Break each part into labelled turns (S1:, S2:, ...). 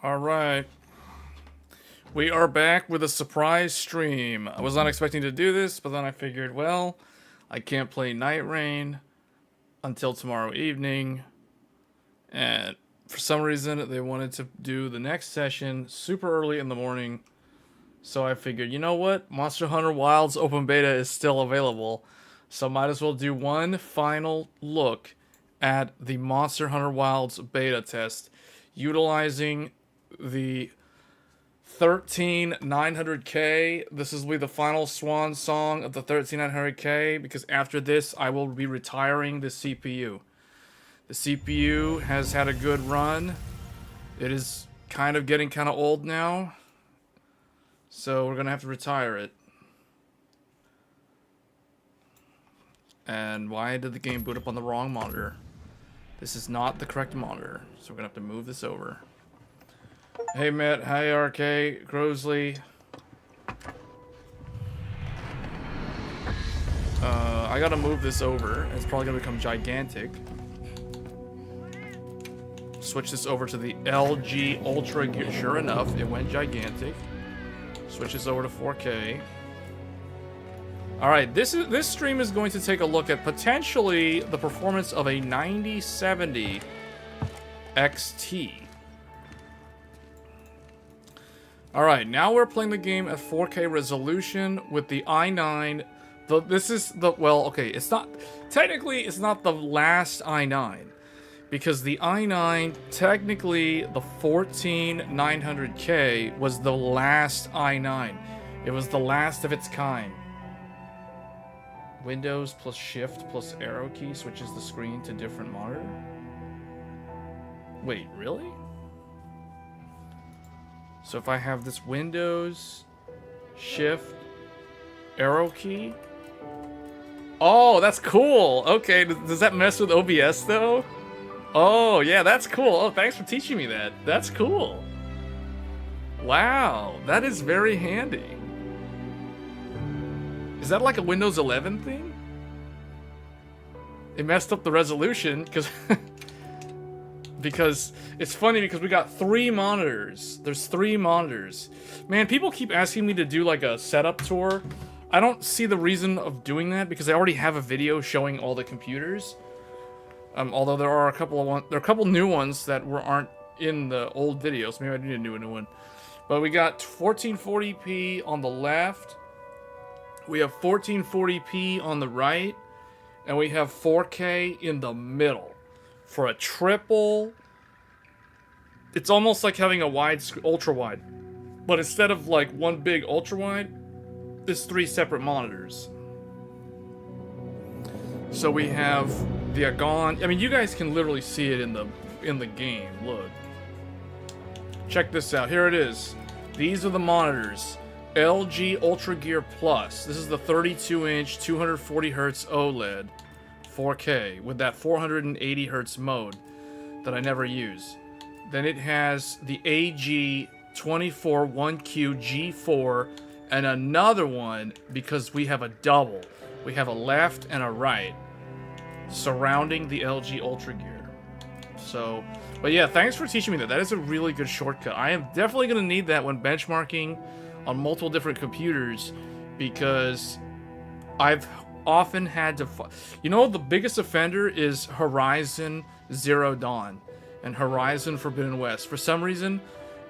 S1: Alright. We are back with a surprise stream. I was not expecting to do this, but then I figured, well, I can't play Night Rain until tomorrow evening. And for some reason, they wanted to do the next session super early in the morning. So I figured, you know what? Monster Hunter Wilds Open Beta is still available. So might as well do one final look at the Monster Hunter Wilds beta test utilizing the 13900K. This will be the final swan song of the 13900K because after this I will be retiring the CPU. The CPU has had a good run. It is kind of getting kind of old now. So we're going to have to retire it. And why did the game boot up on the wrong monitor? This is not the correct monitor. So we're going to have to move this over. Hey Matt, hi RK, Grosley. I gotta move this over. It's probably gonna become gigantic. Switch this over to the LG Ultra Gear. Sure enough, it went gigantic. Switch this over to 4K. Alright, this stream is going to take a look at potentially the performance of a 9070 XT. Alright, now we're playing the game at 4K resolution with the i9. This is the, well, okay, it's not, technically it's not the last i9. Because the i9, technically the 14900K was the last i9. It was the last of its kind. Windows plus Shift plus arrow key switches the screen to different monitor. Wait, really? So if I have this Windows, Shift, arrow key. Oh, that's cool. Okay, does that mess with OBS though? Oh, yeah, that's cool. Oh, thanks for teaching me that. That's cool. Wow, that is very handy. Is that like a Windows 11 thing? It messed up the resolution because... Because it's funny because we got 3 monitors. There's 3 monitors. Man, people keep asking me to do like a setup tour. I don't see the reason of doing that because I already have a video showing all the computers. Although there are a couple new ones that aren't in the old videos. Maybe I need to do a new one. But we got 1440p on the left. We have 1440p on the right. And we have 4K in the middle. For a triple, it's almost like having a ultra wide, but instead of like one big ultra wide, there's 3 separate monitors. So we have the Agon. I mean, you guys can literally see it in the game. Look, check this out. Here it is. These are the monitors. LG Ultra Gear Plus. This is the 32-inch, 240 Hz OLED. 4K with that 480 Hz mode that I never use. Then it has the AG24 1Q G4 and another one because we have a double. We have a left and a right surrounding the LG Ultra Gear. So, but yeah, thanks for teaching me that. That is a really good shortcut. I am definitely going to need that when benchmarking on multiple different computers because I've often had to, you know, the biggest offender is Horizon Zero Dawn and Horizon Forbidden West. For some reason,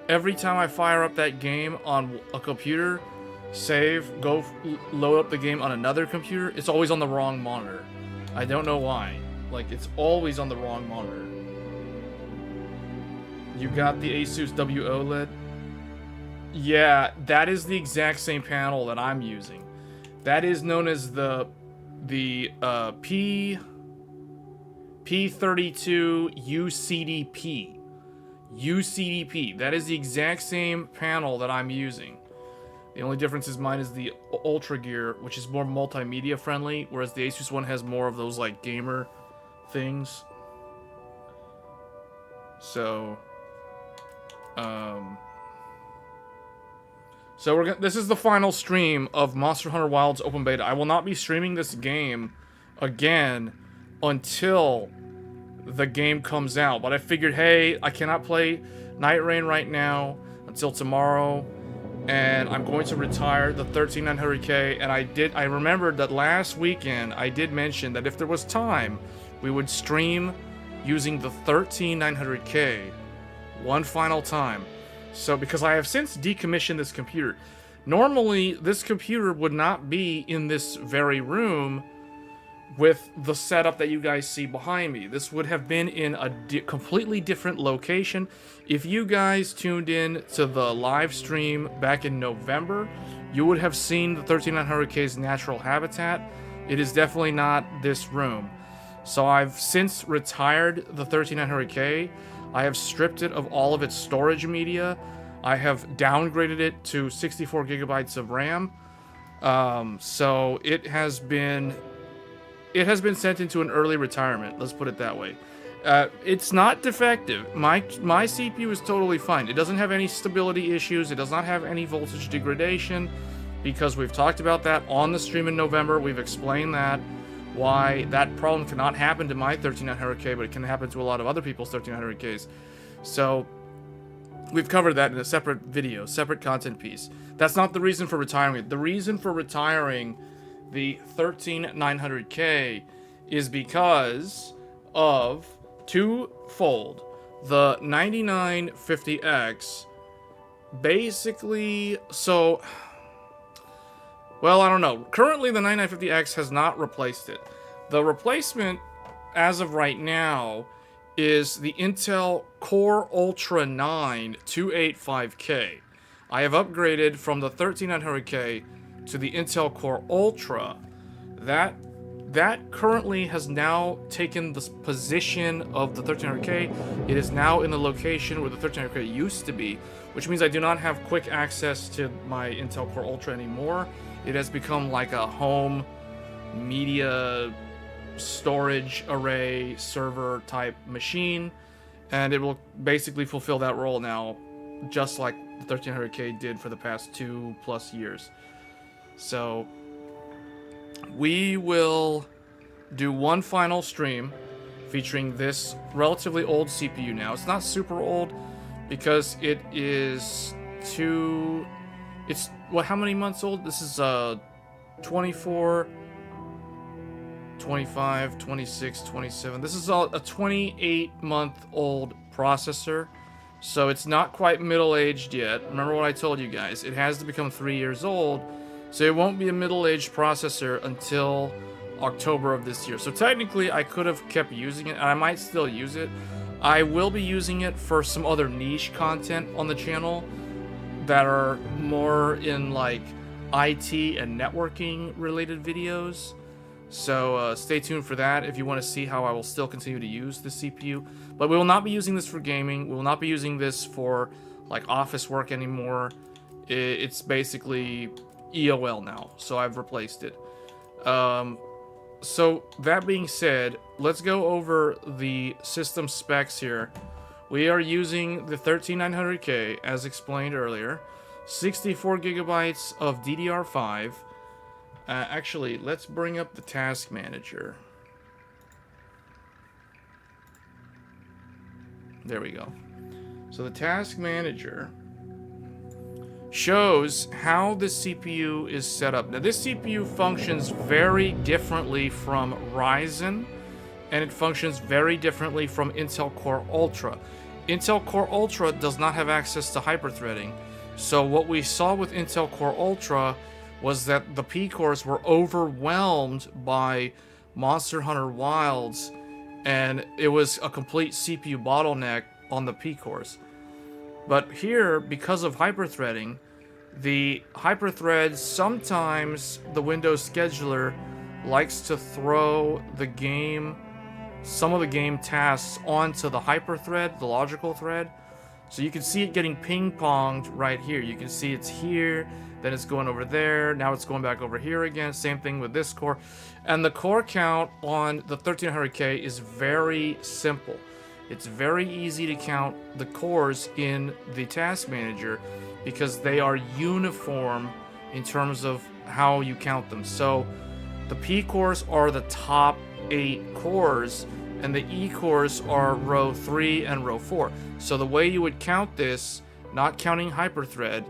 S1: every time I fire up that game on a computer, save, go load up the game on another computer, it's always on the wrong monitor. I don't know why. Like, it's always on the wrong monitor. You got the Asus WOLED? Yeah, that is the exact same panel that I'm using. That is known as the P32 UCDP. UCDP. That is the exact same panel that I'm using. The only difference is mine is the Ultra Gear, which is more multimedia friendly, whereas the Asus one has more of those like gamer things. So, this is the final stream of Monster Hunter Wilds Open Beta. I will not be streaming this game again until the game comes out. But I figured, hey, I cannot play Night Rain right now until tomorrow, and I'm going to retire the 13900K. And I remembered that last weekend I did mention that if there was time, we would stream using the 13900K one final time. So because I have since decommissioned this computer. Normally, this computer would not be in this very room with the setup that you guys see behind me. This would have been in a completely different location. If you guys tuned in to the live stream back in November, you would have seen the 13900K's natural habitat. It is definitely not this room. So I've since retired the 13900K. I have stripped it of all of its storage media. I have downgraded it to 64 gigabytes of RAM. So it has been sent into an early retirement. Let's put it that way. It's not defective. My CPU is totally fine. It doesn't have any stability issues. It does not have any voltage degradation, because we've talked about that on the stream in November. We've explained that, why that problem cannot happen to my 13900K, but it can happen to a lot of other people's 13900Ks. So we've covered that in a separate video, separate content piece. That's not the reason for retiring it. The reason for retiring the 13900K is because of twofold. The 9950X basically, so, well, I don't know. Currently, the 9950X has not replaced it. The replacement, as of right now, is the Intel Core Ultra 9 285K. I have upgraded from the 13900K to the Intel Core Ultra. That currently has now taken the position of the 13900K. It is now in the location where the 13900K used to be, which means I do not have quick access to my Intel Core Ultra anymore. It has become like a home media storage array server type machine, and it will basically fulfill that role now, just like the 13900K did for the past 2+ years. So we will do one final stream featuring this relatively old CPU now. It's not super old because it is how many months old? This is 24, 25, 26, 27. This is a 28-month-old processor. So it's not quite middle-aged yet. Remember what I told you guys. It has to become 3 years old. So it won't be a middle-aged processor until October of this year. So technically, I could have kept using it, and I might still use it. I will be using it for some other niche content on the channel that are more in like IT and networking related videos. So stay tuned for that if you want to see how I will still continue to use the CPU. But we will not be using this for gaming. We will not be using this for like office work anymore. It's basically EOL now, so I've replaced it. So that being said, let's go over the system specs here. We are using the 13900K as explained earlier, 64 gigabytes of DDR5. Actually, let's bring up the task manager. There we go. So the task manager shows how the CPU is set up. Now this CPU functions very differently from Ryzen, and it functions very differently from Intel Core Ultra. Intel Core Ultra does not have access to hyperthreading. So what we saw with Intel Core Ultra was that the P-cores were overwhelmed by Monster Hunter Wilds, and it was a complete CPU bottleneck on the P-cores. But here, because of hyperthreading, the hyperthreads, sometimes the Windows scheduler likes to throw the game, some of the game tasks onto the hyperthread, the logical thread. So you can see it getting ping-ponged right here. You can see it's here, then it's going over there, now it's going back over here again. Same thing with this core. And the core count on the 13900K is very simple. It's very easy to count the cores in the task manager because they are uniform in terms of how you count them. So the P cores are the top 8 cores, and the E cores are row 3 and row 4. So the way you would count this, not counting hyperthread,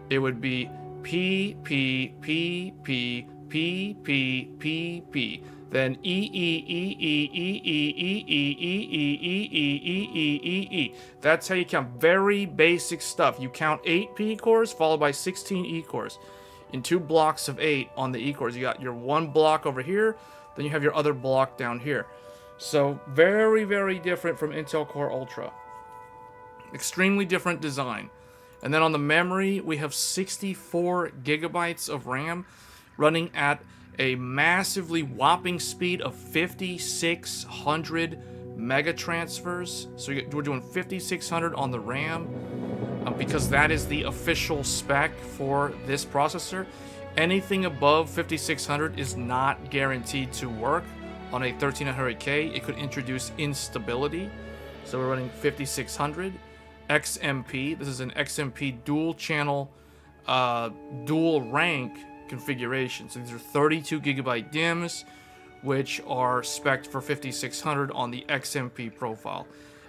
S1: it would be P, P, P, P, P, P, P, P. Then E, E, E, E, E, E, E, E, E, E, E, E, E, E, E. That's how you count. Very basic stuff. You count 8 P cores followed by 16 E cores in 2 blocks of 8 on the E cores. You got your 1 block over here, then you have your other block down here. So very, very different from Intel Core Ultra. Extremely different design. And then on the memory, we have 64 gigabytes of RAM running at a massively whopping speed of 5,600 mega transfers. So we're doing 5,600 on the RAM because that is the official spec for this processor. Anything above 5,600 is not guaranteed to work on a 13900K. It could introduce instability. So we're running 5,600 XMP. This is an XMP dual channel, dual rank configuration. So these are 32 gigabyte DIMMs, which are spec'd for 5,600 on the XMP profile.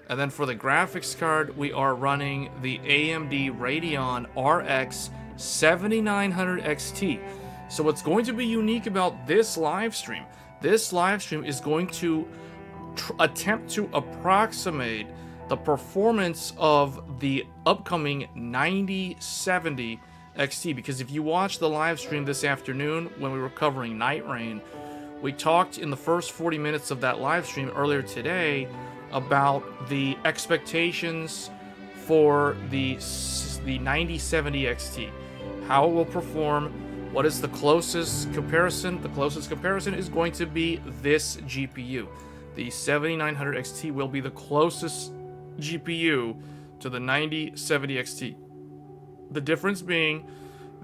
S1: And then for the graphics card, we are running the AMD Radeon RX 7900 XT. So what's going to be unique about this live stream is going to attempt to approximate the performance of the upcoming 9070 XT, because if you watch the live stream this afternoon when we were covering Night Rain, we talked in the first 40 minutes of that live stream earlier today about the expectations for the 9070 XT, how it will perform, what is the closest comparison. The closest comparison is going to be this GPU. The 7900 XT will be the closest GPU to the 9070 XT. The difference being,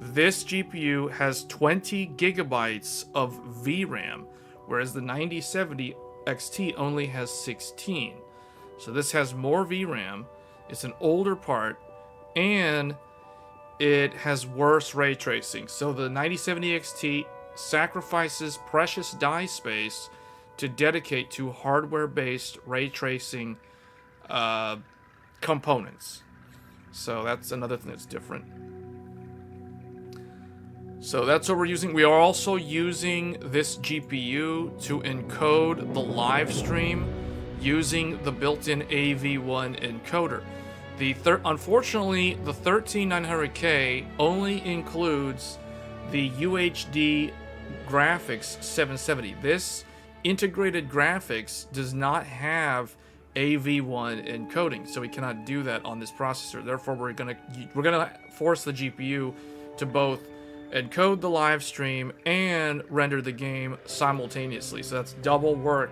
S1: this GPU has 20 gigabytes of VRAM, whereas the 9070 XT only has 16. So this has more VRAM, it's an older part, and it has worse ray tracing. So the 9070 XT sacrifices precious die space to dedicate to hardware-based ray tracing components. So that's another thing that's different. So that's what we're using. We are also using this GPU to encode the live stream using the built-in AV1 encoder. Unfortunately, the 13900K only includes the UHD graphics 770. This integrated graphics does not have AV1 encoding, so we cannot do that on this processor. Therefore, we're gonna force the GPU to both encode the live stream and render the game simultaneously. So that's double work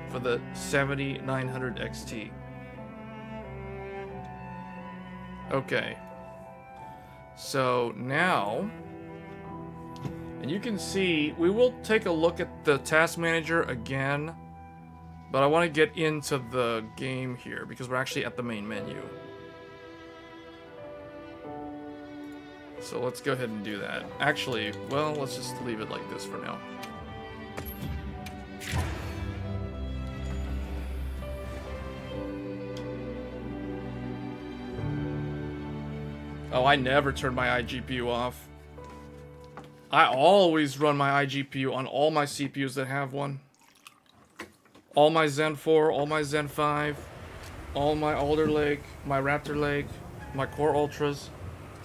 S1: for the 7900 XT. Okay, so now, and you can see, we will take a look at the task manager again, but I want to get into the game here because we're actually at the main menu. So let's go ahead and do that. Actually, well, let's just leave it like this for now. Oh, I never turn my iGPU off. I always run my iGPU on all my CPUs that have one. All my Zen 4, all my Zen 5, all my Alder Lake, my Raptor Lake, my Core Ultras,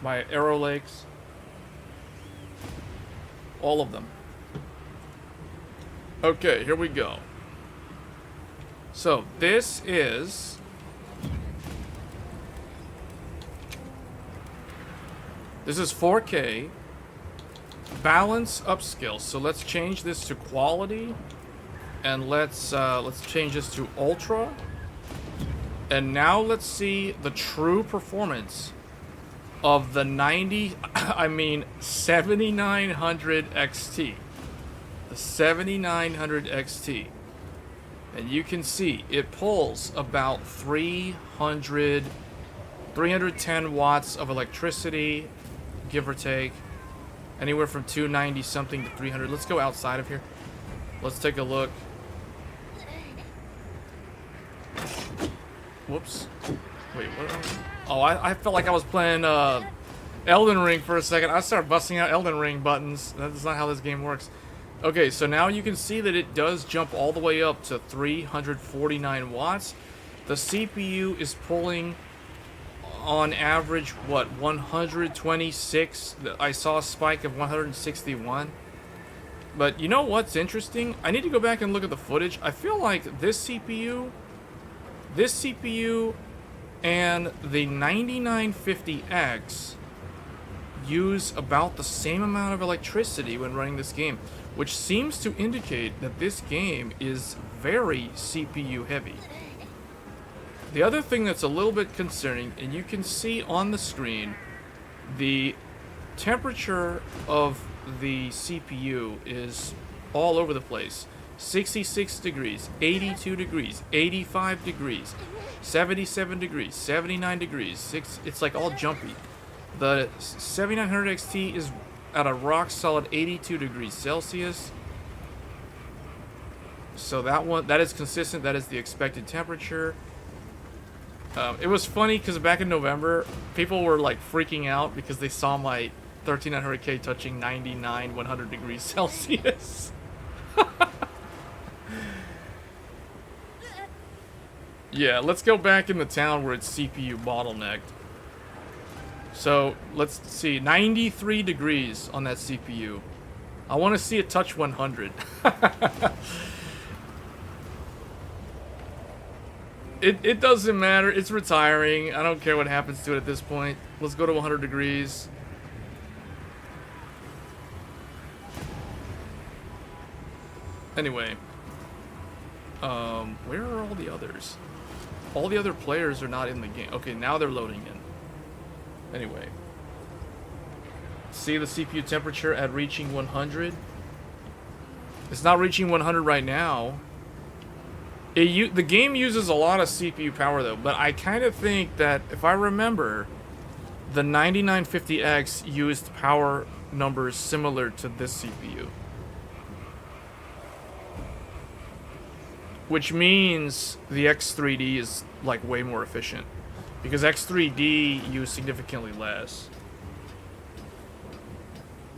S1: my Arrow Lakes. All of them. Okay, here we go. So, this is... This is 4K. Balance upscale. So let's change this to quality. And let's change this to ultra. And now let's see the true performance of the 7900 XT. The 7900 XT. And you can see it pulls about 310 watts of electricity, give or take. Anywhere from 290 something to 300. Let's go outside of here. Let's take a look. Whoops. Wait, what? Oh, I felt like I was playing Elden Ring for a second. I started busting out Elden Ring buttons. That's not how this game works. Okay, so now you can see that it does jump all the way up to 349 watts. The CPU is pulling on average, what, 126? I saw a spike of 161. But you know what's interesting? I need to go back and look at the footage. I feel like this CPU and the 9950X use about the same amount of electricity when running this game, which seems to indicate that this game is very CPU heavy. The other thing that's a little bit concerning, and you can see on the screen, the temperature of the CPU is all over the place. 66 degrees, 82 degrees, 85 degrees, 77 degrees, 79 degrees. It's like all jumpy. The 7900 XT is at a rock solid 82 degrees Celsius. So that is consistent. That is the expected temperature. It was funny because back in November, people were like freaking out because they saw my 13900K touching 99-100 degrees Celsius. Yeah, let's go back in the town where it's CPU bottlenecked. So, let's see, 93 degrees on that CPU. I want to see it touch 100. It doesn't matter, it's retiring. I don't care what happens to it at this point. Let's go to 100 degrees. Anyway. Where are all the others? All the other players are not in the game. Okay, now they're loading in. Anyway. See the CPU temperature at reaching 100? It's not reaching 100 right now. The game uses a lot of CPU power though, but I kind of think that, if I remember, the 9950X used power numbers similar to this CPU. Which means the X3D is like way more efficient, because X3D used significantly less.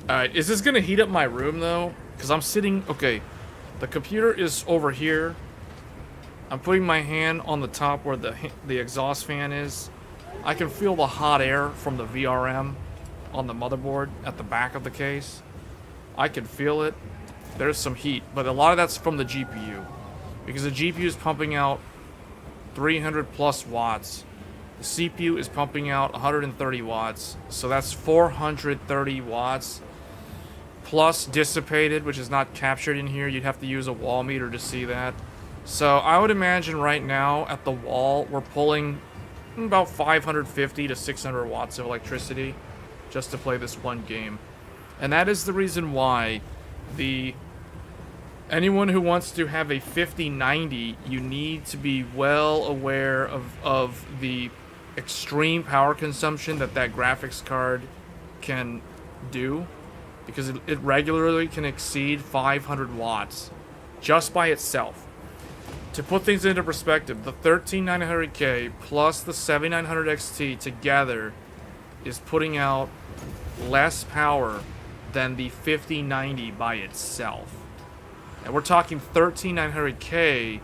S1: Alright, is this gonna heat up my room though? Because I'm sitting, okay, the computer is over here. I'm putting my hand on the top where the exhaust fan is. I can feel the hot air from the VRM on the motherboard at the back of the case. I can feel it. There's some heat, but a lot of that's from the GPU. Because the GPU is pumping out 300 plus watts. The CPU is pumping out 130 watts. So that's 430 watts. Plus dissipated, which is not captured in here. You'd have to use a wall meter to see that. So I would imagine right now at the wall, we're pulling about 550 to 600 watts of electricity just to play this one game. And that is the reason why anyone who wants to have a 5090, you need to be well aware of the extreme power consumption that graphics card can do, because it regularly can exceed 500 watts just by itself. To put things into perspective, the 13900K plus the 7900 XT together is putting out less power than the 5090 by itself. And we're talking 13900K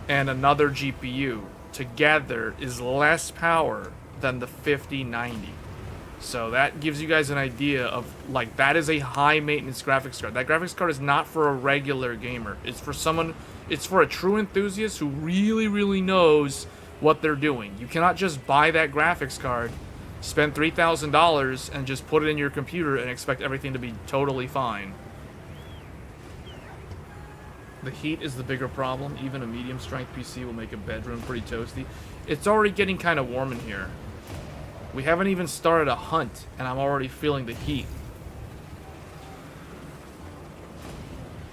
S1: and another GPU together is less power than the 5090. So that gives you guys an idea of, like, that is a high maintenance graphics card. That graphics card is not for a regular gamer. It's for someone, it's for a true enthusiast who really, really knows what they're doing. You cannot just buy that graphics card, spend $3,000 and just put it in your computer and expect everything to be totally fine. The heat is the bigger problem. Even a medium strength PC will make a bedroom pretty toasty. It's already getting kind of warm in here. We haven't even started a hunt, and I'm already feeling the heat.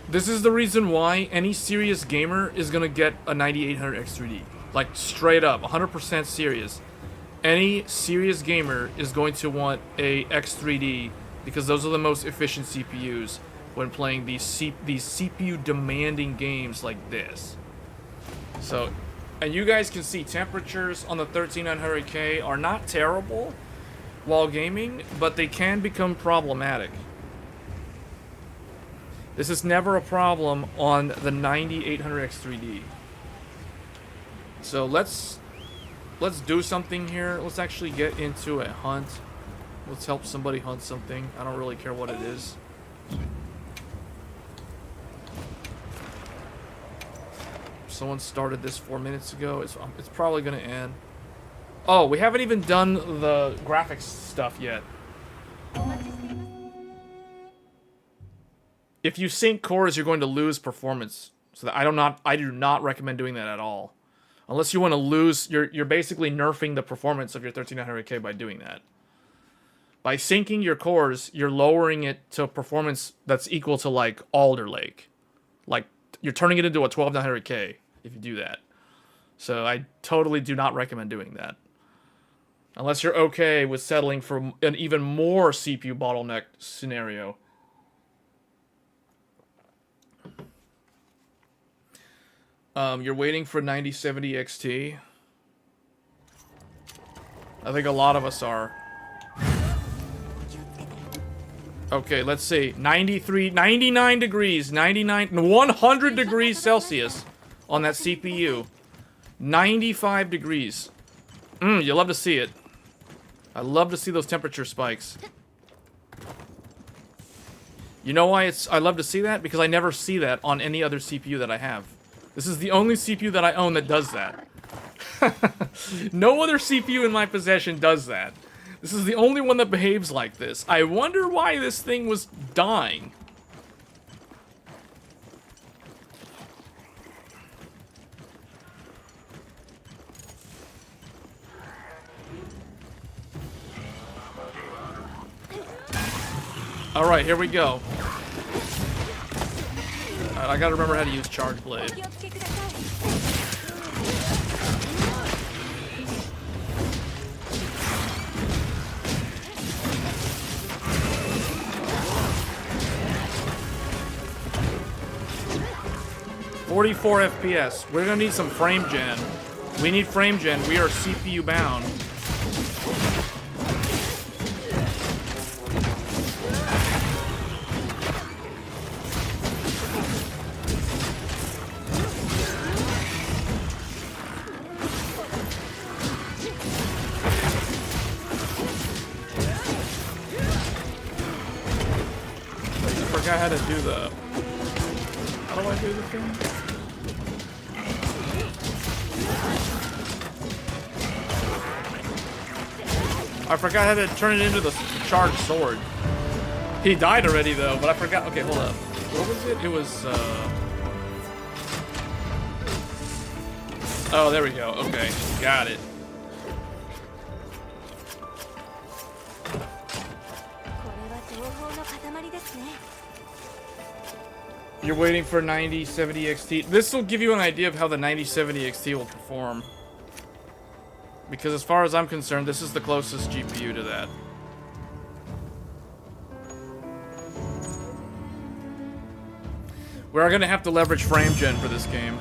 S1: This is the reason why any serious gamer is going to get a 9800 X3D. Like, straight up, 100% serious. Any serious gamer is going to want a X3D, because those are the most efficient CPUs when playing these CPU demanding games like this. So And you guys can see temperatures on the 13900K are not terrible while gaming, but they can become problematic. This is never a problem on the 9800X3D. So let's do something here. Let's actually get into a hunt. Let's help somebody hunt something. I don't really care what it is. Someone started this 4 minutes ago. It's probably gonna end. Oh, we haven't even done the graphics stuff yet. If you sync cores, you're going to lose performance. So that I do not recommend doing that at all. Unless you want to lose, you're basically nerfing the performance of your 13900K by doing that. By syncing your cores, you're lowering it to a performance that's equal to like Alder Lake. Like you're turning it into a 12900K if you do that. So I totally do not recommend doing that. Unless you're okay with settling for an even more CPU bottleneck scenario. You're waiting for 9070 XT. I think a lot of us are. Okay, let's see. 99 degrees, 100 degrees Celsius on that CPU. 95 degrees. You love to see it. I love to see those temperature spikes. You know why I love to see that? Because I never see that on any other CPU that I have. This is the only CPU that I own that does that. No other CPU in my possession does that. This is the only one that behaves like this. I wonder why this thing was dying. Alright, here we go. Alright, I gotta remember how to use Charge Blade. .44 FPS. We're gonna need some frame gen. We need frame gen. We are CPU bound. I forgot how to do the... How do I do the thing? I forgot how to turn it into the charged sword. He died already though, but I forgot. Okay, hold up. What was it? It was, Oh, there we go. Okay, got it. You're waiting for 9070 XT. This will give you an idea of how the 9070 XT will perform. Because as far as I'm concerned, this is the closest GPU to that. We are going to have to leverage frame gen for this game.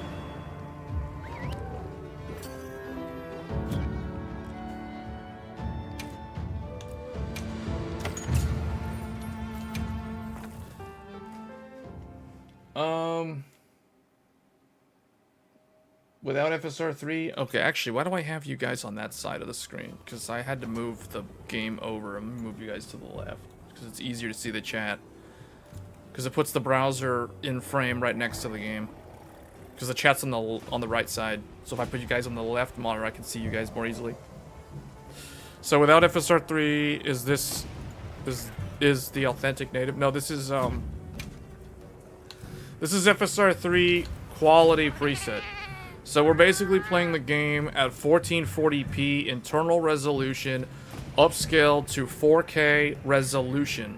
S1: Without FSR 3? Okay, actually, why do I have you guys on that side of the screen? Because I had to move the game over and move you guys to the left. Because it's easier to see the chat. Because it puts the browser in frame right next to the game. Because the chat's on the right side. So if I put you guys on the left monitor, I can see you guys more easily. So without FSR 3, is this... Is the authentic native? No, this is FSR 3 quality preset. So we're basically playing the game at 1440p internal resolution, upscaled to 4K resolution.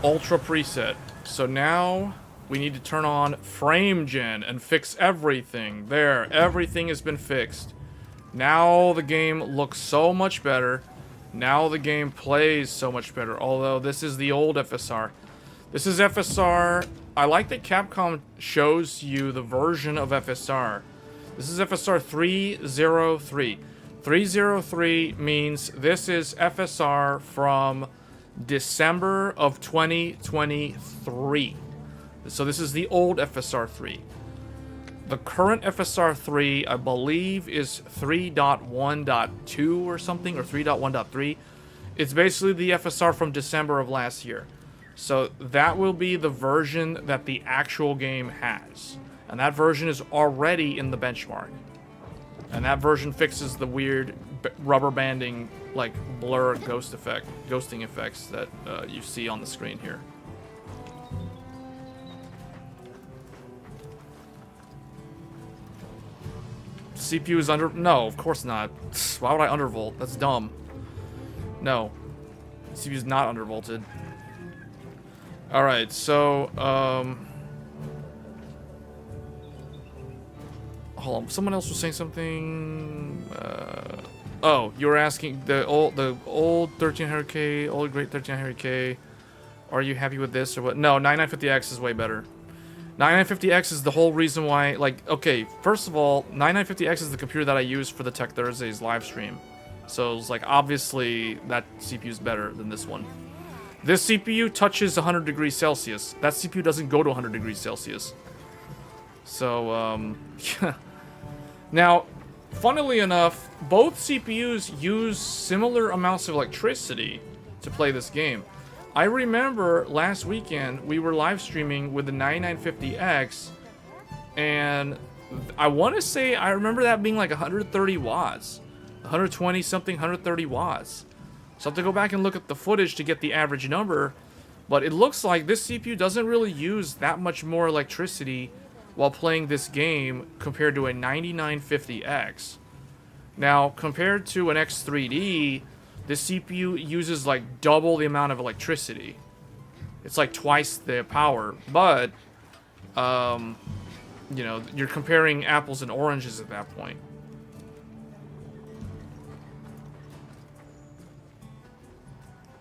S1: Ultra preset. So now we need to turn on frame gen and fix everything. There, everything has been fixed. Now the game looks so much better. Now the game plays so much better. Although this is the old FSR. This is FSR. I like that Capcom shows you the version of FSR. This is FSR 303. 303 means this is FSR from December of 2023. So this is the old FSR 3. The current FSR 3, I believe, is 3.1.2 or something, or 3.1.3. It's basically the FSR from December of last year. So that will be the version that the actual game has. And that version is already in the benchmark. And that version fixes the weird rubber banding, like blur ghosting effects that you see on the screen here. CPU is under... No, of course not. Why would I undervolt? That's dumb. No. CPU is not undervolted. Alright, so, hold on. Someone else was saying something... oh, you were asking the old 1300K, old great 1300K. Are you happy with this or what? No, 9950X is way better. 9950X is the whole reason why, like, okay, first of all, 9950X is the computer that I use for the Tech Thursdays live stream. So it's like, obviously, that CPU is better than this one. This CPU touches 100 degrees Celsius. That CPU doesn't go to 100 degrees Celsius. So, yeah. Now, funnily enough, both CPUs use similar amounts of electricity to play this game. I remember last weekend we were live streaming with the 9950X, and I want to say I remember that being like 130 watts, 120 something, 130 watts. So I have to go back and look at the footage to get the average number, but it looks like this CPU doesn't really use that much more electricity while playing this game compared to a 9950X. Now, compared to an X3D, this CPU uses like double the amount of electricity. It's like twice the power, but, you know, you're comparing apples and oranges at that point.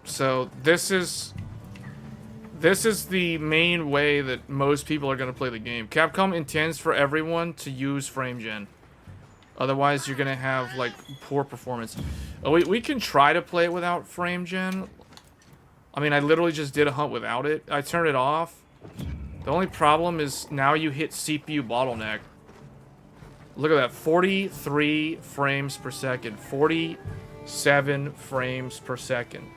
S1: So this is the main way that most people are going to play the game. Capcom intends for everyone to use FrameGen. Otherwise, you're going to have, like, poor performance. Oh, we can try to play it without FrameGen. I mean, I literally just did a hunt without it. I turned it off. The only problem is now you hit CPU bottleneck. Look at that. 43 frames per second. 47 frames per second.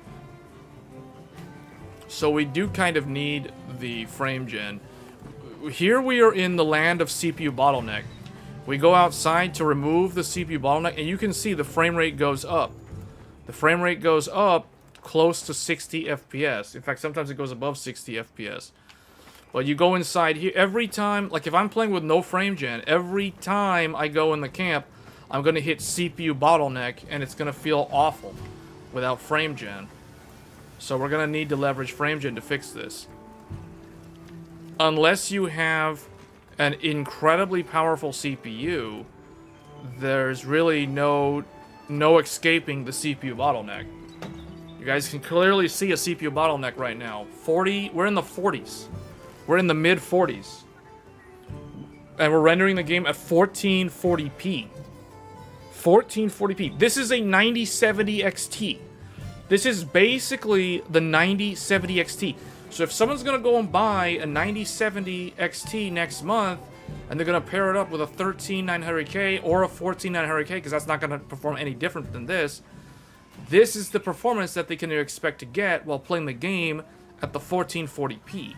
S1: So we do kind of need the FrameGen. Here we are in the land of CPU bottleneck. We go outside to remove the CPU bottleneck, and you can see the frame rate goes up. The frame rate goes up close to 60 FPS. In fact, sometimes it goes above 60 FPS. But you go inside here, every time, like if I'm playing with no FrameGen, every time I go in the camp, I'm going to hit CPU bottleneck, and it's going to feel awful without FrameGen. So we're going to need to leverage FrameGen to fix this. Unless you have an incredibly powerful CPU, there's really no escaping the CPU bottleneck. You guys can clearly see a CPU bottleneck right now. 40, we're in the 40s. We're in the mid 40s. And we're rendering the game at 1440p. 1440p. This is a 9070 XT. This is basically the 9070 XT. So if someone's going to go and buy a 9070 XT next month, and they're going to pair it up with a 13900K or a 14900K, because that's not going to perform any different than this, this is the performance that they can expect to get while playing the game at the 1440p.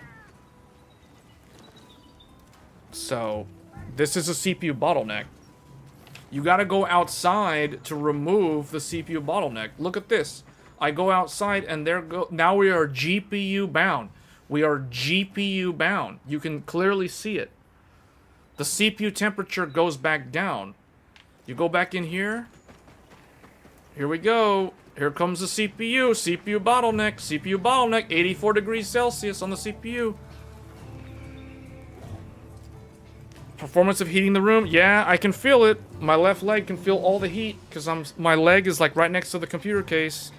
S1: So, this is a CPU bottleneck. You got to go outside to remove the CPU bottleneck. Look at this. I go outside and now we are GPU bound. We are GPU bound. You can clearly see it. The CPU temperature goes back down. You go back in here. Here we go. Here comes the CPU. CPU bottleneck, 84 degrees Celsius on the CPU. Performance of heating the room. Yeah, I can feel it. My left leg can feel all the heat because my leg is like right next to the computer case.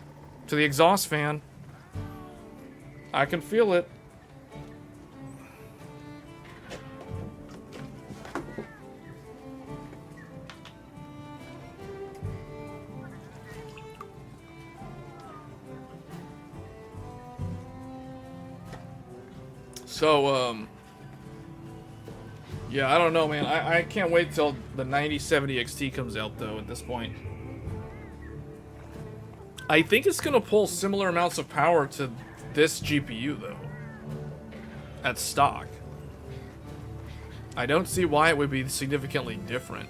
S1: To the exhaust fan. I can feel it. So, yeah, I don't know, man. I can't wait till the 9070 XT comes out, though, at this point. I think it's going to pull similar amounts of power to this GPU, though. At stock. I don't see why it would be significantly different.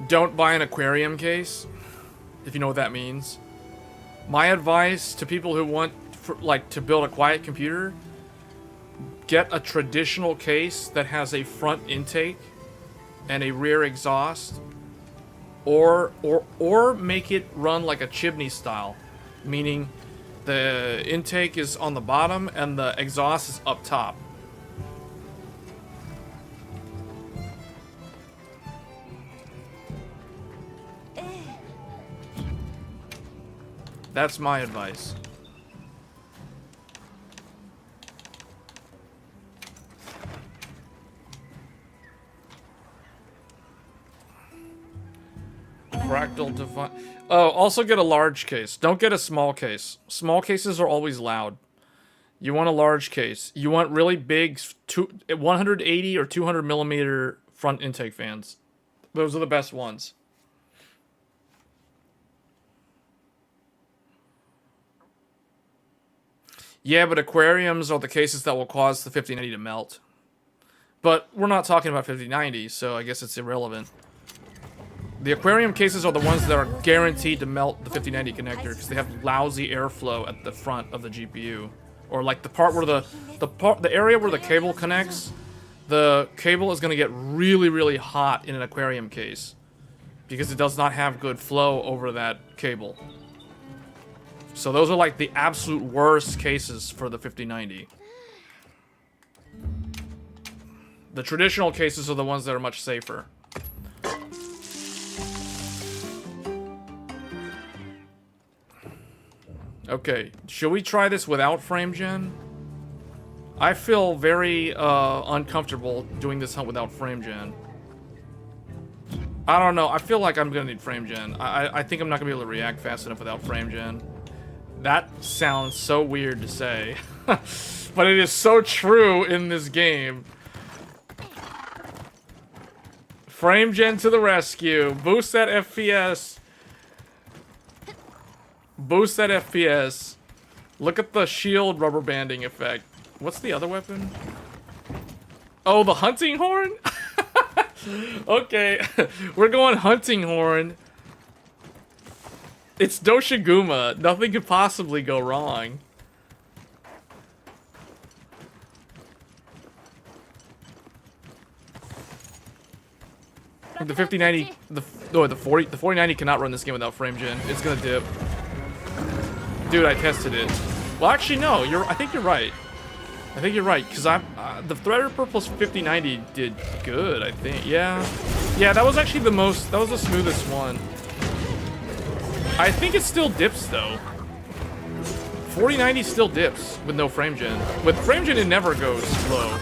S1: Don't buy an aquarium case, if you know what that means. My advice to people who want, to build a quiet computer, get a traditional case that has a front intake and a rear exhaust, or make it run like a chimney style, meaning the intake is on the bottom and the exhaust is up top. That's my advice. Fractal define. Oh, also get a large case. Don't get a small case. Small cases are always loud. You want a large case. You want really big 180 or 200 millimeter front intake fans. Those are the best ones. Yeah, but aquariums are the cases that will cause the 5090 to melt. But we're not talking about 5090, so I guess it's irrelevant. The aquarium cases are the ones that are guaranteed to melt the 5090 connector because they have lousy airflow at the front of the GPU, or like the part where the area where the cable connects, the cable is going to get really, really hot in an aquarium case because it does not have good flow over that cable. So those are like the absolute worst cases for the 5090. The traditional cases are the ones that are much safer. Okay, should we try this without frame gen? I feel very uncomfortable doing this hunt without frame gen. I don't know, I feel like I'm gonna need frame gen. I think I'm not gonna be able to react fast enough without frame gen. That sounds so weird to say, but it is so true in this game. Frame gen to the rescue. Boost that FPS. Boost that FPS. Look at the shield rubber banding effect. What's the other weapon? Oh, the hunting horn? Okay, we're going hunting horn. It's Doshiguma. Nothing could possibly go wrong. The 5090, the 4090 cannot run this game without frame gen. It's gonna dip. Dude, I tested it. Well, actually, no. I think you're right. I think you're right, because the Threadripper plus 5090 did good, I think. Yeah. Yeah, that was actually that was the smoothest one. I think it still dips, though. 4090 still dips with no frame gen. With frame gen, it never goes slow.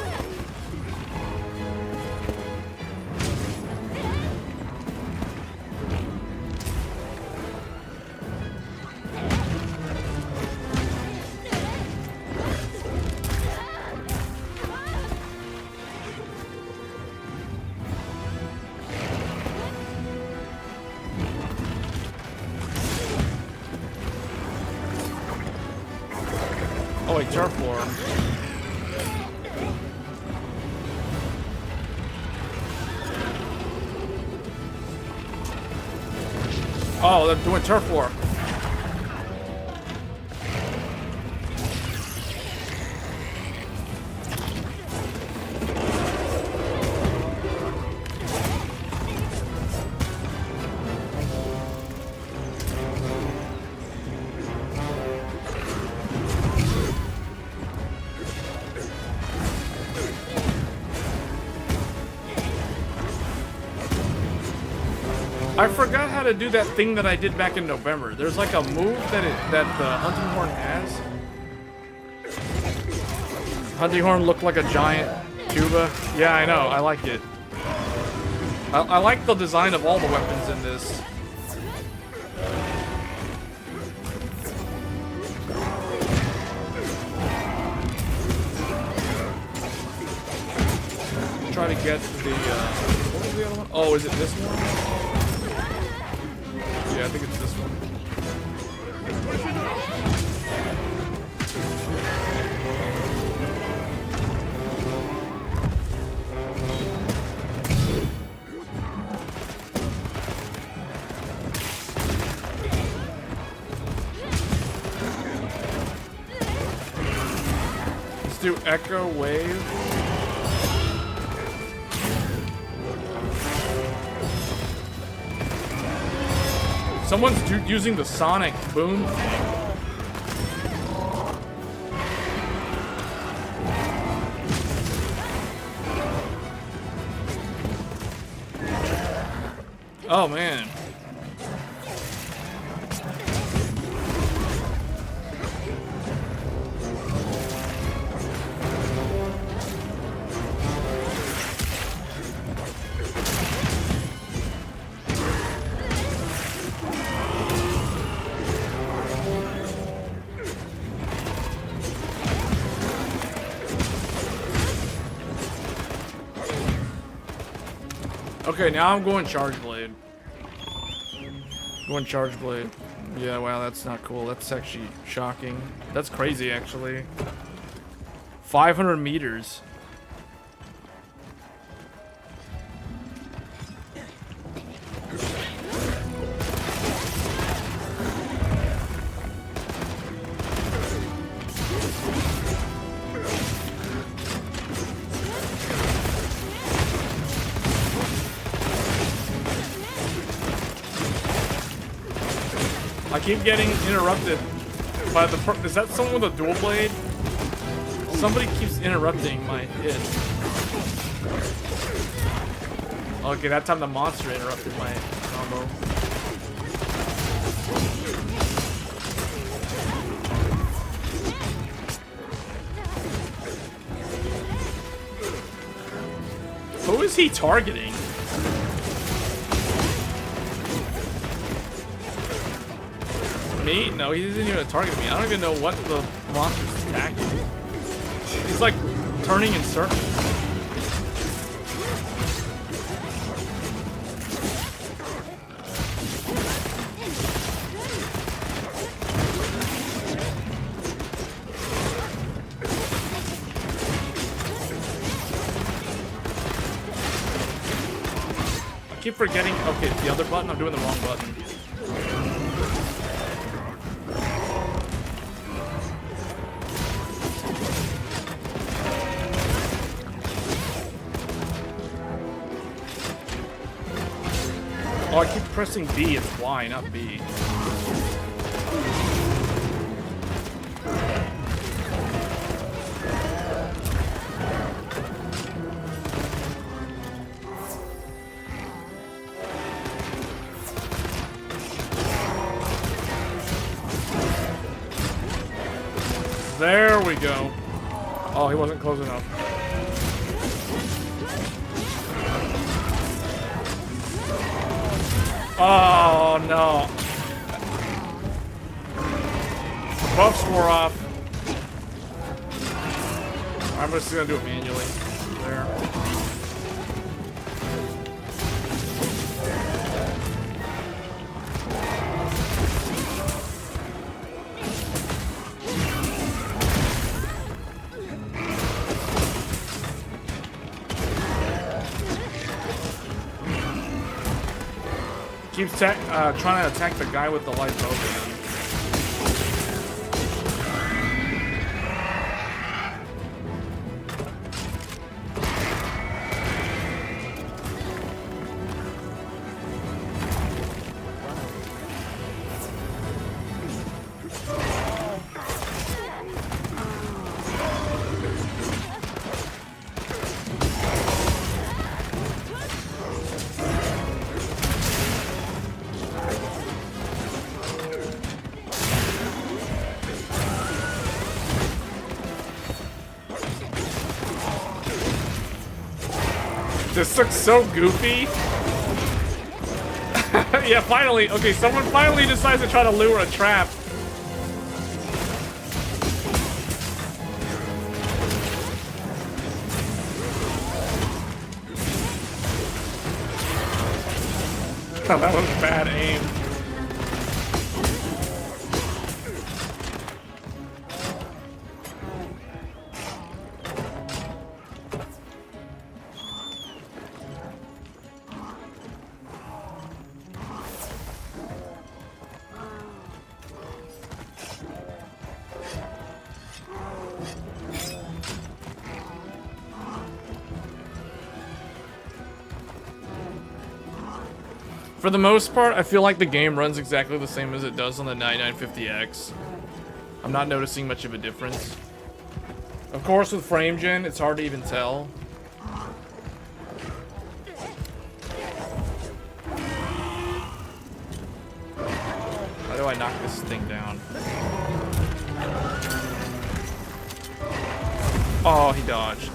S1: Oh, wait, turf war. Oh, they're doing turf war. I forgot how to do that thing that I did back in November. There's like a move that the hunting horn has. Hunting horn looked like a giant tuba. Yeah, I know. I like it. I like the design of all the weapons in this. Try to get the, what was the other one? Oh, is it this one? Yeah, I think it's this one. Let's do Echo Wave. Someone's using the sonic boom thing. Oh man. Okay, now I'm going Charge Blade. Going Charge Blade. Yeah, wow, that's not cool. That's actually shocking. That's crazy, actually. 500 meters. I keep getting interrupted by the is that someone with a dual blade? Somebody keeps interrupting my hit. Okay, that time the monster interrupted my combo. Who is he targeting? Me? No, he isn't even targeting me. I don't even know what the monster's attacking. He's like turning in circles. I keep forgetting. Okay, it's the other button. I'm doing the wrong button. Oh, I keep pressing B. It's Y, not B. There we go. Oh, he wasn't close enough. Oh no. The buffs wore off. I'm just gonna do it manually. There. Keeps trying to attack the guy with the light bow. This looks so goofy. Yeah, finally. Okay, someone finally decides to try to lure a trap. Oh, that was bad aim. For the most part, I feel like the game runs exactly the same as it does on the 9950X. I'm not noticing much of a difference. Of course, with frame gen, it's hard to even tell. How do I knock this thing down? Oh, he dodged.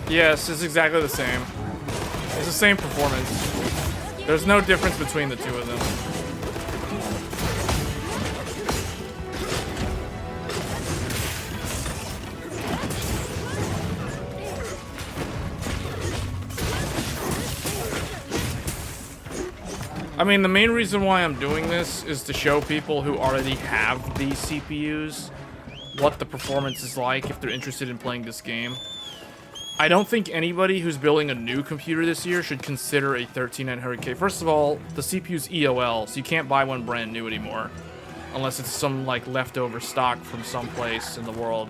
S1: Yes, it's exactly the same. It's the same performance. There's no difference between the two of them. I mean, the main reason why I'm doing this is to show people who already have these CPUs what the performance is like if they're interested in playing this game. I don't think anybody who's building a new computer this year should consider a 13900K. First of all, the CPU's EOL, so you can't buy one brand new anymore. Unless it's some, like, leftover stock from someplace in the world.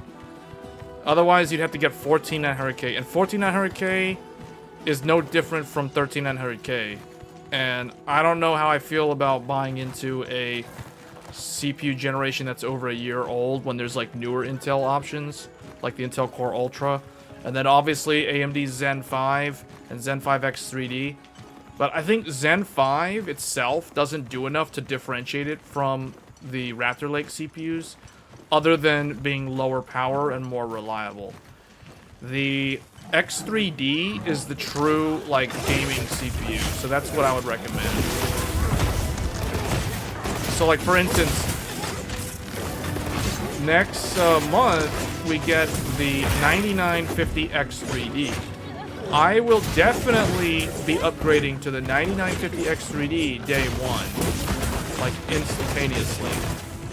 S1: Otherwise, you'd have to get 14900K. And 14900K is no different from 13900K. And I don't know how I feel about buying into a CPU generation that's over a year old when there's, like, newer Intel options. Like the Intel Core Ultra. And then obviously AMD's Zen 5 and Zen 5X 3D. But I think Zen 5 itself doesn't do enough to differentiate it from the Raptor Lake CPUs, other than being lower power and more reliable. The X3D is the true, like, gaming CPU, so that's what I would recommend. So, like, for instance, next month, we get the 9950X3D. I will definitely be upgrading to the 9950X3D day one, like instantaneously.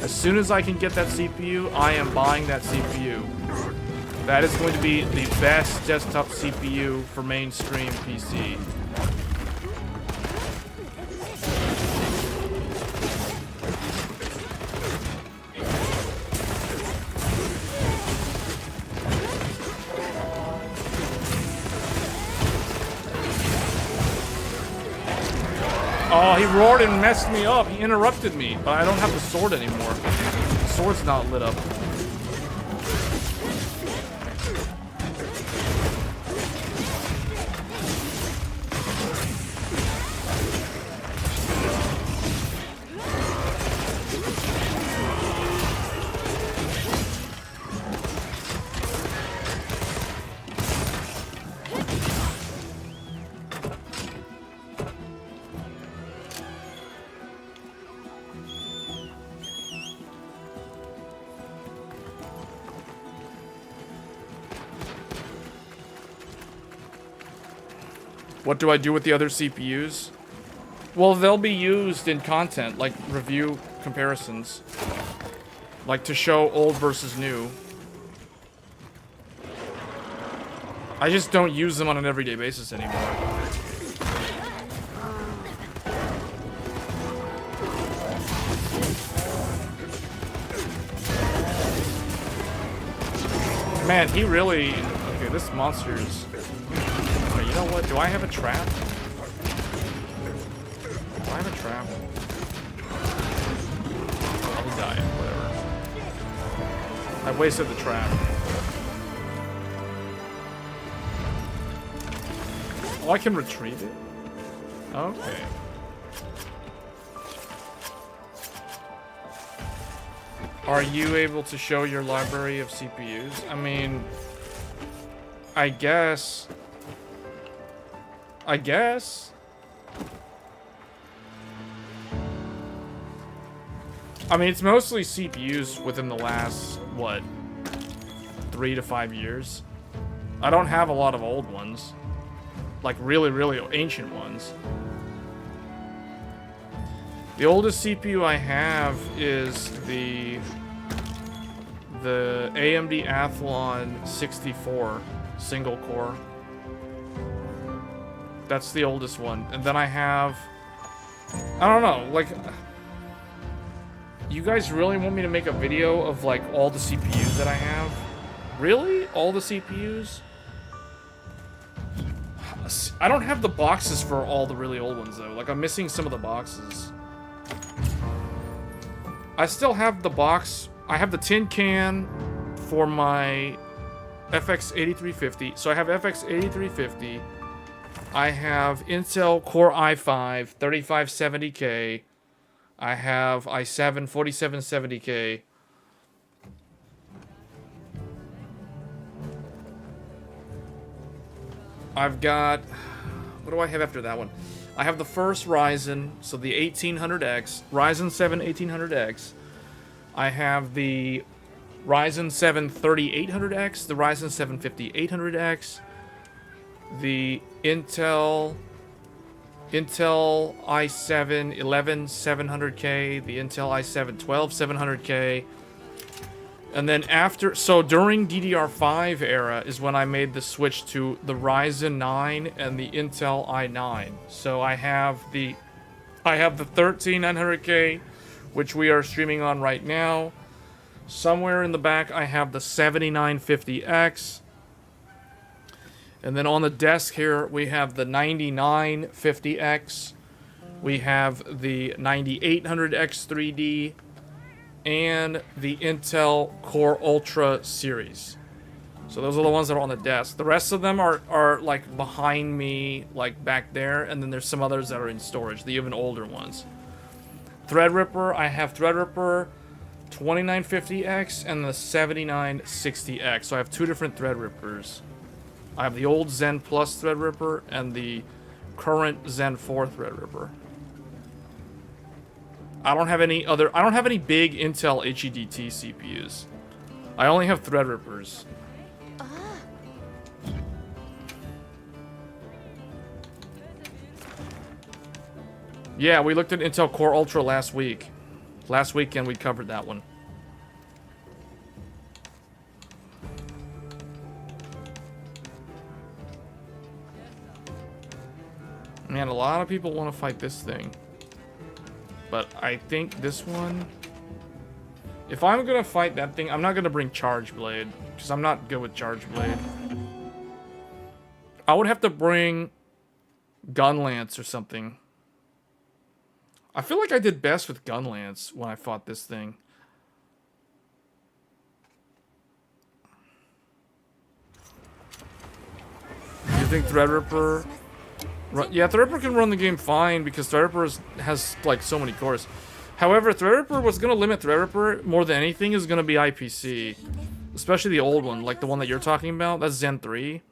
S1: As soon as I can get that CPU, I am buying that CPU. That is going to be the best desktop CPU for mainstream PC. Oh, he roared and messed me up. He interrupted me, but I don't have the sword anymore. The sword's not lit up. What do I do with the other CPUs? Well, they'll be used in content, like review comparisons. Like to show old versus new. I just don't use them on an everyday basis anymore. Man, he really... Okay, this monster is... Okay, you know what? Do I have a trap? Do I have a trap? I'll die. Whatever. I wasted the trap. Oh, I can retrieve it? Okay. Are you able to show your library of CPUs? I mean... I guess... I mean, it's mostly CPUs within the last, what, 3 to 5 years. I don't have a lot of old ones. Like, really, really ancient ones. The oldest CPU I have is the AMD Athlon 64 single core. That's the oldest one. And then I have... I don't know, like... You guys really want me to make a video of, like, all the CPUs that I have? Really? All the CPUs? I don't have the boxes for all the really old ones, though. Like, I'm missing some of the boxes. I still have the box. I have the tin can for my FX 8350. So I have FX 8350. I have Intel Core i5 3570K. I have i7 4770K. I've got... What do I have after that one? I have the first Ryzen, so the 1800X. Ryzen 7 1800X. I have the Ryzen 7 3800X, the Ryzen 7 5800X, the Intel i7 11700K, the Intel i7 12700K, and then after, so during DDR5 era is when I made the switch to the Ryzen 9 and the Intel i9. So I have the 13900K, which we are streaming on right now. Somewhere in the back I have the 7950X. And then on the desk here, we have the 9950X. We have the 9800X 3D. And the Intel Core Ultra series. So those are the ones that are on the desk. The rest of them are like behind me, like back there. And then there's some others that are in storage, the even older ones. Threadripper, I have Threadripper 2950X and the 7960X. So I have two different Threadrippers. I have the old Zen Plus Threadripper and the current Zen 4 Threadripper. I don't have any big Intel HEDT CPUs. I only have Threadrippers. Yeah, we looked at Intel Core Ultra last week. Last weekend we covered that one. Man, a lot of people want to fight this thing. But I think this one... If I'm going to fight that thing, I'm not going to bring Charge Blade. Because I'm not good with Charge Blade. I would have to bring Gunlance or something. I feel like I did best with Gunlance when I fought this thing. You think Threadripper... Yeah, Threadripper can run the game fine because Threadripper has like so many cores. However, Threadripper, what's going to limit Threadripper more than anything is going to be IPC. Especially the old one, like the one that you're talking about. That's Zen 3.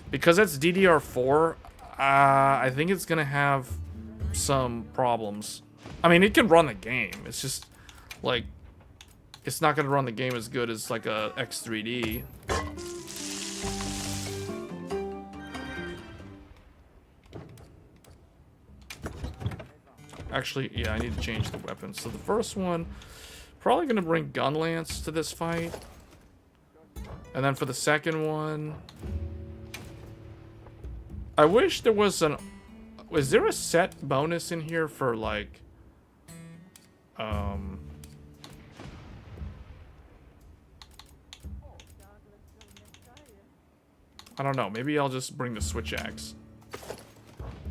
S1: Because that's DDR4, I think it's going to have some problems. I mean, it can run the game. It's just, like, it's not going to run the game as good as, like, a X3D. Actually, yeah, I need to change the weapon. So the first one, probably going to bring Gunlance to this fight. And then for the second one, I wish there was an... Was there a set bonus in here for, like... I don't know. Maybe I'll just bring the switch axe.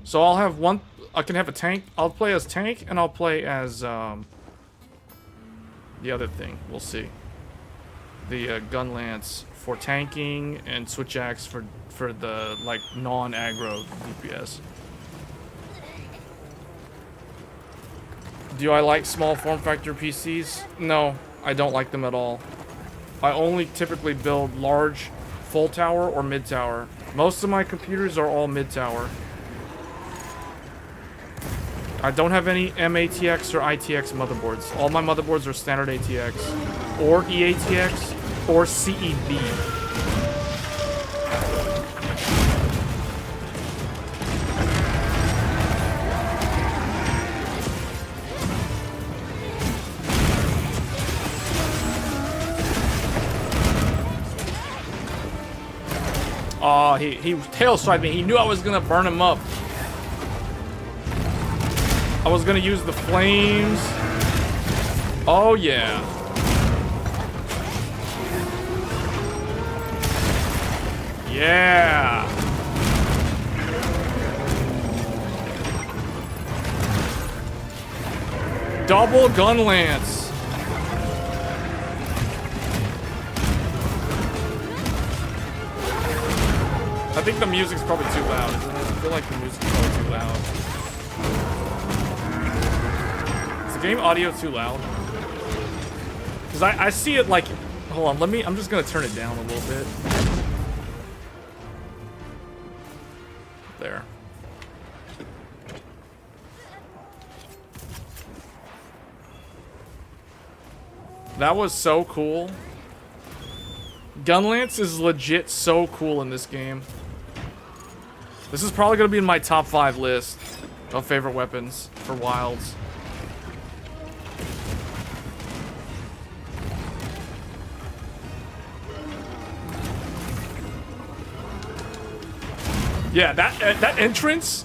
S1: So I'll have one... I can have a tank. I'll play as tank, and I'll play as, the other thing. We'll see. The, gun lance for tanking, and switch axe for the, like, non-aggro DPS. Do I like small form factor PCs? No, I don't like them at all. I only typically build large full tower or mid tower. Most of my computers are all mid tower. I don't have any MATX or ITX motherboards. All my motherboards are standard ATX or EATX or CEB. Oh, he tail swiped me. He knew I was gonna burn him up. I was gonna use the flames. Oh yeah. Yeah. Double gun lance. I think the music's probably too loud, isn't it? I feel like the music's probably too loud. Is the game audio too loud? Because I see it like... Hold on, I'm just going to turn it down a little bit. There. That was so cool. Gunlance is legit so cool in this game. This is probably going to be in my top 5 list of favorite weapons for Wilds. Yeah, that entrance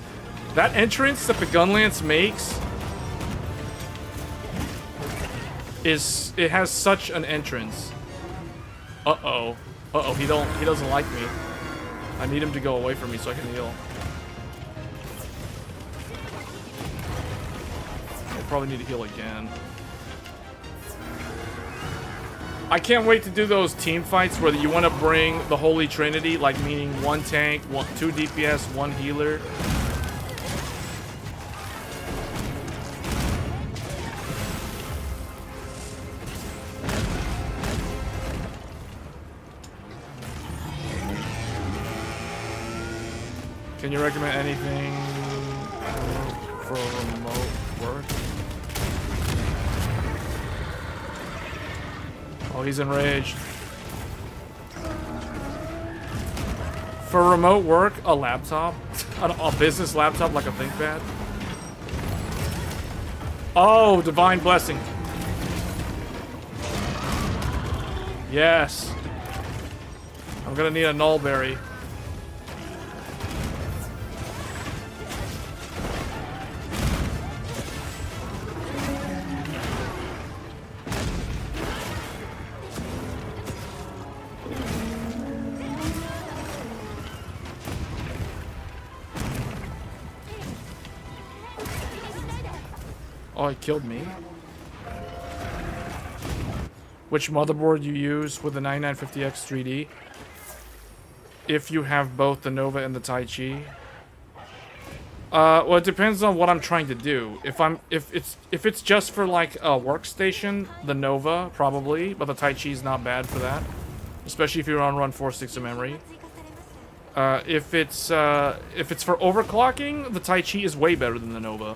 S1: that the Gunlance makes it has such an entrance. Uh-oh. Uh-oh, he doesn't like me. I need him to go away from me so I can heal. I'll probably need to heal again. I can't wait to do those team fights where you want to bring the Holy Trinity, like meaning 1 tank, 2 DPS, 1 healer. Can you recommend anything for remote work? Oh, he's enraged. For remote work, a laptop? A business laptop like a ThinkPad? Oh, Divine Blessing. Yes. I'm gonna need a Nullberry. Oh, it killed me. Which motherboard you use with the 9950X 3D? If you have both the Nova and the Tai Chi. Well, it depends on what I'm trying to do. If it's just for like a workstation, the Nova probably, but the Tai Chi is not bad for that, especially if you're on run 4 sticks of memory. If it's for overclocking, the Tai Chi is way better than the Nova.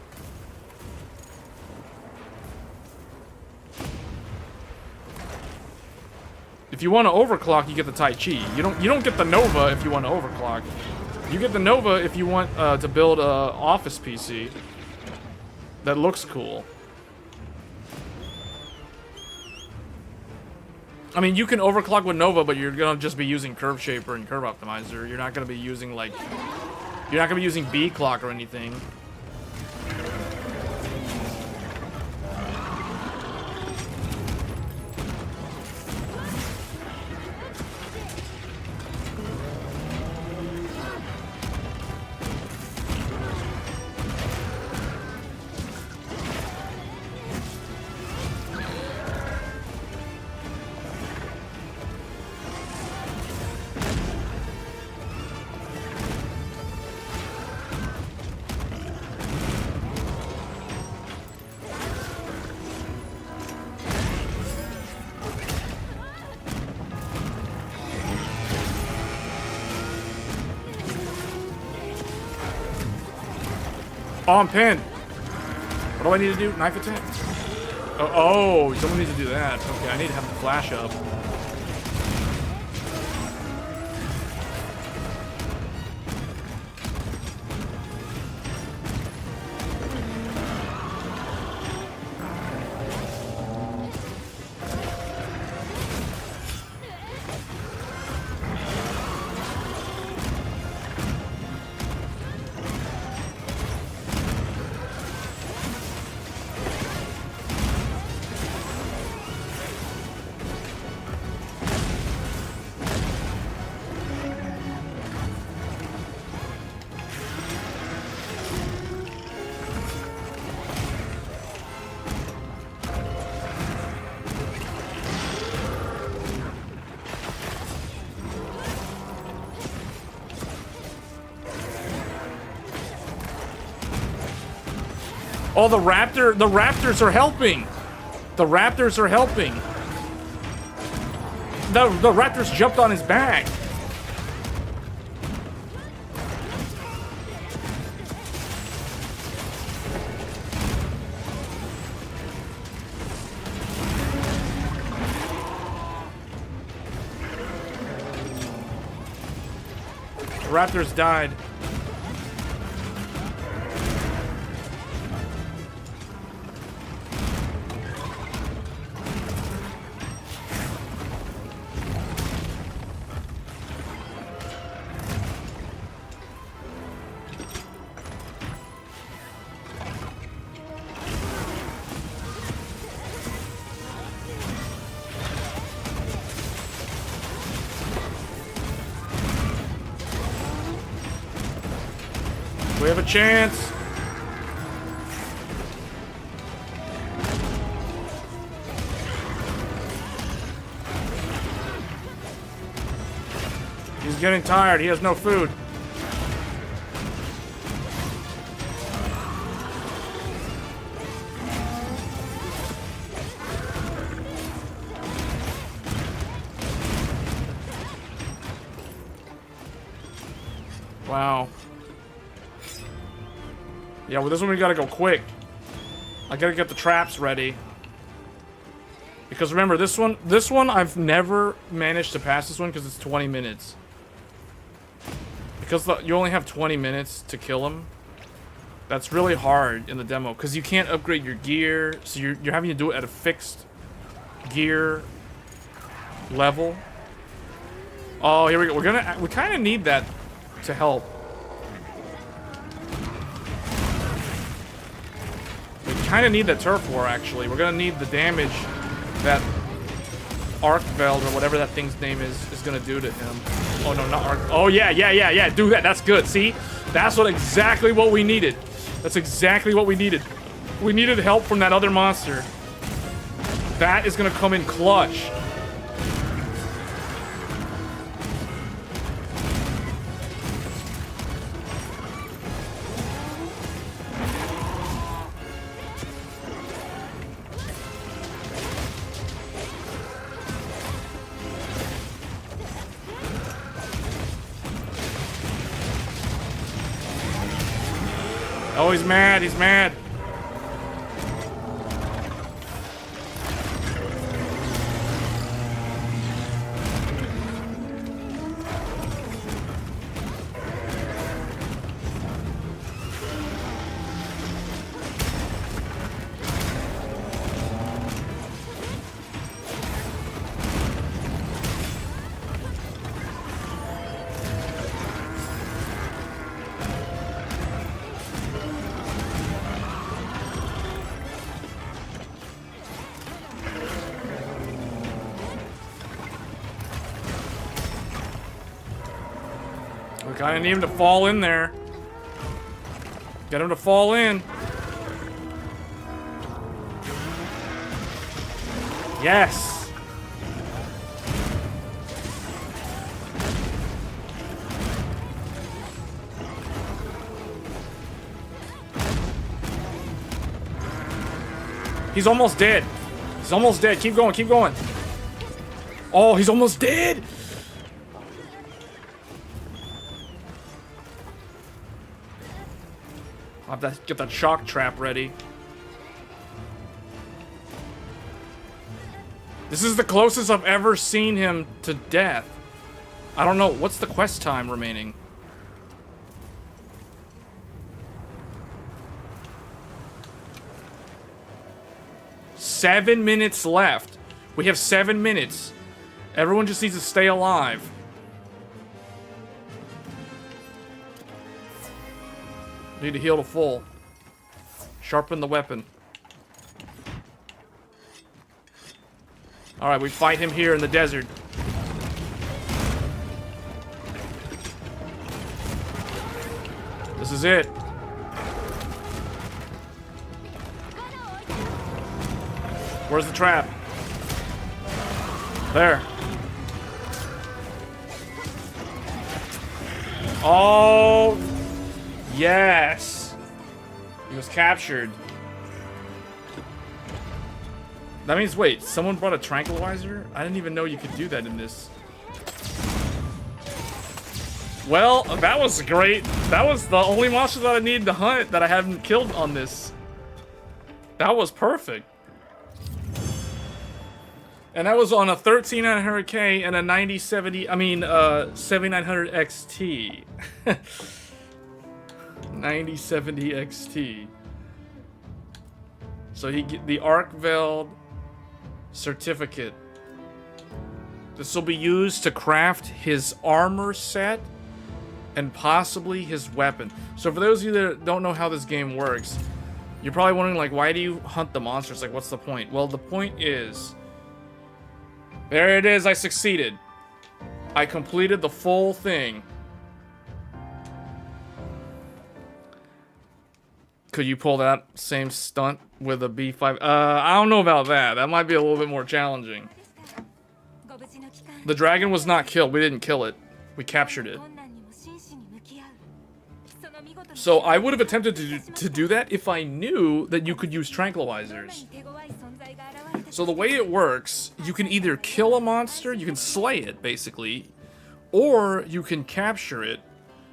S1: If you want to overclock, you get the Tai Chi. You don't get the Nova if you want to overclock. You get the Nova if you want to build a office PC that looks cool. I mean, you can overclock with Nova, but you're gonna just be using Curve Shaper and Curve Optimizer. You're not gonna be using like, you're not gonna be using B clock or anything. Oh, I'm pinned. What do I need to do? Knife attack? Oh, someone needs to do that. Okay, I need to have the flash up. Oh, the raptors are helping. The raptors are helping. The raptors jumped on his back. The raptors died. We have a chance. He's getting tired. He has no food. Wow. Yeah, well, this one we gotta go quick. I gotta get the traps ready. Because remember, this one I've never managed to pass this one because it's 20 minutes. Because you only have 20 minutes to kill him. That's really hard in the demo because you can't upgrade your gear, so you're having to do it at a fixed gear level. Oh, here we go. We kind of need that to help. We kind of need that turf war, actually. We're gonna need the damage that Arcveld, or whatever that thing's name is gonna do to him. Oh no, not Arc. Oh yeah. Do that. That's good. See, that's exactly what we needed. That's exactly what we needed. We needed help from that other monster. That is gonna come in clutch. Oh, he's mad. He's mad. We kind of need him to fall in there. Get him to fall in. Yes. He's almost dead. He's almost dead. Keep going, keep going. Oh, he's almost dead. I'll have to get that shock trap ready. This is the closest I've ever seen him to death. I don't know. What's the quest time remaining? Seven minutes left. We have 7 minutes. Everyone just needs to stay alive. Need to heal to full. Sharpen the weapon. Alright, we fight him here in the desert. This is it. Where's the trap? There. Oh, yes. He was captured. That means, wait, someone brought a tranquilizer? I didn't even know you could do that in this. Well, that was great. That was the only monster that I needed to hunt that I haven't killed on this. That was perfect. And that was on a 13900K and a 7900 XT. 9070 XT. So he get the Arkveld certificate. This will be used to craft his armor set and possibly his weapon. So for those of you that don't know how this game works, you're probably wondering, like, why do you hunt the monsters? Like, what's the point? Well, the point is, there it is, I succeeded. I completed the full thing. Could you pull that same stunt with a B5? I don't know about that. That might be a little bit more challenging. The dragon was not killed. We didn't kill it. We captured it. So I would have attempted to do that if I knew that you could use tranquilizers. So the way it works, you can either kill a monster, you can slay it, basically, or you can capture it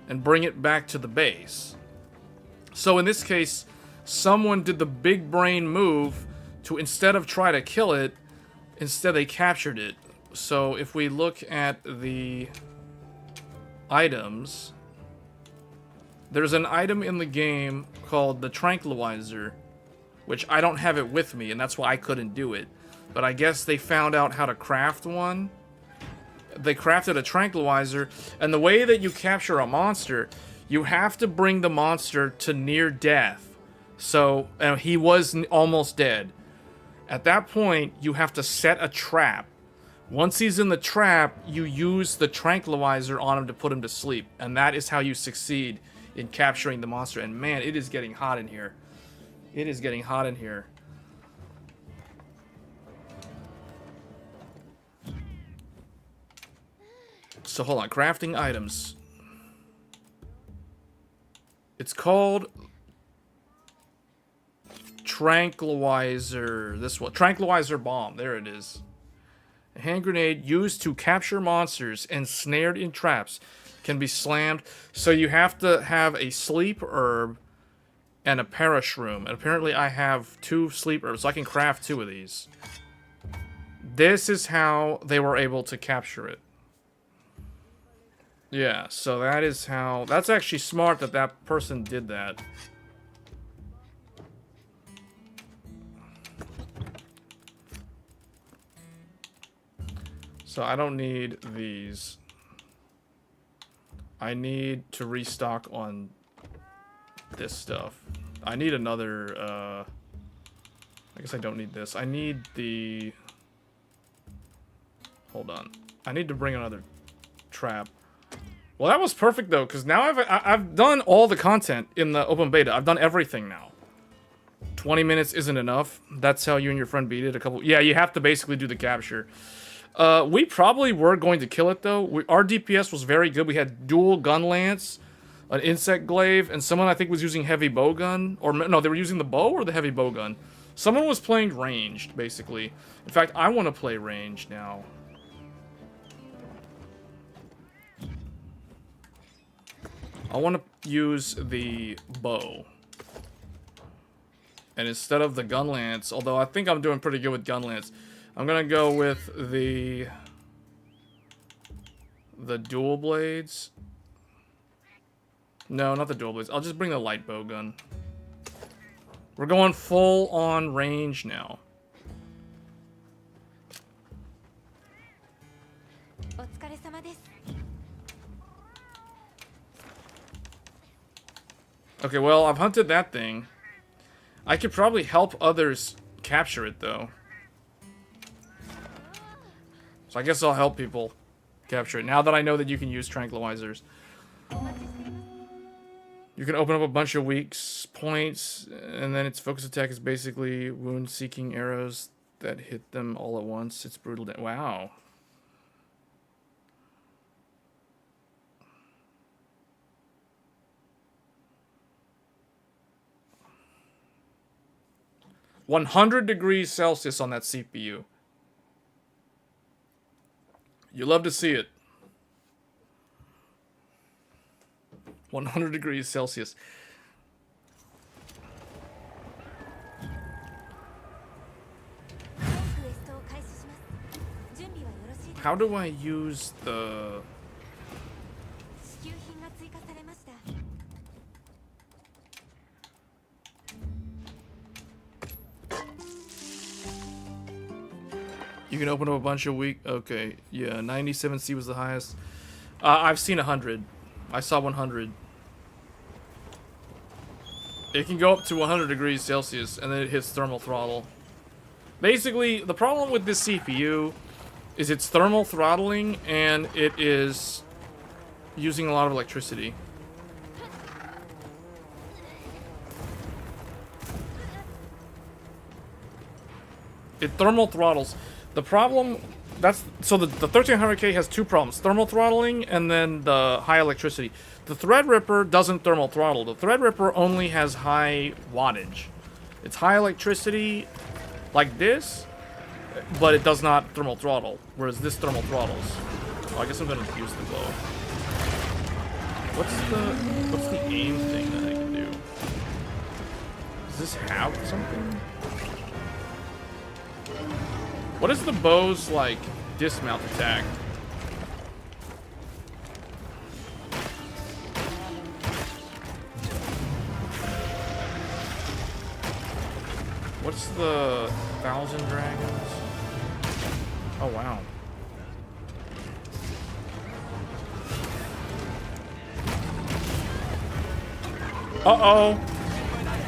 S1: and bring it back to the base. So in this case, someone did the big brain move to, instead of try to kill it, instead they captured it. So if we look at the items, there's an item in the game called the tranquilizer, which I don't have it with me, and that's why I couldn't do it. But I guess they found out how to craft one. They crafted a tranquilizer, and the way that you capture a monster, you have to bring the monster to near death. So, he was almost dead. At that point, you have to set a trap. Once he's in the trap, you use the tranquilizer on him to put him to sleep. And that is how you succeed in capturing the monster. And man, it is getting hot in here. It is getting hot in here. So hold on, crafting items. It's called Tranquilizer. This one, Tranquilizer Bomb. There it is. A hand grenade used to capture monsters and snared in traps can be slammed. So you have to have a sleep herb and a parashroom. And apparently I have 2 sleep herbs, so I can craft 2 of these. This is how they were able to capture it. Yeah, so that is how... That's actually smart that that person did that. So I don't need these. I need to restock on this stuff. I need another, I guess I don't need this. I need the... Hold on. I need to bring another trap. Well, that was perfect, though, because now I've done all the content in the open beta. I've done everything now. 20 minutes isn't enough. That's how you and your friend beat it. Yeah, you have to basically do the capture. We probably were going to kill it, though. Our DPS was very good. We had dual gun lance, an insect glaive, and someone I think was using heavy bow gun. Or no, they were using the bow or the heavy bow gun. Someone was playing ranged, basically. In fact, I want to play ranged now. I want to use the bow. And instead of the gun lance, although I think I'm doing pretty good with gun lance, I'm gonna go with the dual blades. No, not the dual blades. I'll just bring the light bow gun. We're going full on range now. Okay, well, I've hunted that thing. I could probably help others capture it, though. So I guess I'll help people capture it, now that I know that you can use tranquilizers. You can open up a bunch of weak points, and then its focus attack is basically wound-seeking arrows that hit them all at once. It's brutal. Wow. $100°C on that CPU. You love to see it. 100°C. How do I use the... You can open up a bunch of weak... Okay, yeah, 97C was the highest. I've seen 100. I saw 100. It can go up to 100°C, and then it hits thermal throttle. Basically, the problem with this CPU is it's thermal throttling, and it is using a lot of electricity. It thermal throttles. The problem, so the 1300K has two problems: thermal throttling and then the high electricity. The Threadripper doesn't thermal throttle. The Threadripper only has high wattage. It's high electricity like this, but it does not thermal throttle, whereas this thermal throttles. Oh, I guess I'm gonna use the bow. What's the aim thing that I can do? Does this have something? What is the bow's, like, dismount attack? What's the 1,000 dragons? Oh, wow. Uh-oh.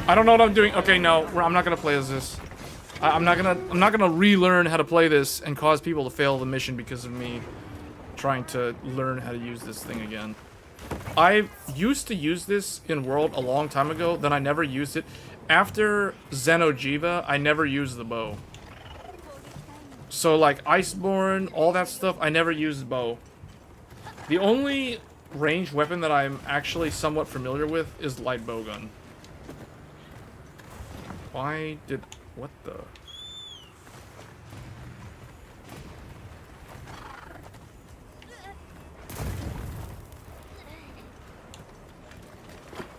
S1: I don't know what I'm doing. Okay, no, I'm not gonna play as this. I'm not gonna relearn how to play this and cause people to fail the mission because of me trying to learn how to use this thing again. I used to use this in World a long time ago, then I never used it. After Xenojiva, I never used the bow. So like Iceborne, all that stuff, I never used the bow. The only ranged weapon that I'm actually somewhat familiar with is light bowgun. Why did... What the...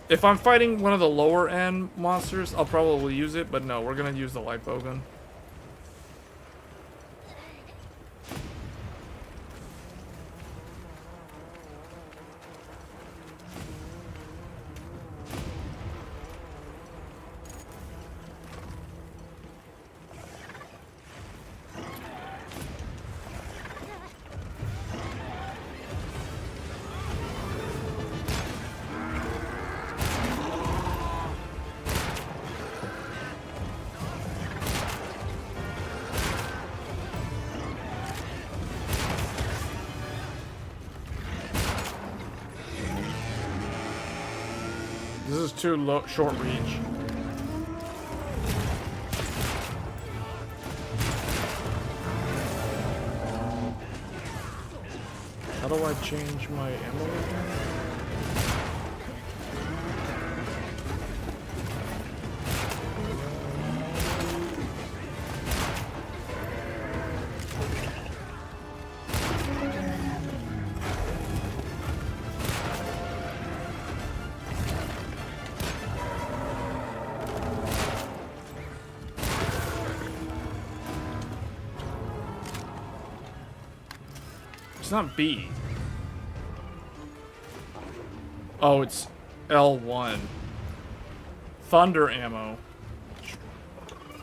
S1: If I'm fighting one of the lower end monsters, I'll probably use it, but no, we're gonna use the light bowgun. This is too short reach. How do I change my ammo again? It's not B. Oh, it's L1. Thunder ammo.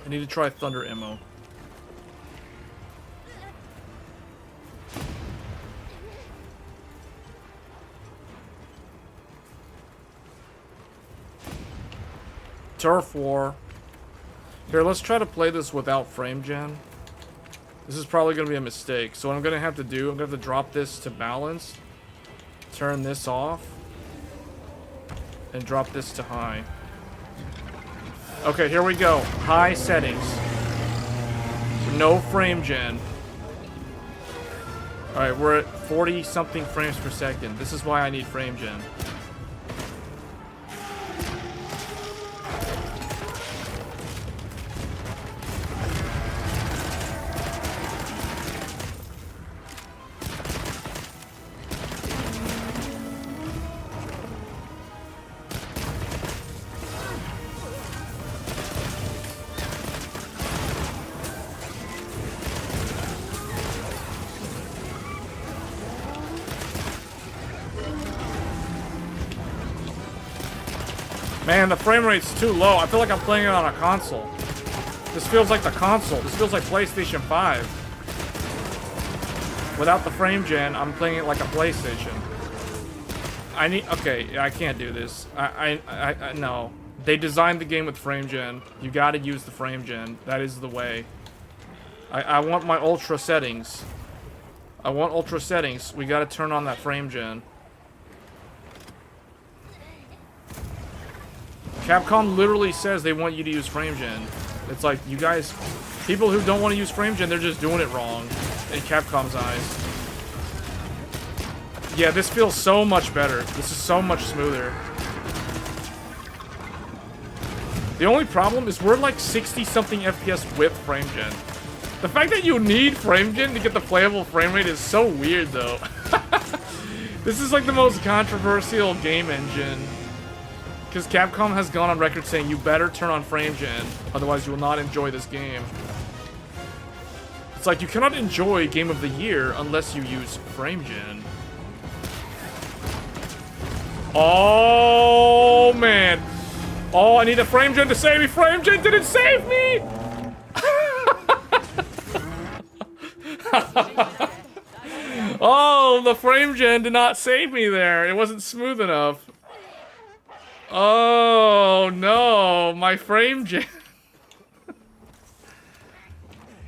S1: I need to try thunder ammo. Turf War. Here, let's try to play this without frame gen. This is probably going to be a mistake. So what I'm going to have to do, I'm going to have to drop this to balance. Turn this off. And drop this to high. Okay, here we go. High settings. No frame gen. Alright, we're at 40 something frames per second. This is why I need frame gen. Man, the frame rate's too low. I feel like I'm playing it on a console. This feels like the console. This feels like PlayStation 5. Without the frame gen, I'm playing it like a PlayStation. Okay, I can't do this. No. They designed the game with frame gen. You gotta use the frame gen. That is the way. I want my ultra settings. I want ultra settings. We gotta turn on that frame gen. Capcom literally says they want you to use frame gen. It's like, you guys, people who don't want to use frame gen, they're just doing it wrong in Capcom's eyes. Yeah, this feels so much better. This is so much smoother. The only problem is we're like 60-something FPS with frame gen. The fact that you need frame gen to get the playable frame rate is so weird, though. This is like the most controversial game engine. Because Capcom has gone on record saying you better turn on frame gen, otherwise you will not enjoy this game. It's like you cannot enjoy Game of the Year unless you use frame gen. Oh man. Oh, I need a frame gen to save me. Frame gen didn't save me! Oh, the frame gen did not save me there. It wasn't smooth enough. Oh no, my frame gen.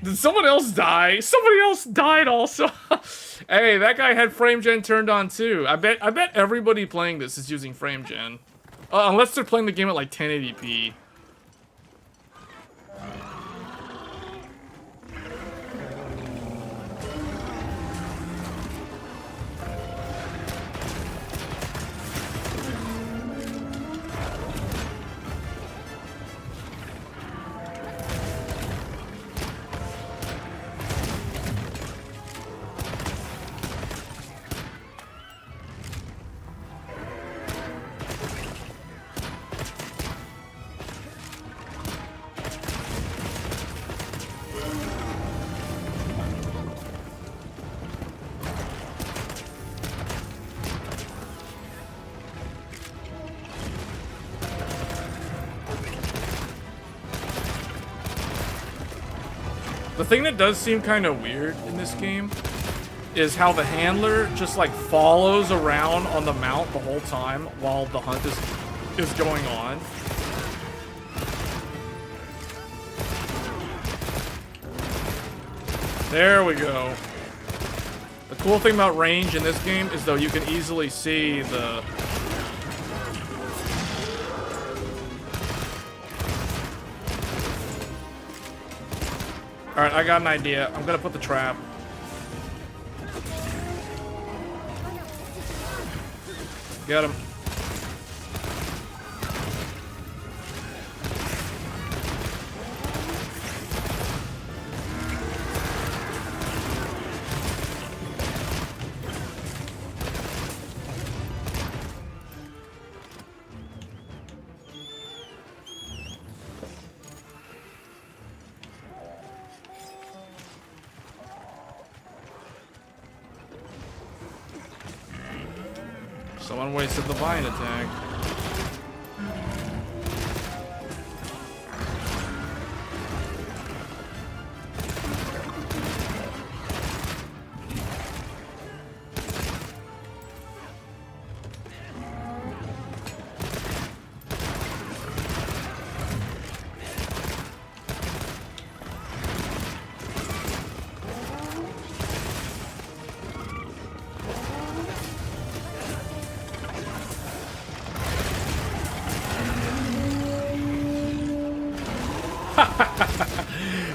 S1: Did someone else die? Somebody else died also. Hey, that guy had frame gen turned on too. I bet everybody playing this is using frame gen. Unless they're playing the game at like 1080p. The thing that does seem kind of weird in this game is how the handler just like follows around on the mount the whole time while the hunt is going on. There we go. The cool thing about range in this game is though you can easily see the... Alright, I got an idea. I'm gonna put the trap. Get him. Someone wasted the vine attack.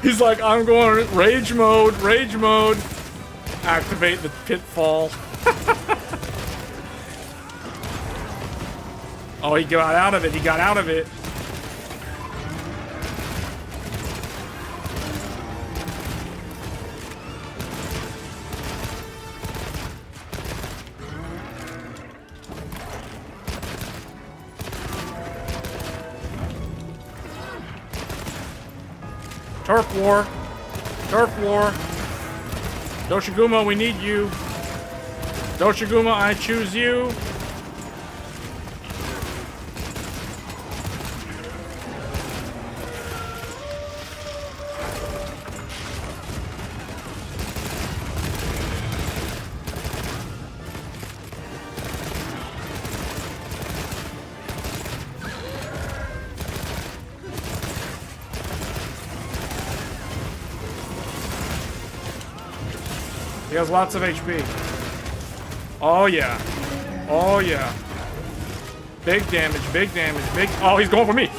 S1: He's like, I'm going rage mode, rage mode. Activate the pitfall. Oh, he got out of it. He got out of it. Turf war. Turf war. Doshiguma, we need you. Doshiguma, I choose you. He has lots of HP. Oh yeah. Oh yeah. Big damage, big damage, big... Oh, he's going for me.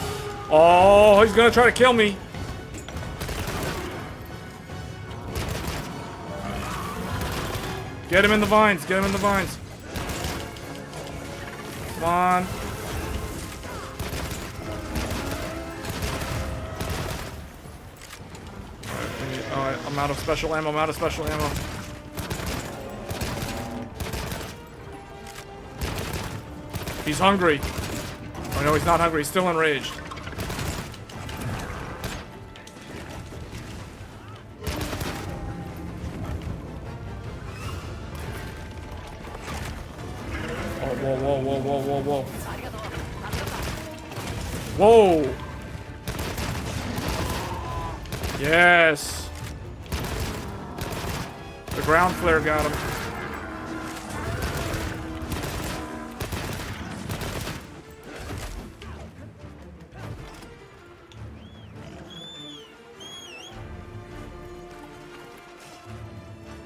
S1: Oh, he's gonna try to kill me. Get him in the vines, get him in the vines. Come on. Alright, I'm out of special ammo, I'm out of special ammo. He's hungry. Oh no, he's not hungry. He's still enraged. Oh, whoa, whoa, whoa, whoa, whoa, whoa. Whoa! Yes! The ground flare got him.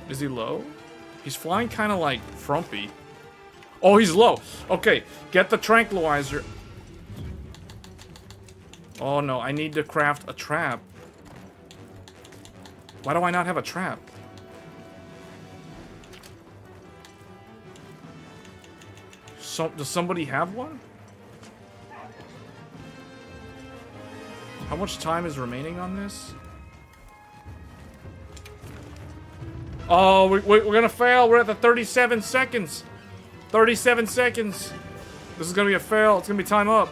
S1: Is he low? He's flying kind of like frumpy. Oh, he's low. Okay, get the tranquilizer. Oh no, I need to craft a trap. Why do I not have a trap? Does somebody have one? How much time is remaining on this? Oh, we're gonna fail. We're at the 37 seconds. 37 seconds. This is gonna be a fail. It's gonna be time up.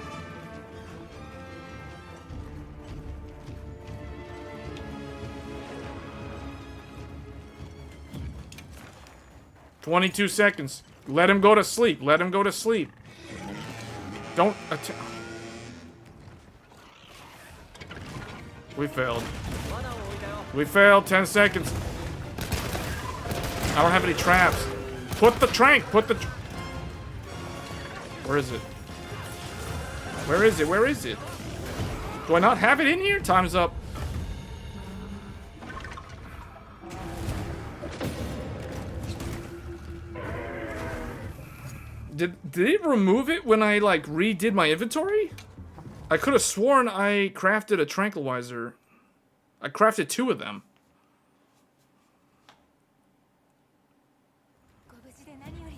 S1: "22 seconds. Let him go to sleep. Let him go to sleep. Don't attack." We failed. We failed. 10 seconds. I don't have any traps. Put the trank. Put the... Where is it? Where is it? Where is it? Do I not have it in here? Time's up. Did it remove it when I, like, redid my inventory? I could have sworn I crafted a tranquilizer. I crafted 2 of them.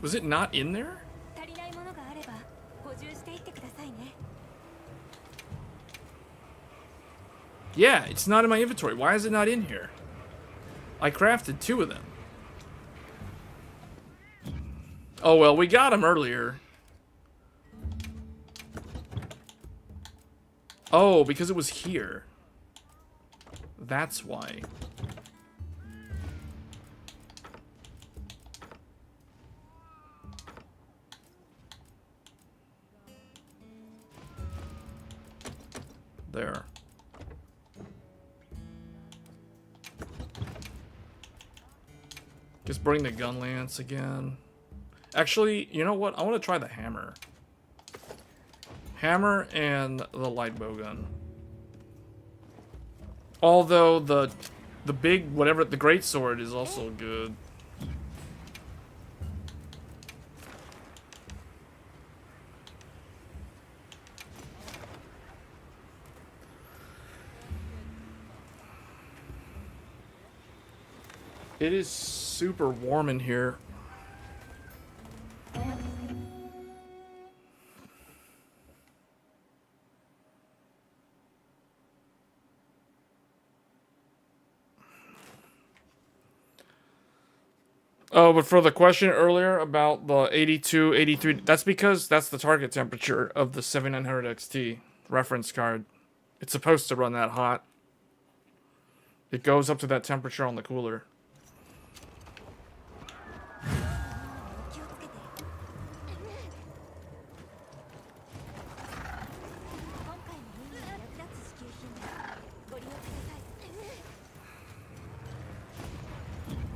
S1: Was it not in there? Yeah, it's not in my inventory. Why is it not in here? I crafted 2 of them. Oh well, we got them earlier. Oh, because it was here. That's why. There. Just bring the gun lance again. Actually, you know what? I want to try the hammer. Hammer and the light bow gun. Although the big whatever, the great sword is also good. It is super warm in here. Oh, but for the question earlier about the 82, 83, that's because that's the target temperature of the 7900 XT reference card. It's supposed to run that hot. It goes up to that temperature on the cooler.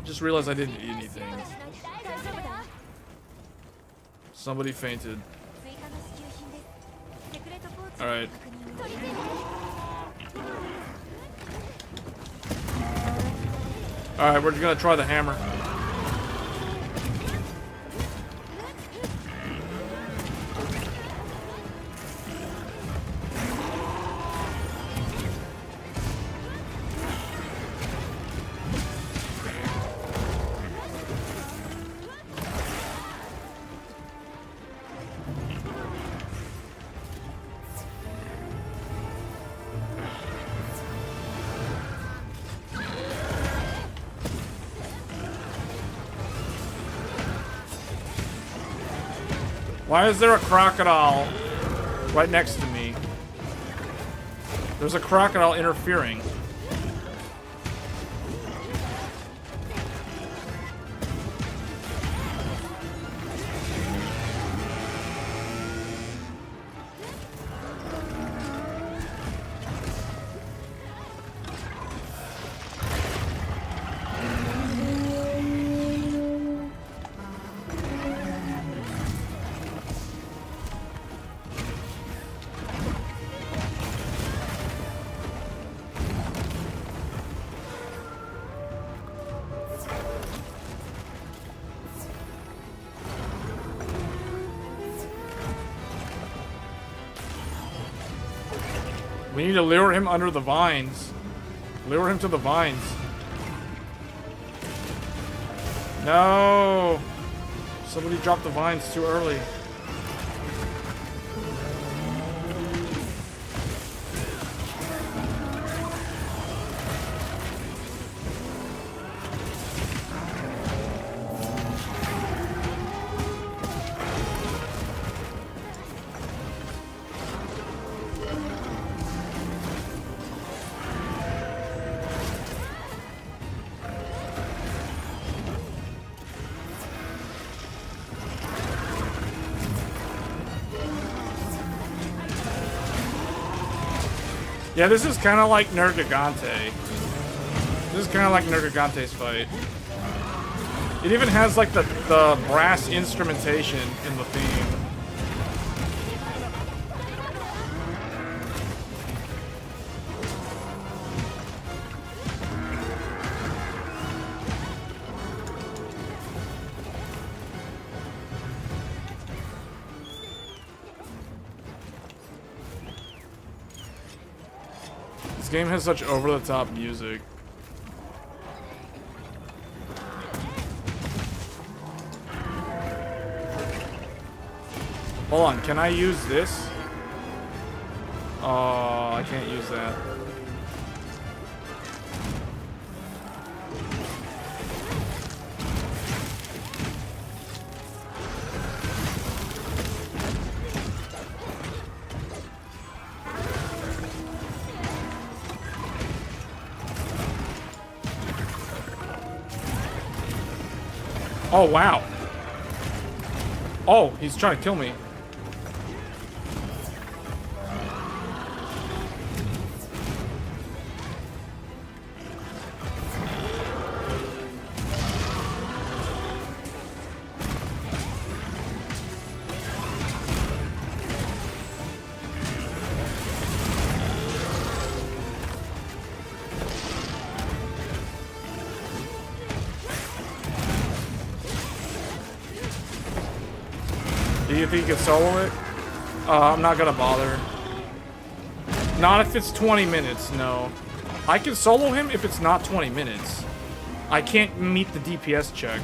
S1: Just realized I didn't eat anything. Somebody fainted. Alright. Alright, we're just gonna try the hammer. Why is there a crocodile right next to me? There's a crocodile interfering. We need to lure him under the vines. Lure him to the vines. No! Somebody dropped the vines too early. Yeah, this is kind of like Nergigante. This is kind of like Nergigante's fight. It even has like the brass instrumentation in the theme. This game has such over-the-top music. Hold on, can I use this? Oh, I can't use that. Oh, wow. Oh, he's trying to kill me. you think you can solo it? I'm not gonna bother. Not if it's 20 minutes, no. I can solo him if it's not 20 minutes. I can't meet the DPS check.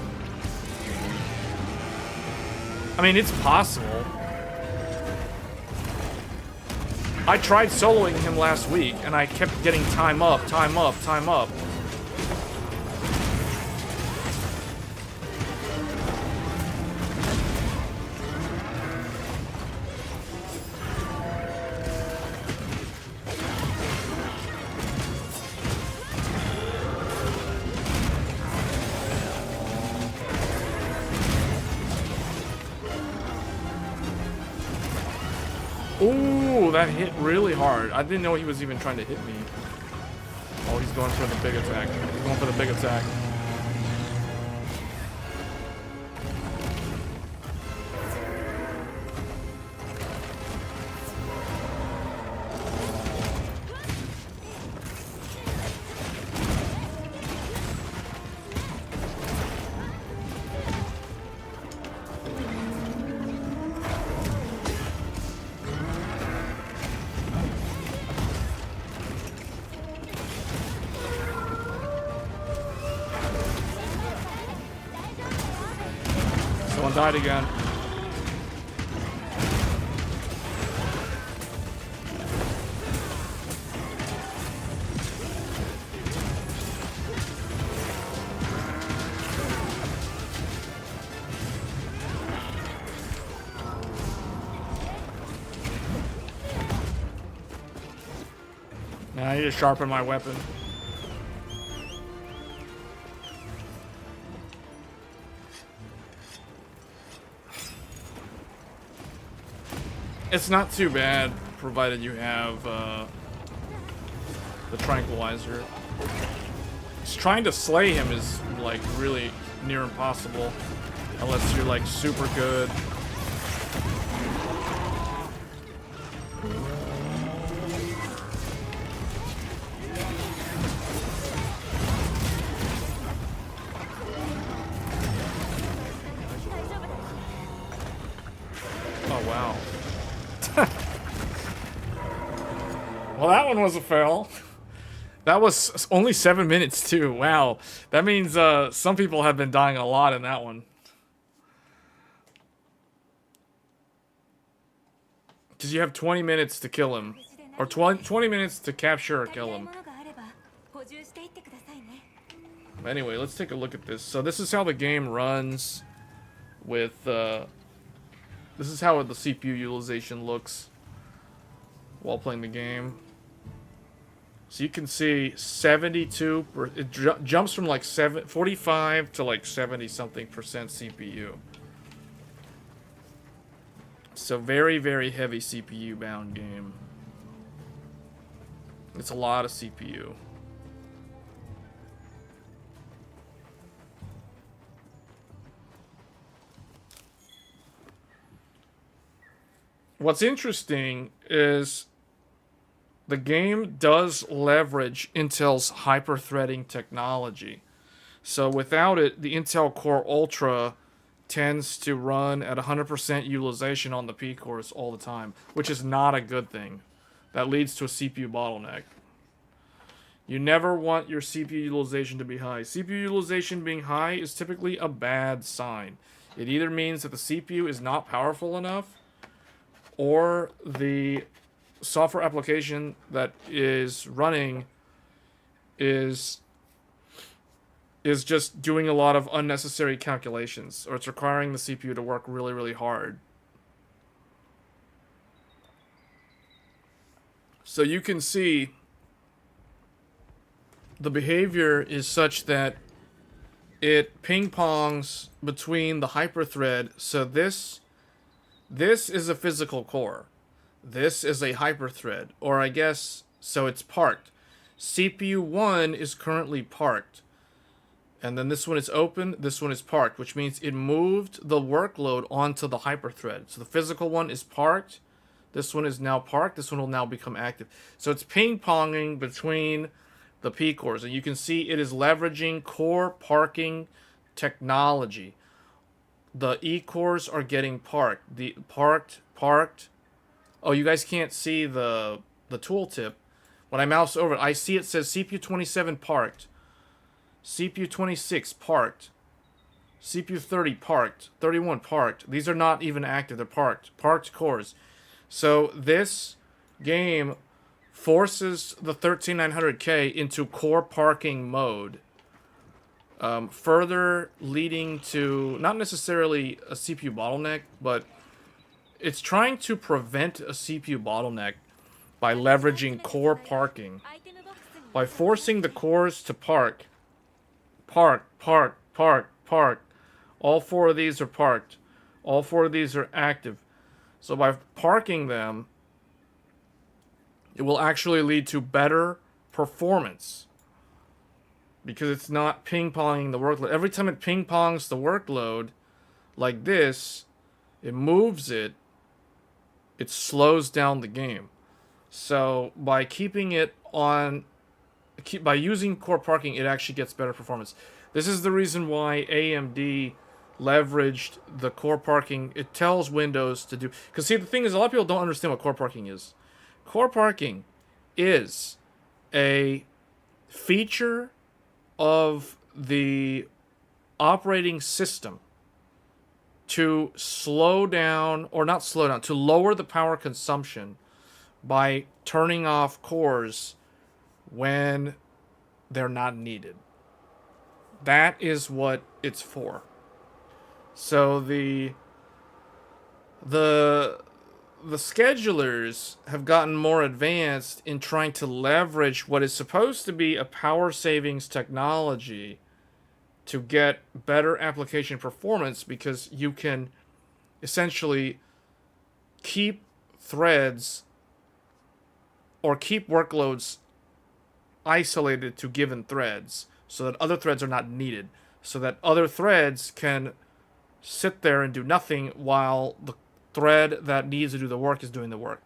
S1: I mean, it's possible. I tried soloing him last week, and I kept getting time up, time up, time up. Ooh, that hit really hard. I didn't know he was even trying to hit me. Oh, he's going for the big attack. He's going for the big attack. Someone died again. Now I need to sharpen my weapon. It's not too bad, provided you have the tranquilizer. Just trying to slay him is like really near impossible, unless you're like super good. Oh wow. Well, that one was a fail. That was only 7 minutes too. Wow. That means some people have been dying a lot in that one. Because you have 20 minutes to kill him. Or 20 minutes to capture or kill him. Anyway, let's take a look at this. So this is how the game runs with... this is how the CPU utilization looks while playing the game. So you can see 72, it jumps from like 45 to like 70 something percent CPU. So very, very heavy CPU bound game. It's a lot of CPU. What's interesting is the game does leverage Intel's hyper-threading technology. So without it, the Intel Core Ultra tends to run at 100% utilization on the P cores all the time, which is not a good thing. That leads to a CPU bottleneck. You never want your CPU utilization to be high. CPU utilization being high is typically a bad sign. It either means that the CPU is not powerful enough, or the software application that is running is just doing a lot of unnecessary calculations, or it's requiring the CPU to work really, really hard. So you can see the behavior is such that it ping-pongs between the hyperthread. So this is a physical core. This is a hyperthread, or I guess, so it's parked. CPU 1 is currently parked. And then this one is open, this one is parked, which means it moved the workload onto the hyperthread. So the physical one is parked, this one is now parked, this one will now become active. So it's ping-ponging between the P cores, and you can see it is leveraging core parking technology. the E cores are getting parked. The parked. Oh, you guys can't see the tooltip. When I mouse over it, I see it says CPU 27 parked, CPU 26 parked, CPU 30 parked, 31 parked. These are not even active, they're parked cores. So this game forces the 13900K into core parking mode, further leading to not necessarily a CPU bottleneck, but it's trying to prevent a CPU bottleneck by leveraging core parking. By forcing the cores to park. All four of these are parked. All four of these are active. So by parking them, it will actually lead to better performance. Because it's not ping-ponging the workload. Every time it ping-pongs the workload, like this, it moves it, it slows down the game. So by keeping it on, by using core parking, it actually gets better performance. This is the reason why AMD leveraged the core parking. It tells Windows to do, because see, the thing is, a lot of people don't understand what core parking is. Core parking is a feature of the operating system to slow down, or not slow down, to lower the power consumption by turning off cores when they're not needed. That is what it's for. So the schedulers have gotten more advanced in trying to leverage what is supposed to be a power savings technology to get better application performance, because you can essentially keep threads or keep workloads isolated to given threads so that other threads are not needed, so that other threads can sit there and do nothing while the thread that needs to do the work is doing the work.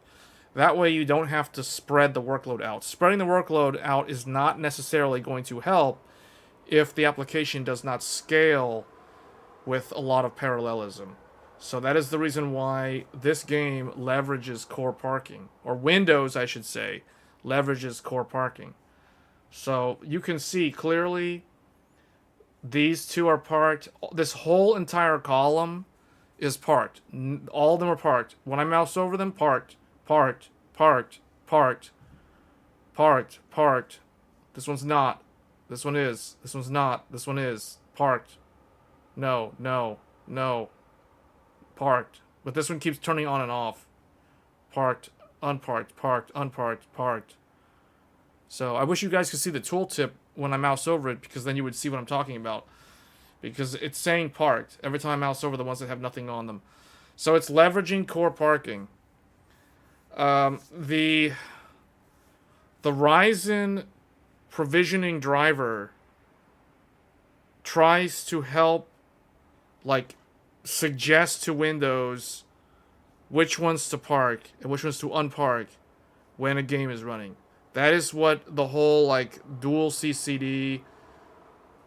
S1: That way you don't have to spread the workload out. Spreading the workload out is not necessarily going to help if the application does not scale with a lot of parallelism. So that is the reason why this game leverages core parking. Or Windows, I should say, leverages core parking. So you can see clearly these two are parked. This whole entire column is parked. All of them are parked. When I mouse over them, parked. This one's not. This one is. This one's not. This one is. Parked. No. Parked. But this one keeps turning on and off. Parked. Unparked. Parked. So I wish you guys could see the tooltip when I mouse over it, because then you would see what I'm talking about. Because it's saying parked every time I mouse over the ones that have nothing on them. So it's leveraging core parking. The Ryzen provisioning driver tries to help, like, suggest to Windows which ones to park and which ones to unpark when a game is running. That is what the whole, like, dual CCD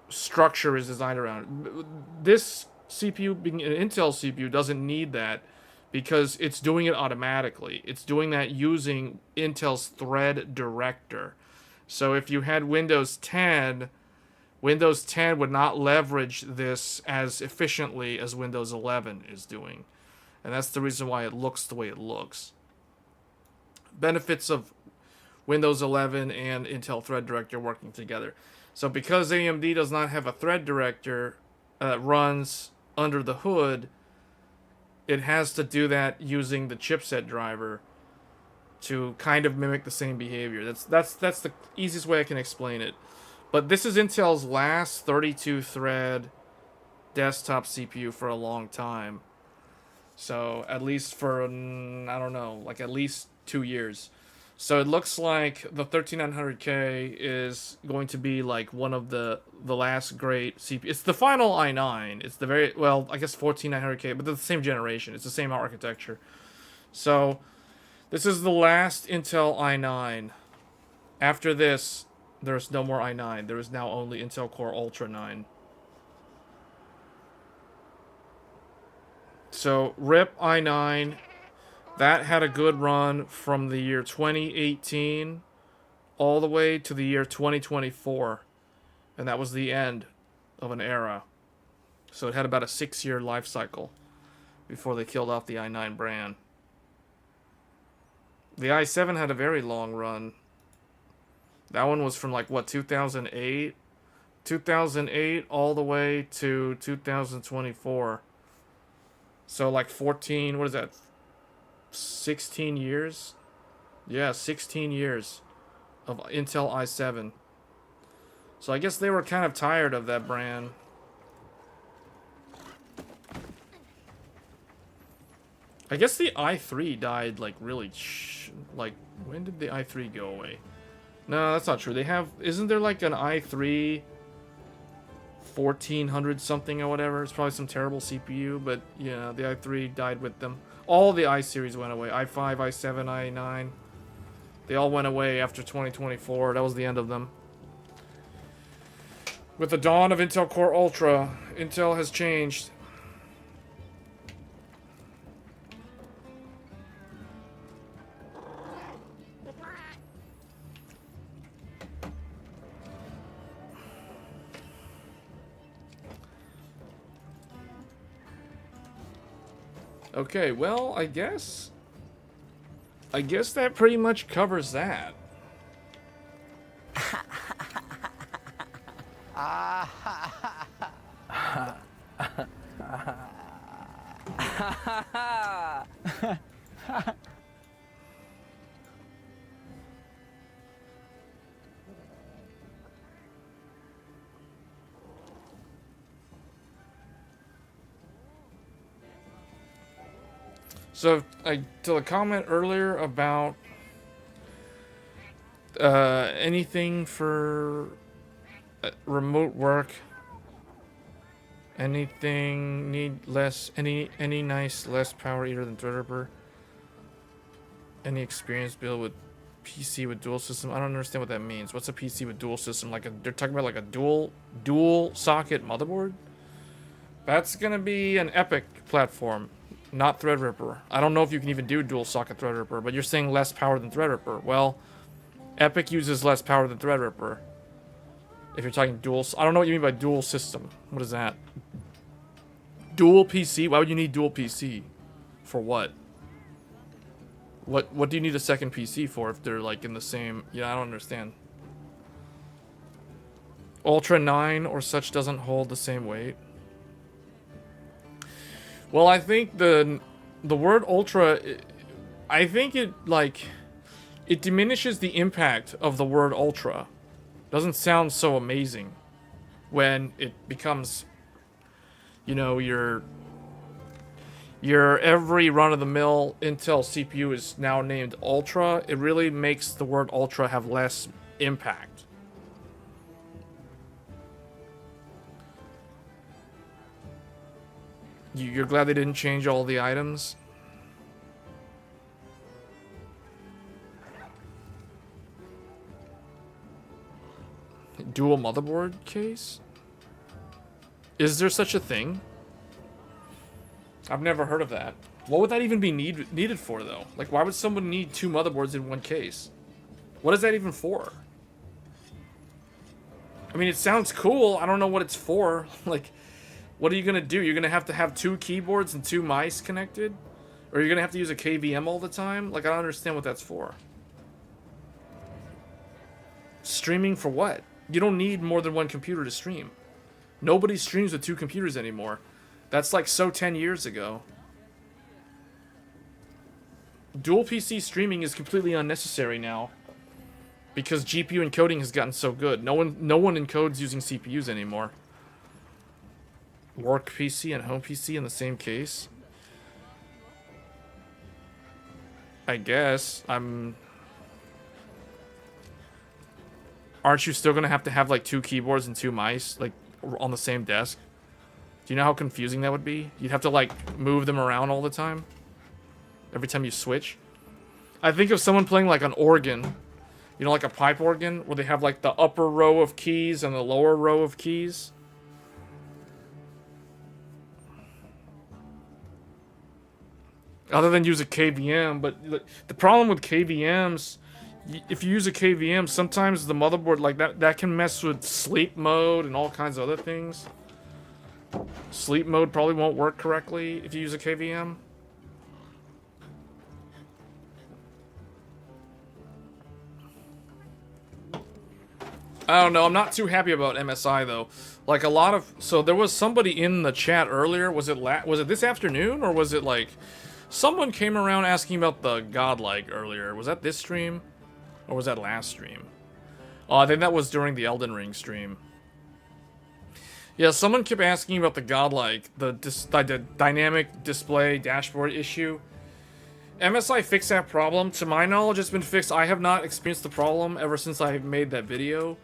S1: structure is designed around. This CPU, being an Intel CPU, doesn't need that because it's doing it automatically. It's doing that using Intel's thread director. So if you had Windows 10, Windows 10 would not leverage this as efficiently as Windows 11 is doing. And that's the reason why it looks the way it looks. Benefits of Windows 11 and Intel Thread Director working together. So because AMD does not have a thread director that runs under the hood, it has to do that using the chipset driver to kind of mimic the same behavior. That's the easiest way I can explain it. But this is Intel's last 32-thread desktop CPU for a long time. So at least for, I don't know, like at least 2 years. So it looks like the 13900K is going to be like one of the last great CPU. It's the final i9. It's the very, well, I guess 14900K, but they're the same generation. It's the same architecture. So this is the last Intel i9. After this, there's no more i9. There is now only Intel Core Ultra 9. So RIP i9, that had a good run from the year 2018 all the way to the year 2024. And that was the end of an era. So it had about a 6-year life cycle before they killed off the i9 brand. The i7 had a very long run. That one was from like, what, 2008? 2008 all the way to 2024. So like 14, what is that? 16 years? Yeah, 16 years of Intel i7. So I guess they were kind of tired of that brand. I guess the i3 died like really like, when did the i3 go away? No, that's not true. They have, isn't there like an i3 1400 something or whatever? It's probably some terrible CPU, but yeah, the i3 died with them. All the i-series went away. i5, i7, i9. They all went away after 2024. That was the end of them. With the dawn of Intel Core Ultra, Intel has changed. Okay, well, I guess that pretty much covers that. So, to the comment earlier about anything for remote work, anything need less, any nice less power eater than Threadripper, any experience build with PC with dual system. I don't understand what that means. What's a PC with dual system? Like they're talking about like a dual socket motherboard? That's gonna be an Epic platform. Not Threadripper. I don't know if you can even do dual socket Threadripper, but you're saying less power than Threadripper. Well, Epic uses less power than Threadripper. If you're talking dual... I don't know what you mean by dual system. What is that? Dual PC? Why would you need dual PC? For what? What do you need a second PC for if they're like in the same... Yeah, I don't understand. Ultra 9 or such doesn't hold the same weight. Well, I think the word ultra, I think it diminishes the impact of the word ultra. Doesn't sound so amazing when it becomes, you know, your every run-of-the-mill Intel CPU is now named ultra. It really makes the word ultra have less impact. You're glad they didn't change all the items? Dual motherboard case? Is there such a thing? I've never heard of that. What would that even be needed for, though? Like, why would someone need 2 motherboards in one case? What is that even for? I mean, it sounds cool. I don't know what it's for. Like... What are you going to do? You're going to have 2 keyboards and 2 mice connected? Or you're going to have to use a KVM all the time? Like, I don't understand what that's for. Streaming for what? You don't need more than 1 computer to stream. Nobody streams with 2 computers anymore. That's like so 10 years ago. Dual PC streaming is completely unnecessary now. Because GPU encoding has gotten so good. No one encodes using CPUs anymore. Work PC and home PC in the same case? I guess. Aren't you still gonna have to have like 2 keyboards and 2 mice like on the same desk? Do you know how confusing that would be? You'd have to like move them around all the time every time you switch. I think of someone playing like an organ, you know, like a pipe organ where they have like the upper row of keys and the lower row of keys. other than use a KVM. But the problem with KVMs, if you use a KVM, sometimes the motherboard, like that can mess with sleep mode and all kinds of other things. Sleep mode probably won't work correctly if you use a KVM. I don't know. I'm not too happy about MSI though. Like a lot of, so there was somebody in the chat earlier. Was it this afternoon, or was it like someone came around asking about the Godlike earlier? Was that this stream, or was that last stream? Oh, I think that was during the Elden Ring stream. Yeah, someone kept asking about the Godlike, the dynamic display dashboard issue. MSI fixed that problem. To my knowledge, it's been fixed. I have not experienced the problem ever since I made that video.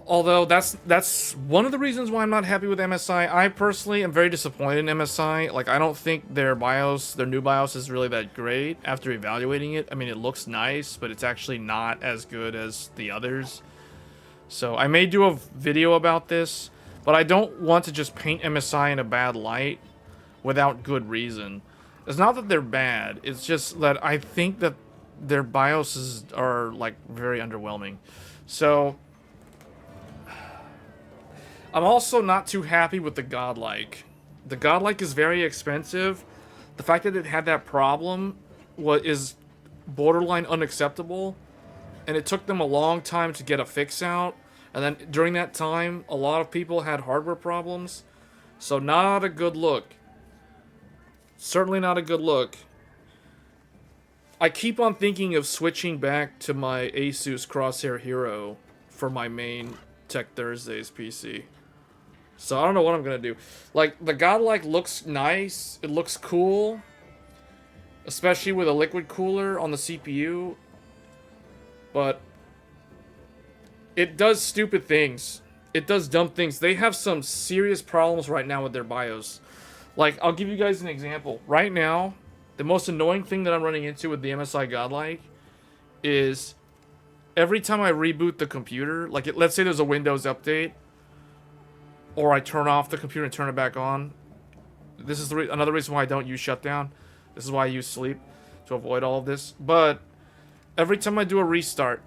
S1: Although that's one of the reasons why I'm not happy with MSI. I personally am very disappointed in MSI. Like, I don't think their BIOS, their new BIOS is really that great after evaluating it. I mean, it looks nice, but it's actually not as good as the others. So I may do a video about this, but I don't want to just paint MSI in a bad light without good reason. It's not that they're bad, it's just that I think that their BIOSes are like very underwhelming. So I'm also not too happy with the Godlike. The Godlike is very expensive. The fact that it had that problem is borderline unacceptable. And it took them a long time to get a fix out. And then during that time, a lot of people had hardware problems. So not a good look. Certainly not a good look. I keep on thinking of switching back to my Asus Crosshair Hero for my main Tech Thursdays PC. So I don't know what I'm going to do. Like, the Godlike looks nice. It looks cool. Especially with a liquid cooler on the CPU. But it does stupid things. It does dumb things. They have some serious problems right now with their BIOS. Like, I'll give you guys an example. Right now, the most annoying thing that I'm running into with the MSI Godlike is every time I reboot the computer, like, let's say there's a Windows update, or I turn off the computer and turn it back on. This is another reason why I don't use shutdown. This is why I use sleep, to avoid all of this. But every time I do a restart,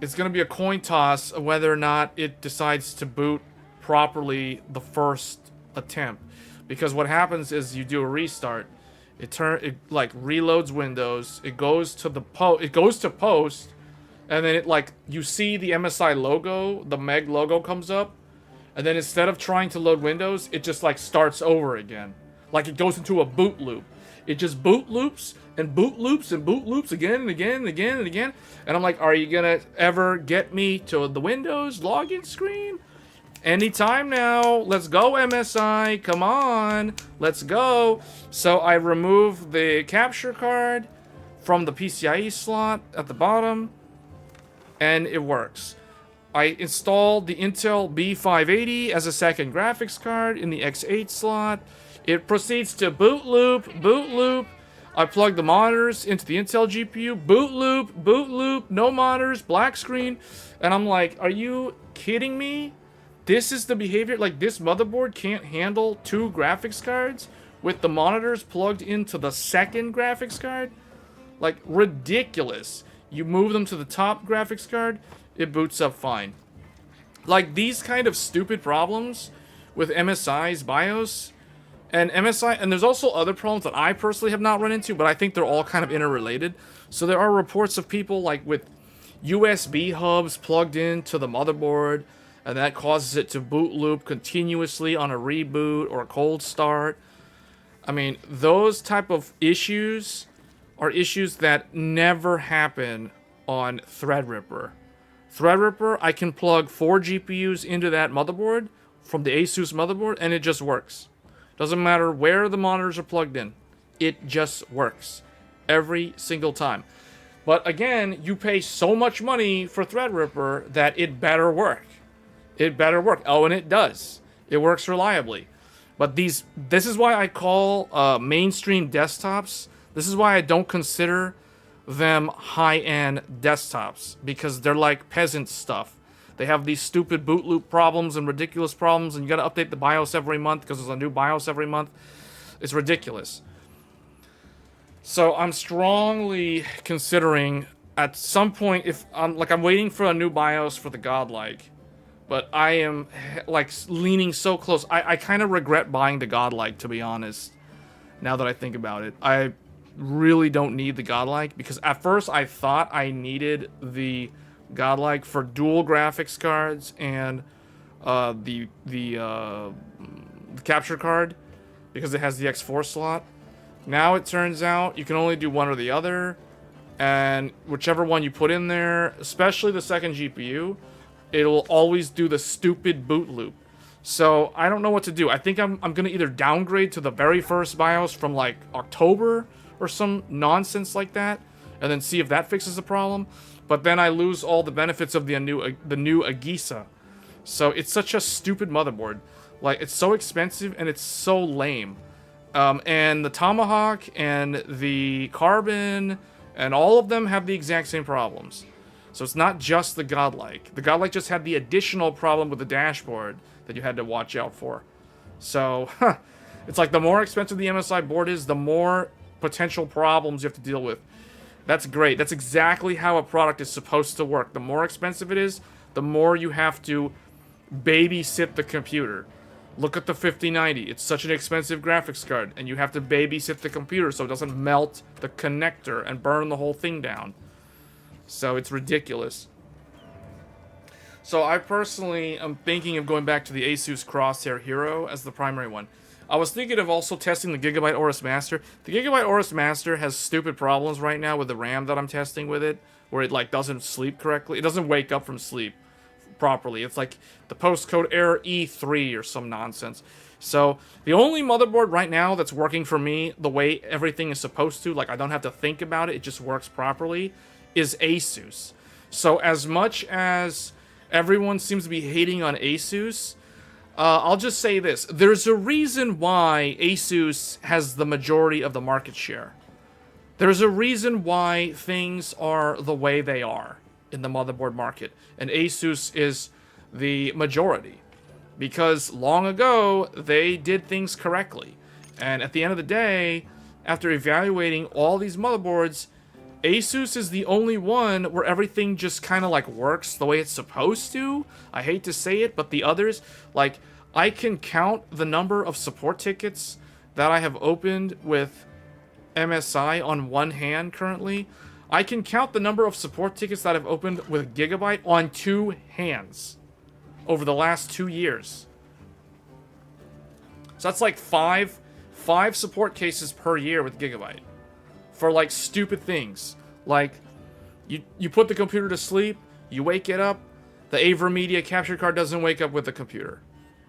S1: it's going to be a coin toss of whether or not it decides to boot properly the first attempt. Because what happens is you do a restart, it like reloads Windows, it goes to post, and then it like you see the MSI logo, the Meg logo comes up, and then instead of trying to load Windows, it just like starts over again. Like it goes into a boot loop. It just boot loops and boot loops and boot loops again and again and again and again. And I'm like, are you gonna ever get me to the Windows login screen? Anytime now. Let's go, MSI. Come on. Let's go. So I remove the capture card from the PCIe slot at the bottom, and it works. I installed the Intel B580 as a second graphics card in the X8 slot. It proceeds to boot loop, boot loop. I plug the monitors into the Intel GPU, boot loop, no monitors, black screen. And I'm like, are you kidding me? This is the behavior, like this motherboard can't handle two graphics cards with the monitors plugged into the second graphics card? Like, ridiculous. You move them to the top graphics card, it boots up fine. Like, these kind of stupid problems with MSI's BIOS, and there's also other problems that I personally have not run into, but I think they're all kind of interrelated. So there are reports of people, like, with USB hubs plugged into the motherboard, and that causes it to boot loop continuously on a reboot or a cold start. I mean, those type of issues are issues that never happen on Threadripper. Threadripper, I can plug 4 GPUs into that motherboard from the Asus motherboard, and it just works. Doesn't matter where the monitors are plugged in. It just works. Every single time. But again, you pay so much money for Threadripper that it better work. It better work. Oh, and it does. It works reliably. But this is why I call mainstream desktops, this is why I don't consider them high-end desktops, because they're like peasant stuff. They have these stupid boot loop problems and ridiculous problems, and you gotta update the BIOS every month because there's a new BIOS every month. It's ridiculous. So I'm strongly considering at some point, if I'm waiting for a new BIOS for the Godlike, but I am like leaning so close. I kind of regret buying the Godlike, to be honest. Now that I think about it, I really don't need the Godlike, because at first I thought I needed the Godlike for dual graphics cards and the capture card, because it has the X4 slot. Now it turns out you can only do one or the other, and whichever one you put in there, especially the second GPU, it'll always do the stupid boot loop. So I don't know what to do. I think I'm gonna either downgrade to the very first BIOS from like October or some nonsense like that, and then see if that fixes the problem. But then I lose all the benefits of the new Agisa. So it's such a stupid motherboard. Like, it's so expensive and it's so lame. And the Tomahawk and the Carbon and all of them have the exact same problems. So it's not just the Godlike. The Godlike just had the additional problem with the dashboard that you had to watch out for. So, it's like the more expensive the MSI board is, the more potential problems you have to deal with. That's great. That's exactly how a product is supposed to work. The more expensive it is, the more you have to babysit the computer. Look at the 5090. It's such an expensive graphics card, and you have to babysit the computer so it doesn't melt the connector and burn the whole thing down. So it's ridiculous. So I personally am thinking of going back to the Asus Crosshair Hero as the primary one. I was thinking of also testing the Gigabyte Aorus Master. The Gigabyte Aorus Master has stupid problems right now with the RAM that I'm testing with it, where it like doesn't sleep correctly. It doesn't wake up from sleep properly. It's like the postcode error E3 or some nonsense. So the only motherboard right now that's working for me the way everything is supposed to, like I don't have to think about it, it just works properly, is Asus. So as much as everyone seems to be hating on Asus, I'll just say this. There's a reason why Asus has the majority of the market share. There's a reason why things are the way they are in the motherboard market, and Asus is the majority. Because long ago, they did things correctly. And at the end of the day, after evaluating all these motherboards, Asus is the only one where everything just kind of like works the way it's supposed to. I hate to say it, but the others, like, I can count the number of support tickets that I have opened with MSI on one hand currently. I can count the number of support tickets that I've opened with Gigabyte on two hands over the last 2 years. So that's like five support cases per year with Gigabyte. For like stupid things. Like, you put the computer to sleep, you wake it up, the AverMedia capture card doesn't wake up with the computer.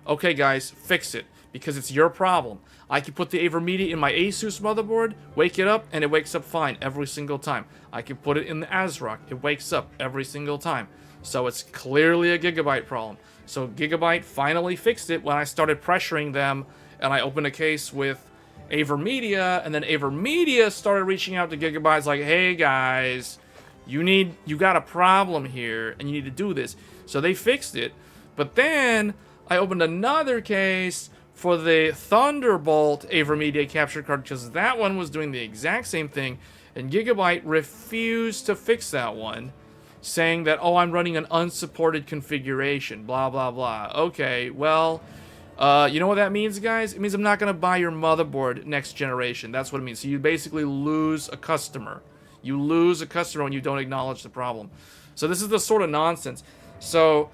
S1: Okay guys, fix it, because it's your problem. I can put the AverMedia in my Asus motherboard, wake it up, and it wakes up fine every single time. I can put it in the ASRock, it wakes up every single time. So it's clearly a Gigabyte problem. So Gigabyte finally fixed it when I started pressuring them, and I opened a case with AverMedia, and then AverMedia started reaching out to Gigabyte like, hey guys, you got a problem here, and you need to do this. So they fixed it, but then I opened another case for the Thunderbolt AverMedia capture card, because that one was doing the exact same thing, and Gigabyte refused to fix that one, saying that, oh, I'm running an unsupported configuration, blah, blah, blah. Okay, well, you know what that means, guys? It means I'm not going to buy your motherboard next generation. That's what it means. So you basically lose a customer. You lose a customer when you don't acknowledge the problem. So this is the sort of nonsense. So,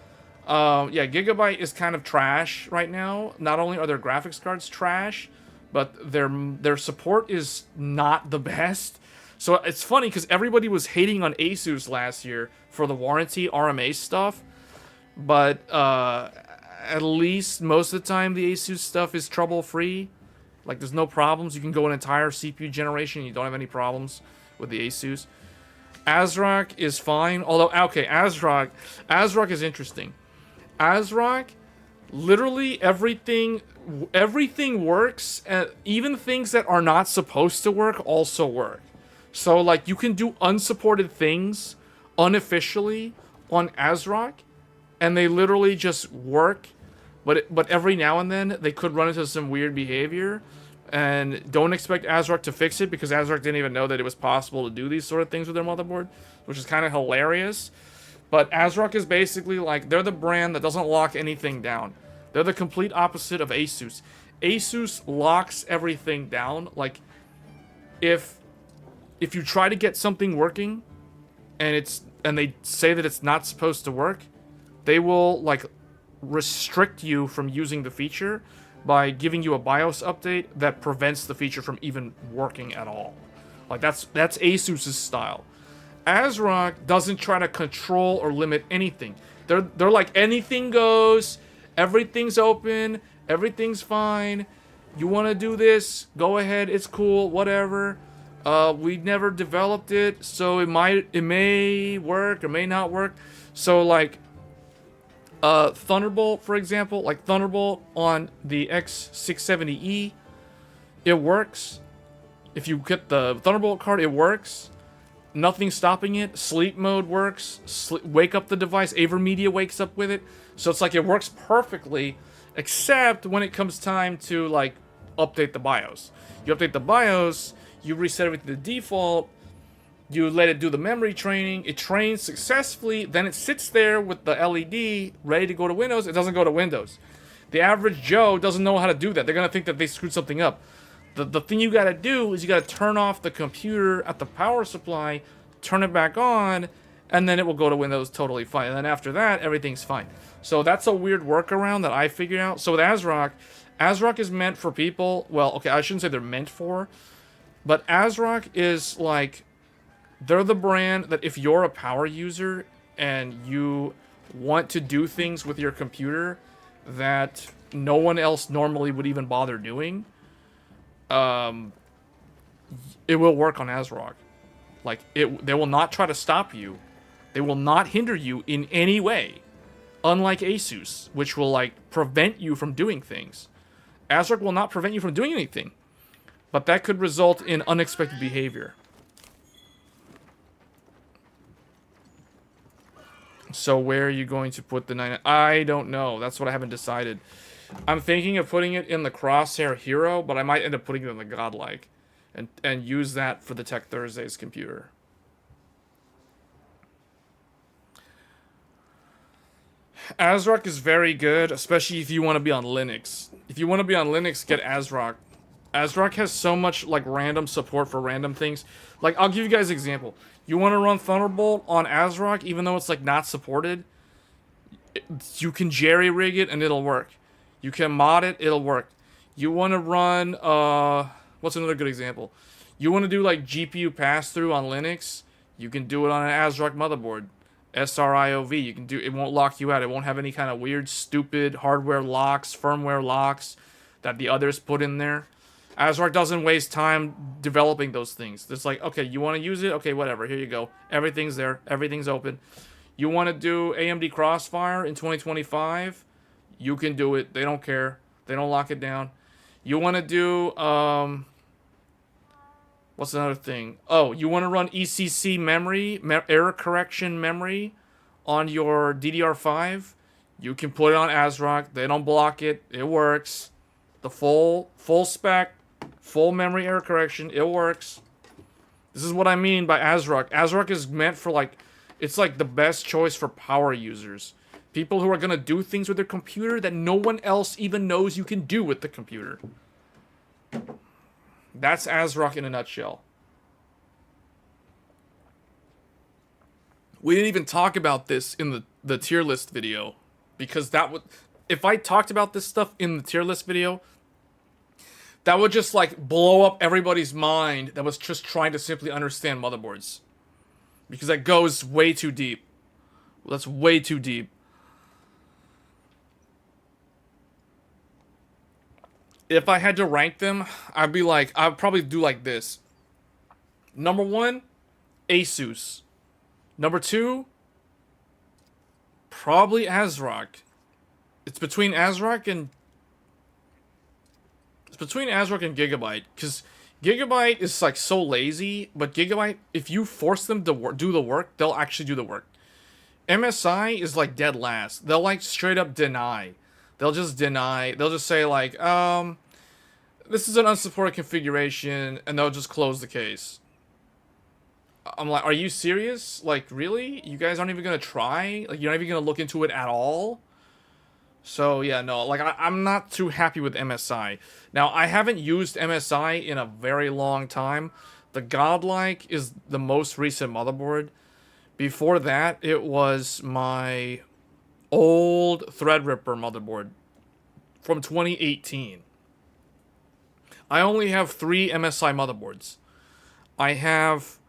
S1: yeah, Gigabyte is kind of trash right now. Not only are their graphics cards trash, but their support is not the best. So it's funny because everybody was hating on Asus last year for the warranty RMA stuff, but at least most of the time the Asus stuff is trouble-free. Like, there's no problems. You can go an entire CPU generation and you don't have any problems with the Asus. ASRock is fine, although, okay, ASRock is interesting. ASRock, literally everything works, and even things that are not supposed to work also work. So, like, you can do unsupported things unofficially on ASRock, and they literally just work, but every now and then they could run into some weird behavior. And don't expect ASRock to fix it, because ASRock didn't even know that it was possible to do these sort of things with their motherboard, which is kind of hilarious. But ASRock is basically like, they're the brand that doesn't lock anything down. They're the complete opposite of Asus. Asus locks everything down. Like, if you try to get something working and they say that it's not supposed to work, they will like restrict you from using the feature by giving you a BIOS update that prevents the feature from even working at all. Like, that's Asus's style. ASRock doesn't try to control or limit anything. They're like, anything goes, everything's open, everything's fine. You want to do this? Go ahead, it's cool, whatever. We never developed it, so it may work or may not work. So like, Thunderbolt, for example, like Thunderbolt on the X670E, it works. If you get the Thunderbolt card, it works. Nothing's stopping it. Sleep mode works. Wake up the device. AverMedia wakes up with it. So it's like, it works perfectly, except when it comes time to like update the BIOS. You update the BIOS, you reset everything to default, you let it do the memory training, it trains successfully, then it sits there with the LED ready to go to Windows. It doesn't go to Windows. The average Joe doesn't know how to do that. They're going to think that they screwed something up. The thing you got to do is you got to turn off the computer at the power supply, turn it back on, and then it will go to Windows totally fine. And then after that, everything's fine. So that's a weird workaround that I figured out. So with ASRock is meant for people, well, okay, I shouldn't say they're meant for, but ASRock is like, they're the brand that if you're a power user and you want to do things with your computer that no one else normally would even bother doing, it will work on ASRock. Like, they will not try to stop you. They will not hinder you in any way. Unlike Asus, which will like prevent you from doing things. ASRock will not prevent you from doing anything. But that could result in unexpected behavior. So where are you going to put the 9? I don't know. That's what I haven't decided. I'm thinking of putting it in the Crosshair Hero, but I might end up putting it in the Godlike. And use that for the Tech Thursdays computer. ASRock is very good, especially if you want to be on Linux. If you want to be on Linux, get ASRock. ASRock has so much like random support for random things. Like, I'll give you guys an example. You want to run Thunderbolt on ASRock, even though it's like not supported, you can jerry-rig it and it'll work. You can mod it, it'll work. You want to run, what's another good example? You want to do like GPU pass-through on Linux, you can do it on an ASRock motherboard. SRIOV, you can do it, won't lock you out. It won't have any kind of weird, stupid hardware locks, firmware locks that the others put in there. ASRock doesn't waste time developing those things. It's like, okay, you want to use it? Okay, whatever, here you go. Everything's there, everything's open. You want to do AMD Crossfire in 2025? You can do it. They don't care. They don't lock it down. You want to do, what's another thing? Oh, you want to run ECC memory, error correction memory on your DDR5? You can put it on ASRock. They don't block it. It works. The full spec, full memory error correction. It works. This is what I mean by ASRock. ASRock is meant for like, it's like the best choice for power users. People who are going to do things with their computer that no one else even knows you can do with the computer. That's ASRock in a nutshell. We didn't even talk about this in the tier list video. Because that would... If I talked about this stuff in the tier list video, that would just like blow up everybody's mind that was just trying to simply understand motherboards. Because that goes way too deep. That's way too deep. If I had to rank them, I'd probably do like this. Number 1, Asus. Number 2, probably ASRock. It's between ASRock and Gigabyte, because Gigabyte is like so lazy, but Gigabyte, if you force them to do the work, they'll actually do the work. MSI is like dead last. They'll like straight up deny. They'll just deny. They'll just say like, this is an unsupported configuration, and they'll just close the case. I'm like, are you serious? Like, really? You guys aren't even gonna try? Like, you're not even gonna look into it at all? So, yeah, no, like, I'm not too happy with MSI. Now, I haven't used MSI in a very long time. The Godlike is the most recent motherboard. Before that, it was my old Threadripper motherboard from 2018. I only have 3 MSI motherboards. I have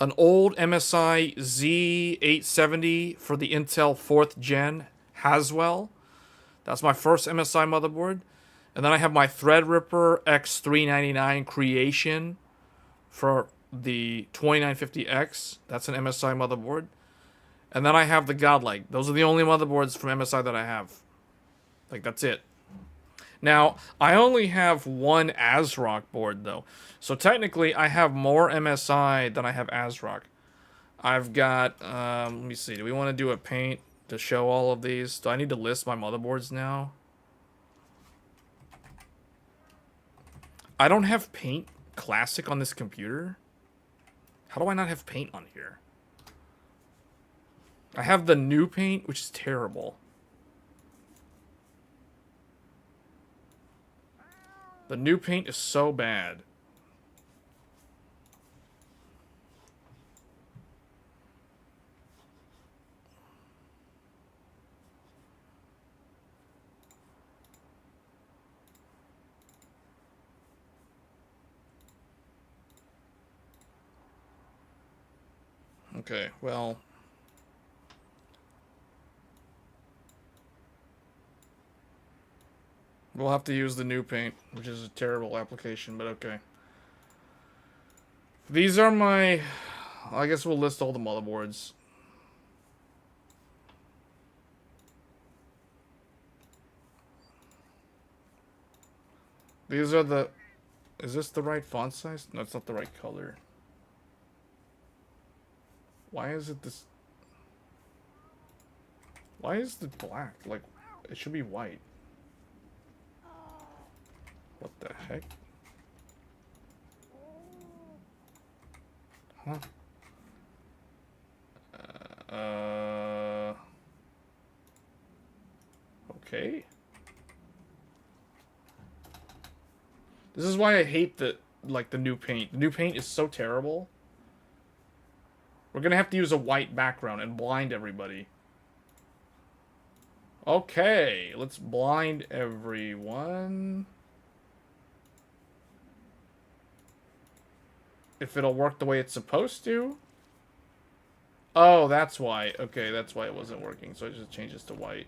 S1: an old MSI Z870 for the Intel 4th gen Haswell. That's my first MSI motherboard. And then I have my Threadripper X399 Creation for the 2950X. That's an MSI motherboard. And then I have the Godlike. Those are the only motherboards from MSI that I have. Like, that's it. Now, I only have one ASRock board, though. So technically, I have more MSI than I have ASRock. I've got, let me see. Do we want to do a paint to show all of these? Do I need to list my motherboards now? I don't have Paint Classic on this computer. How do I not have Paint on here? I have the new Paint, which is terrible. The new Paint is so bad. Okay, well. We'll have to use the new Paint, which is a terrible application, but okay. These are my... I guess we'll list all the motherboards. These are the... Is this the right font size? No, it's not the right color. Why is it this... Why is it black? Like, it should be white. What the heck? Huh? Okay. This is why I hate the new Paint. The new Paint is so terrible. We're gonna have to use a white background and blind everybody. Okay, let's blind everyone. If it'll work the way it's supposed to. Oh, that's why. Okay, that's why it wasn't working. So I just changed this to white.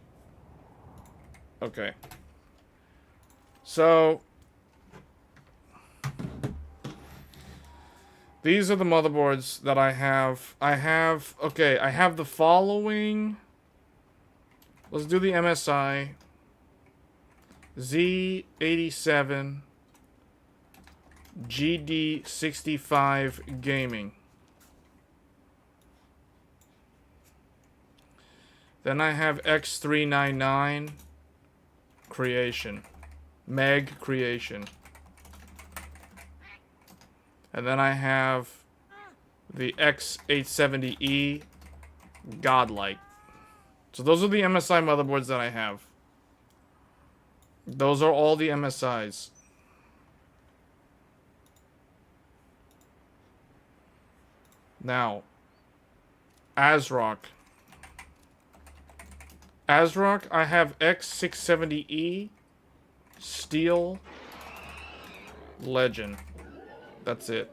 S1: Okay. So these are the motherboards that I have. I have the following. Let's do the MSI. Z87 GD65 Gaming. Then I have X399 Creation. Meg Creation. And then I have the X870E Godlike. So those are the MSI motherboards that I have. Those are all the MSIs. Now, ASRock. ASRock, I have X670E Steel Legend. That's it.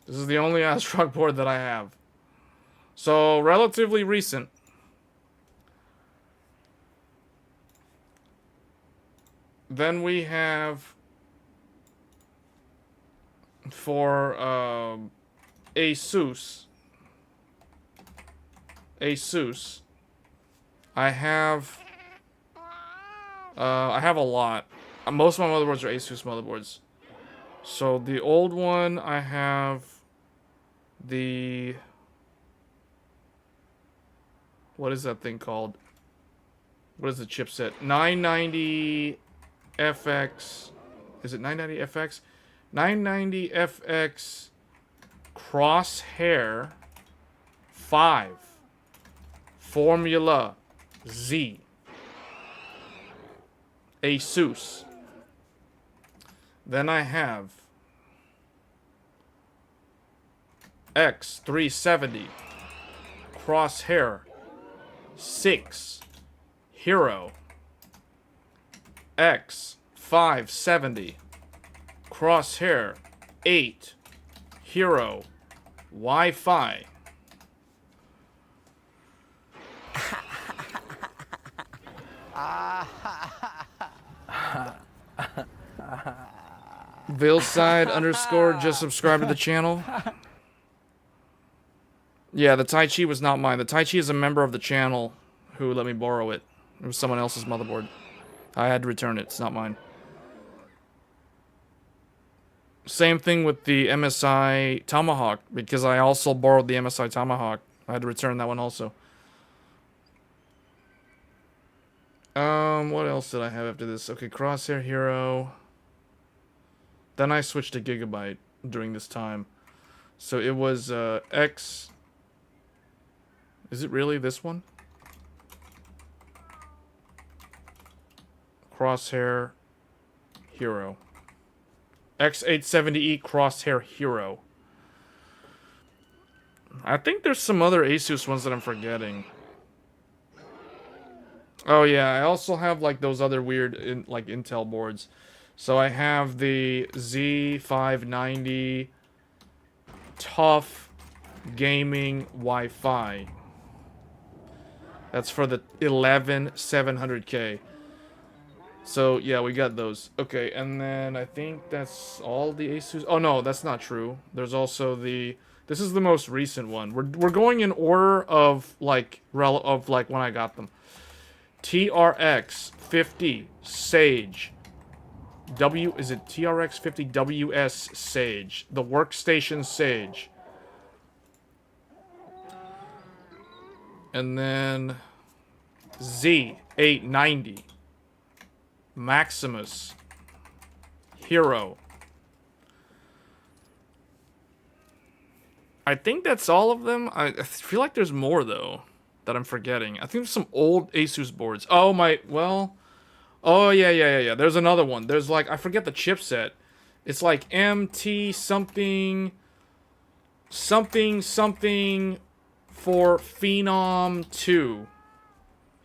S1: This is the only ASRock board that I have. So, relatively recent. Then we have for Asus. I have a lot. Most of my motherboards are Asus motherboards. So the old one, I have the... What is that thing called? What is the chipset? 990 FX Is it 990FX? 990FX Crosshair 5 Formula Z. Asus. Then I have X370 Crosshair 6 Hero. X570 Crosshair 8 Hero Wi-Fi. Vilside underscore just subscribe to the channel. Yeah, the Tai Chi was not mine. The Tai Chi is a member of the channel who let me borrow it. It was someone else's motherboard. I had to return it. It's not mine. Same thing with the MSI Tomahawk, because I also borrowed the MSI Tomahawk. I had to return that one also. What else did I have after this? Okay, Crosshair Hero. Then I switched to Gigabyte during this time. So it was X. Is it really this one? Crosshair Hero. X870E Crosshair Hero. I think there's some other Asus ones that I'm forgetting. Oh yeah, I also have like those other weird like Intel boards. So I have the Z590 Tough Gaming Wi-Fi. That's for the 11700K. So yeah, we got those. Okay, and then I think that's all the Asus. Oh no, that's not true. There's also the. This is the most recent one. We're going in order of like when I got them. TRX 50 Sage. Is it TRX 50 WS Sage? The workstation Sage. And then Z890 Maximus Hero. I think that's all of them. I feel like there's more though that I'm forgetting. I think there's some old Asus boards. Oh my, well, oh yeah. There's another one. There's like, I forget the chipset. It's like MT something for Phenom 2.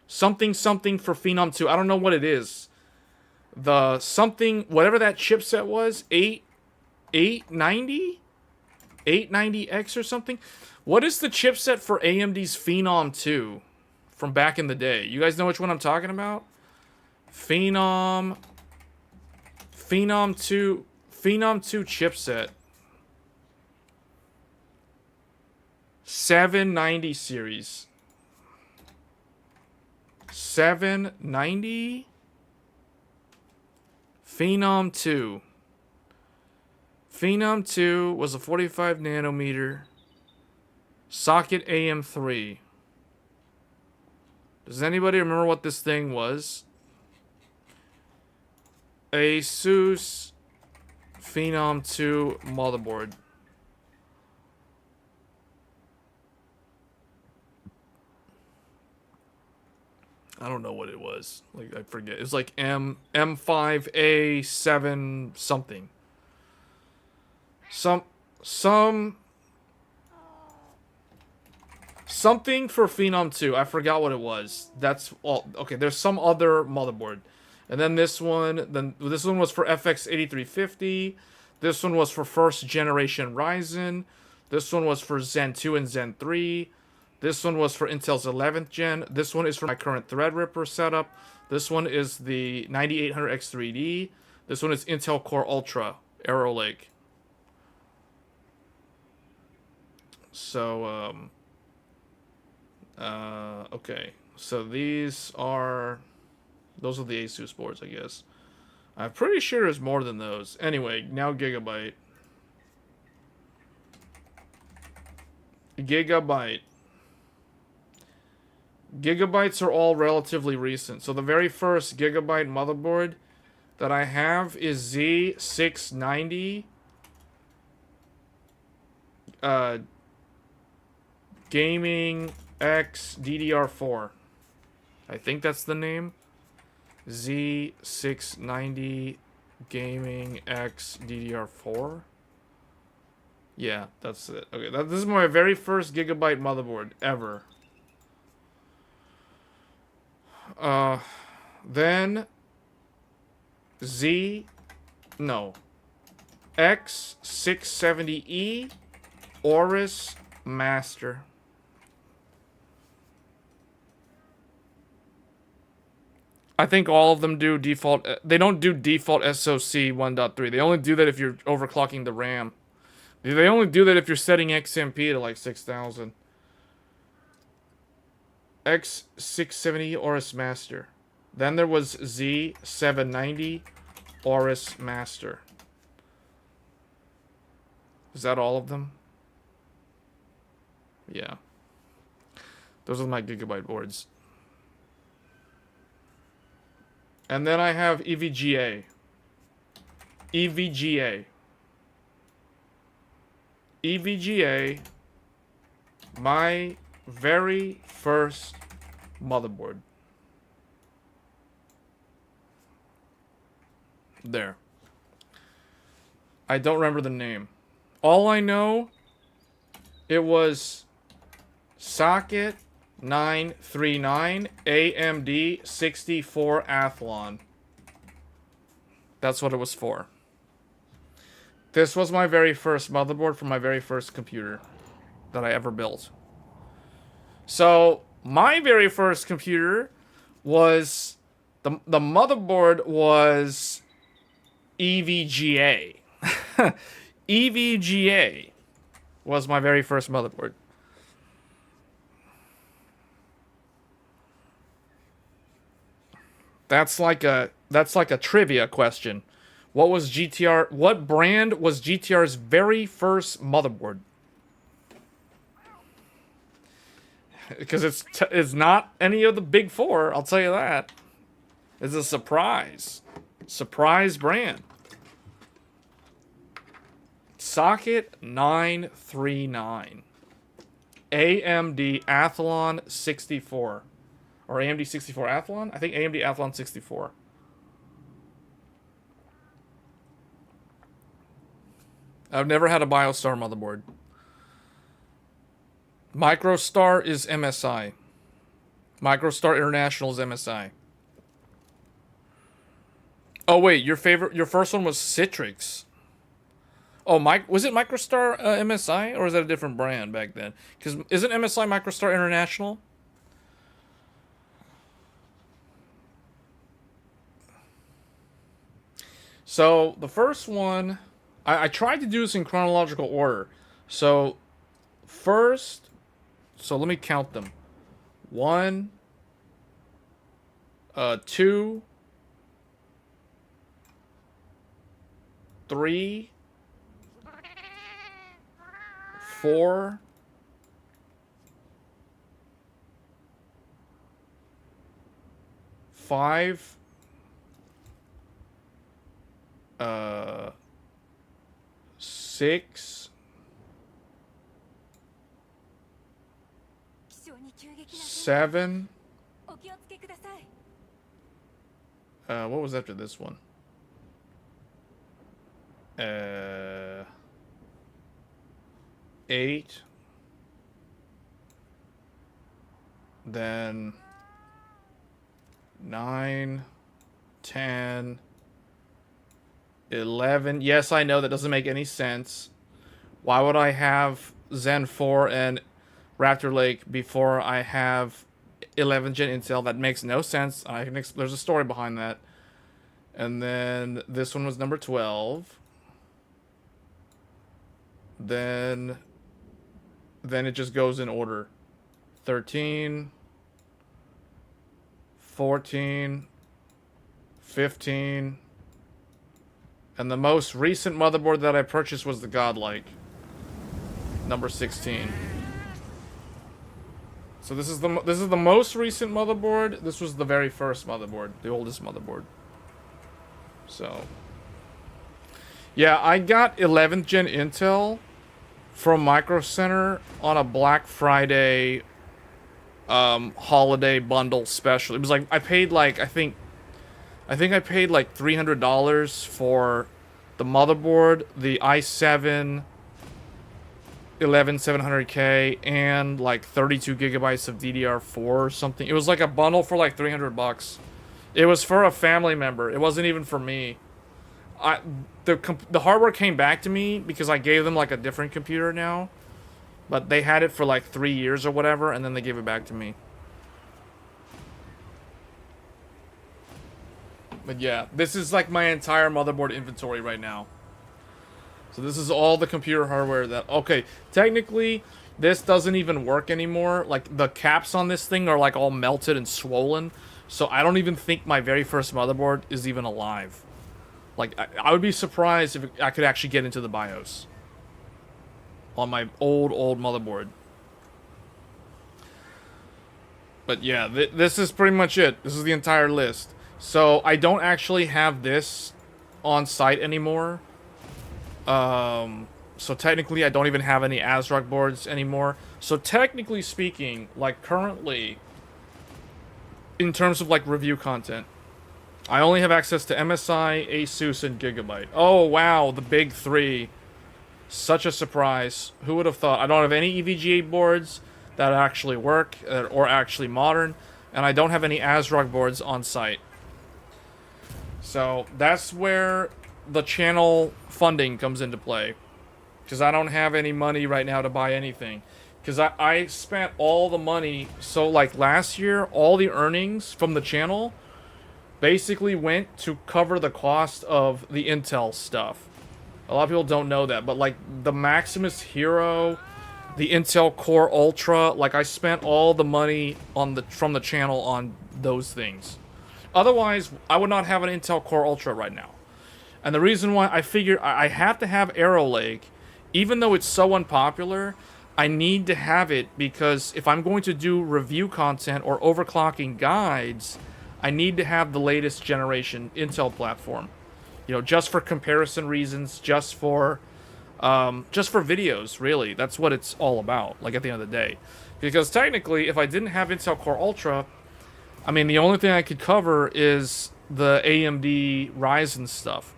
S1: Something for Phenom 2. I don't know what it is. The something, whatever that chipset was, 890? 890X or something? What is the chipset for AMD's Phenom 2 from back in the day? You guys know which one I'm talking about? Phenom 2 chipset. 790 series. 790 Phenom 2. Phenom 2 was a 45 nanometer socket AM3. Does anybody remember what this thing was? Asus Phenom 2 motherboard. I don't know what it was. Like, I forget. It was like M5A7 something. Something for Phenom 2. I forgot what it was. That's all. Okay, there's some other motherboard. And then this one was for FX 8350. This one was for first generation Ryzen. This one was for Zen 2 and Zen 3. This one was for Intel's 11th gen. This one is for my current Threadripper setup. This one is the 9800X3D. This one is Intel Core Ultra Arrow Lake. So, okay. So those are the Asus boards, I guess. I'm pretty sure there's more than those. Anyway, now Gigabyte. Gigabytes are all relatively recent. So the very first Gigabyte motherboard that I have is Z690 Gaming X DDR4. I think that's the name. Z690 Gaming X DDR4. Yeah, that's it. Okay, this is my very first gigabyte motherboard ever. Then X670E Oris Master. I think all of them do default. They don't do default SoC 1.3. They only do that if you're overclocking the RAM. They only do that if you're setting XMP to like 6000. X670 Oris Master. Then there was Z790 Oris Master. Is that all of them? Yeah. Those are my gigabyte boards. And then I have EVGA. EVGA. EVGA. My very first motherboard. There. I don't remember the name. All I know, it was socket 939 AMD 64 Athlon. That's what it was for. This was my very first motherboard for my very first computer that I ever built. So, my very first computer was... The motherboard was EVGA. EVGA was my very first motherboard. That's like a trivia question. What was GTR? What brand was GTR's very first motherboard? Because it's not any of the big four. I'll tell you that. It's a surprise brand. Socket 939 AMD Athlon 64. Or AMD 64 Athlon? I think AMD Athlon 64. I've never had a BioStar motherboard. MicroStar is MSI. MicroStar International is MSI. Oh wait, your first one was Citrix. Oh, was it MicroStar MSI, or is that a different brand back then? Because isn't MSI MicroStar International? So, the first one... I tried to do this in chronological order. So, first... So, let me count them. 1... 2... 3... 4... 5... 6... 7... what was after this one? 8... Then 9, 10, 11. Yes, I know that doesn't make any sense. Why would I have Zen 4 and Raptor Lake before I have 11th gen Intel? That makes no sense. There's a story behind that. And then this one was number 12. Then it just goes in order. 13, 14, 15, and the most recent motherboard that I purchased was the Godlike, number 16. So this is the most recent motherboard. This was the very first motherboard, the oldest motherboard. So, yeah, I got 11th gen Intel from Micro Center on a Black Friday holiday bundle special. It was like I paid like I think I paid like $300 for the motherboard, the i7-11700K, and like 32 gigabytes of DDR4 or something. It was like a bundle for like $300. It was for a family member. It wasn't even for me. The hardware came back to me because I gave them like a different computer now, but they had it for like 3 years or whatever, and then they gave it back to me. But yeah, this is like my entire motherboard inventory right now. So this is all the computer hardware that... Okay, technically, this doesn't even work anymore. Like, the caps on this thing are like all melted and swollen. So I don't even think my very first motherboard is even alive. Like, I would be surprised if I could actually get into the BIOS on my old motherboard. But yeah, this is pretty much it. This is the entire list. So I don't actually have this on site anymore. So technically I don't even have any ASRock boards anymore. So technically speaking, like currently, in terms of like review content, I only have access to MSI, Asus, and Gigabyte. Oh wow, the big three. Such a surprise. Who would have thought? I don't have any EVGA boards that actually work or actually modern, and I don't have any ASRock boards on site. So that's where the channel funding comes into play, because I don't have any money right now to buy anything, because I spent all the money. So like last year, all the earnings from the channel basically went to cover the cost of the Intel stuff. A lot of people don't know that, but like the Maximus Hero, the Intel Core Ultra, like I spent all the money on from the channel on those things. Otherwise, I would not have an Intel Core Ultra right now. And the reason why I figure I have to have Arrow Lake, even though it's so unpopular, I need to have it because if I'm going to do review content or overclocking guides, I need to have the latest generation Intel platform. You know, just for comparison reasons, just for videos, really. That's what it's all about, like at the end of the day. Because technically, if I didn't have Intel Core Ultra, I mean, the only thing I could cover is the AMD Ryzen stuff.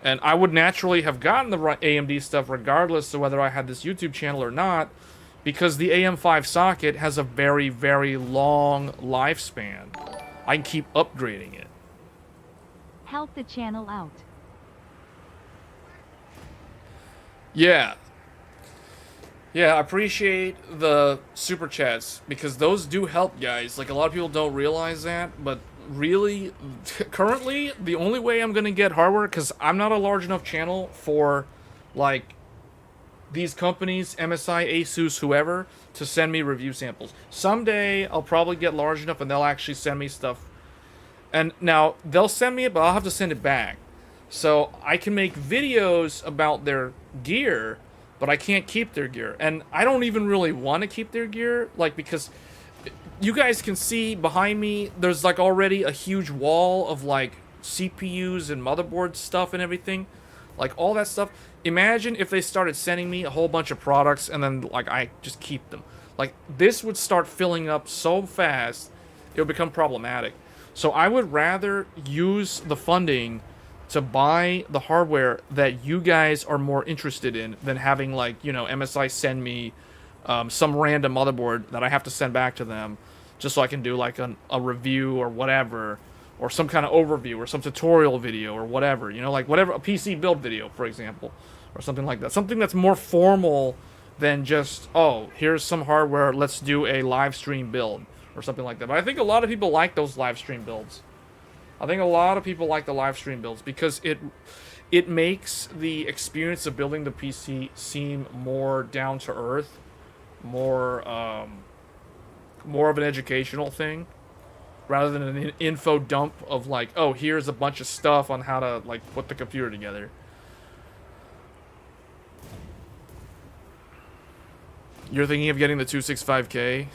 S1: And I would naturally have gotten the AMD stuff regardless of whether I had this YouTube channel or not, because the AM5 socket has a very, very long lifespan. I can keep upgrading it.
S2: Help the channel out.
S1: Yeah. Yeah, I appreciate the super chats, because those do help, guys. Like, a lot of people don't realize that, but really, currently, the only way I'm gonna get hardware, because I'm not a large enough channel for, like, these companies, MSI, Asus, whoever, to send me review samples. Someday, I'll probably get large enough and they'll actually send me stuff. And now, they'll send me it, but I'll have to send it back. So, I can make videos about their gear, but I can't keep their gear. And I don't even really want to keep their gear, like, because you guys can see behind me, there's, like, already a huge wall of, like, CPUs and motherboard stuff and everything. Like, all that stuff. Imagine if they started sending me a whole bunch of products and then, like, I just keep them. Like, this would start filling up so fast, it would become problematic. So I would rather use the funding to buy the hardware that you guys are more interested in than having, like, you know, MSI send me some random motherboard that I have to send back to them just so I can do, like, a review or whatever, or some kind of overview or some tutorial video or whatever, you know, like whatever, a PC build video, for example, or something like that. Something that's more formal than just, oh, here's some hardware, let's do a live stream build or something like that. But I think a lot of people like those live stream builds. I think a lot of people like the live stream builds because it makes the experience of building the PC seem more down to earth, more of an educational thing, rather than an info dump of, like, oh, here's a bunch of stuff on how to, like, put the computer together. You're thinking of getting the 265K?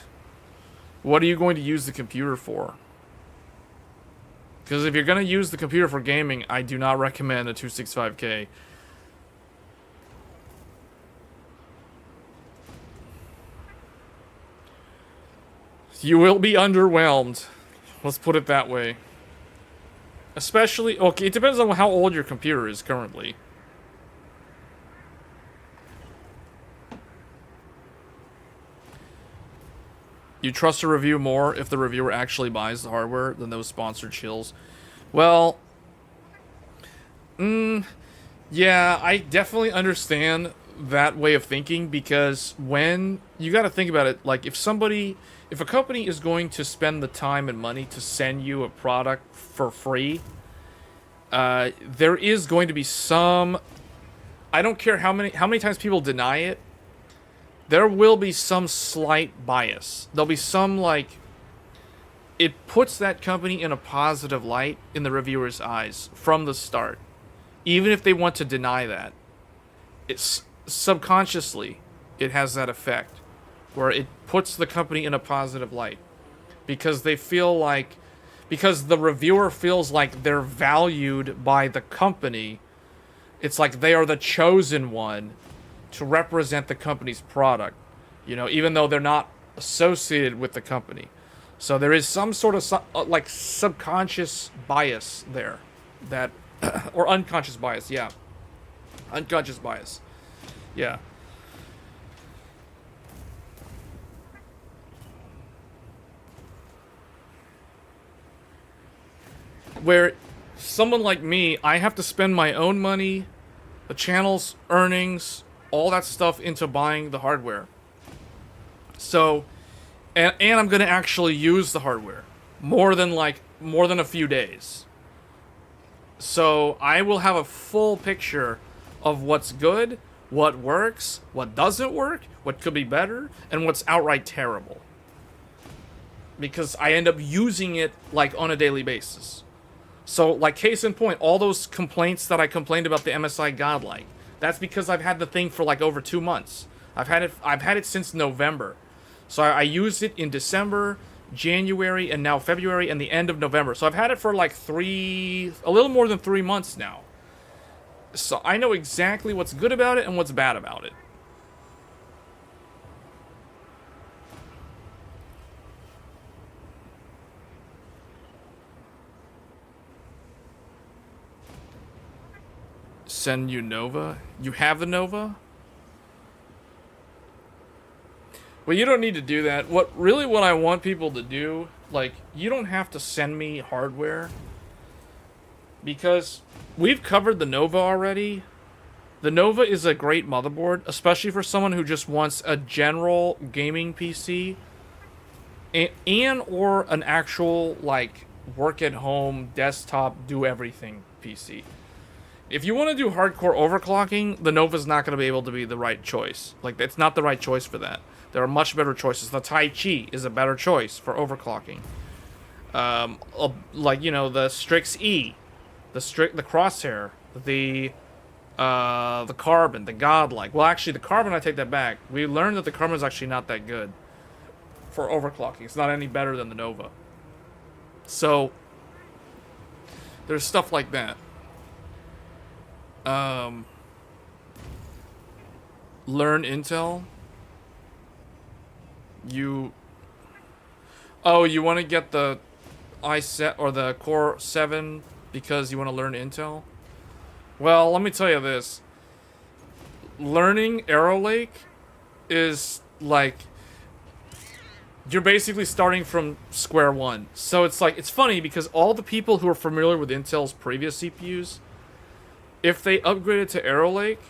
S1: What are you going to use the computer for? Because if you're going to use the computer for gaming, I do not recommend a 265K. You will be underwhelmed. Let's put it that way. Especially, okay, it depends on how old your computer is currently. You trust a review more if the reviewer actually buys the hardware than those sponsored chills. Well, yeah, I definitely understand that way of thinking, because when you got to think about it, like if a company is going to spend the time and money to send you a product for free, there is going to be some, I don't care how many times people deny it, there will be some slight bias. There'll be some, like, it puts that company in a positive light in the reviewer's eyes from the start. Even if they want to deny that, it's subconsciously, it has that effect where it puts the company in a positive light, because they feel like, because the reviewer feels like they're valued by the company. It's like they are the chosen one to represent the company's product, you know, even though they're not associated with the company. So there is some sort of like subconscious bias there, that or unconscious bias, yeah. Unconscious bias. Yeah. Where someone like me, I have to spend my own money, the channel's earnings, all that stuff into buying the hardware. So, and I'm going to actually use the hardware more than a few days. So I will have a full picture of what's good, what works, what doesn't work, what could be better, and what's outright terrible. Because I end up using it like on a daily basis. So, like, case in point, all those complaints that I complained about the MSI Godlike, that's because I've had the thing for like over 2 months. I've had it since November. So I used it in December, January, and now February, and the end of November. So I've had it for like a little more than 3 months now. So I know exactly what's good about it and what's bad about it. Send you Nova? You have the Nova? Well, you don't need to do that. What I want people to do, like, you don't have to send me hardware, because we've covered the Nova already. The Nova is a great motherboard, especially for someone who just wants a general gaming PC and or an actual, like, work at home, desktop, do everything PC. If you want to do hardcore overclocking, the Nova's not going to be able to be the right choice. Like, it's not the right choice for that. There are much better choices. The Tai Chi is a better choice for overclocking. Like, you know, the Strix E, the Crosshair, the Carbon, the Godlike. Well, actually, the Carbon, I take that back. We learned that the Carbon is actually not that good for overclocking. It's not any better than the Nova. So, there's stuff like that. Learn Intel. You want to get the i7 or the Core 7 because you want to learn Intel? Well, let me tell you this. Learning Arrow Lake is like, you're basically starting from square one. So it's like, it's funny because all the people who are familiar with Intel's previous CPUs, if they upgraded to Arrow Lake,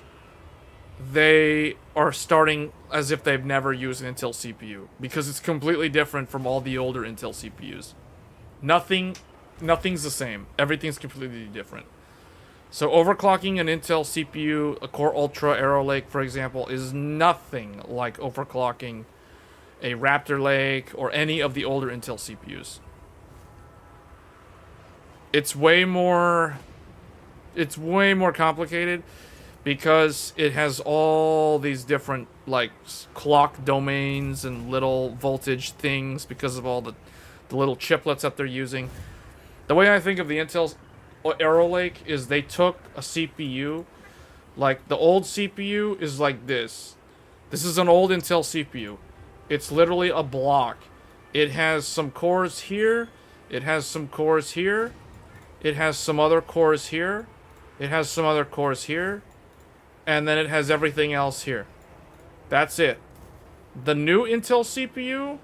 S1: they are starting as if they've never used an Intel CPU, because it's completely different from all the older Intel CPUs. Nothing's the same. Everything's completely different. So overclocking an Intel CPU, a Core Ultra Arrow Lake, for example, is nothing like overclocking a Raptor Lake or any of the older Intel CPUs. It's way more complicated, because it has all these different, like, clock domains and little voltage things because of all the little chiplets that they're using. The way I think of the Intel Arrow Lake is they took a CPU, like the old CPU is like this. This is an old Intel CPU. It's literally a block. It has some cores here. It has some cores here. It has some other cores here. It has some other cores here. And then it has everything else here. That's it. The new Intel CPU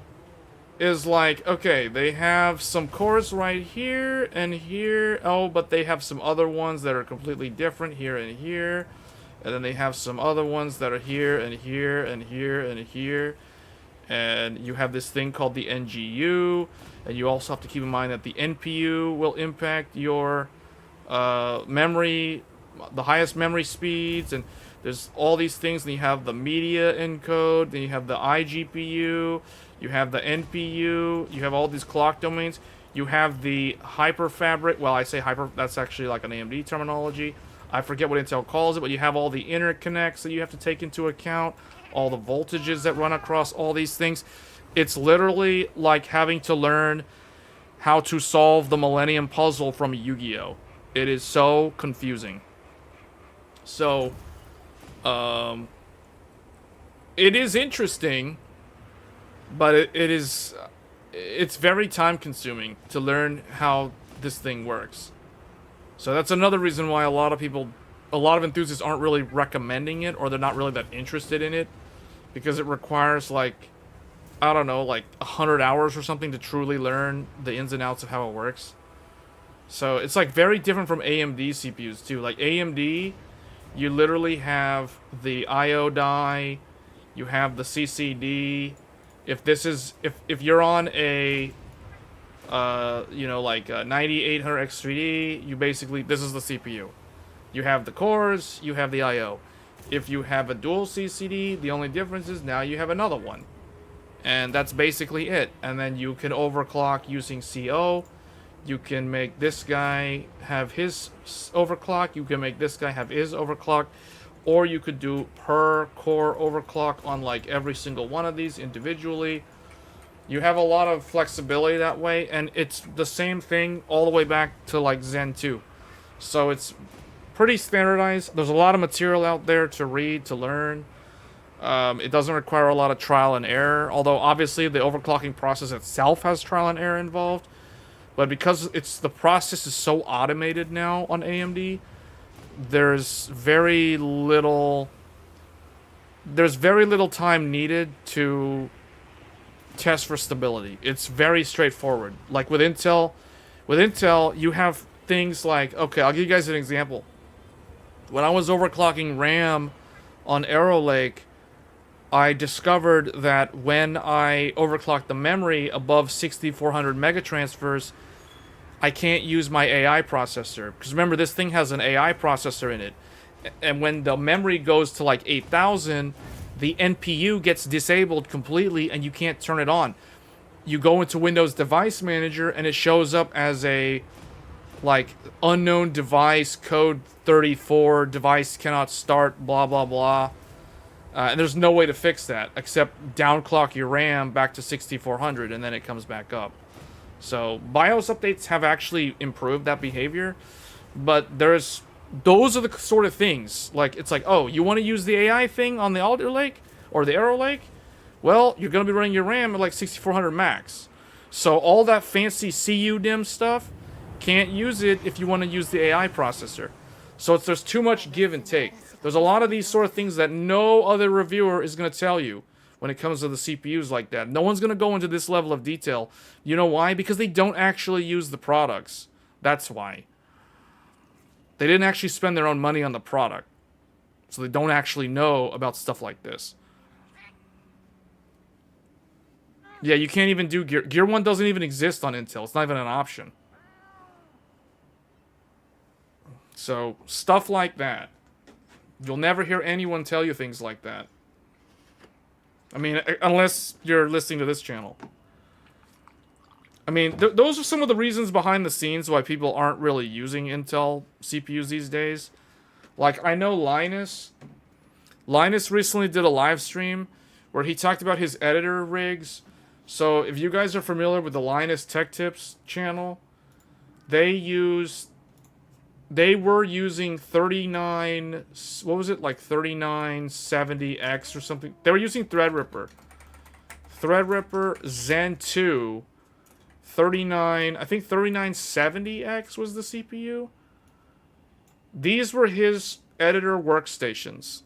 S1: is like, okay, they have some cores right here and here. Oh, but they have some other ones that are completely different here and here. And then they have some other ones that are here and here and here and here. And you have this thing called the NGU. And you also have to keep in mind that the NPU will impact your memory, the highest memory speeds. And there's all these things. And you have the media encode. Then you have the iGPU. You have the NPU. You have all these clock domains. You have the hyperfabric. Well, I say hyper. That's actually like an AMD terminology. I forget what Intel calls it, but you have all the interconnects that you have to take into account, all the voltages that run across all these things. It's literally like having to learn how to solve the Millennium Puzzle from Yu-Gi-Oh! It is so confusing. So, it is interesting, but it's very time consuming to learn how this thing works. So that's another reason why a lot of enthusiasts aren't really recommending it, or they're not really that interested in it, because it requires like, I don't know, like 100 hours or something to truly learn the ins and outs of how it works. So it's like very different from AMD CPUs too. Like AMD, you literally have the IO die, you have the CCD. If you're on a like a 9800X SPD, you basically, this is the CPU. You have the cores, you have the IO. If you have a dual CCD, the only difference is now you have another one. And that's basically it. And then you can overclock using CO. You can make this guy have his overclock. You can make this guy have his overclock. Or you could do per core overclock on like every single one of these individually. You have a lot of flexibility that way, and it's the same thing all the way back to like Zen 2. So it's pretty standardized. There's a lot of material out there to read, to learn. It doesn't require a lot of trial and error, although obviously the overclocking process itself has trial and error involved. But because the process is so automated now on AMD, there's very little time needed to test for stability. It's very straightforward. Like with Intel, you have things like, okay, I'll give you guys an example. When I was overclocking RAM on Arrow Lake, I discovered that when I overclock the memory above 6400 megatransfers, I can't use my AI processor. Because remember, this thing has an AI processor in it. And when the memory goes to like 8000, the NPU gets disabled completely and you can't turn it on. You go into Windows Device Manager and it shows up as a like unknown device, code 34, device cannot start, blah, blah, blah. And there's no way to fix that except downclock your RAM back to 6400 and then it comes back up. So BIOS updates have actually improved that behavior, but those are the sort of things, like, it's like, oh, you want to use the AI thing on the Alder Lake or the Arrow Lake? Well, you're going to be running your RAM at like 6400 max. So all that fancy CUDIM stuff, can't use it if you want to use the AI processor. So there's too much give and take. There's a lot of these sort of things that no other reviewer is going to tell you when it comes to the CPUs like that. No one's going to go into this level of detail. You know why? Because they don't actually use the products. That's why. They didn't actually spend their own money on the product. So they don't actually know about stuff like this. Yeah, you can't even do Gear. Gear 1 doesn't even exist on Intel. It's not even an option. So, stuff like that. You'll never hear anyone tell you things like that. I mean, unless you're listening to this channel. I mean, those are some of the reasons behind the scenes why people aren't really using Intel CPUs these days. Like, I know Linus recently did a live stream where he talked about his editor rigs. So, if you guys are familiar with the Linus Tech Tips channel, They were using 39, what was it, like 3970X or something. They were using Threadripper. Threadripper Zen 2 I think 3970X was the CPU. These were his editor workstations.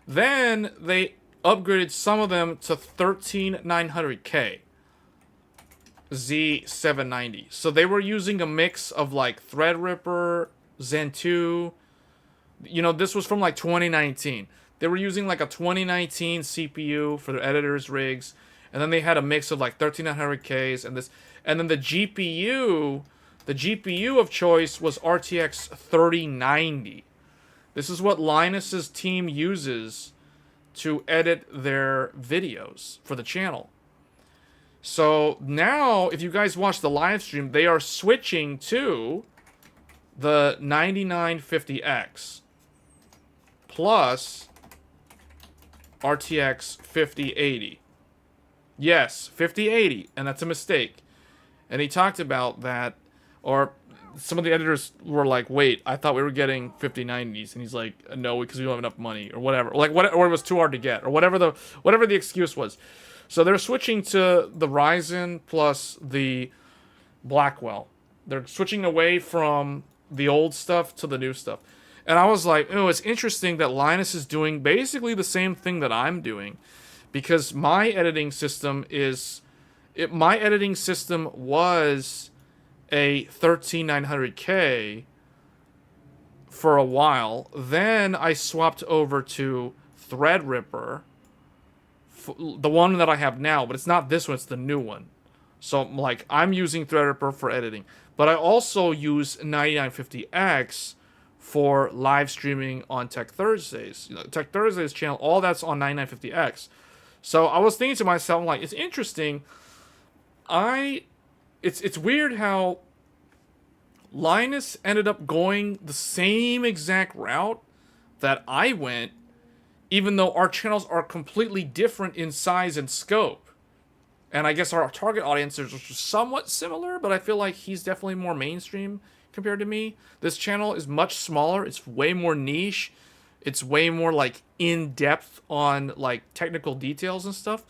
S1: Then they upgraded some of them to 13900K Z790. So they were using a mix of like Threadripper, Zen 2. You know, this was from like 2019. They were using like a 2019 CPU for their editors rigs, and then they had a mix of like 13900Ks and this, and then the GPU of choice was RTX 3090. This is what Linus's team uses to edit their videos for the channel. So now, if you guys watch the live stream, they are switching to the 9950X plus RTX 5080. Yes, 5080, and that's a mistake. And he talked about that, or some of the editors were like, wait, I thought we were getting 5090s, and he's like, no, because we don't have enough money, or whatever. Like, or it was too hard to get, or whatever the excuse was. So they're switching to the Ryzen plus the Blackwell. They're switching away from the old stuff to the new stuff. And I was like, oh, it's interesting that Linus is doing basically the same thing that I'm doing, because my editing system was a 13900K for a while. Then I swapped over to Threadripper, the one that I have now, but it's not this one, it's the new one. So like, I'm using Threadripper for editing, but I also use 9950X for live streaming on Tech Thursdays. You know, Tech Thursdays channel, all that's on 9950X. So I was thinking to myself, like, it's interesting. It's weird how Linus ended up going the same exact route that I went, even though our channels are completely different in size and scope. And I guess our target audiences are somewhat similar, but I feel like he's definitely more mainstream compared to me. This channel is much smaller. It's way more niche. It's way more like in-depth on like technical details and stuff.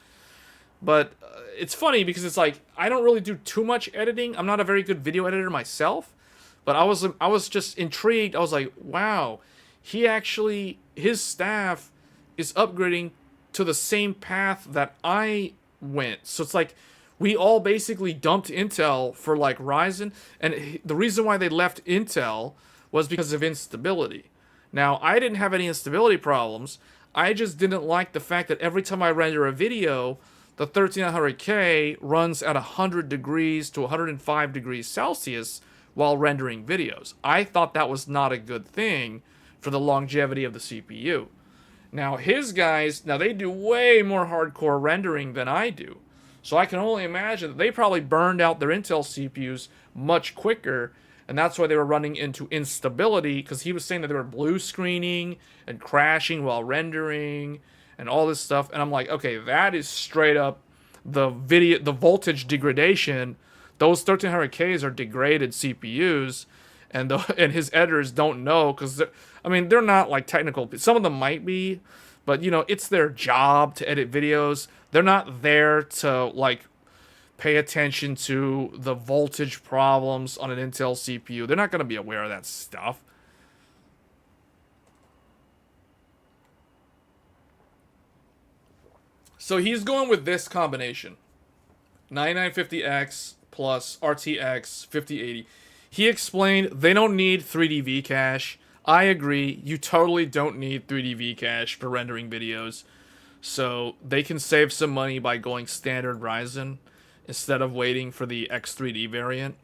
S1: But it's funny because it's like, I don't really do too much editing. I'm not a very good video editor myself, but I was just intrigued. I was like, wow, his staff is upgrading to the same path that I went. So it's like, we all basically dumped Intel for like Ryzen, and the reason why they left Intel was because of instability. Now, I didn't have any instability problems. I just didn't like the fact that every time I render a video, the 13900K runs at 100 degrees to 105 degrees Celsius while rendering videos. I thought that was not a good thing for the longevity of the CPU. Now, his guys, they do way more hardcore rendering than I do. So I can only imagine that they probably burned out their Intel CPUs much quicker, and that's why they were running into instability, because he was saying that they were blue screening and crashing while rendering and all this stuff. And I'm like, okay, that is straight up the voltage degradation. Those 1300Ks are degraded CPUs, and his editors don't know, because they're not like technical. Some of them might be, but it's their job to edit videos. They're not there to like pay attention to the voltage problems on an Intel CPU. They're not going to be aware of that stuff. So he's going with this combination, 9950X plus RTX 5080. He explained they don't need 3D V-cache. I agree, you totally don't need 3D V-cache for rendering videos. So they can save some money by going standard Ryzen instead of waiting for the X3D variant.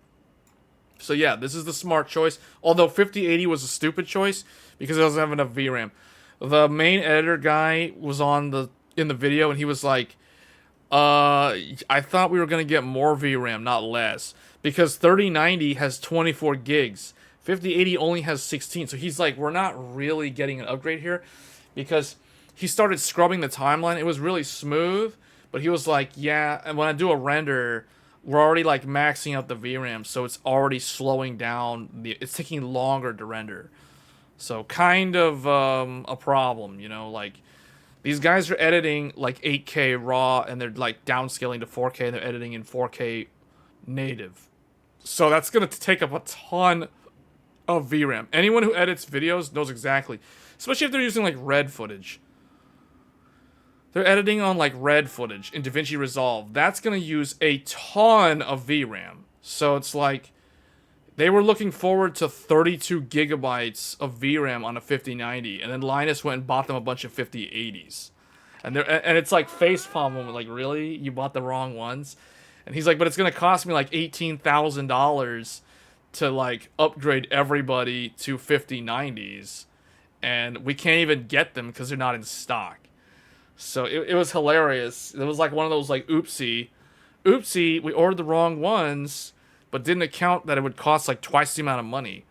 S1: So yeah, this is the smart choice. Although 5080 was a stupid choice because it doesn't have enough VRAM. The main editor guy was in the video, and he was like, I thought we were going to get more VRAM, not less. Because 3090 has 24 gigs. 5080 only has 16. So he's like, we're not really getting an upgrade here. Because he started scrubbing the timeline. It was really smooth. But he was like, yeah, and when I do a render, we're already like maxing out the VRAM, so it's already slowing down. It's taking longer to render. So kind of a problem, you know, like these guys are editing like 8K raw and they're like downscaling to 4K and they're editing in 4K native. So that's going to take up a ton of VRAM. Anyone who edits videos knows exactly, especially if they're using like red footage. They're editing on like red footage in DaVinci Resolve. That's going to use a ton of VRAM. So it's like they were looking forward to 32 gigabytes of VRAM on a 5090, and then Linus went and bought them a bunch of 5080s. And it's like facepalm moment, like, really? You bought the wrong ones? And he's like, but it's going to cost me like $18,000 to like upgrade everybody to 5090s, and we can't even get them because they're not in stock. So it was hilarious. It was like one of those like oopsie, we ordered the wrong ones, but didn't account that it would cost like twice the amount of money.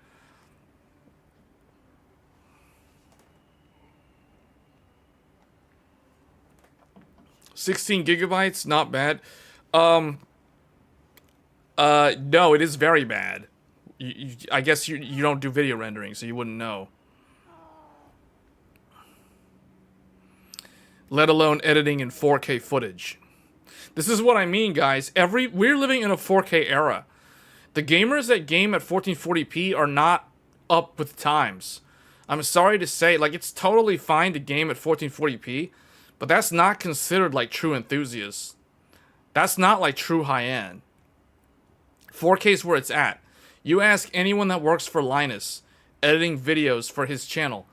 S1: $16 gigabytes, not bad. No, it is very bad. I guess you don't do video rendering, so you wouldn't know. Let alone editing in 4K footage. This is what I mean, guys. We're living in a 4K era. The gamers that game at 1440p are not up with times. I'm sorry to say, like, it's totally fine to game at 1440p, but that's not considered like true enthusiasts. That's not like true high-end. 4K is where it's at. You ask anyone that works for Linus, editing videos for his channel,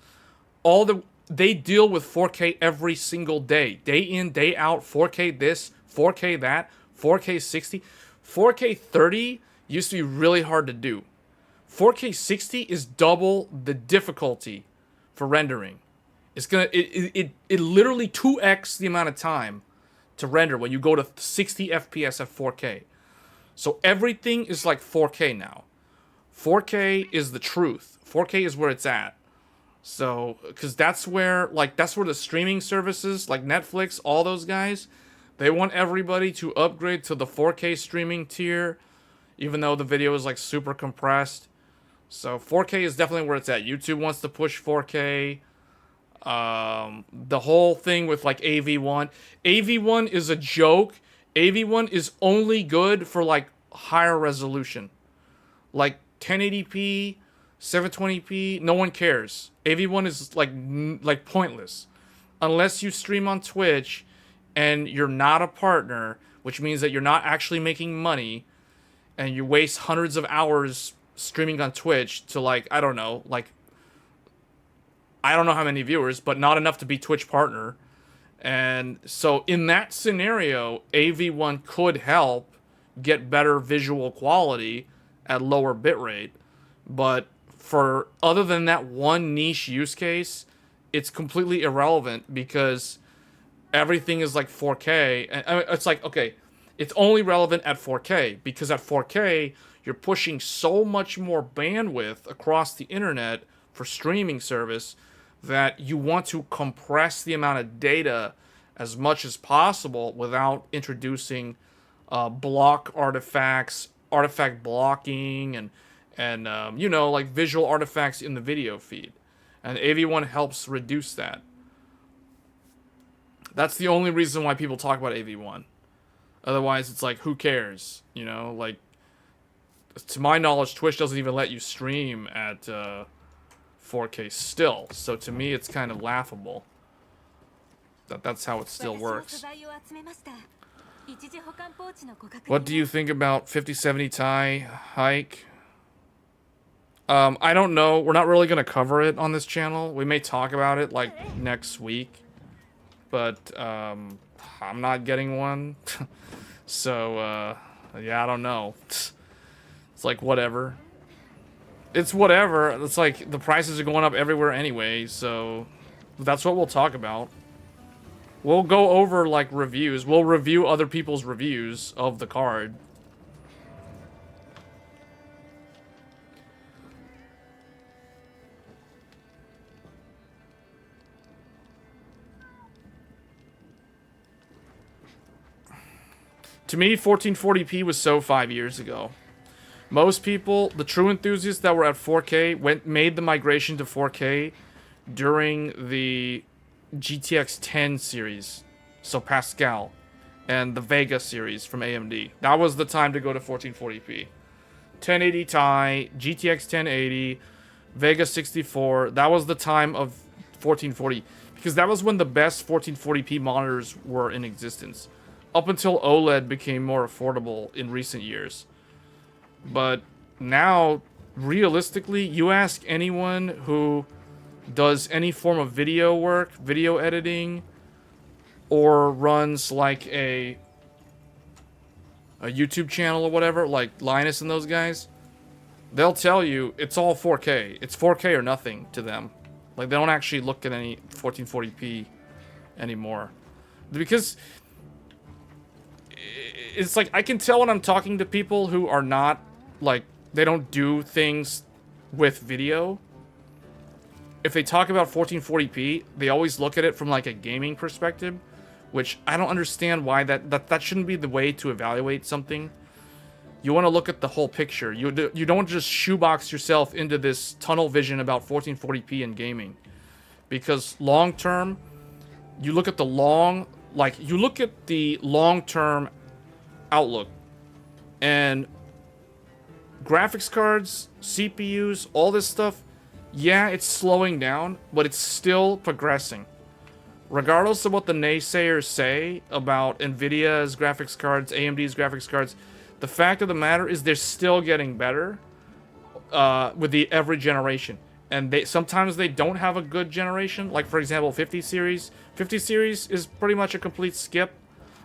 S1: they deal with 4K every single day. Day in, day out, 4K this, 4K that, 4K 60. 4K 30 used to be really hard to do. 4K 60 is double the difficulty for rendering. It literally 2x the amount of time to render when you go to 60 FPS at 4K. So everything is like 4K now. 4K is the truth. 4K is where it's at. So, because that's where the streaming services like Netflix, all those guys, they want everybody to upgrade to the 4K streaming tier, even though the video is like super compressed. So 4K is definitely where it's at. YouTube wants to push 4K. The whole thing with like AV1. AV1 is a joke. AV1 is only good for like higher resolution. Like 1080p, 720p, no one cares. AV1 is like pointless. Unless you stream on Twitch and you're not a partner, which means that you're not actually making money, and you waste hundreds of hours streaming on Twitch to like, I don't know how many viewers, but not enough to be Twitch partner. And so in that scenario, AV1 could help get better visual quality at lower bitrate. But for other than that one niche use case, it's completely irrelevant because everything is like 4K. And it's like, okay, it's only relevant at 4K because at 4K, you're pushing so much more bandwidth across the internet for streaming service that you want to compress the amount of data as much as possible without introducing block artifacts, artifact blocking, and like visual artifacts in the video feed. And AV1 helps reduce that. That's the only reason why people talk about AV1. Otherwise, it's like, who cares? Like, to my knowledge, Twitch doesn't even let you stream at 4K still. So to me, it's kind of laughable that's how it still works. What do you think about 5070 Ti hike? I don't know. We're not really going to cover it on this channel. We may talk about it like next week. But I'm not getting one. So, yeah, I don't know. It's like, whatever. It's whatever. It's like the prices are going up everywhere anyway. So that's what we'll talk about. We'll go over like reviews. We'll review other people's reviews of the card. To me, 1440p was so 5 years ago. Most people, the true enthusiasts that were at 4K, made the migration to 4K during the GTX 10 series, so Pascal, and the Vega series from AMD. That was the time to go to 1440p. 1080 Ti, GTX 1080, Vega 64, that was the time of 1440, because that was when the best 1440p monitors were in existence, up until OLED became more affordable in recent years. But now, realistically, you ask anyone who does any form of video work, video editing, or runs like a YouTube channel or whatever, like Linus and those guys, they'll tell you it's all 4K. It's 4K or nothing to them. Like, they don't actually look at any 1440p anymore. Because it's like, I can tell when I'm talking to people who are not, like, they don't do things with video. If they talk about 1440p, they always look at it from, like, a gaming perspective, which I don't understand why that shouldn't be the way to evaluate something. You want to look at the whole picture. You don't just shoebox yourself into this tunnel vision about 1440p in gaming. Because long term, you look at the long term outlook. And graphics cards, CPUs, all this stuff, yeah, it's slowing down, but it's still progressing. Regardless of what the naysayers say about NVIDIA's graphics cards, AMD's graphics cards, the fact of the matter is they're still getting better with every generation. And sometimes they don't have a good generation. Like, for example, 50 series. 50 series is pretty much a complete skip,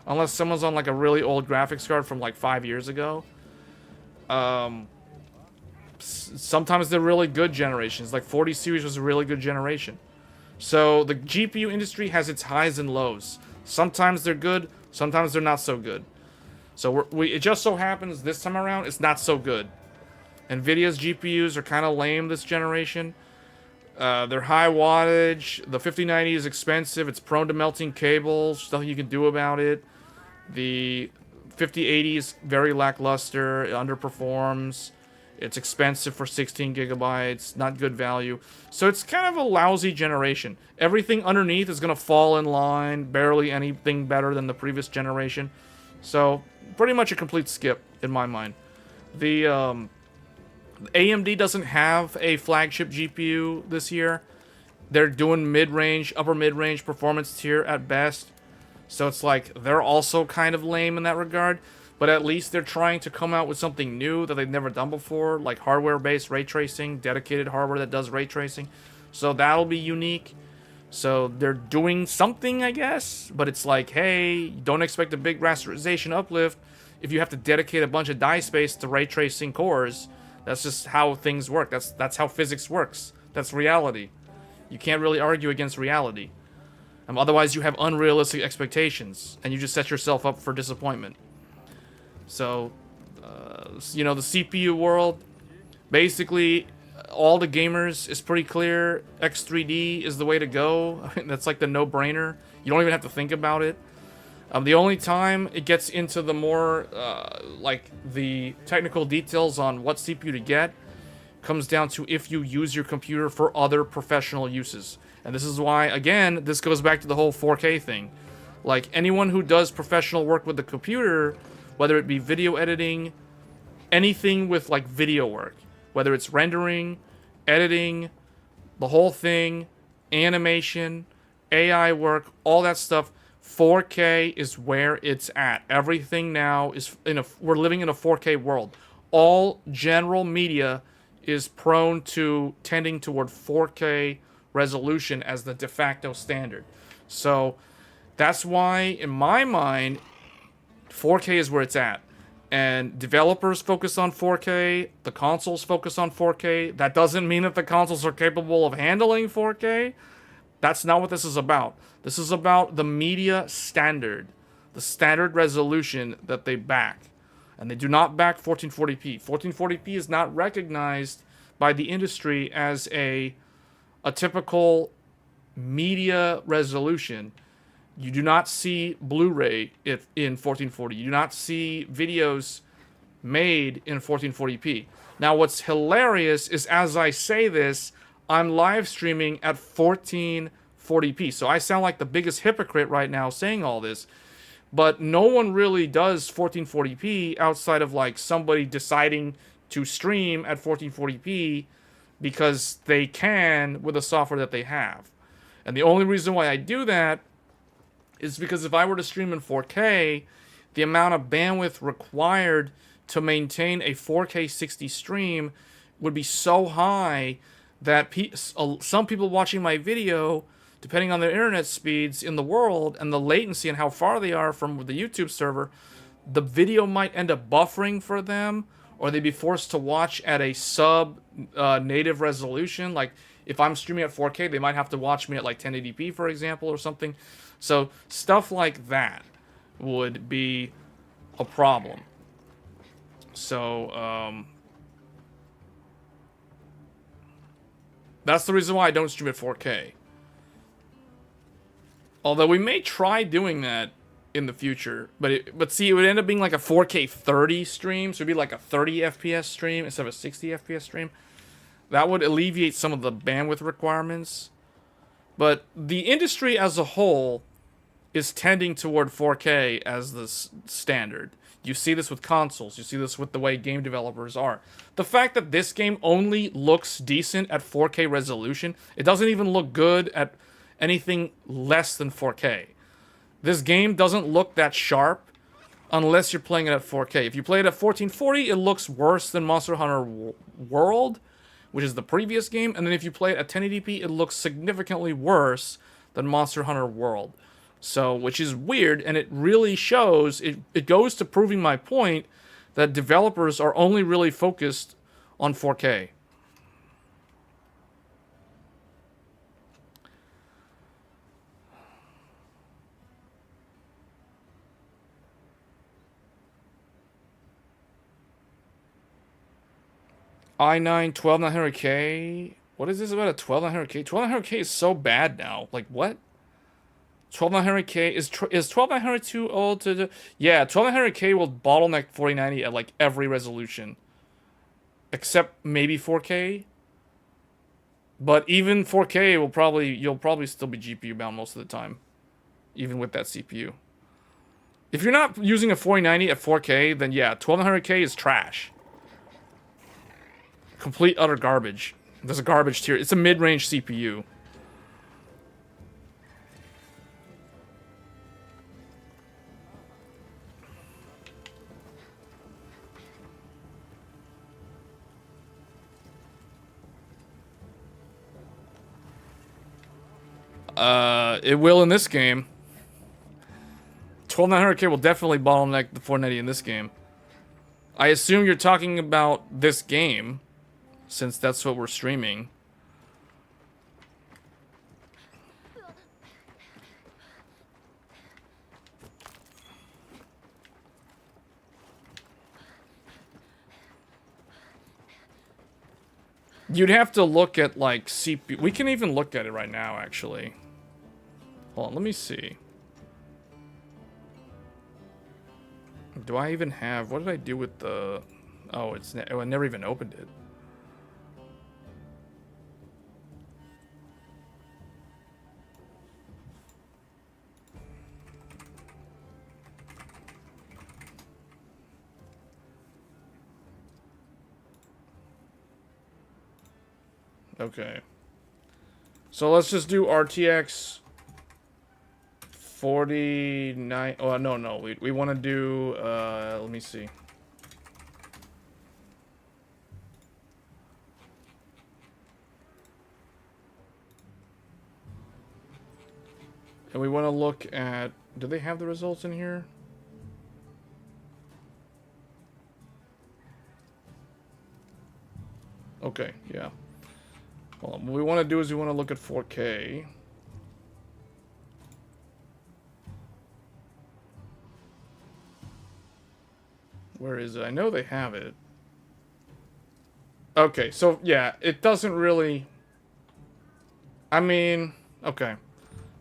S1: unless someone's on, like, a really old graphics card from, like, 5 years ago. Sometimes they're really good generations. Like, 40 series was a really good generation. So the GPU industry has its highs and lows. Sometimes they're good, sometimes they're not so good. So it just so happens this time around it's not so good. NVIDIA's GPUs are kind of lame this generation. They're high wattage. The 5090 is expensive. It's prone to melting cables. Nothing you can do about it. The 5080 is very lackluster. It underperforms. It's expensive for 16 gigabytes, not good value. So it's kind of a lousy generation. Everything underneath is going to fall in line, barely anything better than the previous generation. So pretty much a complete skip in my mind. The AMD doesn't have a flagship GPU this year. They're doing mid-range, upper mid-range performance tier at best. So it's like they're also kind of lame in that regard. But at least they're trying to come out with something new that they've never done before, like hardware-based ray tracing, dedicated hardware that does ray tracing. So that'll be unique. So they're doing something, I guess. But it's like, hey, don't expect a big rasterization uplift if you have to dedicate a bunch of die space to ray tracing cores. That's just how things work. That's how physics works. That's reality. You can't really argue against reality. Otherwise, you have unrealistic expectations, and you just set yourself up for disappointment. So, you know, the CPU world, basically, all the gamers is pretty clear. X3D is the way to go. I mean, that's like the no-brainer. You don't even have to think about it. The only time it gets into the more, like, the technical details on what CPU to get comes down to if you use your computer for other professional uses. And this is why, again, this goes back to the whole 4K thing. Like, anyone who does professional work with the computer, whether it be video editing, anything with, like, video work, whether it's rendering, editing, the whole thing, animation, AI work, all that stuff, 4K is where it's at. Everything now is we're living in a 4K world. All general media is prone to tending toward 4K resolution as the de facto standard. So that's why, in my mind, 4K is where it's at. And developers focus on 4K, the consoles focus on 4K. That doesn't mean that the consoles are capable of handling 4K. That's not what this is about. This is about the media standard, the standard resolution that they back. And they do not back 1440p. 1440p is not recognized by the industry as a typical media resolution. You do not see Blu-ray in 1440. You do not see videos made in 1440p. Now, what's hilarious is as I say this, I'm live streaming at 1440p. So I sound like the biggest hypocrite right now saying all this. But no one really does 1440p outside of like somebody deciding to stream at 1440p because they can with the software that they have. And the only reason why I do that is because if I were to stream in 4K, the amount of bandwidth required to maintain a 4K 60 stream would be so high that some people watching my video, depending on their internet speeds in the world and the latency and how far they are from the YouTube server, the video might end up buffering for them, or they'd be forced to watch at a native resolution. Like if I'm streaming at 4K, they might have to watch me at like 1080p, for example, or something. So stuff like that would be a problem. So that's the reason why I don't stream at 4K. Although we may try doing that in the future, but see, it would end up being like a 4K 30 stream, so it'd be like a 30 FPS stream instead of a 60 FPS stream. That would alleviate some of the bandwidth requirements. But the industry as a whole is tending toward 4K as the standard. You see this with consoles. You see this with the way game developers are. The fact that this game only looks decent at 4K resolution, it doesn't even look good at anything less than 4K. This game doesn't look that sharp unless you're playing it at 4K. If you play it at 1440, it looks worse than Monster Hunter World, which is the previous game. And then if you play it at 1080p, it looks significantly worse than Monster Hunter World. So, which is weird, and it really shows, it goes to proving my point that developers are only really focused on 4K. i9-12900K. What is this about a 12900K? 12900K is so bad now. Like, what? 12900K is 12900 too old to do? Yeah, 12900K will bottleneck 4090 at like every resolution, except maybe 4K. But even 4K you'll probably still be GPU bound most of the time, even with that CPU. If you're not using a 4090 at 4K, then yeah, 12900K is trash. Complete utter garbage. There's a garbage tier. It's a mid-range CPU. It will in this game. 12900K will definitely bottleneck the 490 in this game. I assume you're talking about this game, since that's what we're streaming. You'd have to look at, like, CPU. We can even look at it right now, actually. Hold on, let me see. Do I even have... What did I do with the... Oh, I never even opened it. Okay. So let's just do RTX 49. Oh, no. We want to do, let me see. And we want to look at, do they have the results in here? Okay, yeah. Well, what we want to do is we want to look at 4K. Where is it? I know they have it. Okay, so yeah, it doesn't really... I mean, okay.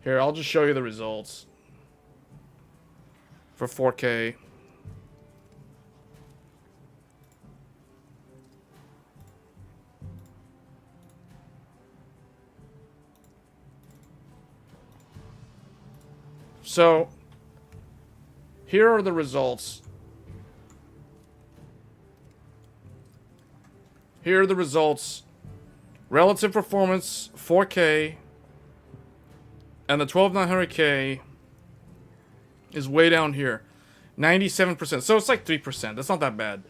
S1: Here, I'll just show you the results. for 4K. So, here are the results. Here are the results. Relative performance, 4K. And the 12900K is way down here. 97%. So it's like 3%. That's not that bad.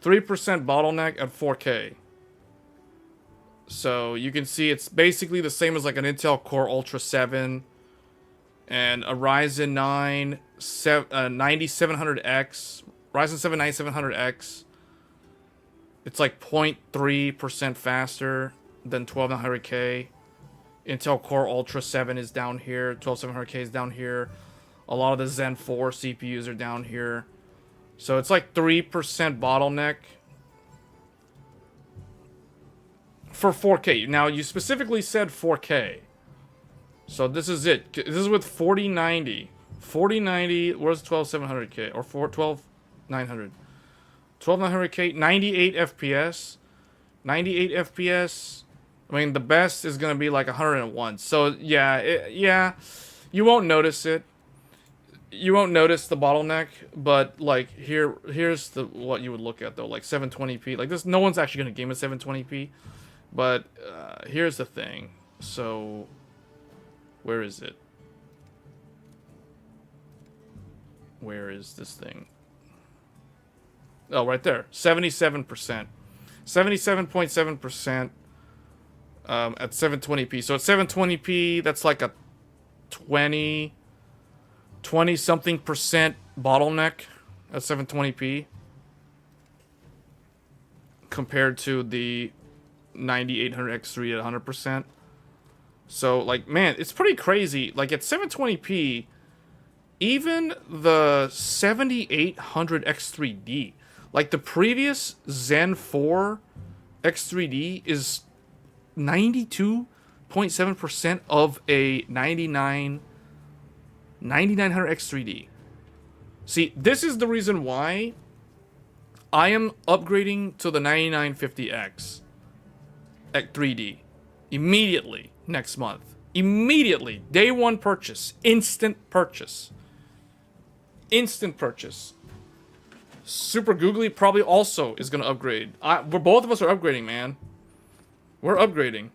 S1: 3% bottleneck at 4K. So you can see it's basically the same as like an Intel Core Ultra 7 and a Ryzen 9 9700X. Ryzen 7 9700X. It's like 0.3% faster than 12900K. Intel Core Ultra 7 is down here. 12700K is down here. A lot of the Zen 4 CPUs are down here. So it's like 3% bottleneck for 4K. Now, you specifically said 4K. So this is it. This is with 4090. 4090, where's 12700K? Or 12900. 12900K, 98 FPS. 98 FPS. I mean, the best is going to be like 101. So, yeah, you won't notice it. You won't notice the bottleneck, but like here's what you would look at though, like 720p. Like this, no one's actually going to game at 720p, but here's the thing. So, where is it? Where is this thing? Oh, right there, 77%, 77.7%. At 720p. So at 720p, that's like a 20 something percent bottleneck at 720p compared to the 9800X3 at 100%. So like, man, it's pretty crazy. Like at 720p, even the 7800X3D, like the previous Zen 4 X3D is 92.7% of a 9900X3D. See, this is the reason why I am upgrading to the 9950X at 3D immediately next month. Immediately. Day one purchase. Instant purchase. Instant purchase. Super Googly probably also is going to upgrade. We're both of us are upgrading, man. We're upgrading.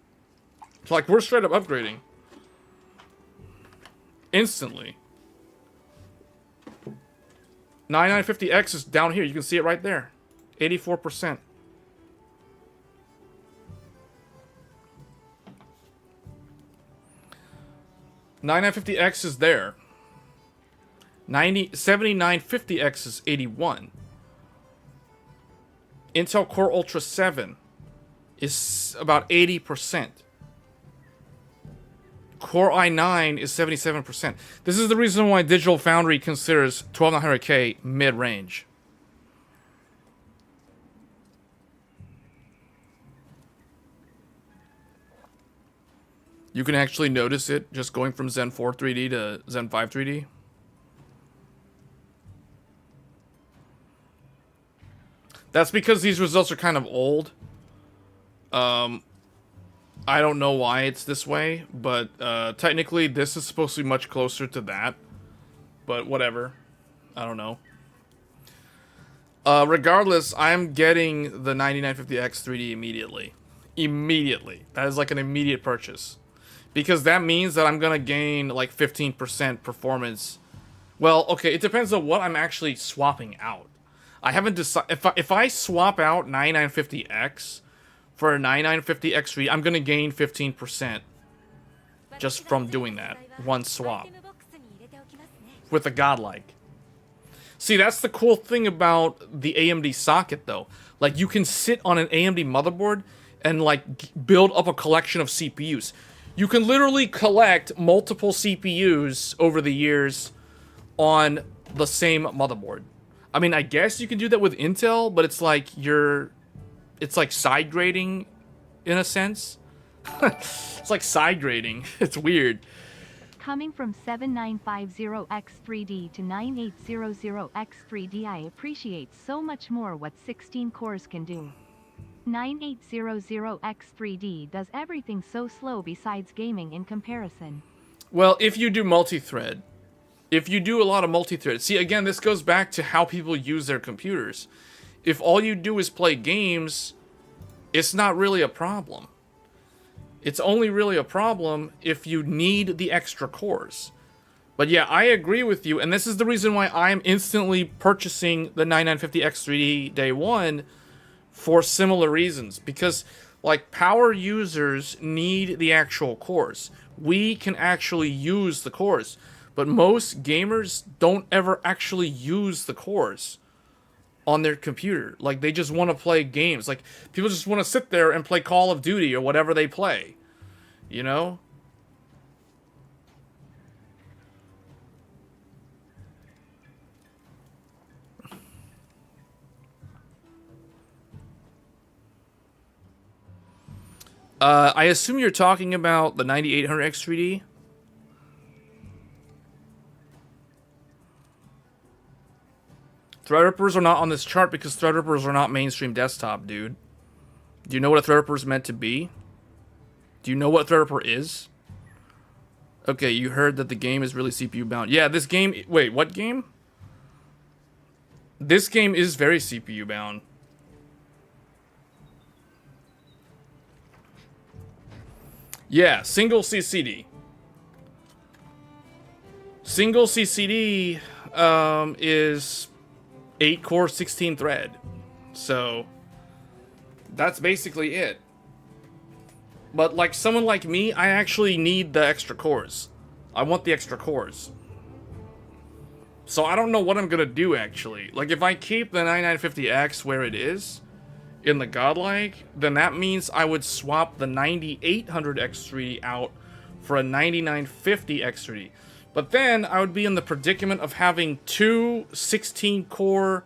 S1: Like, we're straight up upgrading. Instantly. 9950X is down here. You can see it right there. 84%. $9950X is there. 7950X is 81. Intel Core Ultra 7 is about 80%. Core i9 is 77%. This is the reason why Digital Foundry considers 12900K mid-range. You can actually notice it just going from Zen 4 3D to Zen 5 3D. That's because these results are kind of old. I don't know why it's this way, but technically this is supposed to be much closer to that. But whatever. I don't know. Regardless, I'm getting the 9950X 3D immediately. Immediately. That is like an immediate purchase. Because that means that I'm going to gain like 15% performance. Well, okay, it depends on what I'm actually swapping out. I haven't decided. If I swap out 9950X for a 9950X3, I'm going to gain 15% just from doing that. One swap. With a godlike. See, that's the cool thing about the AMD socket, though. Like, you can sit on an AMD motherboard and, like, build up a collection of CPUs. You can literally collect multiple CPUs over the years on the same motherboard. I mean, I guess you can do that with Intel, but it's like it's like side grading in a sense. It's like side grading. It's weird.
S2: Coming from 7950X3D to 9800X3D, I appreciate so much more what 16 cores can do. 9800X3D does everything so slow besides gaming in comparison.
S1: Well, if you do multi-thread, if you do a lot of multi-thread, see, again, this goes back to how people use their computers. If all you do is play games, it's not really a problem. It's only really a problem if you need the extra cores. But yeah, I agree with you, and this is the reason why I'm instantly purchasing the 9950X3D day one for similar reasons. Because, like, power users need the actual cores. We can actually use the cores. But most gamers don't ever actually use the cores on their computer. Like, they just want to play games. Like, people just want to sit there and play Call of Duty or whatever they play. You know? I assume you're talking about the 9800X3D? Threadrippers are not on this chart because Threadrippers are not mainstream desktop, dude. Do you know what a Threadripper is meant to be? Do you know what Threadripper is? Okay, you heard that the game is really CPU bound. Yeah, this game... Wait, what game? This game is very CPU bound. Yeah, single CCD. Single CCD is 8 core, 16 thread. So that's basically it. But like someone like me, I actually need the extra cores. I want the extra cores. So I don't know what I'm gonna do actually. Like if I keep the 9950X where it is in the Godlike, then that means I would swap the 9800X3D out for a 9950X3D. But then I would be in the predicament of having two 16-core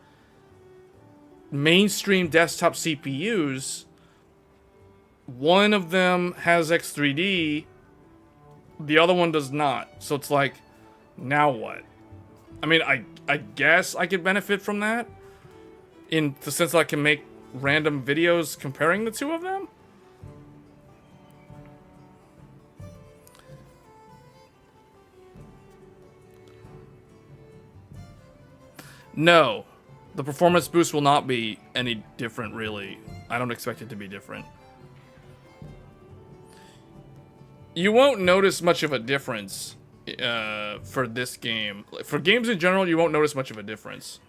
S1: mainstream desktop CPUs. One of them has X3D, the other one does not. So it's like, now what? I mean, I guess I could benefit from that in the sense that I can make random videos comparing the two of them. No, the performance boost will not be any different, really. I don't expect it to be different. You won't notice much of a difference for this game. For games in general, you won't notice much of a difference.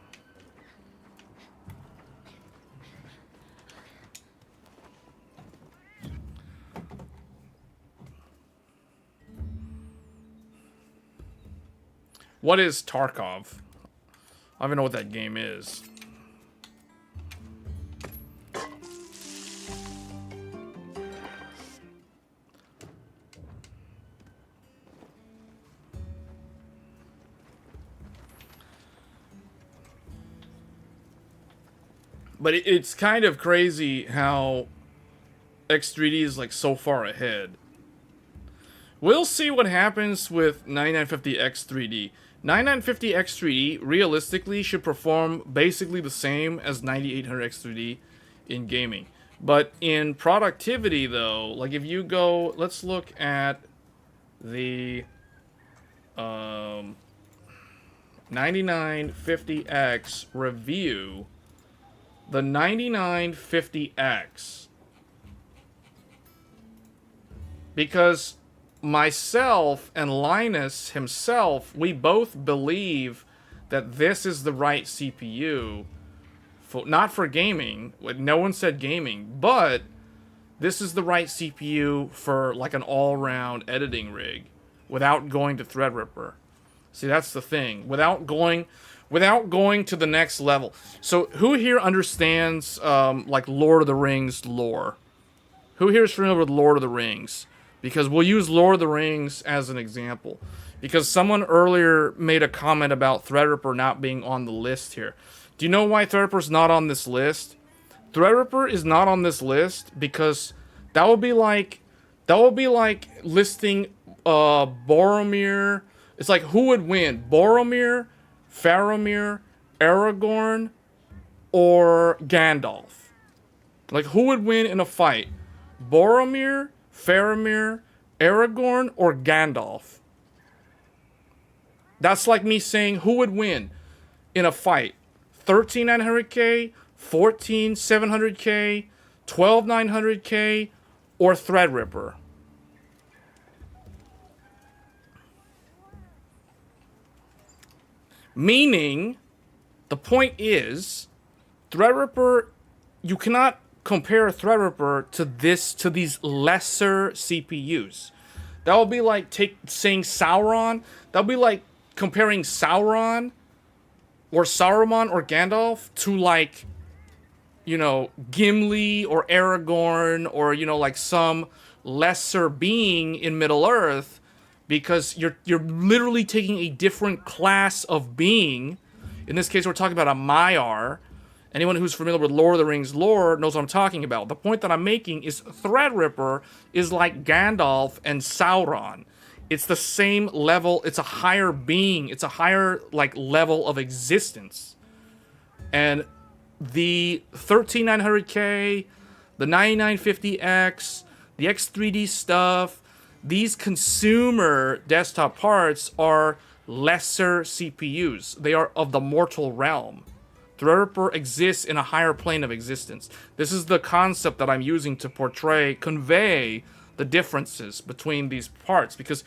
S1: What is Tarkov? I don't even know what that game is. But it's kind of crazy how X3D is like so far ahead. We'll see what happens with 9950X3D. 9950X3D realistically should perform basically the same as 9800X3D in gaming. But in productivity though, like if you go, let's look at the 9950X review. The 9950X. Because myself and Linus himself, we both believe that this is the right CPU. Not for gaming. No one said gaming. But this is the right CPU for like an all-round editing rig. Without going to Threadripper. See, that's the thing. Without going to the next level. So, who here understands, like, Lord of the Rings lore? Who here is familiar with Lord of the Rings? Because we'll use Lord of the Rings as an example. Because someone earlier made a comment about Threadripper not being on the list here. Do you know why Threadripper's not on this list? Threadripper is not on this list because that would be like listing Boromir. It's like, who would win? Boromir, Faramir, Aragorn, or Gandalf? Like, who would win in a fight? Boromir, Faramir, Aragorn, or Gandalf? That's like me saying, who would win in a fight? 13900K, 14700K, 12900K, or Threadripper? Meaning, the point is, Threadripper, you cannot compare Threadripper to these lesser CPUs. That would be like saying Sauron. That would be like comparing Sauron or Saruman or Gandalf to, like, you know, Gimli or Aragorn or, you know, like some lesser being in Middle Earth, because you're literally taking a different class of being. In this case, we're talking about a Maiar. Anyone who's familiar with Lord of the Rings lore knows what I'm talking about. The point that I'm making is Threadripper is like Gandalf and Sauron. It's the same level. It's a higher being. It's a higher, like, level of existence. And the 13900K, the 9950X, the X3D stuff, these consumer desktop parts are lesser CPUs. They are of the mortal realm. Threadripper exists in a higher plane of existence. This is the concept that I'm using to convey the differences between these parts. Because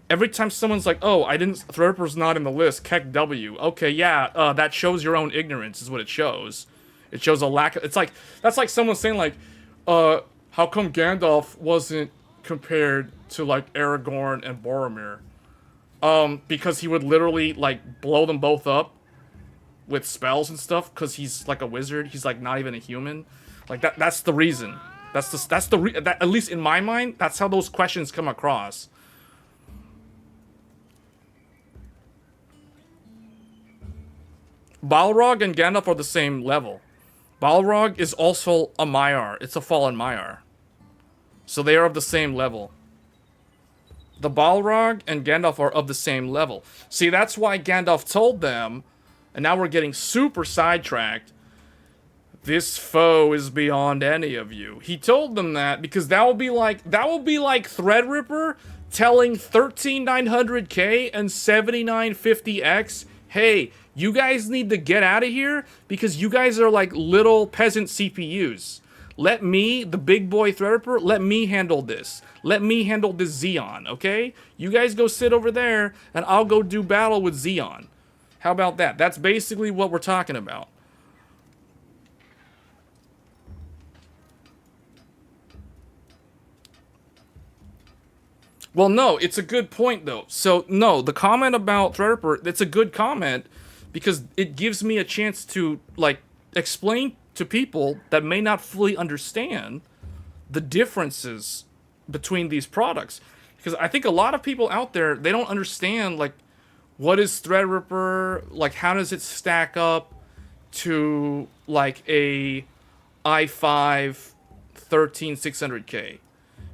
S1: every time someone's like, oh, Threadripper's not in the list, Keck W. Okay, yeah, that shows your own ignorance is what it shows. It shows a lack of, that's like someone saying, like, how come Gandalf wasn't compared to, like, Aragorn and Boromir? Because he would literally, like, blow them both up with spells and stuff, because he's like a wizard. He's like not even a human. Like, that's the reason. At least in my mind, that's how those questions come across. Balrog and Gandalf are the same level. Balrog is also a Maiar. It's a fallen Maiar. So they are of the same level. The Balrog and Gandalf are of the same level. See, that's why Gandalf told them, and now we're getting super sidetracked, this foe is beyond any of you. He told them that because that will be like Threadripper telling 13900K and 7950X, hey, you guys need to get out of here because you guys are like little peasant CPUs. Let me, the big boy Threadripper, let me handle this. Let me handle this Xeon, okay? You guys go sit over there, and I'll go do battle with Xeon. How about that? That's basically what we're talking about. Well, no, it's a good point, though. So, no, the comment about Threadripper, it's a good comment because it gives me a chance to, like, explain to people that may not fully understand the differences between these products. Because I think a lot of people out there, they don't understand, like, what is Threadripper, like, how does it stack up to, like, a i5-13600K?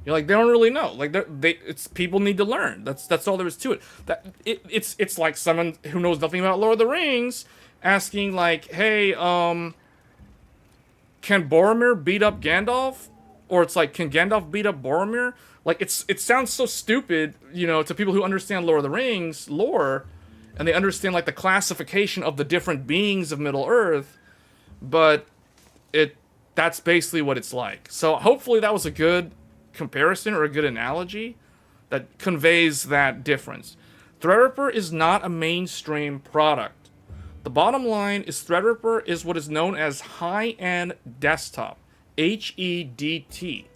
S1: You're like, they don't really know. Like, people need to learn. That's all there is to it. It's like someone who knows nothing about Lord of the Rings asking, like, hey, can Boromir beat up Gandalf? Or it's like, can Gandalf beat up Boromir? Like, it sounds so stupid, you know, to people who understand Lord of the Rings lore, and they understand, like, the classification of the different beings of Middle-earth, but that's basically what it's like. So hopefully that was a good comparison or a good analogy that conveys that difference. Threadripper is not a mainstream product. The bottom line is Threadripper is what is known as high-end desktop, HEDT.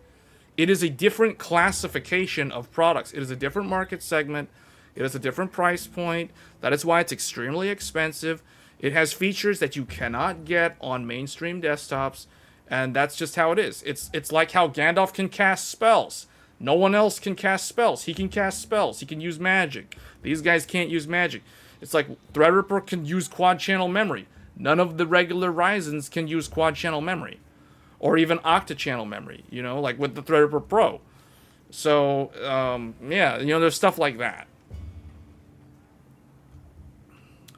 S1: It is a different classification of products. It is a different market segment. It has a different price point. That is why it's extremely expensive. It has features that you cannot get on mainstream desktops, and that's just how it is. It's like how Gandalf can cast spells. No one else can cast spells. He can cast spells. He can use magic. These guys can't use magic. It's like Threadripper can use quad-channel memory. None of the regular Ryzens can use quad-channel memory. Or even octa-channel memory, you know, like with the Threadripper Pro. So, yeah, you know, there's stuff like that.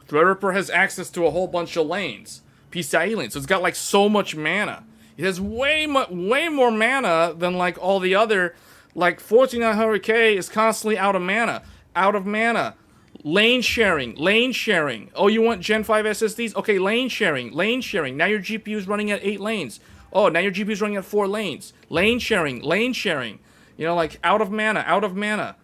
S1: Threadripper has access to a whole bunch of lanes, PCIe lanes, so it's got like so much mana. It has way more mana than like all the other. Like 14900K is constantly out of mana. Lane sharing. Oh, you want Gen 5 SSDs? Okay, lane sharing. Now your GPU is running at 8 lanes. Oh, now your GPU is running at 4 lanes. Lane sharing. You know, like out of mana.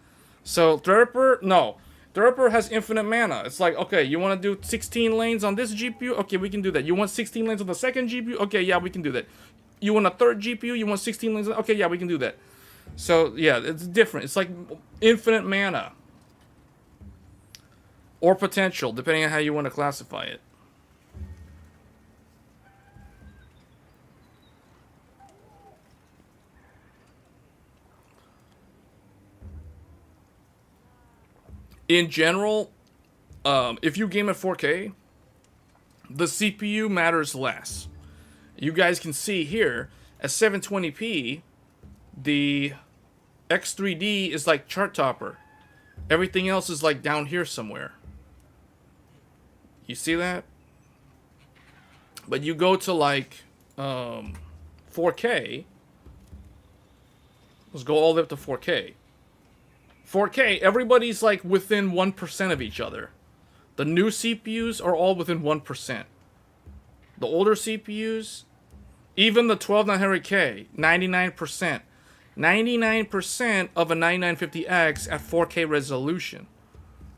S1: So Threadripper, no. Threadripper has infinite mana. It's like, okay, you want to do 16 lanes on this GPU? Okay, we can do that. You want 16 lanes on the second GPU? Okay, yeah, we can do that. You want a third GPU? You want 16 lanes? Okay, yeah, we can do that. So, yeah, it's different. It's like infinite mana. Or potential, depending on how you want to classify it. In general, if you game at 4K, the CPU matters less. You guys can see here, at 720p, the X3D is like chart topper. Everything else is like down here somewhere. You see that? But you go to like 4K. Let's go all the way up to 4K. 4K, everybody's like within 1% of each other. The new CPUs are all within 1%. The older CPUs, even the 12900K, 99%. 99% of a 9950X at 4K resolution.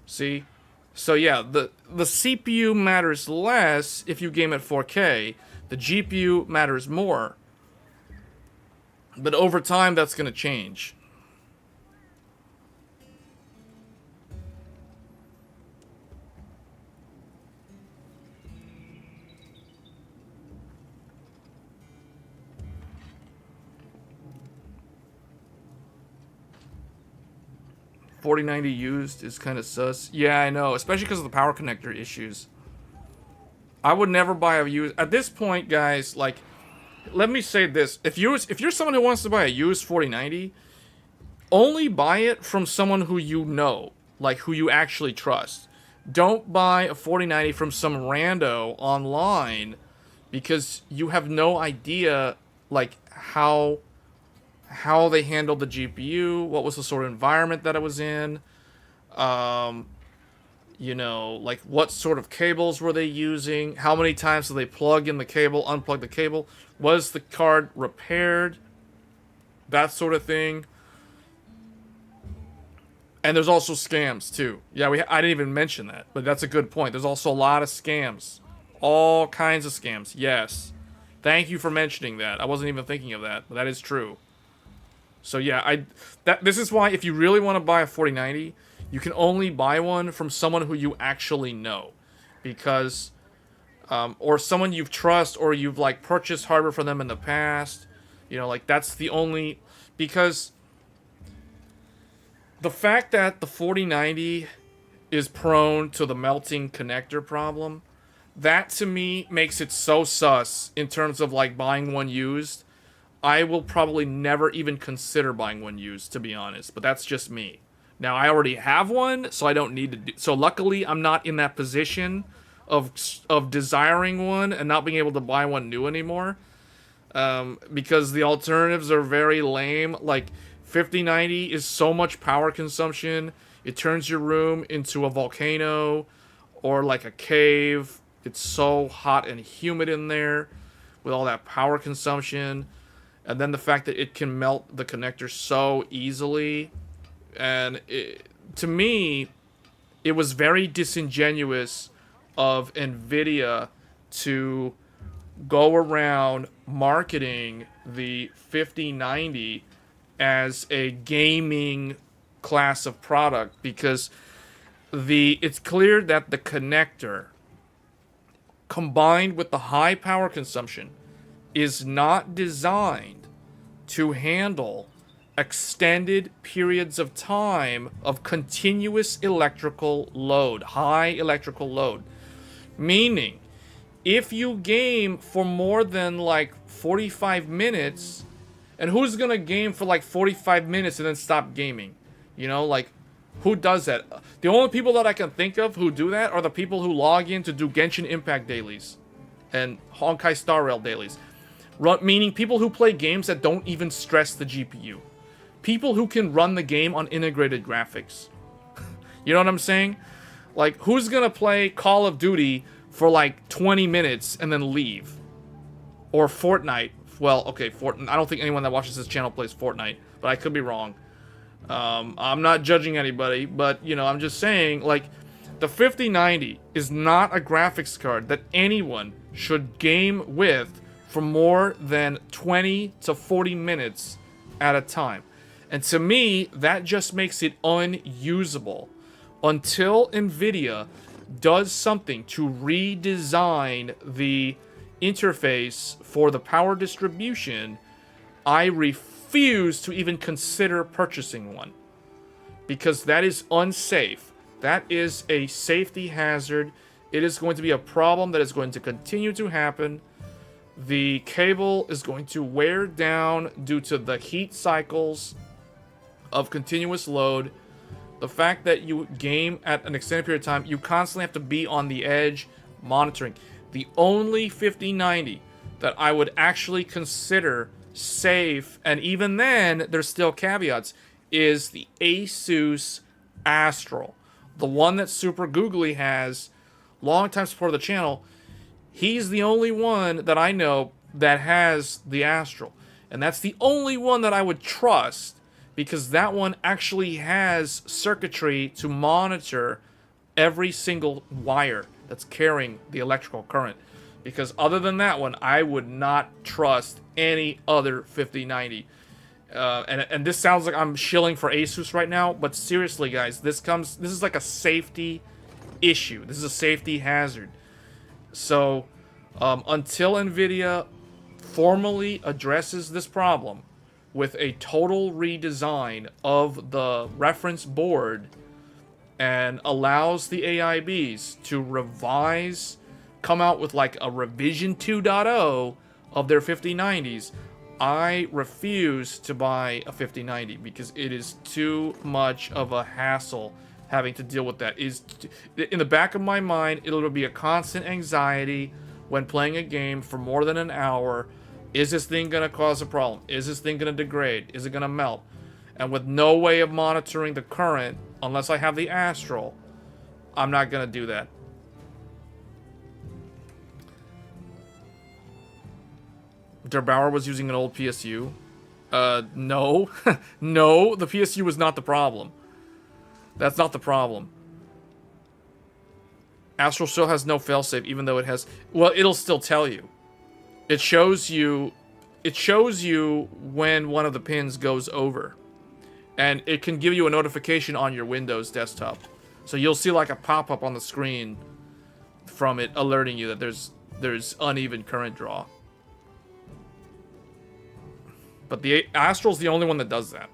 S1: See? So yeah, the CPU matters less if you game at 4K. The GPU matters more. But over time, that's going to change. $4090 used is kind of sus. Yeah, I know, especially because of the power connector issues. I would never buy a used. At this point, guys, like, let me say this: if you're someone who wants to buy a used 4090, only buy it from someone who you know, like who you actually trust. Don't buy a 4090 from some rando online, because you have no idea, like, how they handled the GPU, what was the sort of environment that it was in, you know, like what sort of cables were they using, how many times did they plug in the cable, unplug the cable, was the card repaired, that sort of thing. And there's also scams too. Yeah, I didn't even mention that, but that's a good point. There's also a lot of scams, all kinds of scams. Yes, thank you for mentioning that. I wasn't even thinking of that, but that is true. So yeah, this is why if you really want to buy a 4090, you can only buy one from someone who you actually know, because or someone you've trust, or you've like purchased hardware from them in the past. You know, like that's the only, because the fact that the 4090 is prone to the melting connector problem, that to me makes it so sus in terms of like buying one used. I will probably never even consider buying one used, to be honest, but that's just me. Now, I already have one, so I don't need to do... So, luckily, I'm not in that position of desiring one and not being able to buy one new anymore, because the alternatives are very lame. Like, 5090 is so much power consumption, it turns your room into a volcano or like a cave. It's so hot and humid in there with all that power consumption. And then the fact that it can melt the connector so easily. And to me, it was very disingenuous of NVIDIA to go around marketing the 5090 as a gaming class of product, because it's clear that the connector, combined with the high power consumption, is not designed to handle extended periods of time of continuous electrical load, high electrical load. Meaning, if you game for more than like 45 minutes And who's gonna game for like 45 minutes and then stop gaming? You know, like, who does that? The only people that I can think of who do that are the people who log in to do Genshin Impact dailies and Honkai Star Rail dailies. Meaning people who play games that don't even stress the GPU. People who can run the game on integrated graphics. You know what I'm saying? Like, who's gonna play Call of Duty for like 20 minutes and then leave? Or Fortnite. Well, okay, Fortnite. I don't think anyone that watches this channel plays Fortnite, but I could be wrong. I'm not judging anybody, but, you know, I'm just saying, like, the 5090 is not a graphics card that anyone should game with for more than 20 to 40 minutes at a time. And to me, that just makes it unusable until NVIDIA does something to redesign the interface for the power distribution. I refuse to even consider purchasing one because that is unsafe. That is a safety hazard. It is going to be a problem that is going to continue to happen. The cable is going to wear down due to the heat cycles of continuous load. The fact that you game at an extended period of time, you constantly have to be on the edge monitoring. The only 5090 that I would actually consider safe, and even then there's still caveats, is the Asus Astral. The one that Super Googly has, long-time supporter of the channel. He's the only one that I know that has the Astral. And that's the only one that I would trust, because that one actually has circuitry to monitor every single wire that's carrying the electrical current. Because other than that one, I would not trust any other 5090. And this sounds like I'm shilling for Asus right now, but seriously, guys, this is like a safety issue. This is a safety hazard. So, until NVIDIA formally addresses this problem with a total redesign of the reference board and allows the AIBs to revise, come out with like a revision 2.0 of their 5090s, I refuse to buy a 5090 because it is too much of a hassle having to deal with that. In the back of my mind, it'll be a constant anxiety when playing a game for more than an hour. Is this thing going to cause a problem? Is this thing going to degrade? Is it going to melt? And with no way of monitoring the current, unless I have the Astral, I'm not going to do that. Der Bauer was using an old PSU. No. No, the PSU was not the problem. That's not the problem. Astral still has no failsafe, even though it has... Well, it'll still tell you. It shows you when one of the pins goes over. And it can give you a notification on your Windows desktop. So you'll see like a pop-up on the screen from it alerting you that there's uneven current draw. But the Astral's the only one that does that.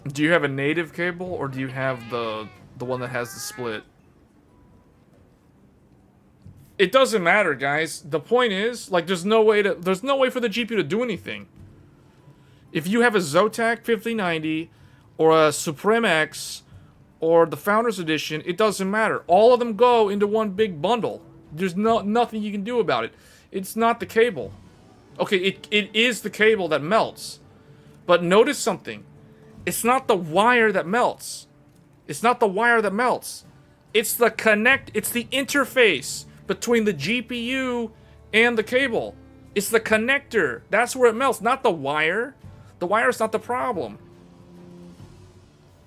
S1: Do you have a native cable, or do you have the one that has the split? It doesn't matter, guys. The point is, like, there's no way for the GPU to do anything. If you have a Zotac 5090 or a Supreme X or the Founders Edition, it doesn't matter. All of them go into one big bundle. There's nothing you can do about it. It's not the cable. Okay, it is the cable that melts. But notice something. It's not the wire that melts. It's not the wire that melts. It's the it's the interface between the GPU and the cable. It's the connector. That's where it melts, not the wire. The wire's not the problem.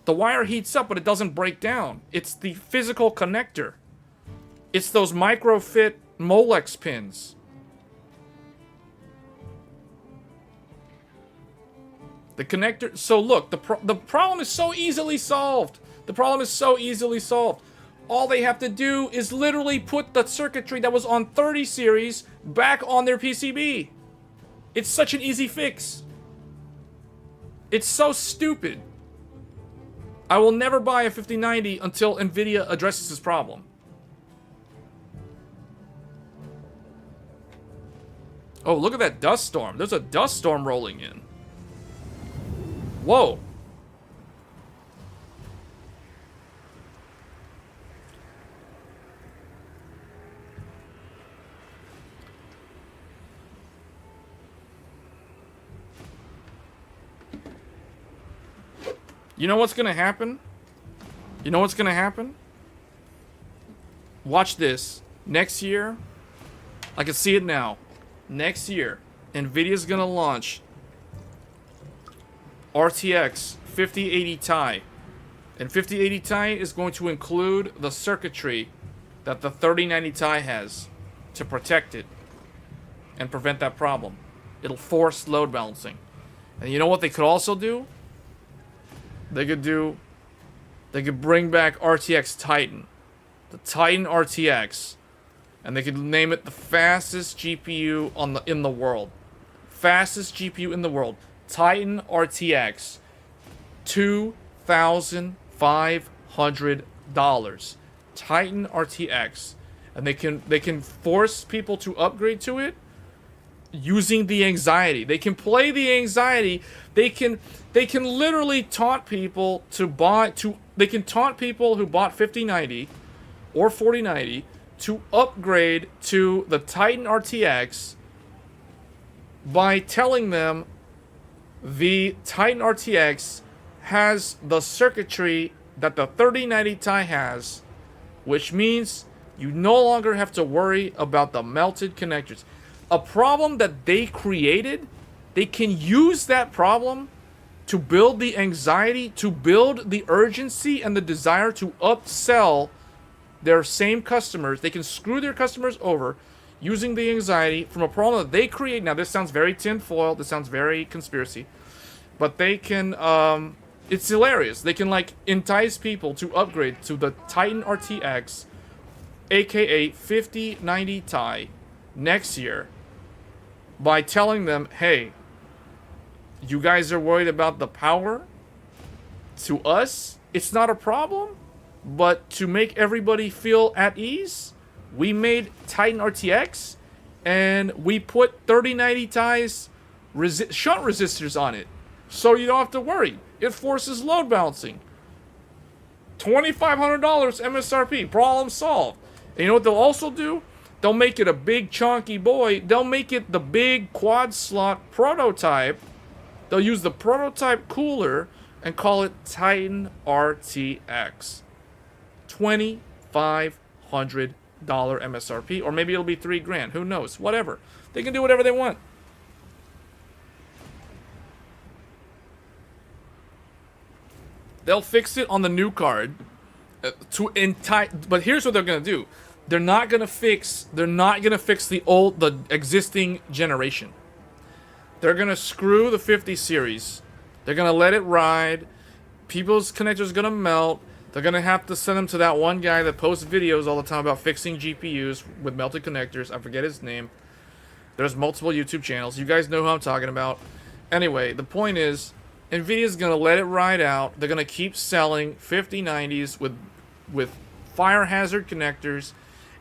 S1: The wire heats up, but it doesn't break down. It's the physical connector. It's those microfit Molex pins. The connector... So look, the problem is so easily solved. The problem is so easily solved. All they have to do is literally put the circuitry that was on 30 series back on their PCB. It's such an easy fix. It's so stupid. I will never buy a 5090 until NVIDIA addresses this problem. Oh, look at that dust storm. There's a dust storm rolling in. Whoa. You know what's gonna happen? You know what's gonna happen? Watch this. Next year, I can see it now. Next year, NVIDIA's gonna launch RTX 5080 Ti. And 5080 Ti is going to include the circuitry that the 3090 Ti has to protect it and prevent that problem. It'll force load balancing. And you know what they could also do? They could bring back RTX Titan. The Titan RTX. And they could name it the fastest GPU in the world. Fastest GPU in the world. Titan RTX. $2,500. Titan RTX. And they can force people to upgrade to it using the anxiety. They can play the anxiety. They can literally taunt people they can taunt people who bought 5090 or 4090 to upgrade to the Titan RTX by telling them the Titan RTX has the circuitry that the 3090 Ti has, which means you no longer have to worry about the melted connectors. A problem that they created, they can use that problem to build the anxiety, to build the urgency and the desire to upsell their same customers. They can screw their customers over using the anxiety from a problem that they create. Now, this sounds very tinfoil. This sounds very conspiracy. But they can, it's hilarious. They can, like, entice people to upgrade to the Titan RTX, aka 5090 Ti, next year by telling them, hey, you guys are worried about the power? To us, it's not a problem. But to make everybody feel at ease, we made Titan RTX and we put 3090 Ti's shunt resistors on it. So you don't have to worry. It forces load balancing. $2,500 MSRP. Problem solved. And you know what they'll also do? They'll make it a big chunky boy. They'll make it the big quad slot prototype. They'll use the prototype cooler and call it Titan RTX. $2,500 MSRP, or maybe it'll be $3,000. Who knows? Whatever. They can do whatever they want. They'll fix it on the new card but here's what they're gonna do. They're not gonna fix the existing generation. They're gonna screw the 50 series. They're gonna let it ride. People's connectors are gonna melt. They're gonna have to send them to that one guy that posts videos all the time about fixing GPUs with melted connectors. I forget his name. There's multiple YouTube channels. You guys know who I'm talking about. Anyway, the point is, NVIDIA's gonna let it ride out. They're gonna keep selling 5090s with fire hazard connectors.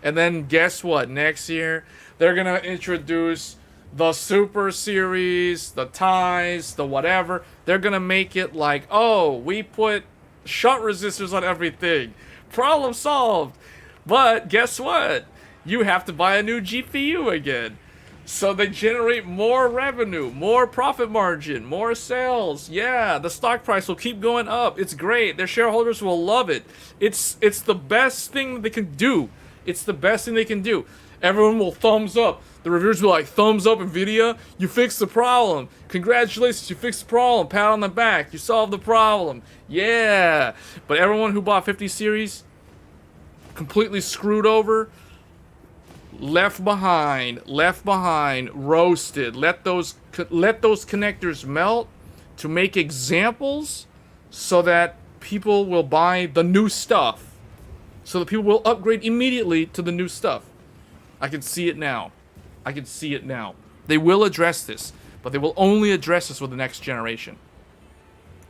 S1: And then guess what? Next year, they're gonna introduce the Super Series, the Tis, the whatever. They're gonna make it like, oh, we put shunt resistors on everything. Problem solved. But guess what? You have to buy a new GPU again. So they generate more revenue, more profit margin, more sales. Yeah, the stock price will keep going up. It's great. Their shareholders will love it. It's the best thing they can do. It's the best thing they can do. Everyone will thumbs up. The reviewers will like, thumbs up, NVIDIA. You fixed the problem. Congratulations, you fixed the problem. Pat on the back. You solved the problem. Yeah. But everyone who bought 50 series, completely screwed over, left behind, roasted. Let those connectors melt to make examples so that people will buy the new stuff. So that people will upgrade immediately to the new stuff. I can see it now. I can see it now. They will address this, but they will only address this with the next generation.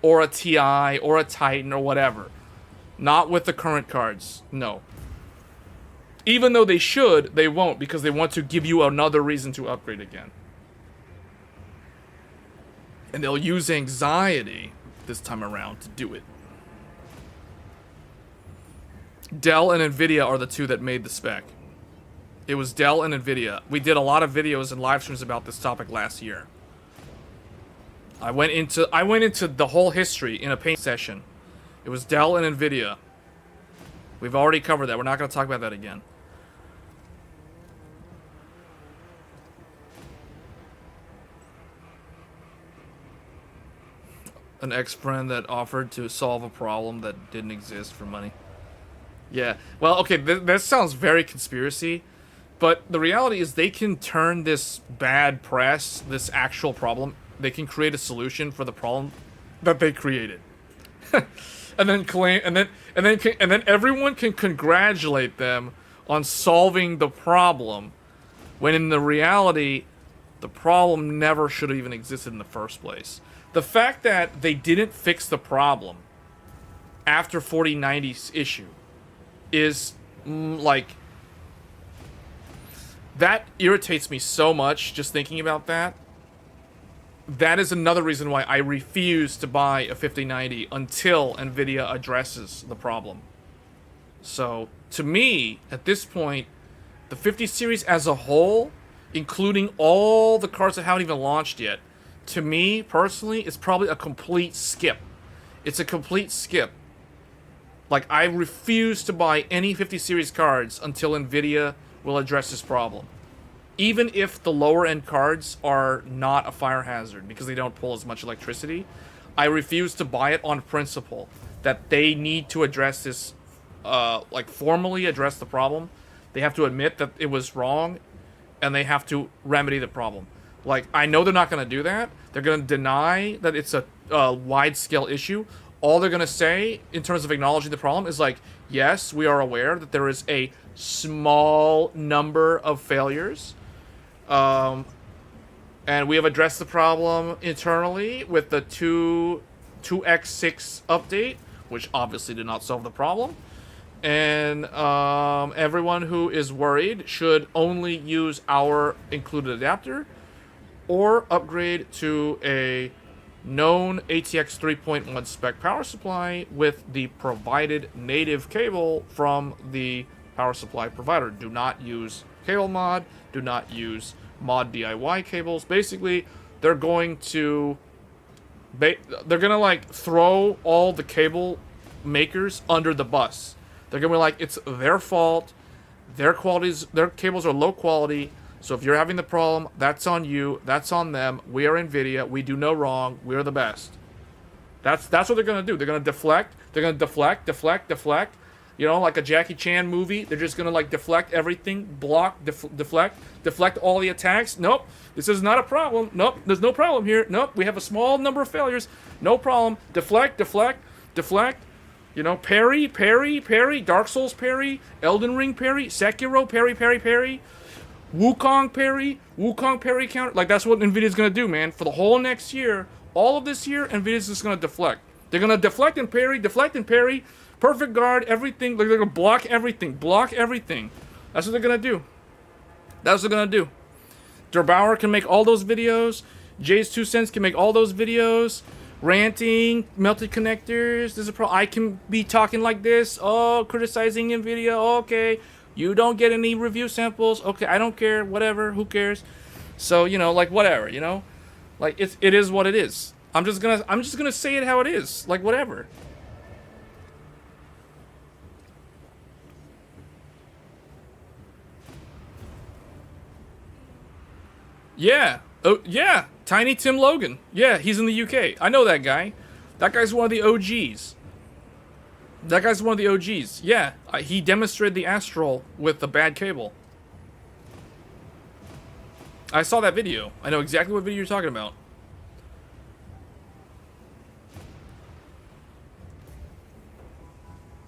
S1: or a Ti or a Titan or whatever. Not with the current cards. No. Even though they should, they won't, because they want to give you another reason to upgrade again. And they'll use anxiety this time around to do it. Dell and Nvidia are the two that made the spec. It was Dell and Nvidia. We did a lot of videos and live streams about this topic last year. I went into the whole history in a paint session. It was Dell and Nvidia. We've already covered that. We're not going to talk about that again. An ex-friend that offered to solve a problem that didn't exist for money. Yeah. Well, okay, this sounds very conspiracy, but the reality is they can turn this bad press, this actual problem, they can create a solution for the problem that they created. And then claim, and then everyone can congratulate them on solving the problem, when in the reality, the problem never should have even existed in the first place. The fact that they didn't fix the problem after 4090's issue is like, that irritates me so much just thinking about that. That is another reason why I refuse to buy a 5090 until Nvidia addresses the problem. So, to me, at this point, the 50 series as a whole, including all the cards that haven't even launched yet, to me, personally, is probably a complete skip. It's a complete skip. Like, I refuse to buy any 50 series cards until Nvidia will address this problem. Even if the lower end cards are not a fire hazard because they don't pull as much electricity, I refuse to buy it on principle that they need to address this, like formally address the problem. They have to admit that it was wrong and they have to remedy the problem. Like, I know they're not going to do that. They're going to deny that it's a wide-scale issue. All they're going to say, in terms of acknowledging the problem, is like, yes, we are aware that there is a small number of failures. And we have addressed the problem internally with the 2x6 update, which obviously did not solve the problem. And everyone who is worried should only use our included adapter, or upgrade to a known ATX 3.1 spec power supply with the provided native cable from the power supply provider. Do not use cable mod. Do not use mod DIY cables. Basically, they're going to like throw all the cable makers under the bus. They're gonna be like, it's their fault. Their cables are low quality. So if you're having the problem, that's on you. That's on them. We are Nvidia. We do no wrong. We are the best. That's what they're gonna do. They're gonna deflect. They're gonna deflect. You know, like a Jackie Chan movie. They're just gonna like deflect everything, block, deflect all the attacks. Nope, this is not a problem. Nope, there's no problem here. Nope, we have a small number of failures. No problem. Deflect. You know, parry. Dark Souls parry. Elden Ring parry. Sekiro parry. Wukong parry counter. Like, that's what Nvidia's gonna do, man. For the whole next year, all of this year, Nvidia's just gonna deflect. They're gonna deflect and parry. Perfect guard, everything. They're gonna block everything. That's what they're gonna do. Der Bauer can make all those videos. Jay's 2 cents can make all those videos. Ranting, melted connectors. This is I can be talking like this. Oh, criticizing Nvidia. Okay. You don't get any review samples. Okay, I don't care. Whatever. Who cares? So, you know, like, whatever, you know? Like, it is what it is. I'm just gonna say it how it is. Like, whatever. Yeah. Oh, yeah. Tiny Tim Logan. Yeah, he's in the UK. I know that guy. That guy's one of the OGs. Yeah, he demonstrated the Astral with the bad cable. I saw that video. I know exactly what video you're talking about.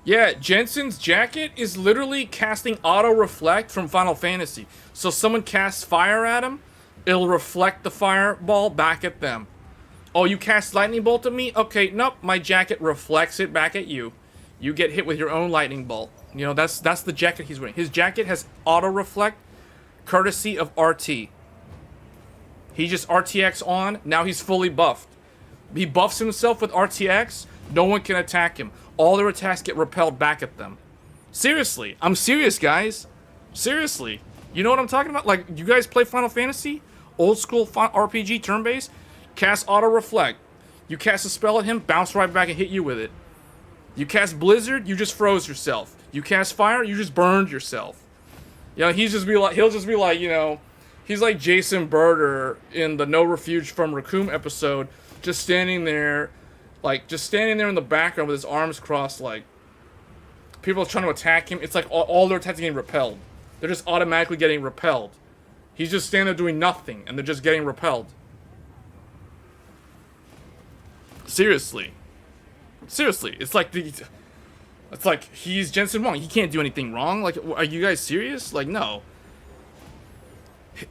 S1: Yeah, Jensen's jacket is literally casting auto reflect from Final Fantasy. So someone casts fire at him, it'll reflect the fireball back at them. Oh, you cast lightning bolt at me? Okay, nope. My jacket reflects it back at you. You get hit with your own lightning bolt. You know, that's the jacket he's wearing. His jacket has auto reflect, courtesy of RT. He just RTX on. Now he's fully buffed. He buffs himself with RTX. No one can attack him. All their attacks get repelled back at them. Seriously, I'm serious, guys. Seriously, you know what I'm talking about? Like, you guys play Final Fantasy, old school RPG turn-based. Cast auto reflect. You cast a spell at him, bounce right back and hit you with it. You cast Blizzard, you just froze yourself. You cast Fire, you just burned yourself. You know, he'll just be like, you know, he's like Jason Birder in the No Refuge from Raccoon episode, just standing there in the background with his arms crossed, like, people are trying to attack him. It's like all their attacks are getting repelled. They're just automatically getting repelled. He's just standing there doing nothing, and they're just getting repelled. Seriously. Seriously. It's like he's Jensen Wong. He can't do anything wrong. Like, are you guys serious? Like, no.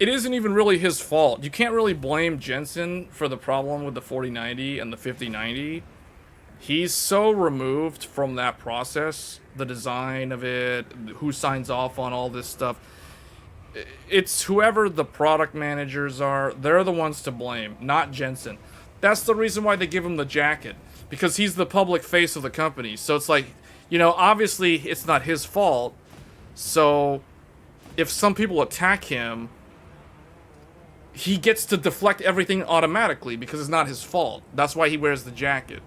S1: It isn't even really his fault. You can't really blame Jensen for the problem with the 4090 and the 5090. He's so removed from that process, the design of it, who signs off on all this stuff. It's whoever the product managers are, they're the ones to blame, not Jensen. That's the reason why they give him the jacket, because he's the public face of the company. So it's like, you know, obviously it's not his fault. So if some people attack him, he gets to deflect everything automatically because it's not his fault. That's why he wears the jacket.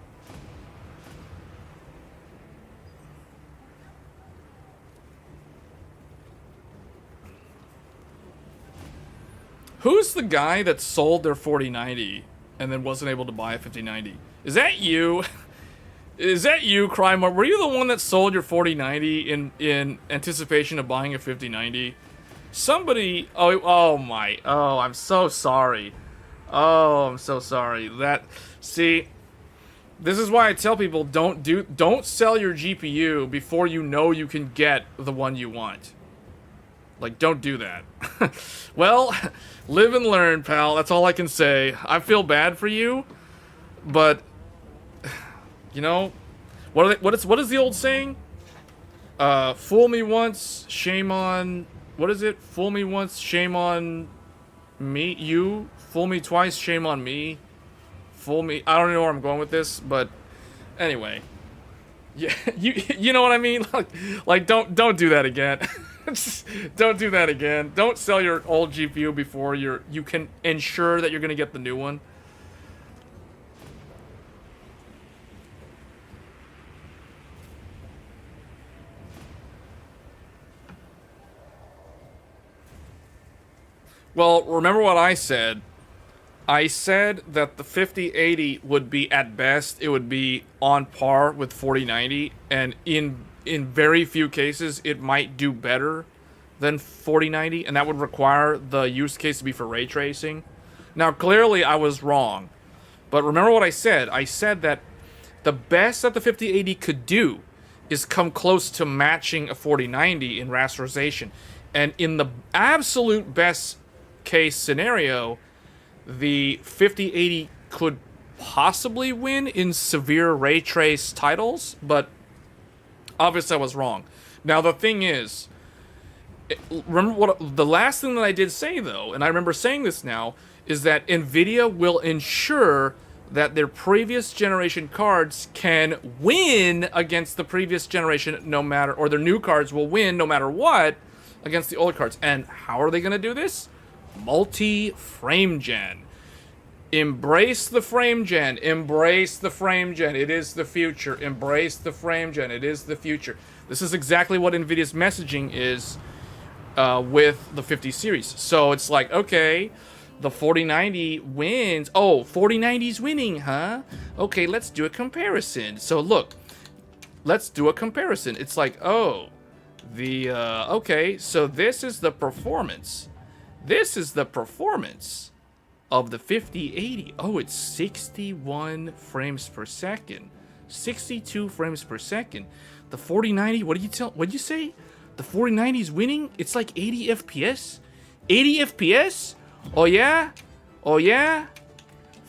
S1: Who's the guy that sold their 4090 and then wasn't able to buy a 5090? Is that you? Is that you, Crime? Were you the one that sold your 4090 in anticipation of buying a 5090? Somebody... Oh, I'm so sorry. Oh, I'm so sorry. See, this is why I tell people don't sell your GPU before you know you can get the one you want. Like, don't do that. Well, live and learn, pal. That's all I can say. I feel bad for you, but you know, what is the old saying? Fool me once, shame on... What is it? Fool me once, shame on me. You. Fool me twice, shame on me. Fool me... I don't know where I'm going with this, but anyway. Yeah, you know what I mean? Like don't do that again. Don't do that again. Don't sell your old GPU before you can ensure that you're going to get the new one. Well, remember what I said. I said that the 5080 would be, at best, it would be on par with 4090, and in very few cases, it might do better than 4090, and that would require the use case to be for ray tracing. Now, clearly, I was wrong, but remember what I said. I said that the best that the 5080 could do is come close to matching a 4090 in rasterization, and in the absolute best case scenario, the 5080 could possibly win in severe ray trace titles, but obviously I was wrong. Now the thing is, remember what the last thing that I did say though, and I remember saying this now, is that Nvidia will ensure that their previous generation cards can win against the previous generation no matter, or their new cards will win no matter what against the old cards. And how are they going to do this? Multi-frame gen. Embrace the frame gen. Embrace the frame gen. It is the future. Embrace the frame gen. It is the future. This is exactly what Nvidia's messaging is with the 50 series. So it's like, okay, the 4090 wins. Oh, 4090's winning, huh? Okay, let's do a comparison. So look, let's do a comparison. It's like, oh, okay, so this is the performance. This is the performance of the 5080. Oh, it's 61 frames per second. 62 frames per second. The 4090, what'd you say? The 4090 is winning? It's like 80 FPS? 80 FPS? Oh yeah? Oh yeah?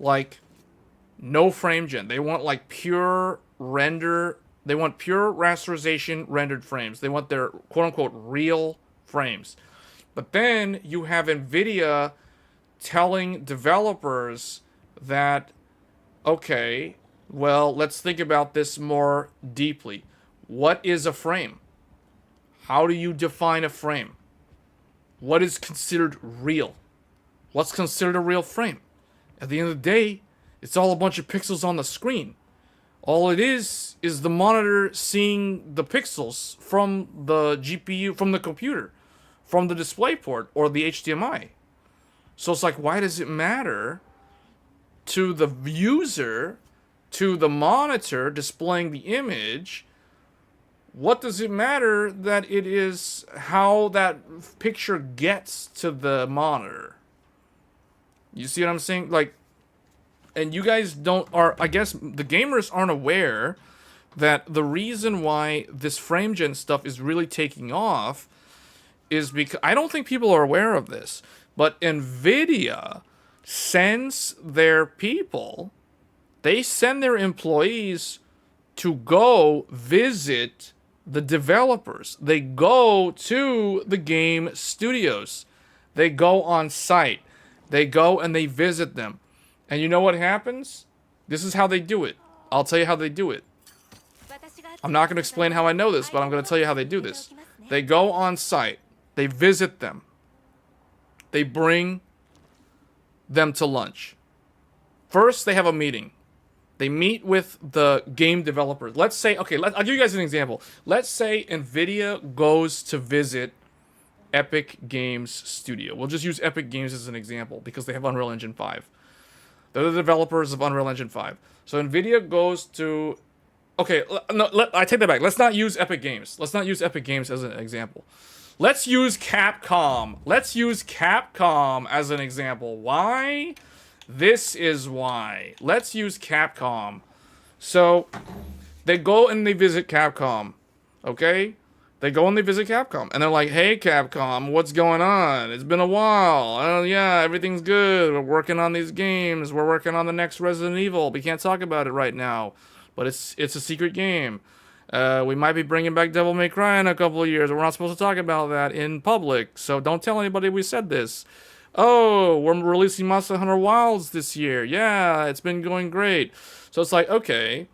S1: Like, No frame gen. They want like pure render. They want pure rasterization rendered frames. They want their quote unquote real frames. But then you have NVIDIA telling developers that, okay, well, let's think about this more deeply. What is a frame? How do you define a frame? What is considered real? What's considered a real frame? At the end of the day, it's all a bunch of pixels on the screen. All it is the monitor seeing the pixels from the GPU, from the computer, from the display port, or the HDMI. So it's like, why does it matter to the user, to the monitor displaying the image? What does it matter that it is how that picture gets to the monitor? You see what I'm saying? Like, and you guys I guess the gamers aren't aware that the reason why this frame gen stuff is really taking off is because, I don't think people are aware of this, but NVIDIA sends their people, they send their employees to go visit the developers. They go to the game studios. They go on site. They go and they visit them. And you know what happens? This is how they do it. I'll tell you how they do it. I'm not going to explain how I know this, but I'm going to tell you how they do this. They go on site. They visit them. They bring them to lunch. First, they have a meeting. They meet with the game developers. Let's say, okay, I'll give you guys an example. Let's say NVIDIA goes to visit Epic Games Studio. We'll just use Epic Games as an example because they have Unreal Engine 5. They're the developers of Unreal Engine 5. So NVIDIA goes to... Okay, no, I take that back. Let's not use Epic Games. Let's not use Epic Games as an example. Let's use Capcom. Let's use Capcom as an example. Why? This is why. Let's use Capcom. So, they go and they visit Capcom. Okay? They go and they visit Capcom. And they're like, hey, Capcom, what's going on? It's been a while. Oh, yeah, everything's good. We're working on these games. We're working on the next Resident Evil. We can't talk about it right now. But it's a secret game. We might be bringing back Devil May Cry in a couple of years. We're not supposed to talk about that in public. So don't tell anybody we said this. Oh, we're releasing Monster Hunter Wilds this year. Yeah, it's been going great. So it's like, okay,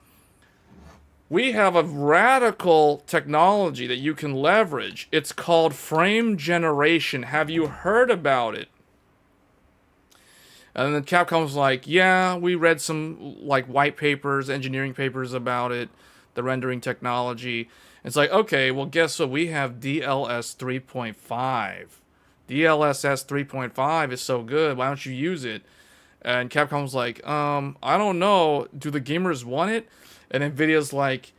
S1: we have a radical technology that you can leverage. It's called frame generation. Have you heard about it? And then Capcom's like, yeah, we read some like white papers, engineering papers about it, the rendering technology. It's like, okay, well, guess what? We have DLS 3.5. DLSS 3.5 is so good. Why don't you use it? And Capcom's like, I don't know. Do the gamers want it? And NVIDIA's like,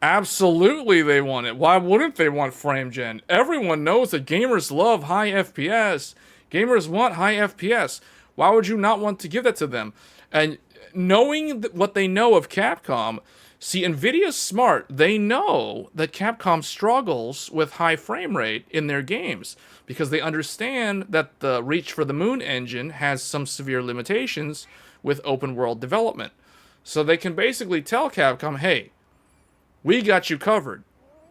S1: absolutely they want it. Why wouldn't they want frame gen? Everyone knows that gamers love high FPS. Gamers want high FPS. Why would you not want to give that to them? And knowing what they know of Capcom, see, NVIDIA's smart. They know that Capcom struggles with high frame rate in their games because they understand that the Reach for the Moon engine has some severe limitations with open world development. So they can basically tell Capcom, hey, we got you covered.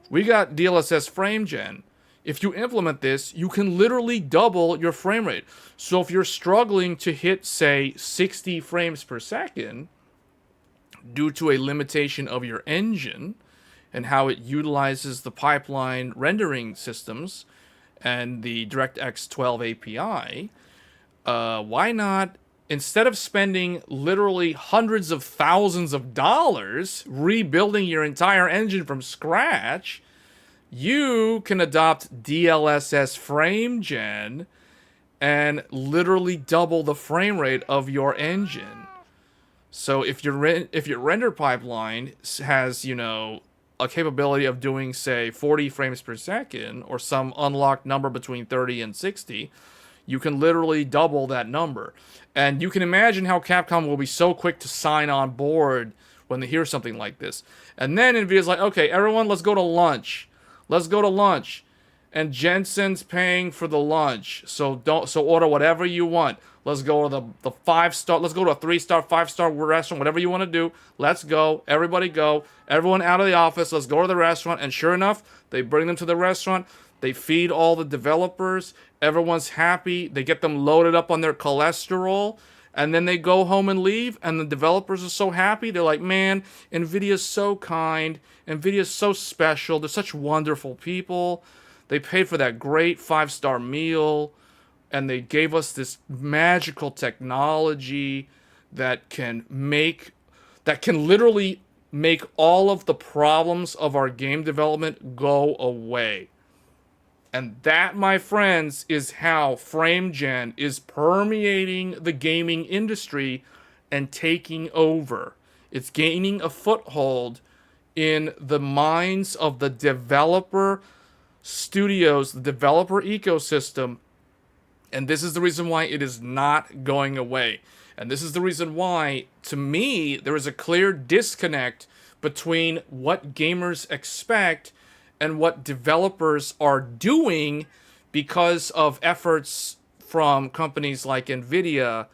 S1: We got DLSS frame gen. If you implement this, you can literally double your frame rate. So if you're struggling to hit, say, 60 frames per second due to a limitation of your engine and how it utilizes the pipeline rendering systems and the DirectX 12 API, why not, instead of spending literally hundreds of thousands of dollars rebuilding your entire engine from scratch, you can adopt DLSS frame gen and literally double the frame rate of your engine. So if your render pipeline has, you know, a capability of doing, say, 40 frames per second or some unlocked number between 30 and 60, you can literally double that number. And you can imagine how Capcom will be so quick to sign on board when they hear something like this. And then NVIDIA's like, okay, everyone, let's go to lunch. Let's go to lunch. and Jensen's paying for the lunch. So order whatever you want. Let's go to the 5-star. Let's go to a 3-star, 5-star restaurant. Whatever you want to do. Let's go. Everybody go. Everyone out of the office. Let's go to the restaurant. And sure enough, they bring them to the restaurant. They feed all the developers. Everyone's happy. They get them loaded up on their cholesterol. And then they go home and leave. And the developers are so happy. They're like, man, NVIDIA's so kind. NVIDIA's so special. They're such wonderful people. They paid for that great 5-star meal. And they gave us this magical technology that can literally make all of the problems of our game development go away. And that, my friends, is how FrameGen is permeating the gaming industry and taking over. It's gaining a foothold in the minds of the developer studios, the developer ecosystem. And this is the reason why it is not going away. And this is the reason why, to me, there is a clear disconnect between what gamers expect and what developers are doing because of efforts from companies like NVIDIA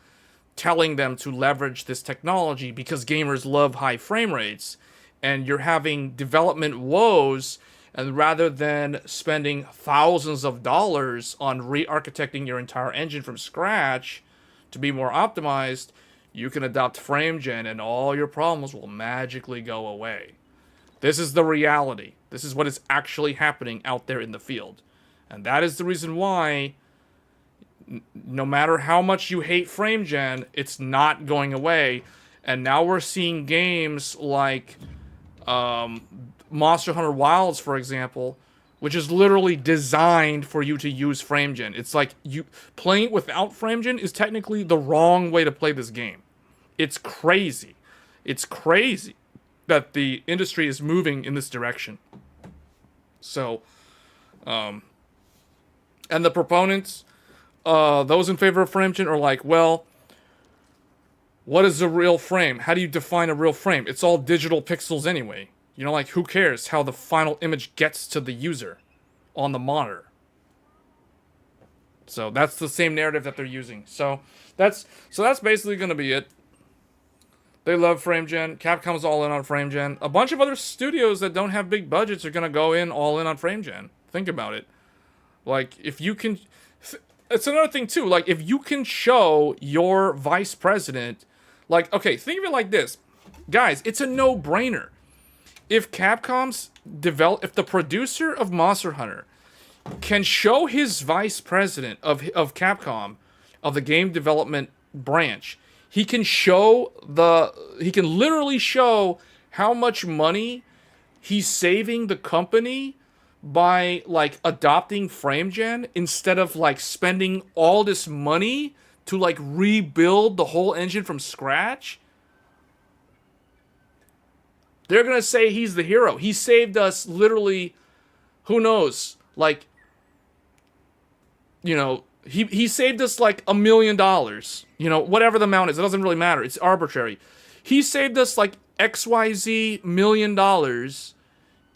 S1: telling them to leverage this technology because gamers love high frame rates. And you're having development woes, and rather than spending thousands of dollars on re-architecting your entire engine from scratch to be more optimized, you can adopt FrameGen and all your problems will magically go away. This is the reality. This is what is actually happening out there in the field. And that is the reason why, no matter how much you hate FrameGen, it's not going away. And now we're seeing games like Monster Hunter Wilds, for example, which is literally designed for you to use FrameGen. It's like you playing it without FrameGen is technically the wrong way to play this game. It's crazy. It's crazy that the industry is moving in this direction. So, and the proponents, those in favor of FrameGen are like, well, what is a real frame? How do you define a real frame? It's all digital pixels anyway. You know, like, who cares how the final image gets to the user on the monitor? So that's the same narrative that they're using. So that's basically going to be it. They love FrameGen. Capcom's all in on FrameGen. A bunch of other studios that don't have big budgets are going to go all in on FrameGen. Think about it. Like, if you can... It's another thing, too. Like, if you can show your vice president... Like, okay, think of it like this. Guys, it's a no-brainer. If if the producer of Monster Hunter can show his vice president of Capcom, of the game development branch, he can literally show how much money he's saving the company by, like, adopting FrameGen instead of, like, spending all this money to, like, rebuild the whole engine from scratch. They're going to say he's the hero. He saved us literally, who knows, like, you know, he saved us like $1 million. You know, whatever the amount is, it doesn't really matter. It's arbitrary. He saved us like XYZ $1 million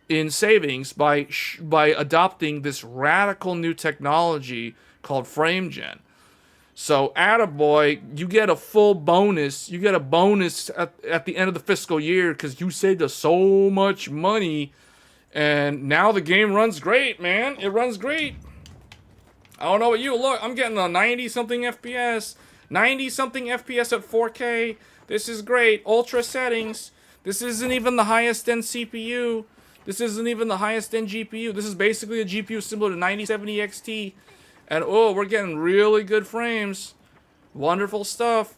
S1: in savings by adopting this radical new technology called FrameGen. So, attaboy, you get a full bonus. You get a bonus at the end of the fiscal year because you saved us so much money. And now the game runs great, man. It runs great. I don't know about you. Look, I'm getting a 90-something FPS. 90-something FPS at 4K. This is great. Ultra settings. This isn't even the highest-end CPU. This isn't even the highest-end GPU. This is basically a GPU similar to 9070 XT. And, oh, we're getting really good frames. Wonderful stuff.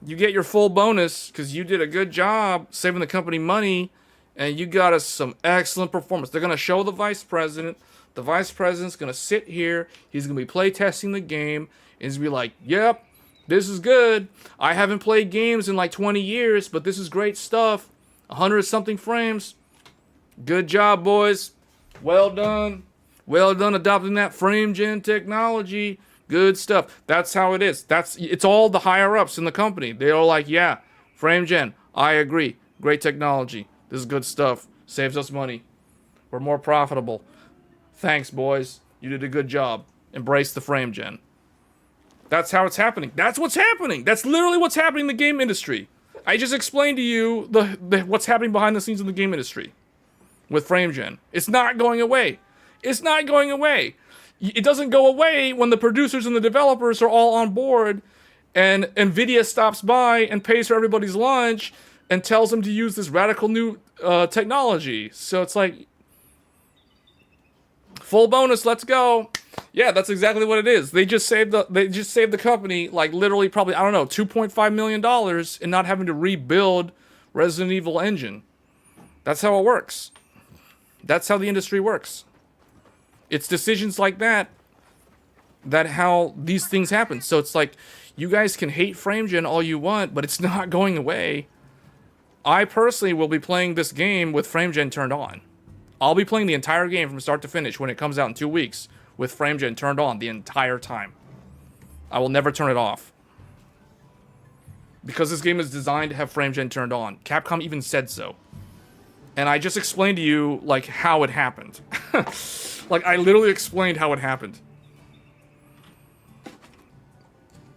S1: You get your full bonus because you did a good job saving the company money. And you got us some excellent performance. They're going to show the vice president. The vice president's going to sit here. He's going to be play testing the game. And he's going to be like, yep, this is good. I haven't played games in like 20 years, but this is great stuff. 100-something frames. Good job, boys. Well done. Well done adopting that FrameGen technology. Good stuff. That's how it is. It's all the higher-ups in the company. They're all like, yeah, FrameGen, I agree. Great technology. This is good stuff. Saves us money. We're more profitable. Thanks, boys. You did a good job. Embrace the frame gen. That's how it's happening. That's what's happening. That's literally what's happening in the game industry. I just explained to you what's happening behind the scenes in the game industry with frame gen. It's not going away. It's not going away. It doesn't go away when the producers and the developers are all on board and Nvidia stops by and pays for everybody's lunch and tells them to use this radical new technology. So it's like, full bonus, let's go. Yeah, that's exactly what it is. They just saved the company, like, literally probably, I don't know, $2.5 million in not having to rebuild Resident Evil engine. That's how it works. That's how the industry works. It's decisions like that how these things happen. So it's like, you guys can hate FrameGen all you want, but it's not going away. I personally will be playing this game with FrameGen turned on. I'll be playing the entire game from start to finish when it comes out in 2 weeks with FrameGen turned on the entire time. I will never turn it off. Because this game is designed to have FrameGen turned on. Capcom even said so. And I just explained to you, like, how it happened. Like, I literally explained how it happened.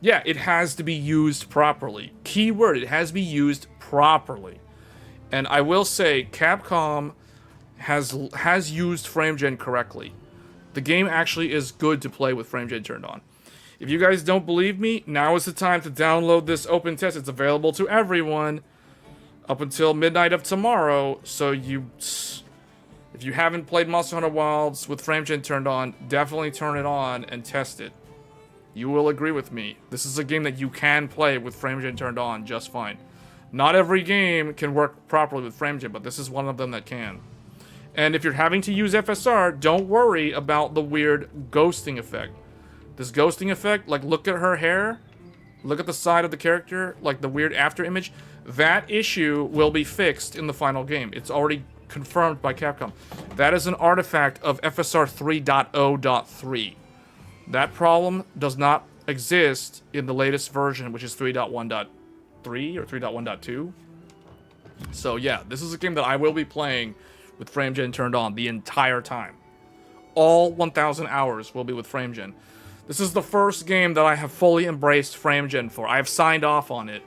S1: Yeah, it has to be used properly. Keyword, it has to be used properly. And I will say, Capcom has used FrameGen correctly. The game actually is good to play with FrameGen turned on. If you guys don't believe me, now is the time to download this open test. It's available to everyone up until midnight of tomorrow. So if you haven't played Monster Hunter Wilds with FrameGen turned on, definitely turn it on and test it. You will agree with me. This is a game that you can play with FrameGen turned on just fine. Not every game can work properly with FrameGen, but this is one of them that can. And if you're having to use FSR, don't worry about the weird ghosting effect. This ghosting effect, like, look at her hair. Look at the side of the character, like the weird after image. That issue will be fixed in the final game. It's already confirmed by Capcom. That is an artifact of FSR 3.0.3. That problem does not exist in the latest version, which is 3.1.3 or 3.1.2. So yeah, this is a game that I will be playing with FrameGen turned on the entire time. All 1,000 hours will be with FrameGen. This is the first game that I have fully embraced FrameGen for. I have signed off on it.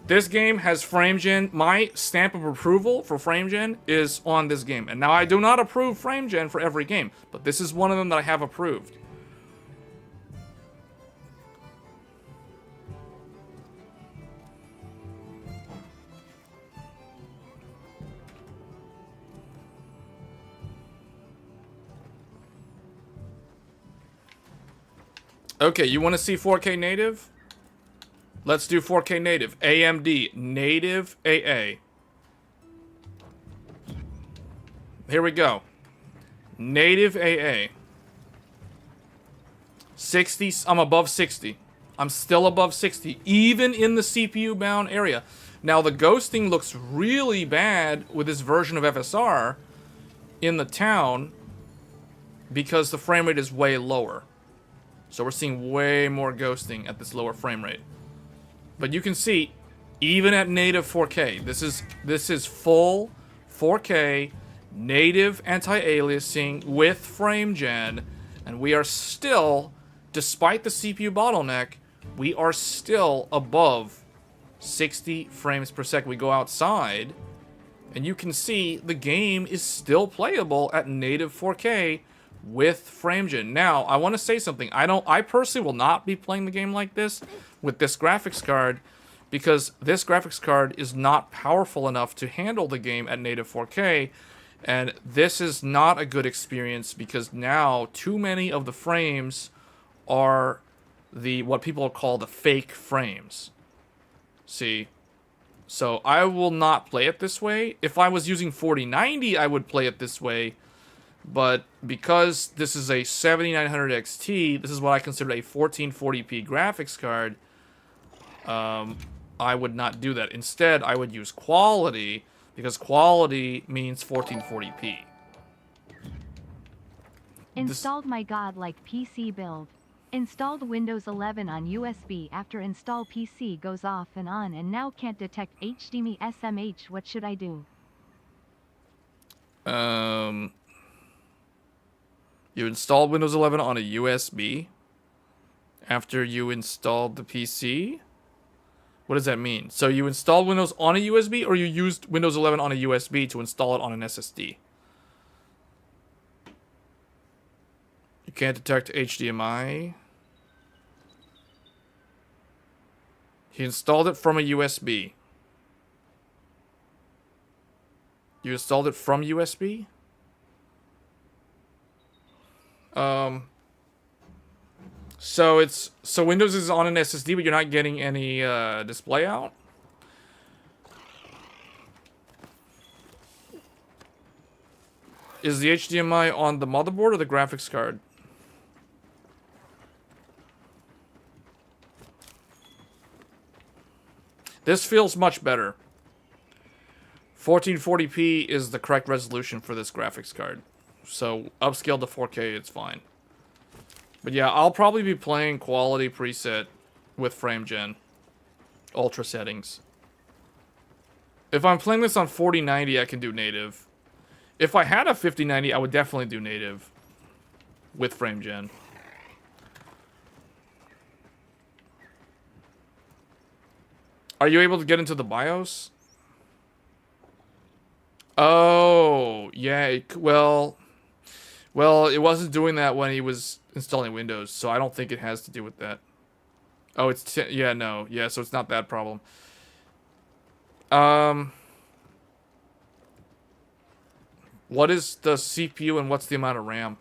S1: This game has FrameGen. My stamp of approval for FrameGen is on this game. And now I do not approve FrameGen for every game, but this is one of them that I have approved. Okay, you want to see 4K native? Let's do 4K native. AMD native AA. Here we go. Native AA. 60. I'm above 60. I'm still above 60, even in the CPU bound area. Now, the ghosting looks really bad with this version of FSR in the town because the frame rate is way lower. So we're seeing way more ghosting at this lower frame rate. But you can see, even at native 4K, this is full 4K native anti-aliasing with FrameGen, and we are still, despite the CPU bottleneck, we are still above 60 frames per second. We go outside, and you can see the game is still playable at native 4K with FrameGen. Now, I want to say something. I personally will not be playing the game like this with this graphics card because this graphics card is not powerful enough to handle the game at native 4K, and this is not a good experience because now too many of the frames are what people call the fake frames. See? So I will not play it this way. If I was using 4090, I would play it this way. But because this is a 7900 XT, this is what I consider a 1440p graphics card, I would not do that. Instead, I would use quality, because quality means 1440p.
S2: Installed my godlike PC build. Installed Windows 11 on USB after install PC goes off and on and now can't detect HDMI SMH. What should I do?
S1: You installed Windows 11 on a USB after you installed the PC? What does that mean? So you installed Windows on a USB, or you used Windows 11 on a USB to install it on an SSD? You can't detect HDMI. He installed it from a USB. You installed it from USB? So Windows is on an SSD, but you're not getting any display out? Is the HDMI on the motherboard or the graphics card? This feels much better. 1440p is the correct resolution for this graphics card. So upscaled to 4K, it's fine. But yeah, I'll probably be playing quality preset with FrameGen. Ultra settings. If I'm playing this on 4090, I can do native. If I had a 5090, I would definitely do native with FrameGen. Are you able to get into the BIOS? Oh, yeah, well, it wasn't doing that when he was installing Windows, so I don't think it has to do with that. Oh, it's, yeah, no, yeah, so it's not that problem. What is the CPU and what's the amount of RAM?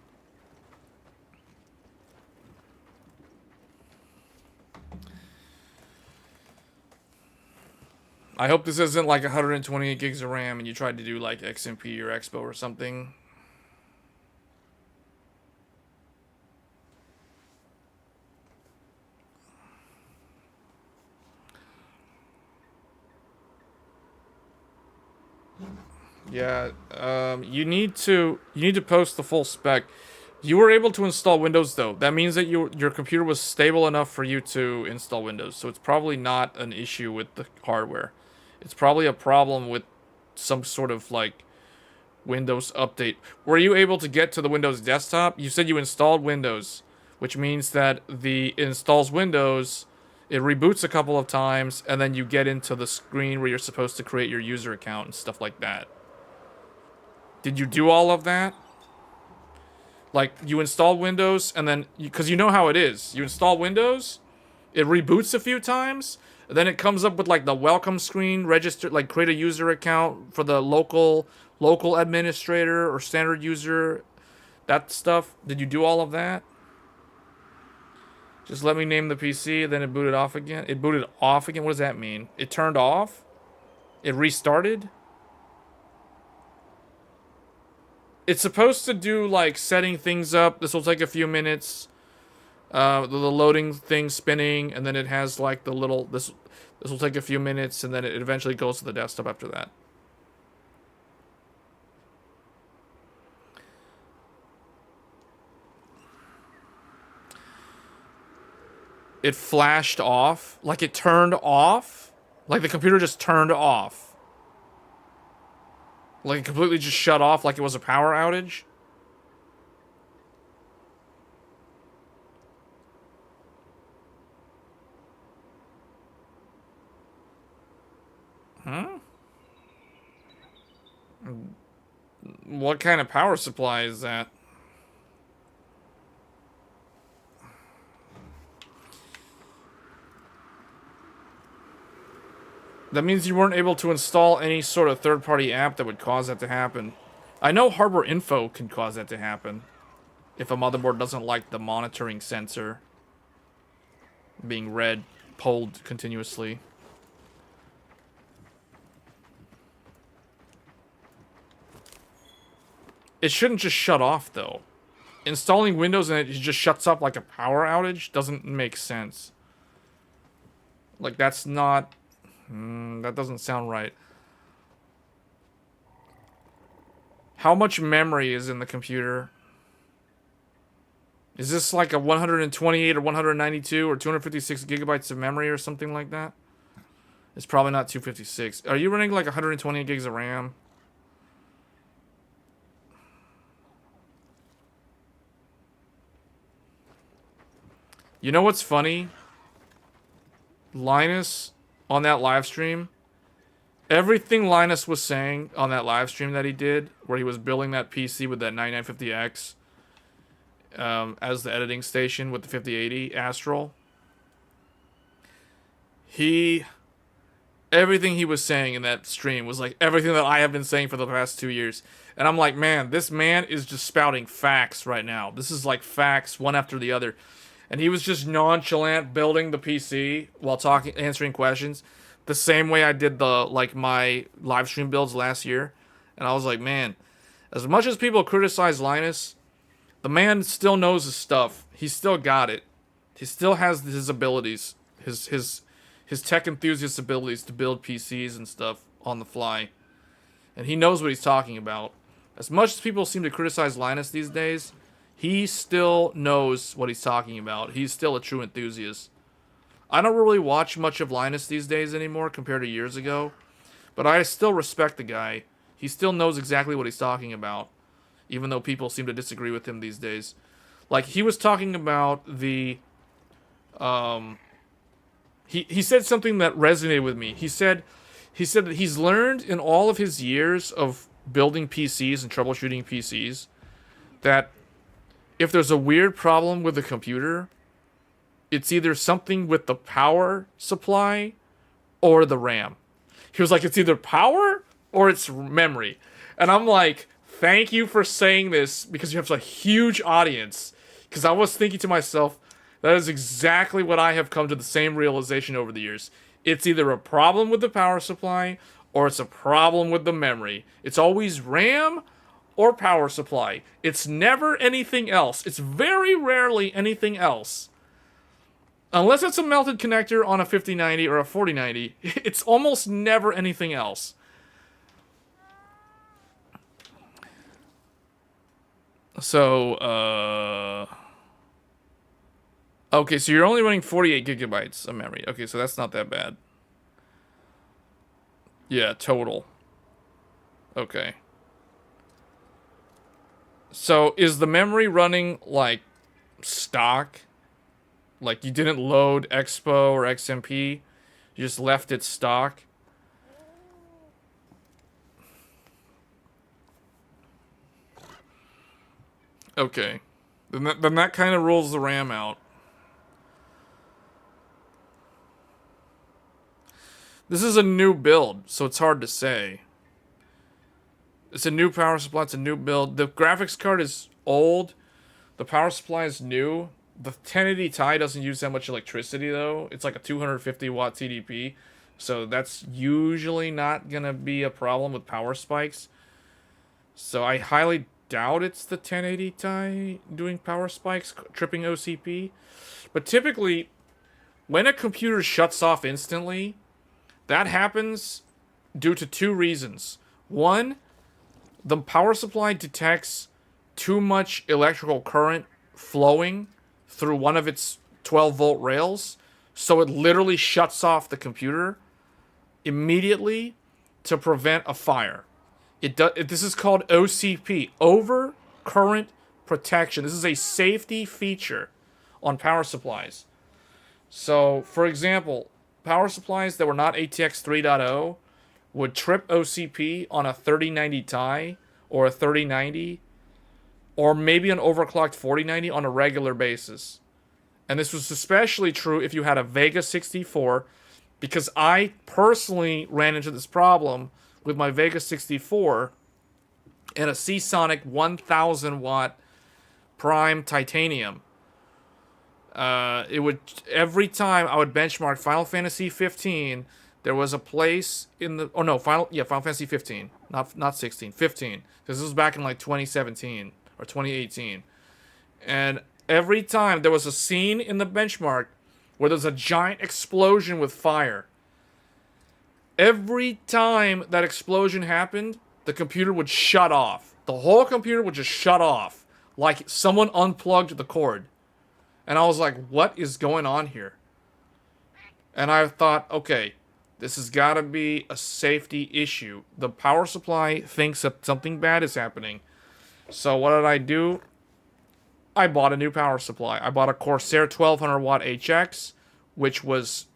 S1: I hope this isn't like 128 gigs of RAM and you tried to do like XMP or Expo or something. Yeah, you need to post the full spec. You were able to install Windows though. That means that your computer was stable enough for you to install Windows. So it's probably not an issue with the hardware. It's probably a problem with some sort of like Windows update. Were you able to get to the Windows desktop? You said you installed Windows, which means that the installs Windows, it reboots a couple of times, and then you get into the screen where you're supposed to create your user account and stuff like that. Did you do all of that? Like, you install Windows, and then, because you know how it is. You install Windows, it reboots a few times, and then it comes up with, like, the welcome screen, register, like, create a user account for the local administrator or standard user, that stuff. Did you do all of that? Just let me name the PC, then it booted off again. It booted off again? What does that mean? It turned off? It restarted? It's supposed to do, like, setting things up. This will take a few minutes. The loading thing spinning, and then it has, like, the little... This will take a few minutes, and then it eventually goes to the desktop after that. It flashed off? Like, it turned off? Like, the computer just turned off? Like, it completely just shut off like it was a power outage? Huh? What kind of power supply is that? That means you weren't able to install any sort of third-party app that would cause that to happen. I know hardware info can cause that to happen. If a motherboard doesn't like the monitoring sensor being read, pulled continuously. It shouldn't just shut off, though. Installing Windows and it just shuts off like a power outage doesn't make sense. Like, that's not... that doesn't sound right. How much memory is in the computer? Is this like a 128 or 192 or 256 gigabytes of memory or something like that? It's probably not 256. Are you running like 128 gigs of RAM? You know what's funny? Linus, on that live stream, everything Linus was saying on that live stream that he did, where he was building that PC with that 9950X as the editing station with the 5080 Astral, everything he was saying in that stream was like everything that I have been saying for the past 2 years. And I'm like, man, this man is just spouting facts right now. This is like facts one after the other. And he was just nonchalant building the PC while answering questions, the same way I did my live stream builds last year. And I was like, man, as much as people criticize Linus, the man still knows his stuff. He still got it. He still has his abilities, his tech enthusiast abilities to build PCs and stuff on the fly. And he knows what he's talking about. As much as people seem to criticize Linus these days, he still knows what he's talking about. He's still a true enthusiast. I don't really watch much of Linus these days anymore compared to years ago, but I still respect the guy. He still knows exactly what he's talking about, even though people seem to disagree with him these days. Like, he was talking about the... He said something that resonated with me. He said that he's learned in all of his years of building PCs and troubleshooting PCs that if there's a weird problem with the computer, it's either something with the power supply or the RAM. He was like, it's either power or it's memory. And I'm like, thank you for saying this because you have a huge audience. Because I was thinking to myself, that is exactly what I have come to the same realization over the years. It's either a problem with the power supply or it's a problem with the memory. It's always RAM or power supply. It's never anything else. It's very rarely anything else. Unless it's a melted connector on a 5090 or a 4090, it's almost never anything else. So, okay, so you're only running 48 gigabytes of memory. Okay, so that's not that bad. Yeah, total. Okay. So, is the memory running, like, stock? Like, you didn't load Expo or XMP? You just left it stock? Okay. Then that kind of rules the RAM out. This is a new build, so it's hard to say. It's a new power supply, it's a new build. The graphics card is old. The power supply is new. The 1080 Ti doesn't use that much electricity, though. It's like a 250 watt TDP. So that's usually not going to be a problem with power spikes. So I highly doubt it's the 1080 Ti doing power spikes, tripping OCP. But typically, when a computer shuts off instantly, that happens due to two reasons. One, the power supply detects too much electrical current flowing through one of its 12-volt rails, so it literally shuts off the computer immediately to prevent a fire. This is called OCP, over current protection. This is a safety feature on power supplies. So, for example, power supplies that were not ATX 3.0 would trip OCP on a 3090 Ti or a 3090 or maybe an overclocked 4090 on a regular basis. And this was especially true if you had a Vega 64, because I personally ran into this problem with my Vega 64 and a Seasonic 1000 watt Prime Titanium. It would, every time I would benchmark Final Fantasy 15, there was a place in the, Final Fantasy 15, not 16, 15, because this was back in like 2017 or 2018. And every time there was a scene in the benchmark where there's a giant explosion with fire. Every time that explosion happened, the computer would shut off. The whole computer would just shut off, like someone unplugged the cord. And I was like, what is going on here? And I thought, okay, this has got to be a safety issue. The power supply thinks that something bad is happening. So what did I do? I bought a new power supply. I bought a Corsair 1200 watt HX, which was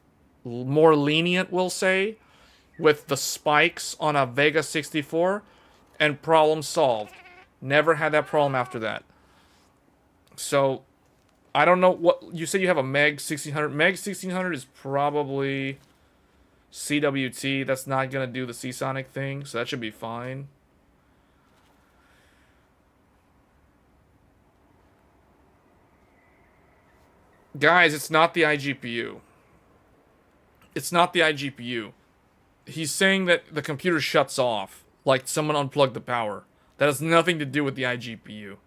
S1: more lenient, we'll say, with the spikes on a Vega 64, and problem solved. Never had that problem after that. So, I don't know what... You said you have a Meg 1600. Meg 1600 is probably CWT. That's not going to do the Seasonic thing, so that should be fine. Guys, it's not the iGPU. It's not the iGPU. He's saying that the computer shuts off, like someone unplugged the power. That has nothing to do with the iGPU.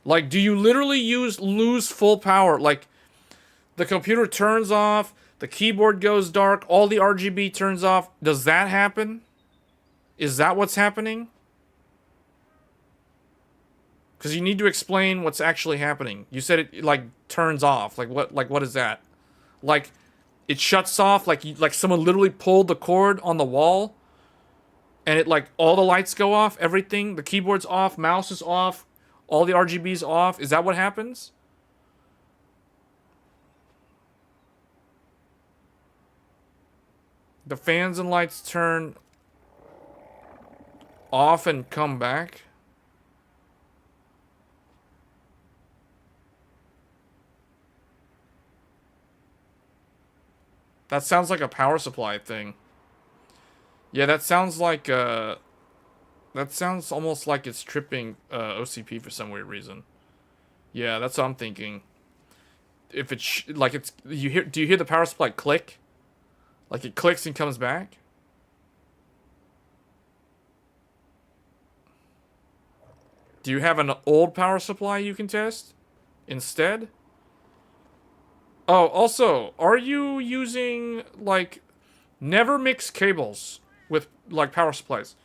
S1: Like, do you literally lose full power? Like, the computer turns off, the keyboard goes dark, all the RGB turns off. Does that happen? Is that what's happening? Because you need to explain what's actually happening. You said it, like, turns off. Like, what is that? Like, it shuts off, like someone literally pulled the cord on the wall, and it, like, all the lights go off, everything, the keyboard's off, mouse is off, all the RGB's off. Is that what happens? The fans and lights turn off and come back. That sounds like a power supply thing. Yeah, that sounds like, that sounds almost like it's tripping OCP for some weird reason. Yeah, that's what I'm thinking. If it's, like it's, do you hear the power supply click? Like it clicks and comes back? Do you have an old power supply you can test instead? Oh, also, are you using, like, never mix cables with, like, power supplies?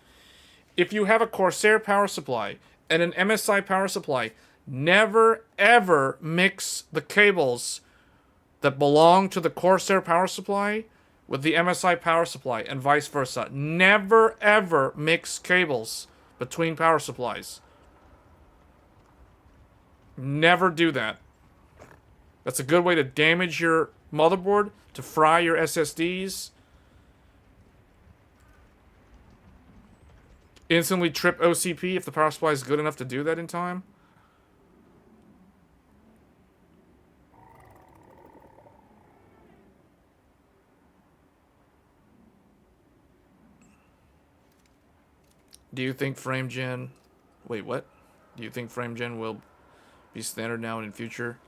S1: If you have a Corsair power supply and an MSI power supply, never, ever mix the cables that belong to the Corsair power supply with the MSI power supply and vice versa. Never, ever mix cables between power supplies. Never do that. That's a good way to damage your motherboard, to fry your SSDs. Instantly trip OCP if the power supply is good enough to do that in time. Do you think frame gen... Wait, what? Do you think frame gen will be standard now and in future?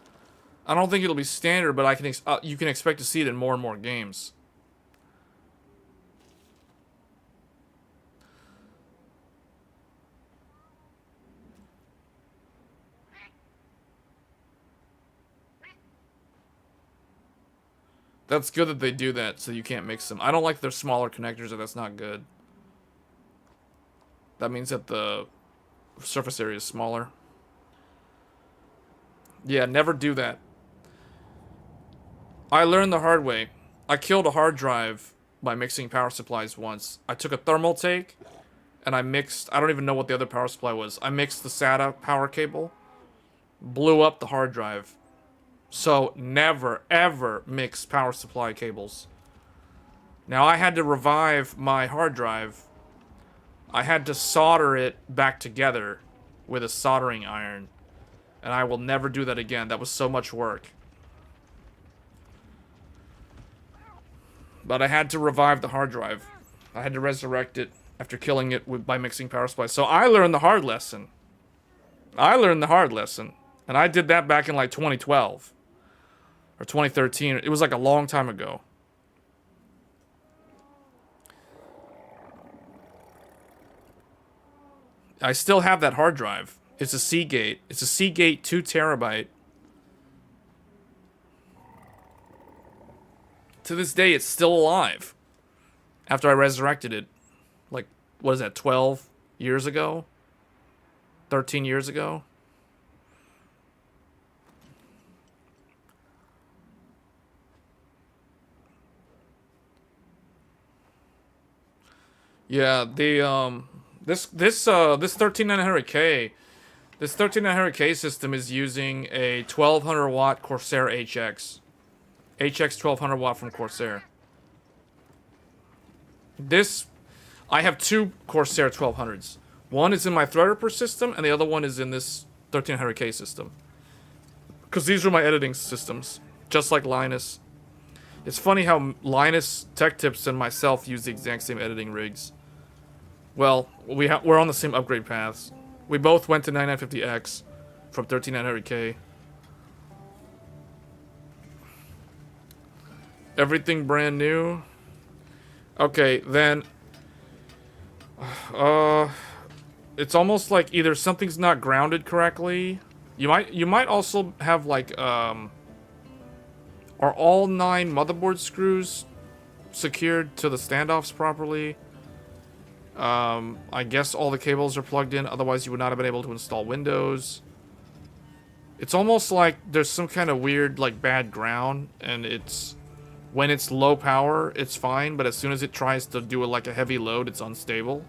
S1: I don't think it'll be standard, but I can you can expect to see it in more and more games. That's good that they do that, so you can't mix them. I don't like their smaller connectors, and that's not good. That means that the surface area is smaller. Yeah, never do that. I learned the hard way. I killed a hard drive by mixing power supplies once. I took a thermal take, and I mixed... I don't even know what the other power supply was. I mixed the SATA power cable. Blew up the hard drive. So, never, ever mix power supply cables. Now, I had to revive my hard drive. I had to solder it back together with a soldering iron. And I will never do that again. That was so much work. But I had to revive the hard drive. I had to resurrect it after killing it by mixing power supplies. So I learned the hard lesson. I learned the hard lesson. And I did that back in like 2012. Or 2013. It was like a long time ago. I still have that hard drive. It's a Seagate. It's a Seagate 2 terabyte. To this day, it's still alive. After I resurrected it. Like, what is that, 12 years ago? 13 years ago? Yeah, the, this 13900K, This 13900K system is using a 1200 watt Corsair HX. HX 1200 watt from Corsair. I have two Corsair 1200s. One is in my Threadripper system, and the other one is in this 13900K system. Because these are my editing systems, just like Linus. It's funny how Linus, Tech Tips, and myself use the exact same editing rigs. Well, we're on the same upgrade paths. We both went to 9950X from 13900K. Everything brand new. Okay, then it's almost like either something's not grounded correctly. You might also have like are all 9 motherboard screws secured to the standoffs properly? I guess all the cables are plugged in, otherwise you would not have been able to install Windows. It's almost like there's some kind of weird, like, bad ground, and when it's low power, it's fine, but as soon as it tries to do a heavy load, it's unstable.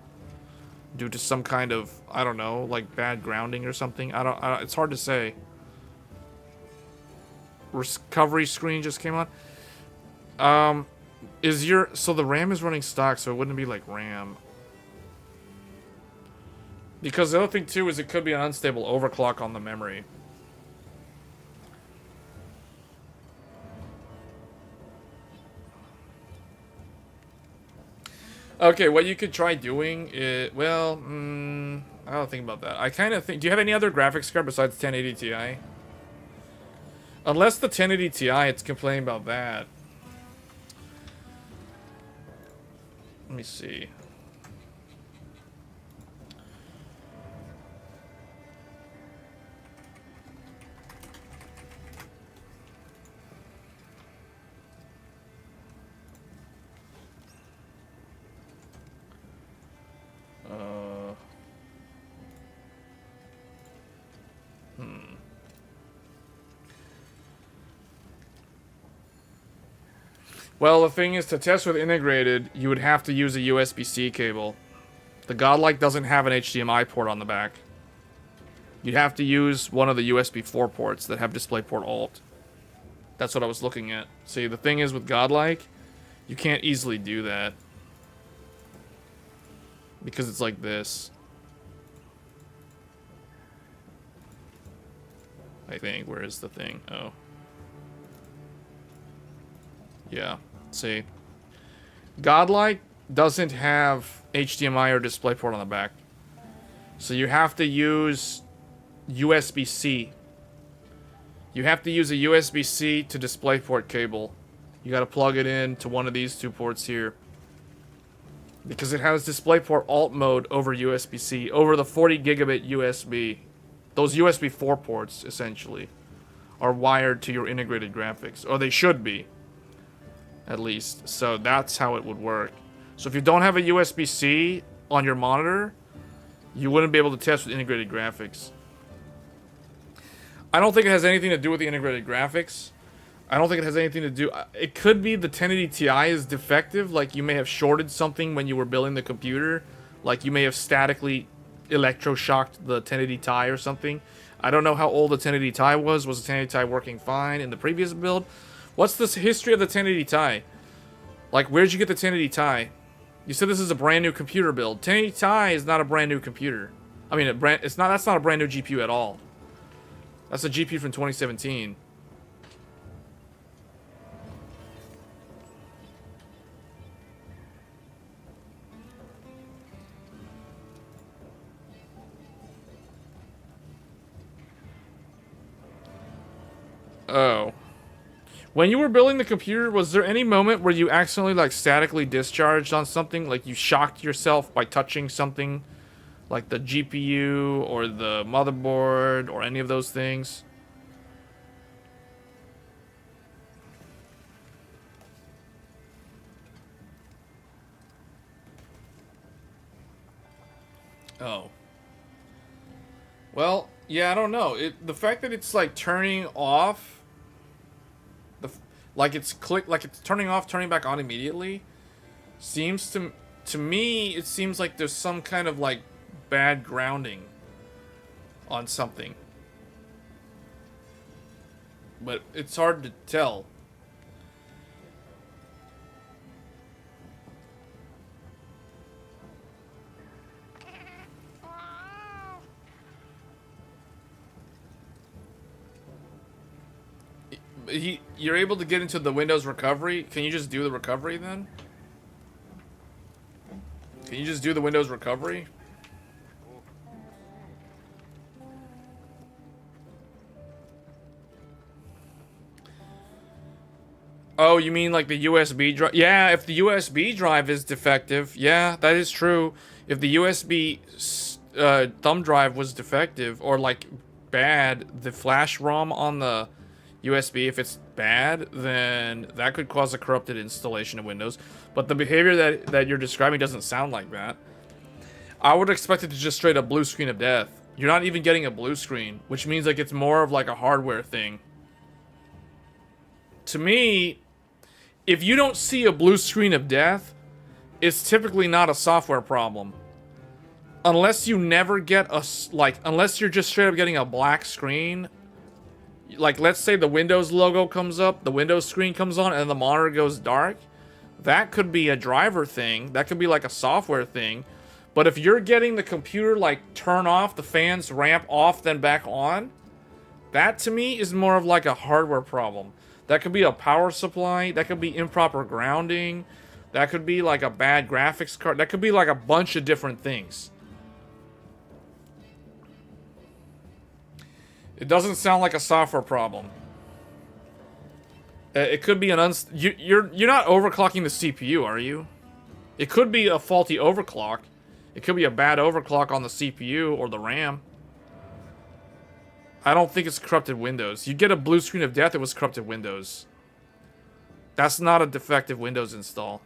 S1: Due to some kind of, I don't know, like bad grounding or something. It's hard to say. Recovery screen just came on. So the RAM is running stock, so it wouldn't be like RAM. Because the other thing too is it could be an unstable overclock on the memory. Okay, what you could try doing is, well, I don't think about that. I kind of think, do you have any other graphics card besides 1080 Ti? Unless the 1080 Ti, it's complaining about that. Let me see. Well, the thing is, to test with integrated, you would have to use a USB-C cable. The Godlike doesn't have an HDMI port on the back. You'd have to use one of the USB 4 ports that have DisplayPort Alt. That's what I was looking at. See, the thing is with Godlike, you can't easily do that. Because it's like this. I think. Where is the thing? Oh. Yeah. See. Godlike doesn't have HDMI or DisplayPort on the back. So you have to use USB-C. You have to use a USB-C to DisplayPort cable. You gotta plug it in to one of these two ports here. Because it has DisplayPort Alt mode over USB-C, over the 40 gigabit USB. Those USB 4 ports, essentially, are wired to your integrated graphics. Or they should be, at least. So that's how it would work. So if you don't have a USB-C on your monitor, you wouldn't be able to test with integrated graphics. I don't think it has anything to do with the integrated graphics. I don't think it has anything to do... It could be the 1080 Ti is defective, like you may have shorted something when you were building the computer. Like you may have statically electroshocked the 1080 Ti or something. I don't know how old the 1080 Ti was. Was the 1080 Ti working fine in the previous build? What's the history of the 1080 Ti? Like, where'd you get the 1080 Ti? You said this is a brand new computer build. 1080 Ti is not a brand new computer. I mean, that's not a brand new GPU at all. That's a GPU from 2017. Oh. When you were building the computer, was there any moment where you accidentally, like, statically discharged on something? Like, you shocked yourself by touching something? Like the GPU or the motherboard or any of those things? Oh. Well, yeah, I don't know. The fact that it's, like, turning off... Like it's turning off, turning back on immediately. Seems to me, it seems like there's some kind of like bad grounding. on something. But it's hard to tell. You're able to get into the Windows recovery. Can you just do the recovery then? Can you just do the Windows recovery? Oh, you mean like the USB drive? Yeah, if the USB drive is defective, yeah, that is true. If the USB thumb drive was defective or like bad, the flash ROM on the USB, if it's bad, then that could cause a corrupted installation of Windows. But the behavior that you're describing doesn't sound like that. I would expect it to just straight up blue screen of death. You're not even getting a blue screen, which means like it's more of like a hardware thing. To me, if you don't see a blue screen of death, it's typically not a software problem. Unless you never get a, unless you're just straight up getting a black screen. Like, let's say the Windows logo comes up, the Windows screen comes on, and the monitor goes dark. That could be a driver thing. That could be like a software thing. But if you're getting the computer, like, turn off, the fans ramp off, then back on, that to me is more of like a hardware problem. That could be a power supply. That could be improper grounding. That could be like a bad graphics card. That could be like a bunch of different things. It doesn't sound like a software problem. It could be an you're not overclocking the CPU, are you? It could be a faulty overclock. It could be a bad overclock on the CPU or the RAM. I don't think it's corrupted Windows. You get a blue screen of death, it was corrupted Windows. That's not a defective Windows install.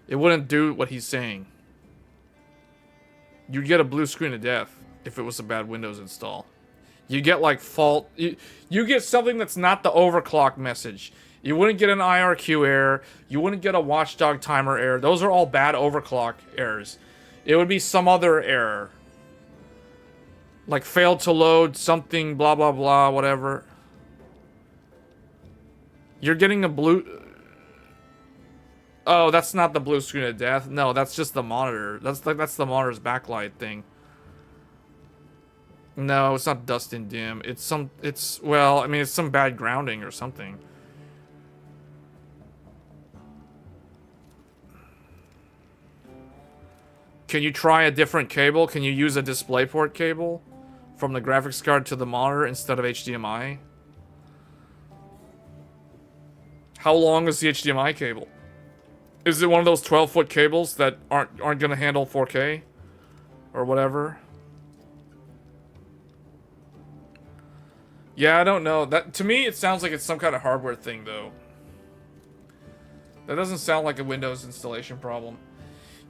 S1: It wouldn't do what he's saying. You'd get a blue screen of death if it was a bad Windows install. You get like fault. You get something that's not the overclock message. You wouldn't get an IRQ error. You wouldn't get a watchdog timer error. Those are all bad overclock errors. It would be some other error. Like failed to load something, blah, blah, blah, whatever. You're getting a blue... Oh, that's not the blue screen of death. No, that's just the monitor. That's the monitor's backlight thing. No, it's not dust and dim. Well, I mean, it's some bad grounding or something. Can you try a different cable? Can you use a DisplayPort cable from the graphics card to the monitor instead of HDMI? How long is the HDMI cable? Is it one of those 12-foot cables that aren't going to handle 4K or whatever? Yeah, I don't know. That to me, it sounds like it's some kind of hardware thing, though. That doesn't sound like a Windows installation problem.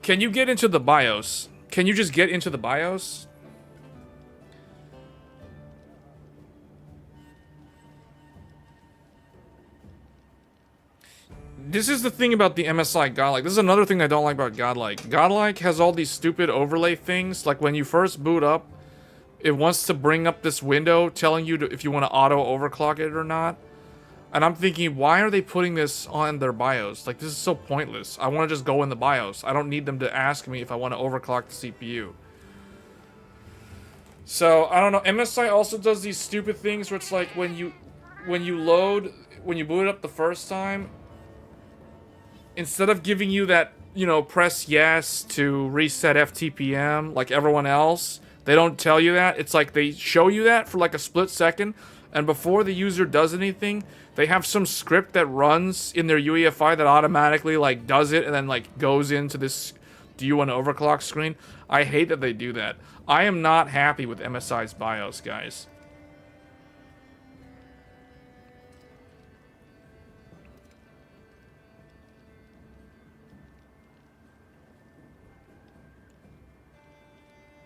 S1: Can you get into the BIOS? Can you just get into the BIOS? This is the thing about the MSI Godlike. This is another thing I don't like about Godlike. Godlike has all these stupid overlay things. Like when you first boot up, it wants to bring up this window telling you if you want to auto overclock it or not. And I'm thinking, why are they putting this on their BIOS? Like, this is so pointless. I want to just go in the BIOS. I don't need them to ask me if I want to overclock the CPU. So, I don't know. MSI also does these stupid things where it's like when you boot it up the first time, instead of giving you that, you know, press yes to reset FTPM like everyone else, they don't tell you that. It's like they show you that for like a split second, and before the user does anything, they have some script that runs in their UEFI that automatically like does it and then like goes into this do you want to overclock screen. I hate that they do that. I am not happy with MSI's BIOS, guys.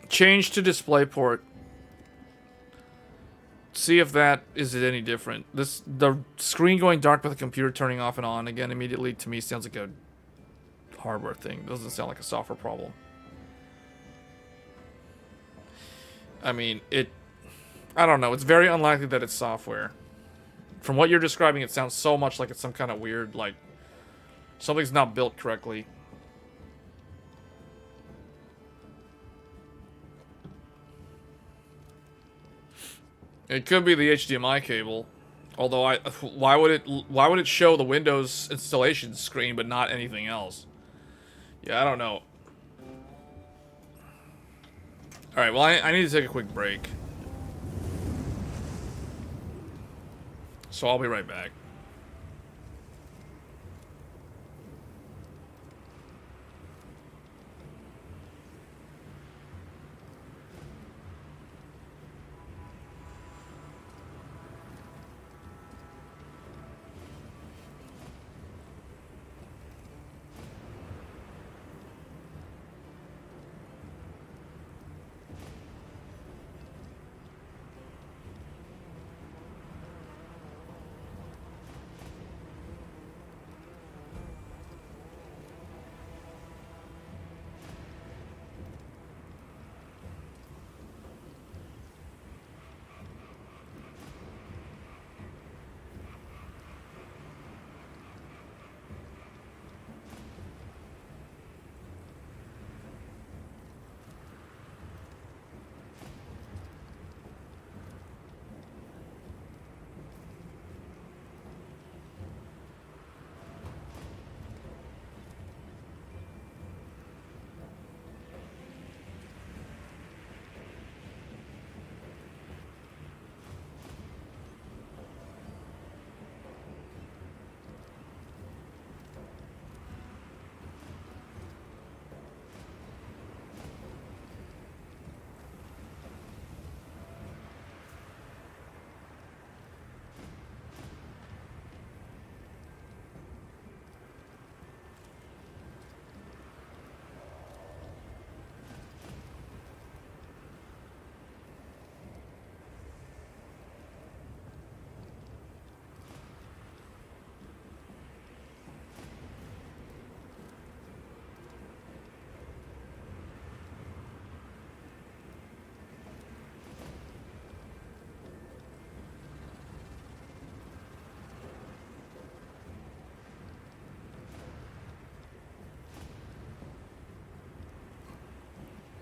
S1: Change to DisplayPort. See if that is it any different. The screen going dark with the computer turning off and on again immediately to me sounds like a hardware thing. Doesn't sound like a software problem. I mean, I don't know. It's very unlikely that it's software. From what you're describing, it sounds so much like it's some kind of weird, like, something's not built correctly. It could be the HDMI cable. Although why would it show the Windows installation screen but not anything else? Yeah, I don't know. All right, well I need to take a quick break. So I'll be right back.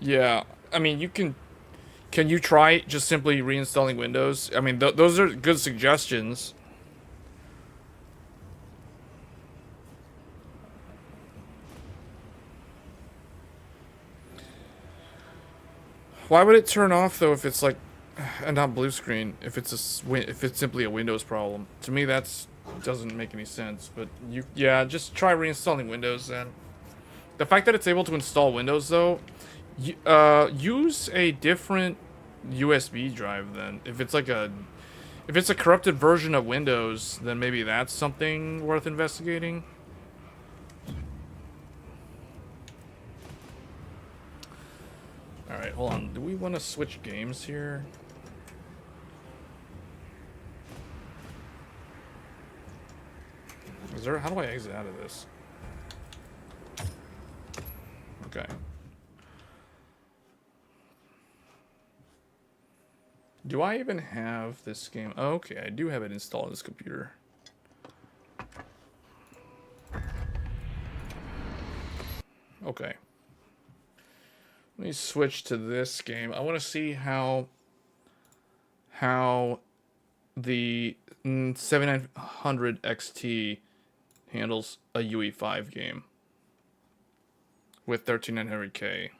S1: Yeah, I mean, can you try just simply reinstalling Windows? I mean, those are good suggestions. Why would it turn off though if it's like and not blue screen? If if it's simply a Windows problem? To me, that's doesn't make any sense. But yeah, just try reinstalling Windows then. The fact that it's able to install Windows though, use a different USB drive then. If it's a corrupted version of Windows, then maybe that's something worth investigating. Alright, hold on. Do we want to switch games here? How do I exit out of this? Okay. Do I even have this game? Oh, okay, I do have it installed on this computer. Okay. Let me switch to this game. I want to see how the 7900 XT handles a UE5 game with 13900K.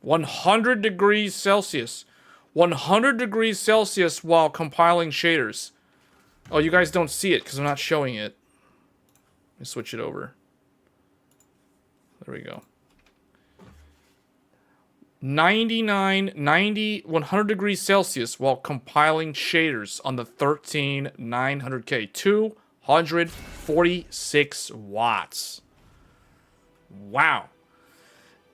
S1: (100°C. 100°C while compiling shaders. Oh, you guys don't see it because I'm not showing it. Let me switch it over. There we go. 100°C while compiling shaders on the 13900K. 200 146 watts. Wow.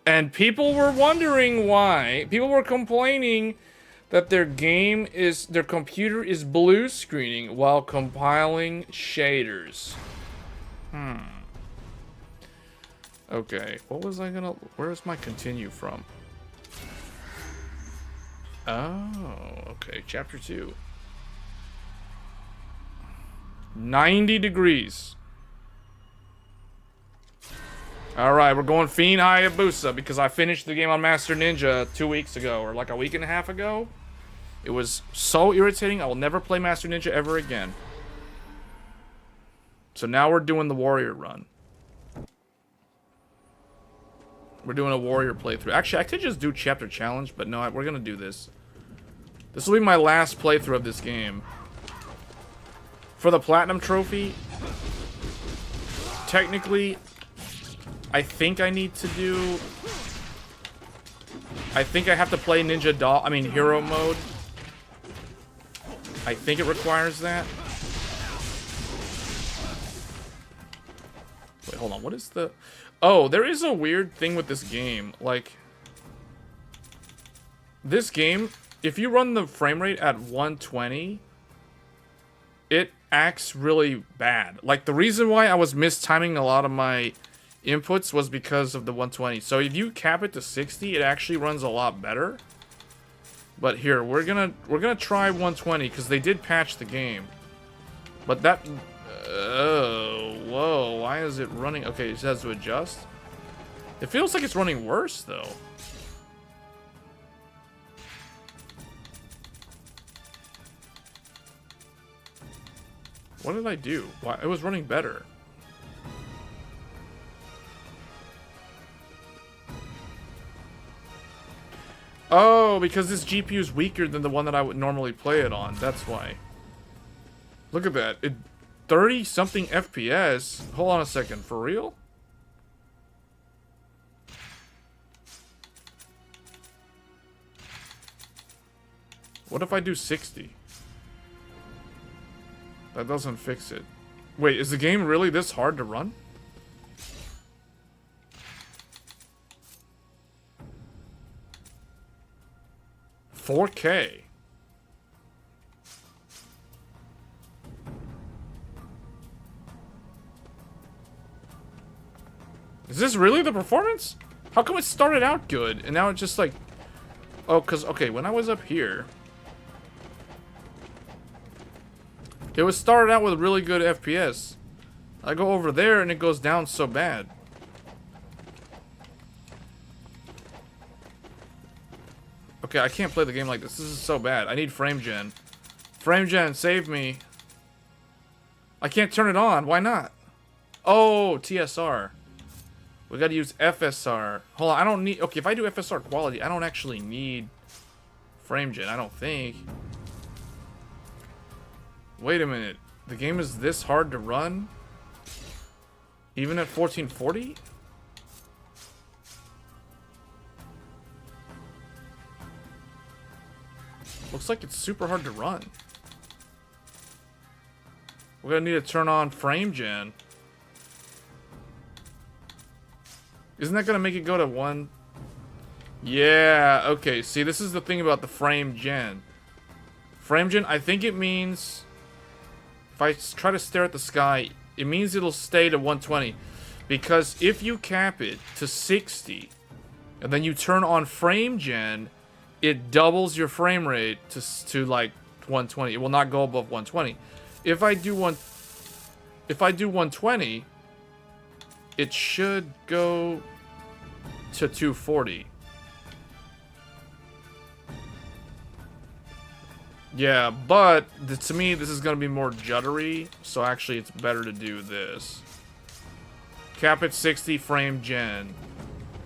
S1: And people were wondering why. People were complaining that their computer is blue screening while compiling shaders. Okay, where's my continue from? Oh, okay, chapter 2. 90 degrees. Alright, we're going Fiend Hayabusa because I finished the game on Master Ninja 2 weeks ago, or like a week and a half ago. It was so irritating, I will never play Master Ninja ever again. So now we're doing the Warrior run. We're doing a Warrior playthrough. Actually, I could just do Chapter Challenge, but no, we're gonna do this. This will be my last playthrough of this game. For the Platinum Trophy, technically, I think I need to do... I think I have to play Hero mode. I think it requires that. Wait, hold on, what is the... Oh, there is a weird thing with this game. Like, this game, if you run the frame rate at 120, it acts really bad. Like, the reason why I was mistiming a lot of my inputs was because of the 120. So if you cap it to 60, it actually runs a lot better. But here, we're gonna try 120 because they did patch the game. But that... Oh, whoa, why is it running? Okay, it has to adjust. It feels like it's running worse, though. What did I do? Why? It was running better. Oh, because this GPU is weaker than the one that I would normally play it on. That's why. Look at that. 30-something FPS. Hold on a second. For real? What if I do 60? That doesn't fix it. Wait, is the game really this hard to run? $4K. Is this really the performance? How come it started out good and now it's just like... Oh, because, okay, when I was up here... It was started out with really good FPS. I go over there and it goes down so bad. Okay, I can't play the game like this. This is so bad. I need frame gen. Frame gen, save me. I can't turn it on. Why not? Oh, TSR. We gotta use FSR. Hold on, I don't need... Okay, if I do FSR quality, I don't actually need frame gen, I don't think. Wait a minute. The game is this hard to run? Even at 1440? Looks like it's super hard to run. We're gonna need to turn on frame gen. Isn't that gonna make it go to 1? Yeah, okay. See, this is the thing about the frame gen. Frame gen, I think it means... If I try to stare at the sky, it means it'll stay to 120. Because if you cap it to 60, and then you turn on frame gen, it doubles your frame rate to like 120. It will not go above 120. If I do 120, it should go to 240. Yeah, but to me, this is going to be more juddery, so actually it's better to do this. Cap at 60 frame gen.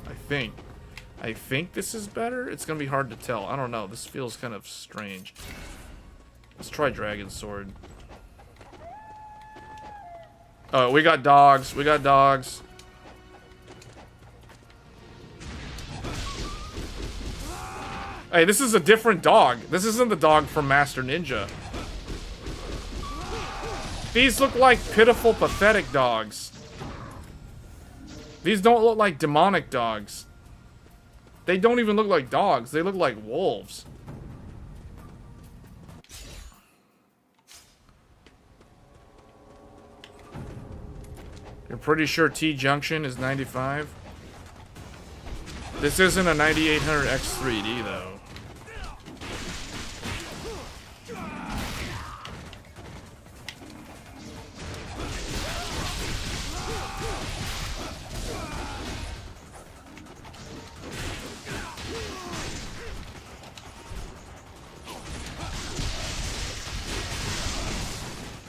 S1: I think this is better? It's going to be hard to tell. I don't know. This feels kind of strange. Let's try Dragon Sword. Oh, we got dogs. We got dogs. Hey, this is a different dog. This isn't the dog from Master Ninja. These look like pitiful, pathetic dogs. These don't look like demonic dogs. They don't even look like dogs. They look like wolves. You're pretty sure T-junction is 95? This isn't a 9800X3D though.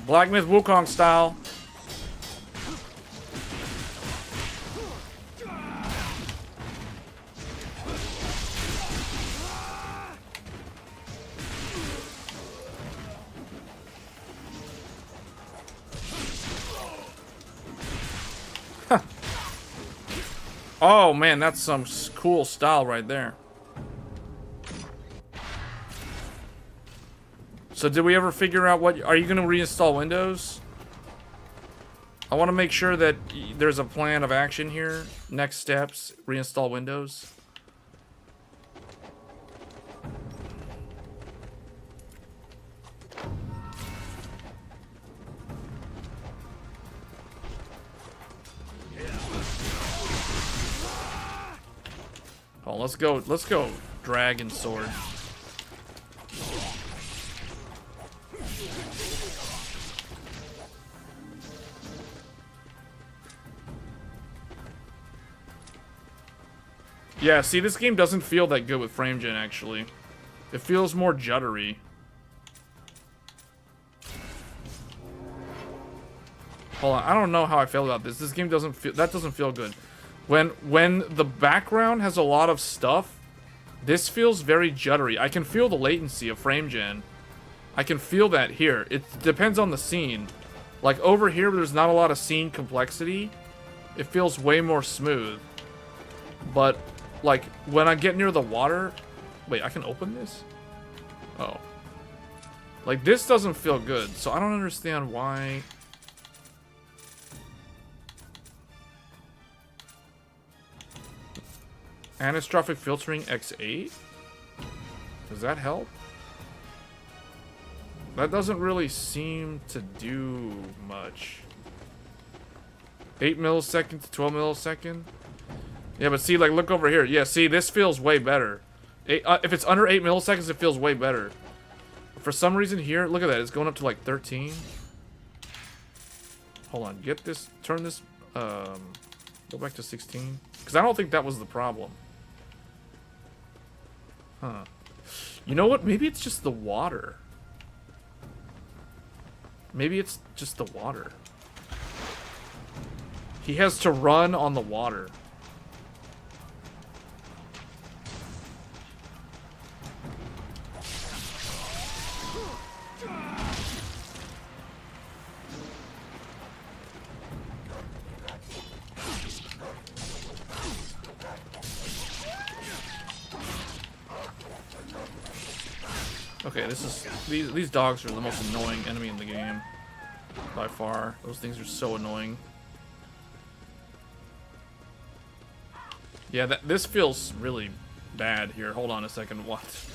S1: Black Myth Wukong style. Huh. Oh man, that's some cool style right there. So did we ever figure out what... Are you going to reinstall Windows? I want to make sure that there's a plan of action here. Next steps, reinstall Windows. Oh, let's go Dragon Sword. Yeah, see, this game doesn't feel that good with frame gen, actually. It feels more juddery. Hold on, I don't know how I feel about this. This game doesn't feel... That doesn't feel good. When the background has a lot of stuff, this feels very juddery. I can feel the latency of frame gen. I can feel that here. It depends on the scene. Like, over here, where there's not a lot of scene complexity, it feels way more smooth. But... like, when I get near the water... Wait, I can open this? Oh. Like, this doesn't feel good, so I don't understand why... Anisotropic filtering X8? Does that help? That doesn't really seem to do much. 8 millisecond to 12 millisecond? Yeah, but see, like, look over here. Yeah, see, this feels way better. If it's under 8 milliseconds, it feels way better. For some reason here, look at that. It's going up to, like, 13. Hold on. Get this. Turn this. Go back to 16. Because I don't think that was the problem. Huh. You know what? Maybe it's just the water. Maybe it's just the water. He has to run on the water. Okay, this is these dogs are the most annoying enemy in the game by far. Those things are so annoying. Yeah, this feels really bad here. Hold on a second. What?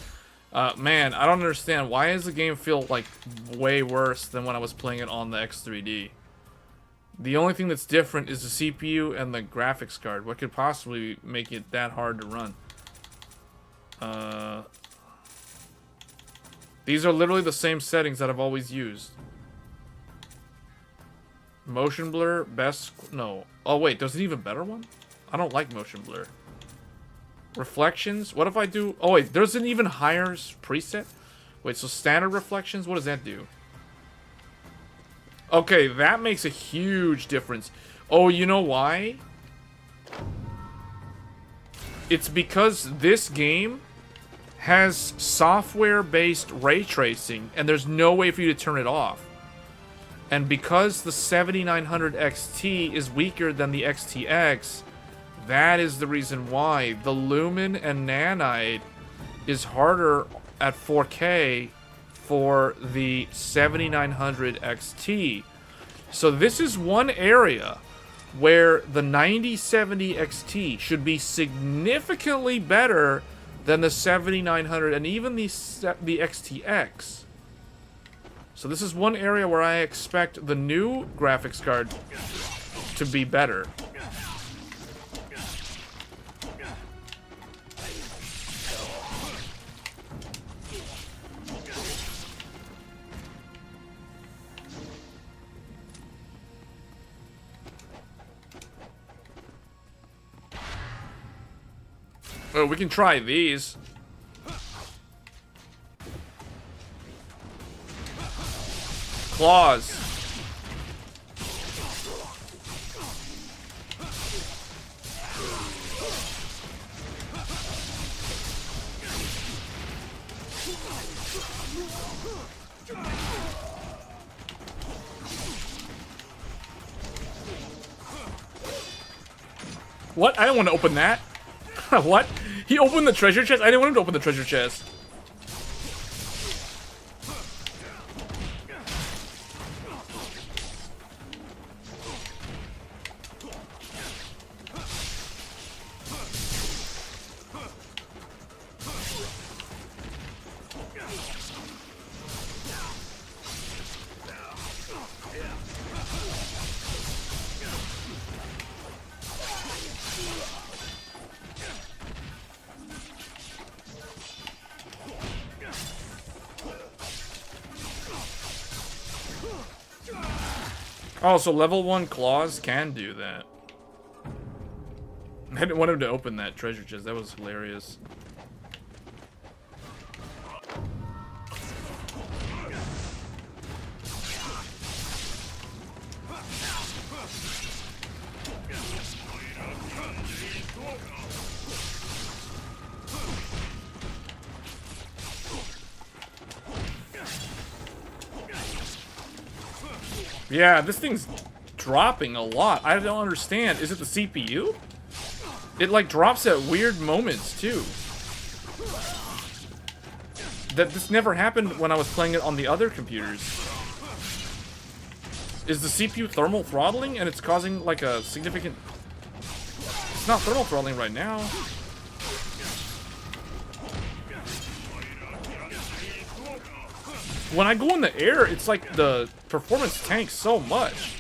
S1: Man, I don't understand. Why does the game feel like way worse than when I was playing it on the X3D? The only thing that's different is the CPU and the graphics card. What could possibly make it that hard to run? These are literally the same settings that I've always used. Motion blur, best... No. Oh, wait, there's an even better one? I don't like motion blur. Reflections? What if I do... Oh, wait, there's an even higher preset? Wait, so standard reflections? What does that do? Okay, that makes a huge difference. Oh, you know why? It's because this game has software-based ray tracing, and there's no way for you to turn it off. And because the 7900 XT is weaker than the XTX, that is the reason why. The Lumen and Nanite is harder at 4K for the 7900 XT. So this is one area where the 9070 XT should be significantly better than the 7900 and even the XTX. So this is one area where I expect the new graphics card to be better. Oh, we can try these. Claws. What? I don't want to open that. What? He opened the treasure chest? I didn't want him to open the treasure chest. Oh, so level 1 claws can do that. I didn't want him to open that treasure chest. That was hilarious. Yeah, this thing's dropping a lot. I don't understand. Is it the CPU? It like drops at weird moments too. This never happened when I was playing it on the other computers. Is the CPU thermal throttling and it's causing like a significant... It's not thermal throttling right now. When I go in the air, it's like the performance tanks so much.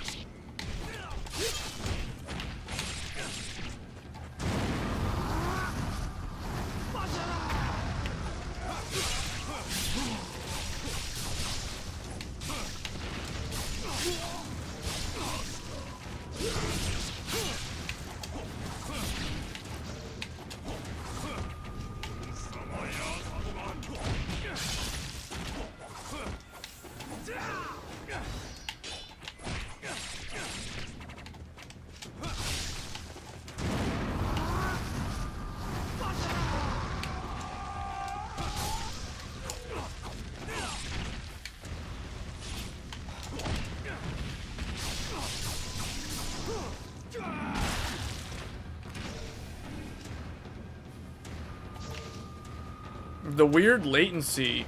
S1: The weird latency,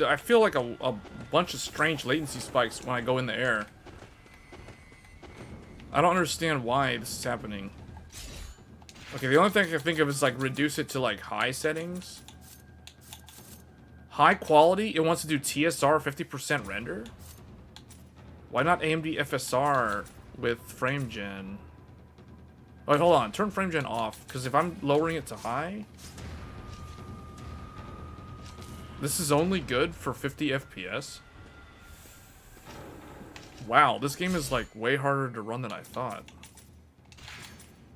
S1: I feel like a bunch of strange latency spikes when I go in the air. I don't understand why this is happening. Okay, the only thing I can think of is like reduce it to like high settings. High quality, it wants to do TSR 50% render? Why not AMD FSR with frame gen? Wait, hold on, turn frame gen off, because if I'm lowering it to high... This is only good for 50 FPS? Wow, this game is like way harder to run than I thought.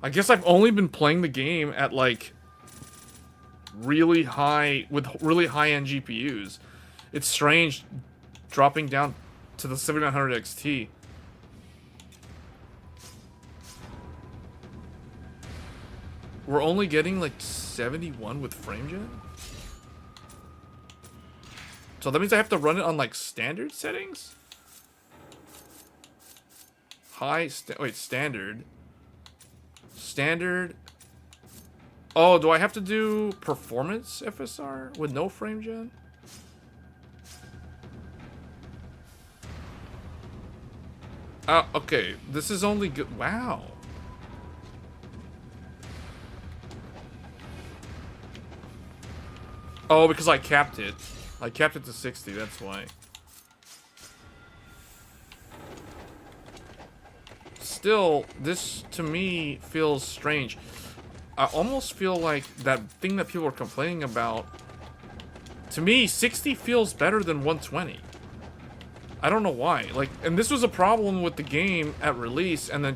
S1: I guess I've only been playing the game at like really high, with really high-end GPUs. It's strange dropping down to the 7900 XT. We're only getting like 71 with frame gen? So that means I have to run it on like standard settings? Wait, standard. Standard. Oh, do I have to do performance FSR with no frame gen? Okay, this is only good. Wow. Oh, because I capped it. I capped it to 60, that's why. Still, this to me feels strange. I almost feel like that thing that people are complaining about. To me, 60 feels better than 120. I don't know why. Like, and this was a problem with the game at release, and then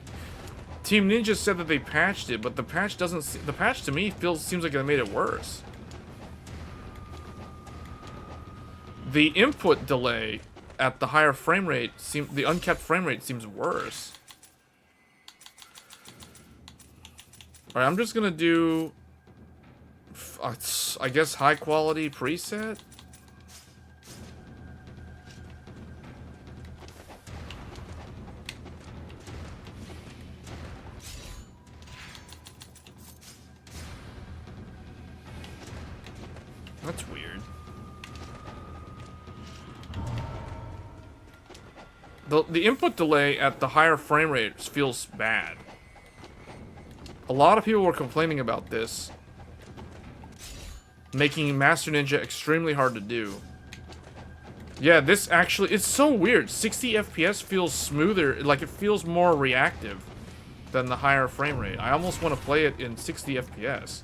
S1: Team Ninja said that they patched it, but the patch doesn't. The patch to me seems like it made it worse. The input delay at the higher frame rate the uncapped frame rate seems worse. All right, I'm just gonna do, I guess, high quality preset. That's weird. The input delay at the higher frame rates feels bad. A lot of people were complaining about this, making Master Ninja extremely hard to do. Yeah, this actually, it's so weird. 60 FPS feels smoother, like it feels more reactive than the higher frame rate. I almost want to play it in 60 FPS.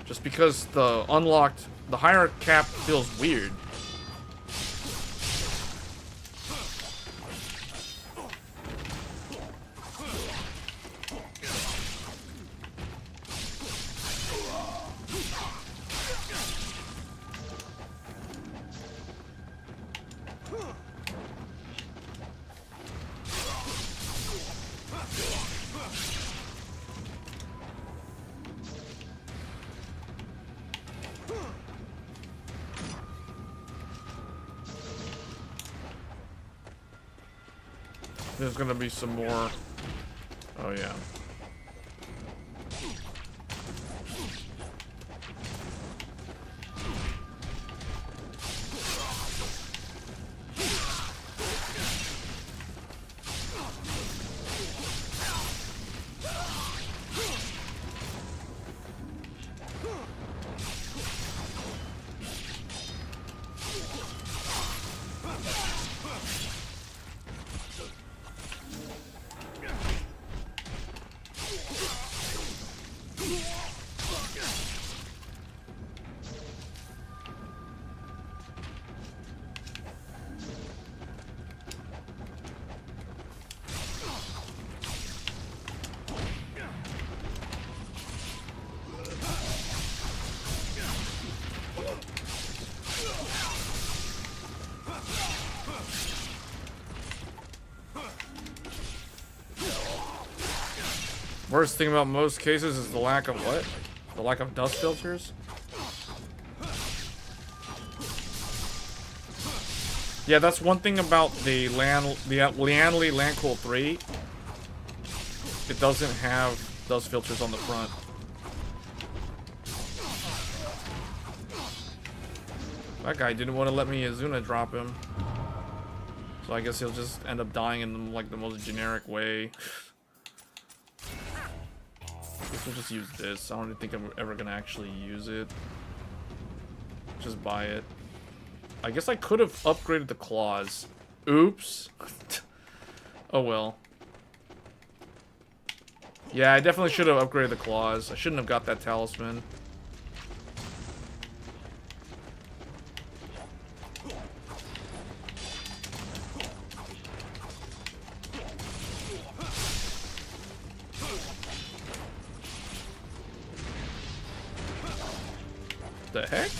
S1: Just because the higher cap feels weird. There's gonna be some more. Oh yeah. Worst thing about most cases is the lack of what? The lack of dust filters? Yeah, that's one thing about the Lianli Landcool 3. It doesn't have dust filters on the front. That guy didn't want to let me Azuna drop him. So I guess he'll just end up dying in like the most generic way. I guess we'll just use this. I don't think I'm ever gonna actually use it. Just buy it. I guess I could have upgraded the claws. Oops. Oh well. Yeah, I definitely should have upgraded the claws. I shouldn't have got that talisman. The heck?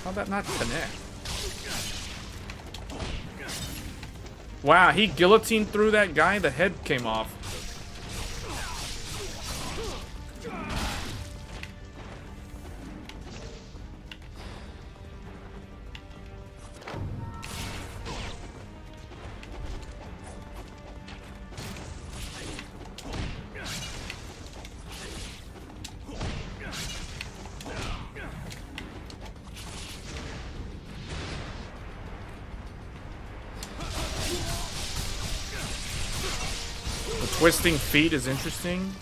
S1: How'd that not connect? Wow, he guillotined through that guy, the head came off. Twisting feet is interesting.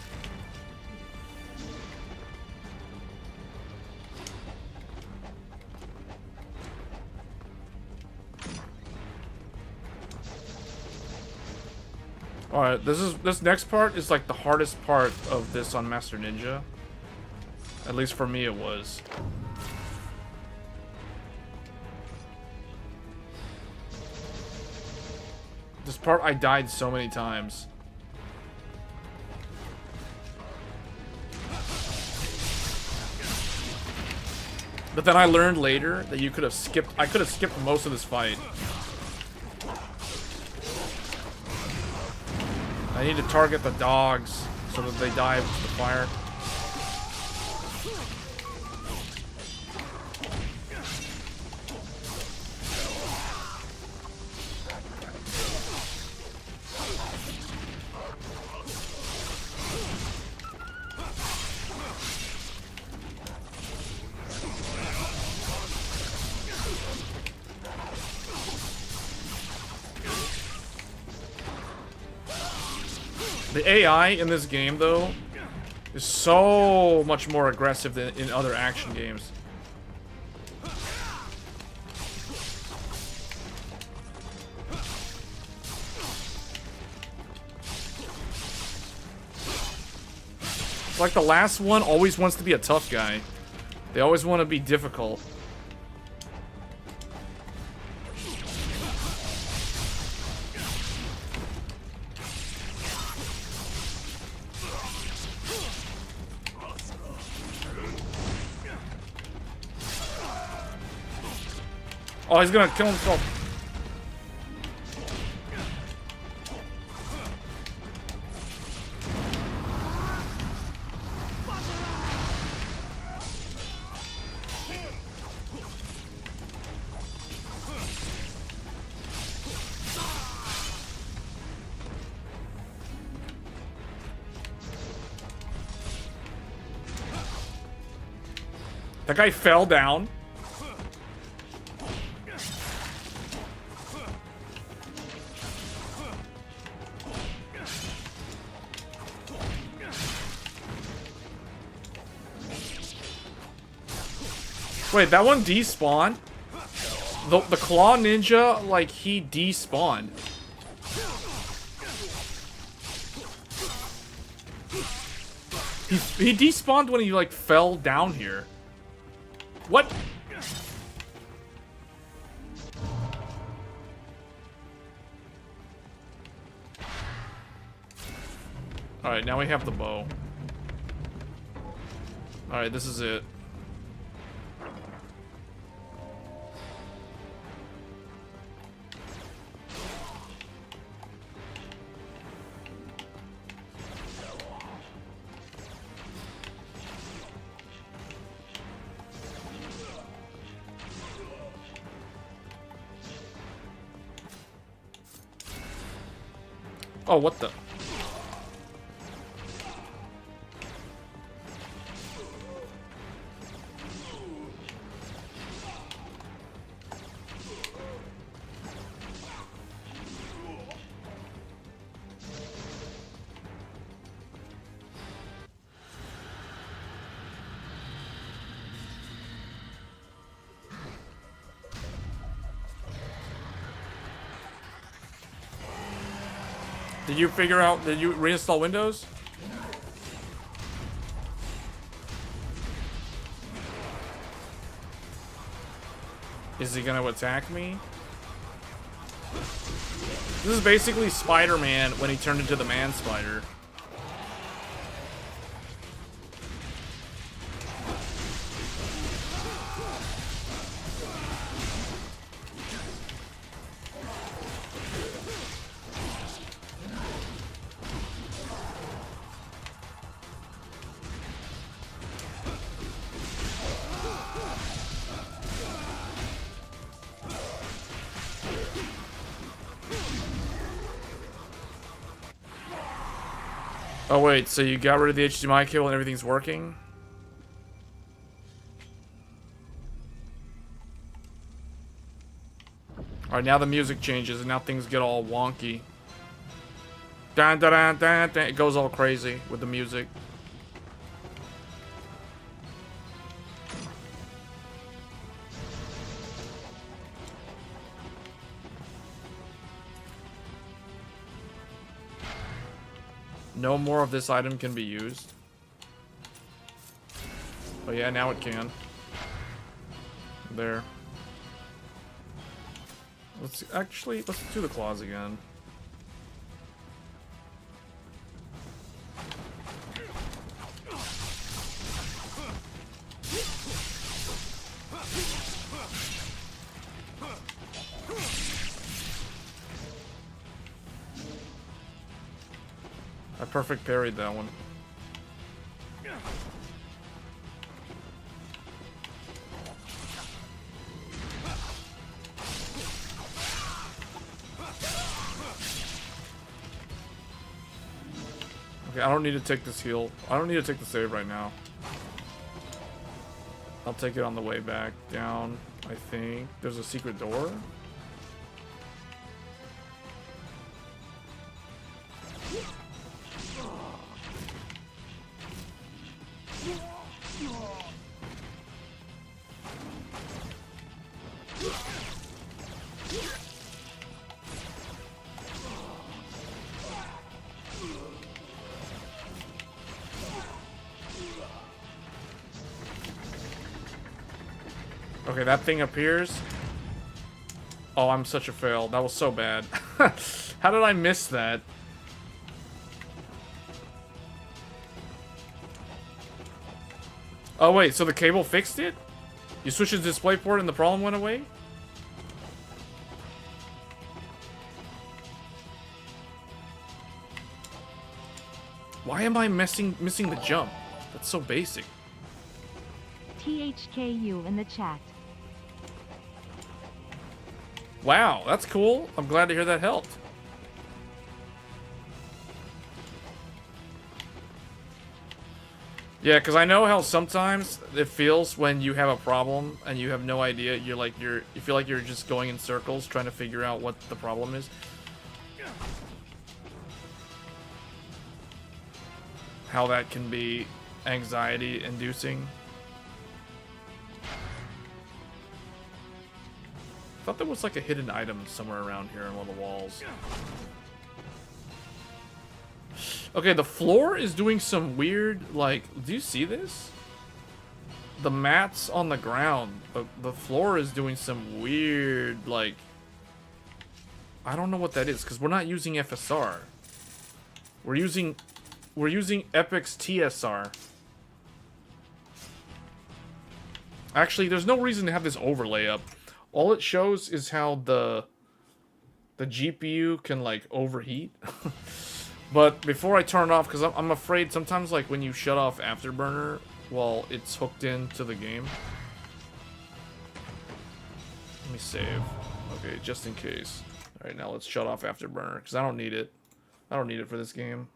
S1: Alright, this next part is like the hardest part of this on Master Ninja. At least for me it was. This part I died so many times. But then I learned later that you could have skipped, I could have skipped most of this fight. I need to target the dogs so that they die with the fire. The AI in this game, though, is so much more aggressive than in other action games. Like the last one always wants to be a tough guy. They always want to be difficult. Oh, he's gonna kill himself. That guy fell down. Wait, that one despawned? The Claw Ninja, like, he despawned. He despawned when he, like, fell down here. What? Alright, now we have the bow. Alright, this is it. Oh, what the? Did you figure out, did you reinstall Windows? Is he gonna attack me? This is basically Spider-Man when he turned into the Man-Spider. Oh wait, so you got rid of the HDMI cable and everything's working? Alright, now the music changes and now things get all wonky. Dun, dun, dun, dun, dun. It goes all crazy with the music. No more of this item can be used. Oh yeah, now it can. There. Let's do the claws again. I perfect parried that one. Okay, I don't need to take this heal. I don't need to take the save right now. I'll take it on the way back down, I think. There's a secret door? Okay, that thing appears. Oh, I'm such a fail. That was so bad. How did I miss that? Oh, wait, so the cable fixed it? You switched the display port and the problem went away? Why am I missing the jump? That's so basic.
S2: THKU in the chat.
S1: Wow, that's cool. I'm glad to hear that helped. Yeah, because I know how sometimes it feels when you have a problem and you have no idea. You feel like you're just going in circles trying to figure out what the problem is. How that can be anxiety-inducing. I thought there was like a hidden item somewhere around here on one of the walls. Okay, the floor is doing some weird, like, do you see this? The mats on the ground, the floor is doing some weird, like, I don't know what that is, because we're not using FSR. We're using Epic's TSR. Actually, there's no reason to have this overlay up. All it shows is how the GPU can, like, overheat. But before I turn it off, because I'm afraid sometimes, like, when you shut off Afterburner while it's hooked into the game. Let me save. Okay, just in case. Alright, now let's shut off Afterburner, because I don't need it. I don't need it for this game.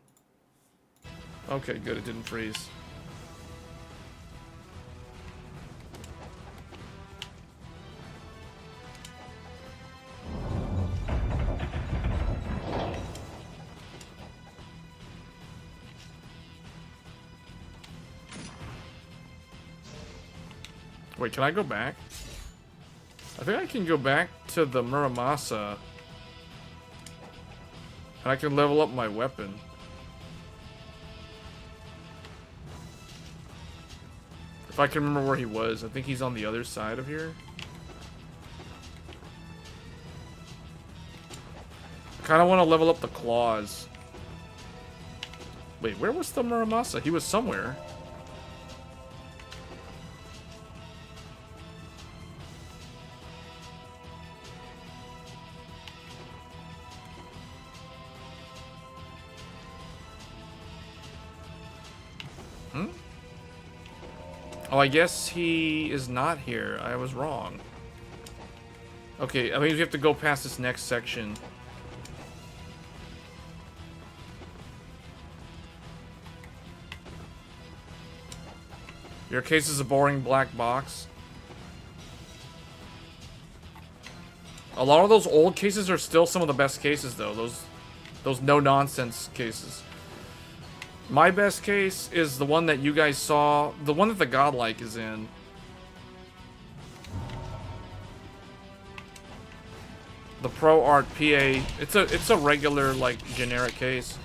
S1: Okay, good, it didn't freeze. Wait, can I go back? I think I can go back to the Muramasa. And I can level up my weapon. If I can remember where he was. I think he's on the other side of here. I kind of want to level up the claws. Wait, where was the Muramasa? He was somewhere. Oh, I guess he is not here. I was wrong. Okay, I mean, we have to go past this next section. Your case is a boring black box. A lot of those old cases are still some of the best cases, though. Those no-nonsense cases. My best case is the one that you guys saw. The one that the Godlike is in. The Pro Art PA. It's a regular, like, generic case.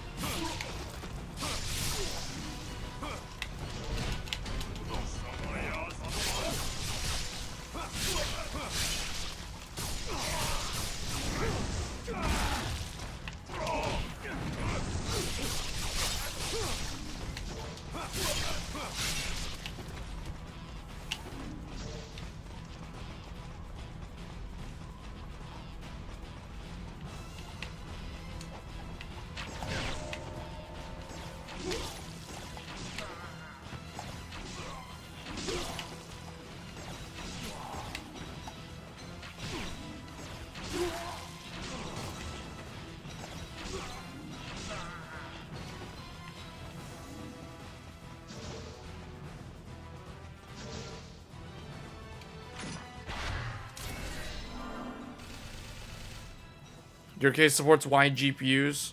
S1: Your case supports wide GPUs.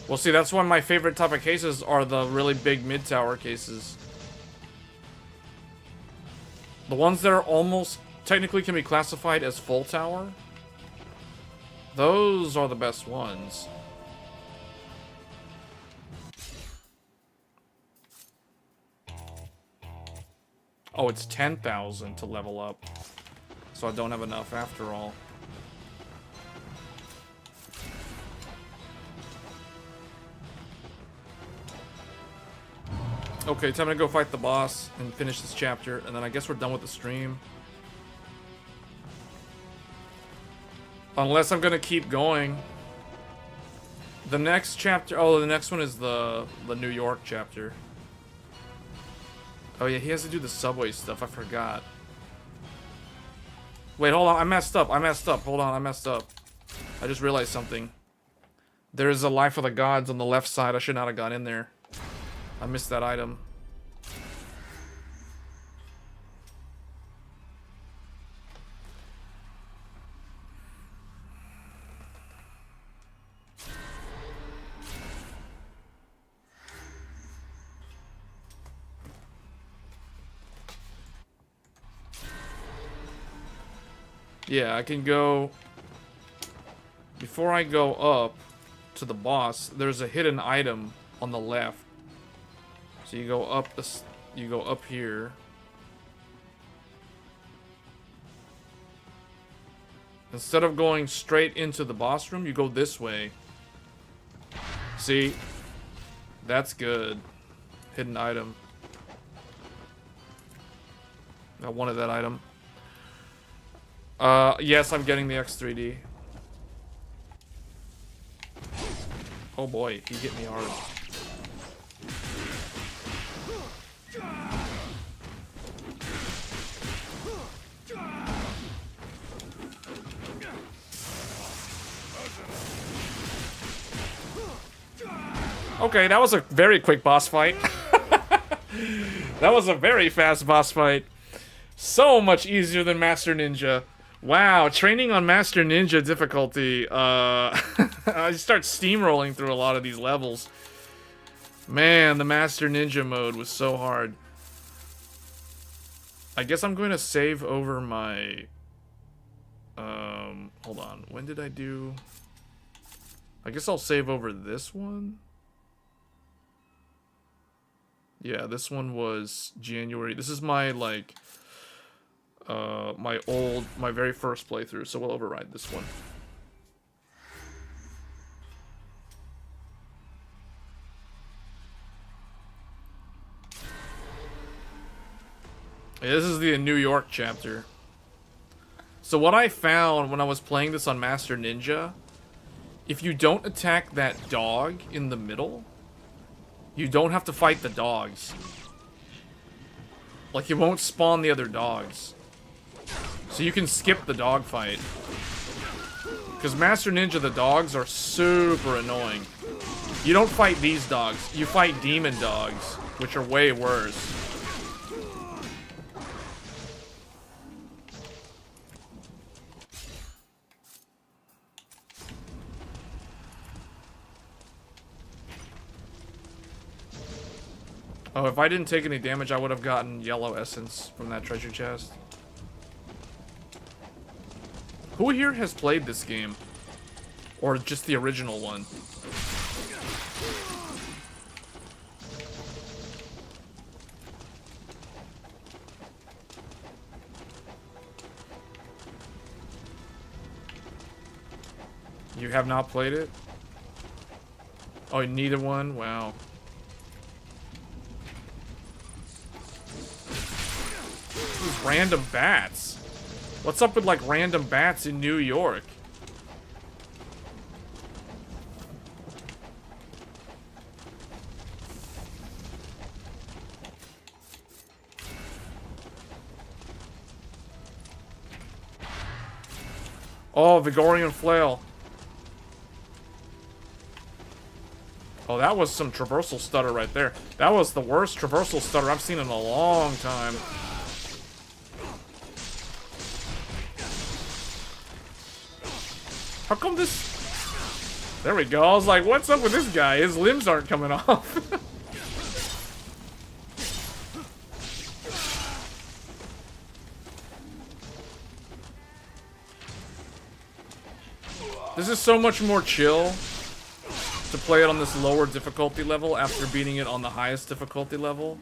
S1: Well, see, that's one of my favorite type of cases are the really big mid-tower cases. The ones that are almost technically can be classified as full tower. Those are the best ones. Oh, it's 10,000 to level up. So I don't have enough after all. Okay, time to go fight the boss and finish this chapter, and then I guess we're done with the stream. Unless I'm gonna keep going. The next chapter, oh, the next one is the New York chapter. Oh yeah, he has to do the subway stuff, I forgot. Wait, hold on, I messed up, hold on, I messed up. I just realized something. There's a Life of the Gods on the left side, I should not have gone in there. I missed that item. Yeah, I can go... Before I go up to the boss, there's a hidden item on the left. So you go up this, you go up here. Instead of going straight into the boss room, you go this way. See? That's good. Hidden item. I wanted that item. Yes, I'm getting the X3D. Oh boy, he hit me hard. Okay, that was a very quick boss fight. That was a very fast boss fight. So much easier than Master Ninja. Wow, training on Master Ninja difficulty. I start steamrolling through a lot of these levels. Man, the Master Ninja mode was so hard. I guess I'm going to save over my... hold on. When did I do... I guess I'll save over this one. Yeah, this one was January. This is my, like... my very first playthrough, so we'll override this one. Yeah, this is the New York chapter. So what I found when I was playing this on Master Ninja, if you don't attack that dog in the middle, you don't have to fight the dogs. Like, you won't spawn the other dogs. So you can skip the dog fight. Because Master Ninja, the dogs are super annoying. You don't fight these dogs. You fight demon dogs, which are way worse. Oh, if I didn't take any damage, I would have gotten yellow essence from that treasure chest. Who here has played this game? Or just the original one? You have not played it? Oh, neither one? Wow. These random bats. What's up with, like, random bats in New York? Oh, Vigorian Flail. Oh, that was some traversal stutter right there. That was the worst traversal stutter I've seen in a long time. How come this... There we go. I was like, what's up with this guy? His limbs aren't coming off. This is so much more chill to play it on this lower difficulty level after beating it on the highest difficulty level.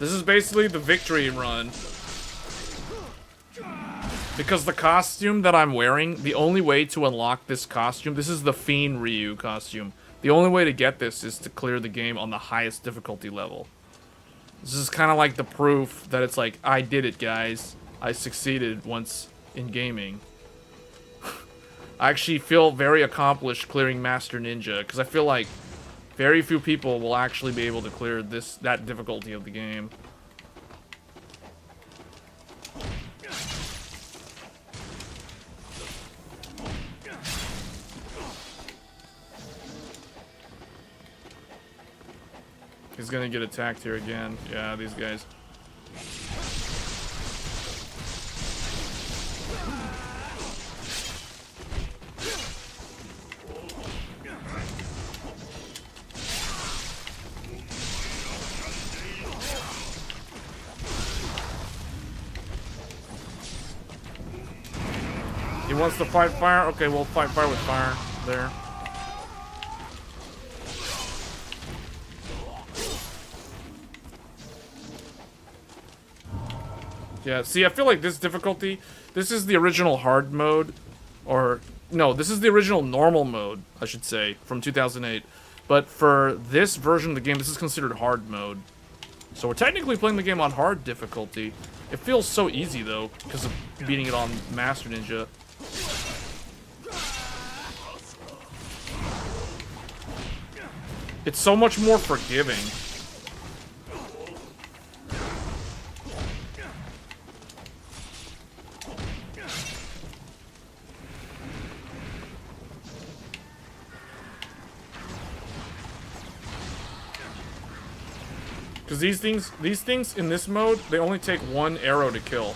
S1: This is basically the victory run. Because the costume that I'm wearing, the only way to unlock this costume, this is the Fiend Ryu costume. The only way to get this is to clear the game on the highest difficulty level. This is kind of like the proof that it's like, I did it, guys. I succeeded once in gaming. I actually feel very accomplished clearing Master Ninja, because I feel like very few people will actually be able to clear that difficulty of the game. He's gonna get attacked here again. Yeah, these guys. He wants to fight fire? Okay, we'll fight fire with fire there. Yeah, see, I feel like this difficulty, this is the original hard mode, or, no, this is the original normal mode, I should say, from 2008. But for this version of the game, this is considered hard mode. So we're technically playing the game on hard difficulty. It feels so easy, though, because of beating it on Master Ninja. It's so much more forgiving. Because these things in this mode, they only take one arrow to kill.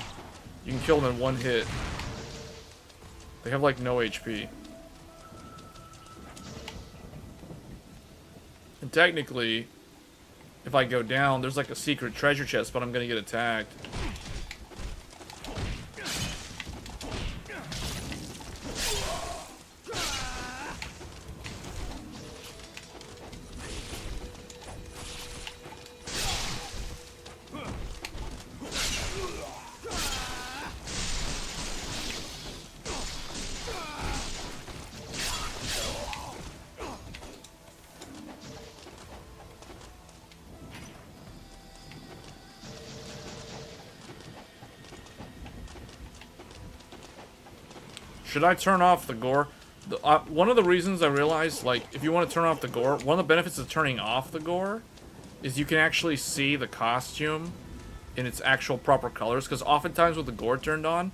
S1: You can kill them in one hit. They have like no HP. And technically, if I go down, there's like a secret treasure chest, but I'm gonna get attacked. Should I turn off the gore? One of the reasons I realized, like, if you want to turn off the gore, one of the benefits of turning off the gore is you can actually see the costume in its actual proper colors. Because oftentimes with the gore turned on,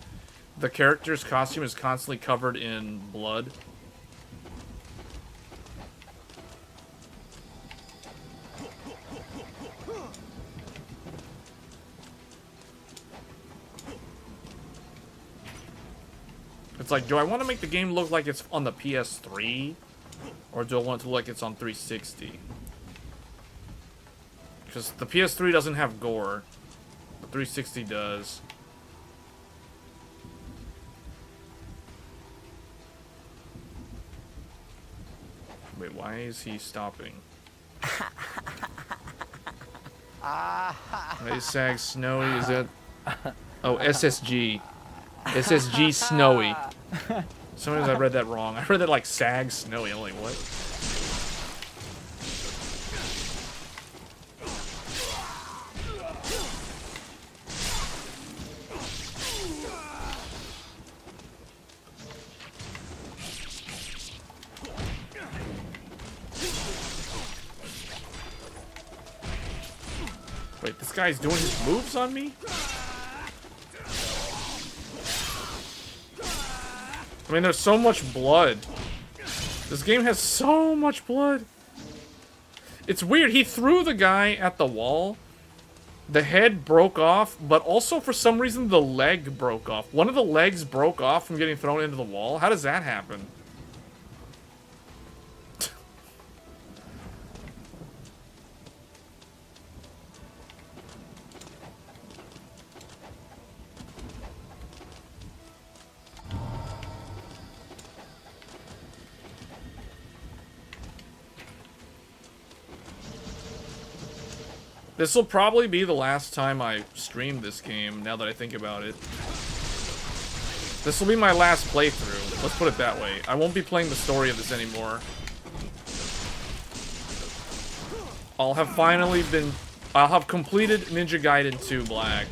S1: the character's costume is constantly covered in blood. It's like, do I want to make the game look like it's on the PS3? Or do I want it to look like it's on 360? Because the PS3 doesn't have gore. The 360 does. Wait, why is he stopping? Why is SAG Snowy? Is that... Oh, SSG. SSG Snowy. Sometimes I read that wrong. I read that like SAG Snowy. I'm like, what? Wait, this guy's doing his moves on me? I mean, there's so much blood. This game has so much blood. It's weird. He threw the guy at the wall. The head broke off, but also for some reason the leg broke off. One of the legs broke off from getting thrown into the wall. How does that happen? This will probably be the last time I stream this game, now that I think about it. This will be my last playthrough, let's put it that way. I won't be playing the story of this anymore. I'll have completed Ninja Gaiden 2 Black.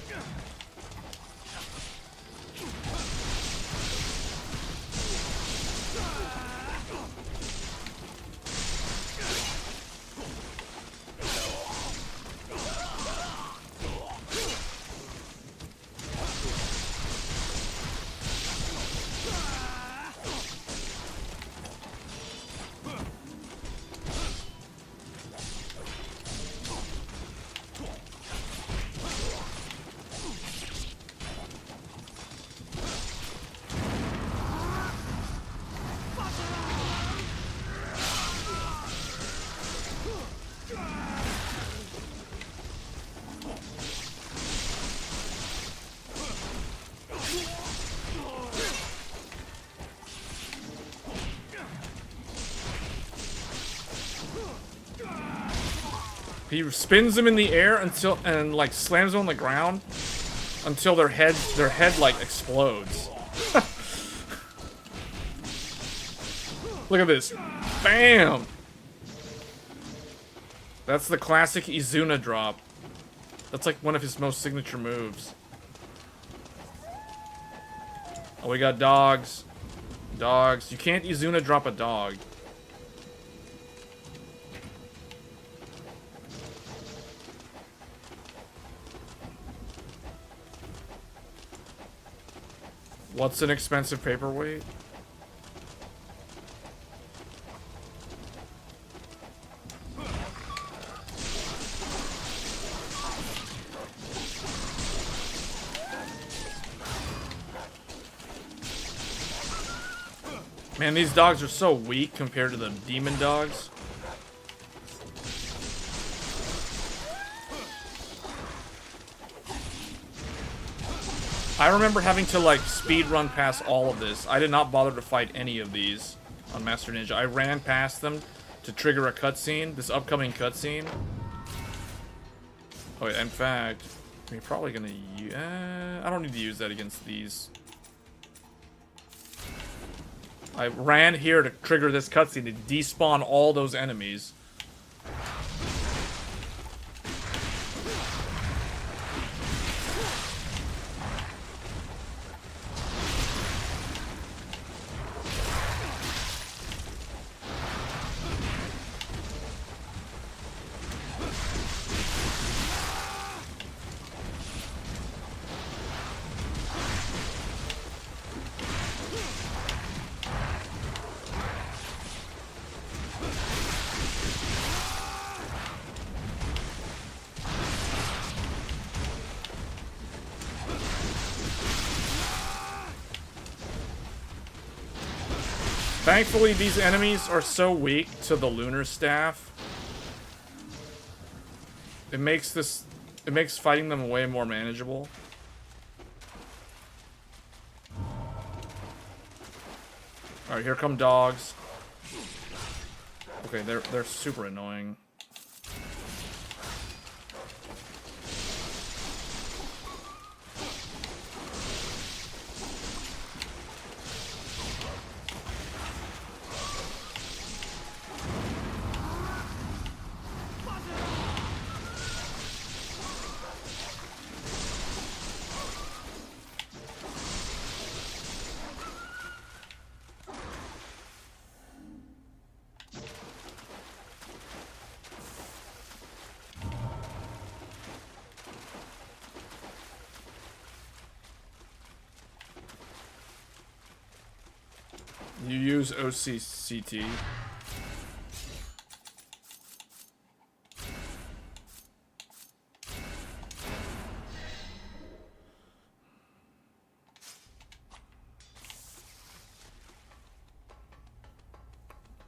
S1: He spins them in the air until and like slams them on the ground until their head like explodes. Look at this. Bam! That's the classic Izuna drop. That's like one of his most signature moves. Oh, we got dogs. Dogs. You can't Izuna drop a dog. What's an expensive paperweight? Man, these dogs are so weak compared to the demon dogs. I remember having to like speed run past all of this. I did not bother to fight any of these on Master Ninja. I ran past them to trigger a cutscene, this upcoming cutscene. Oh, in fact, we're probably gonna use. I don't need to use that against these. I ran here to trigger this cutscene to despawn all those enemies. Thankfully, these enemies are so weak to the lunar staff. It makes fighting them way more manageable. All right, here come dogs. Okay, they're super annoying. You use OCCT.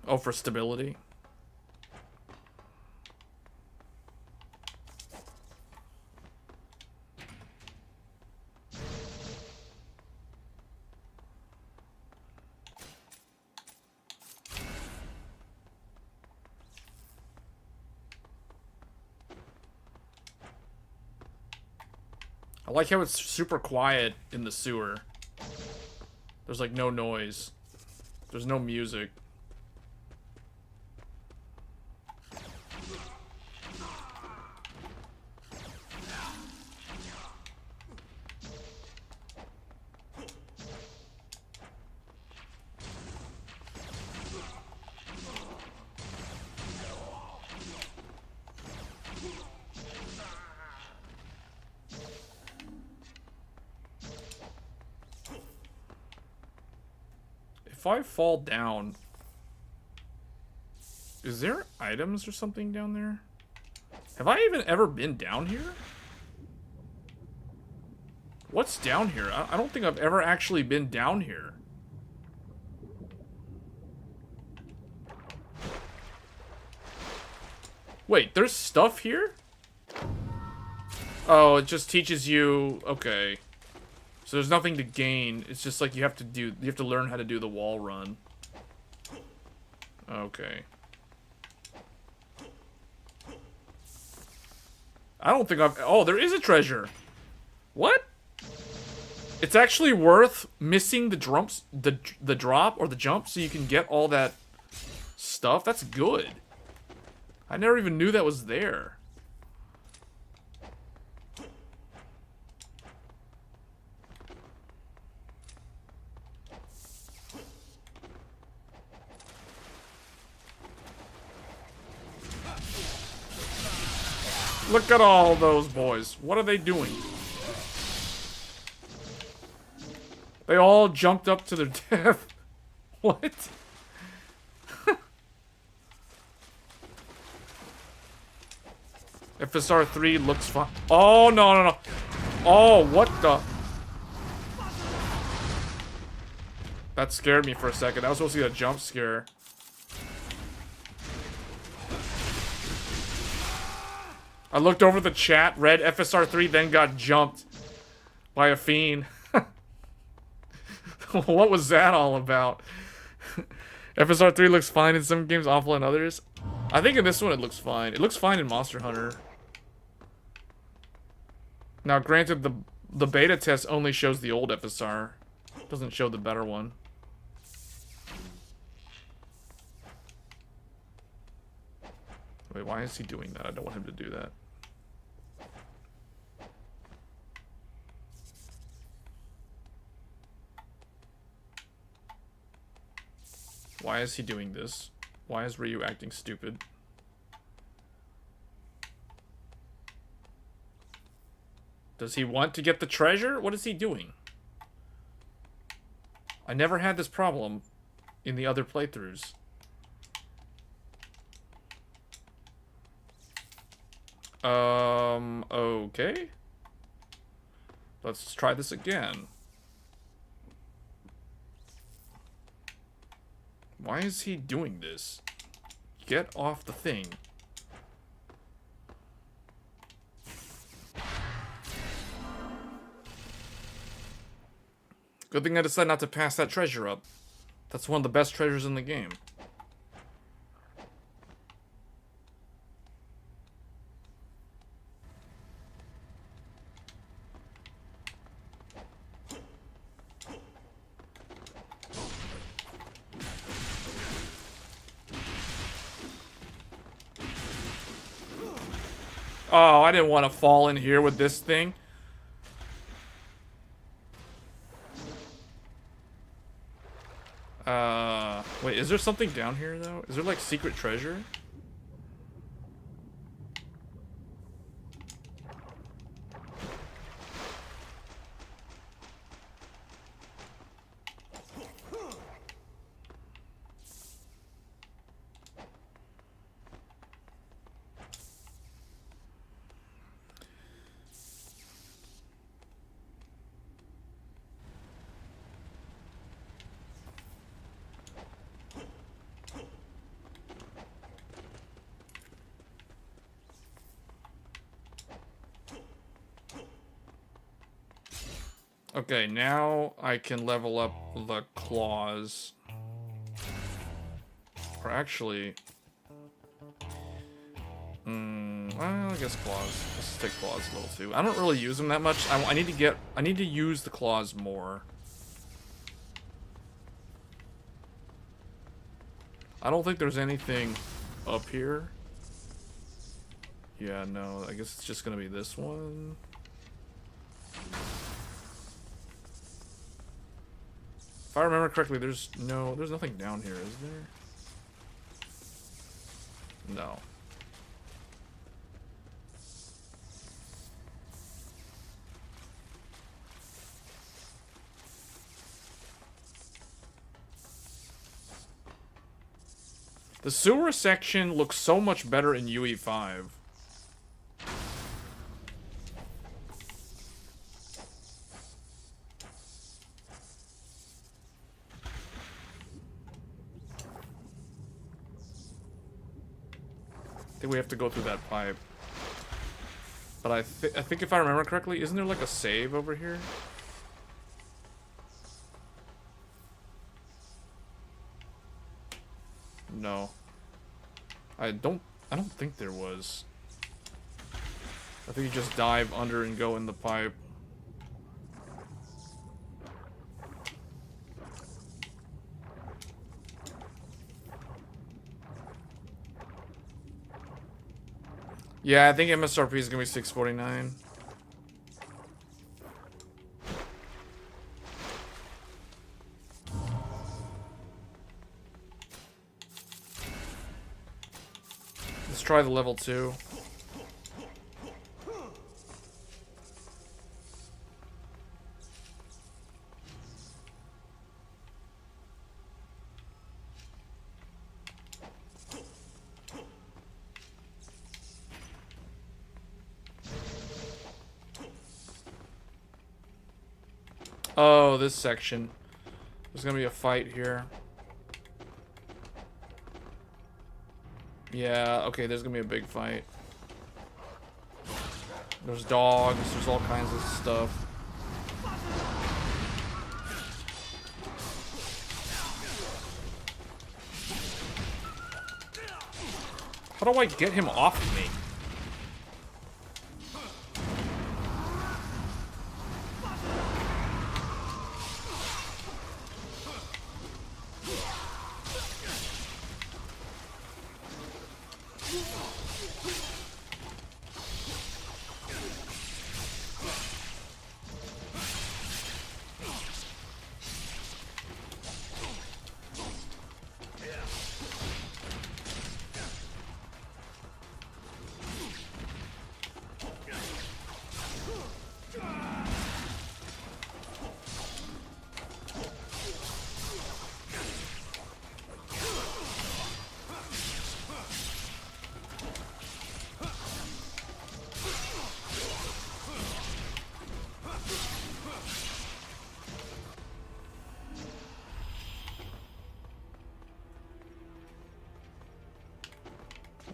S1: Oh, for stability? I like how it's super quiet in the sewer. There's like no noise. There's no music. If I fall down, is there items or something down there? Have I even ever been down here? What's down here? I don't think I've ever actually been down here. Wait, there's stuff here? Oh, it just teaches you... Okay. So there's nothing to gain. It's just like you have to learn how to do the wall run. Okay. I don't think I've... Oh, there is a treasure. What? It's actually worth missing the the drop or the jump so you can get all that stuff. That's good. I never even knew that was there. Look at all those boys. What are they doing? They all jumped up to their death. What? FSR 3 looks fine. Oh, no. Oh, what the? That scared me for a second. I was supposed to get a jump scare. I looked over the chat, read FSR 3, then got jumped by a fiend. What was that all about? FSR 3 looks fine in some games, awful in others. I think in this one it looks fine. It looks fine in Monster Hunter. Now, granted, the beta test only shows the old FSR. It doesn't show the better one. Wait, why is he doing that? I don't want him to do that. Why is he doing this? Why is Ryu acting stupid? Does he want to get the treasure? What is he doing? I never had this problem in the other playthroughs. Okay. Let's try this again. Why is he doing this? Get off the thing. Good thing I decided not to pass that treasure up. That's one of the best treasures in the game. Oh, I didn't want to fall in here with this thing. Wait, is there something down here, though? Is there, like, secret treasure? Okay, now I can level up the claws. Or actually... well, I guess claws. Let's take claws a little too. I don't really use them that much. I need to use the claws more. I don't think there's anything up here. Yeah, no, I guess it's just gonna be this one. If I remember correctly, there's nothing down here, is there? No. The sewer section looks so much better in UE5. I think we have to go through that pipe. But I think if I remember correctly, isn't there like a save over here? No. I don't think there was. I think you just dive under and go in the pipe. Yeah, I think MSRP is gonna be $649. Let's try the level 2. Oh, this section. There's gonna be a fight here. Yeah, okay, there's gonna be a big fight. There's dogs, there's all kinds of stuff. How do I get him off of me?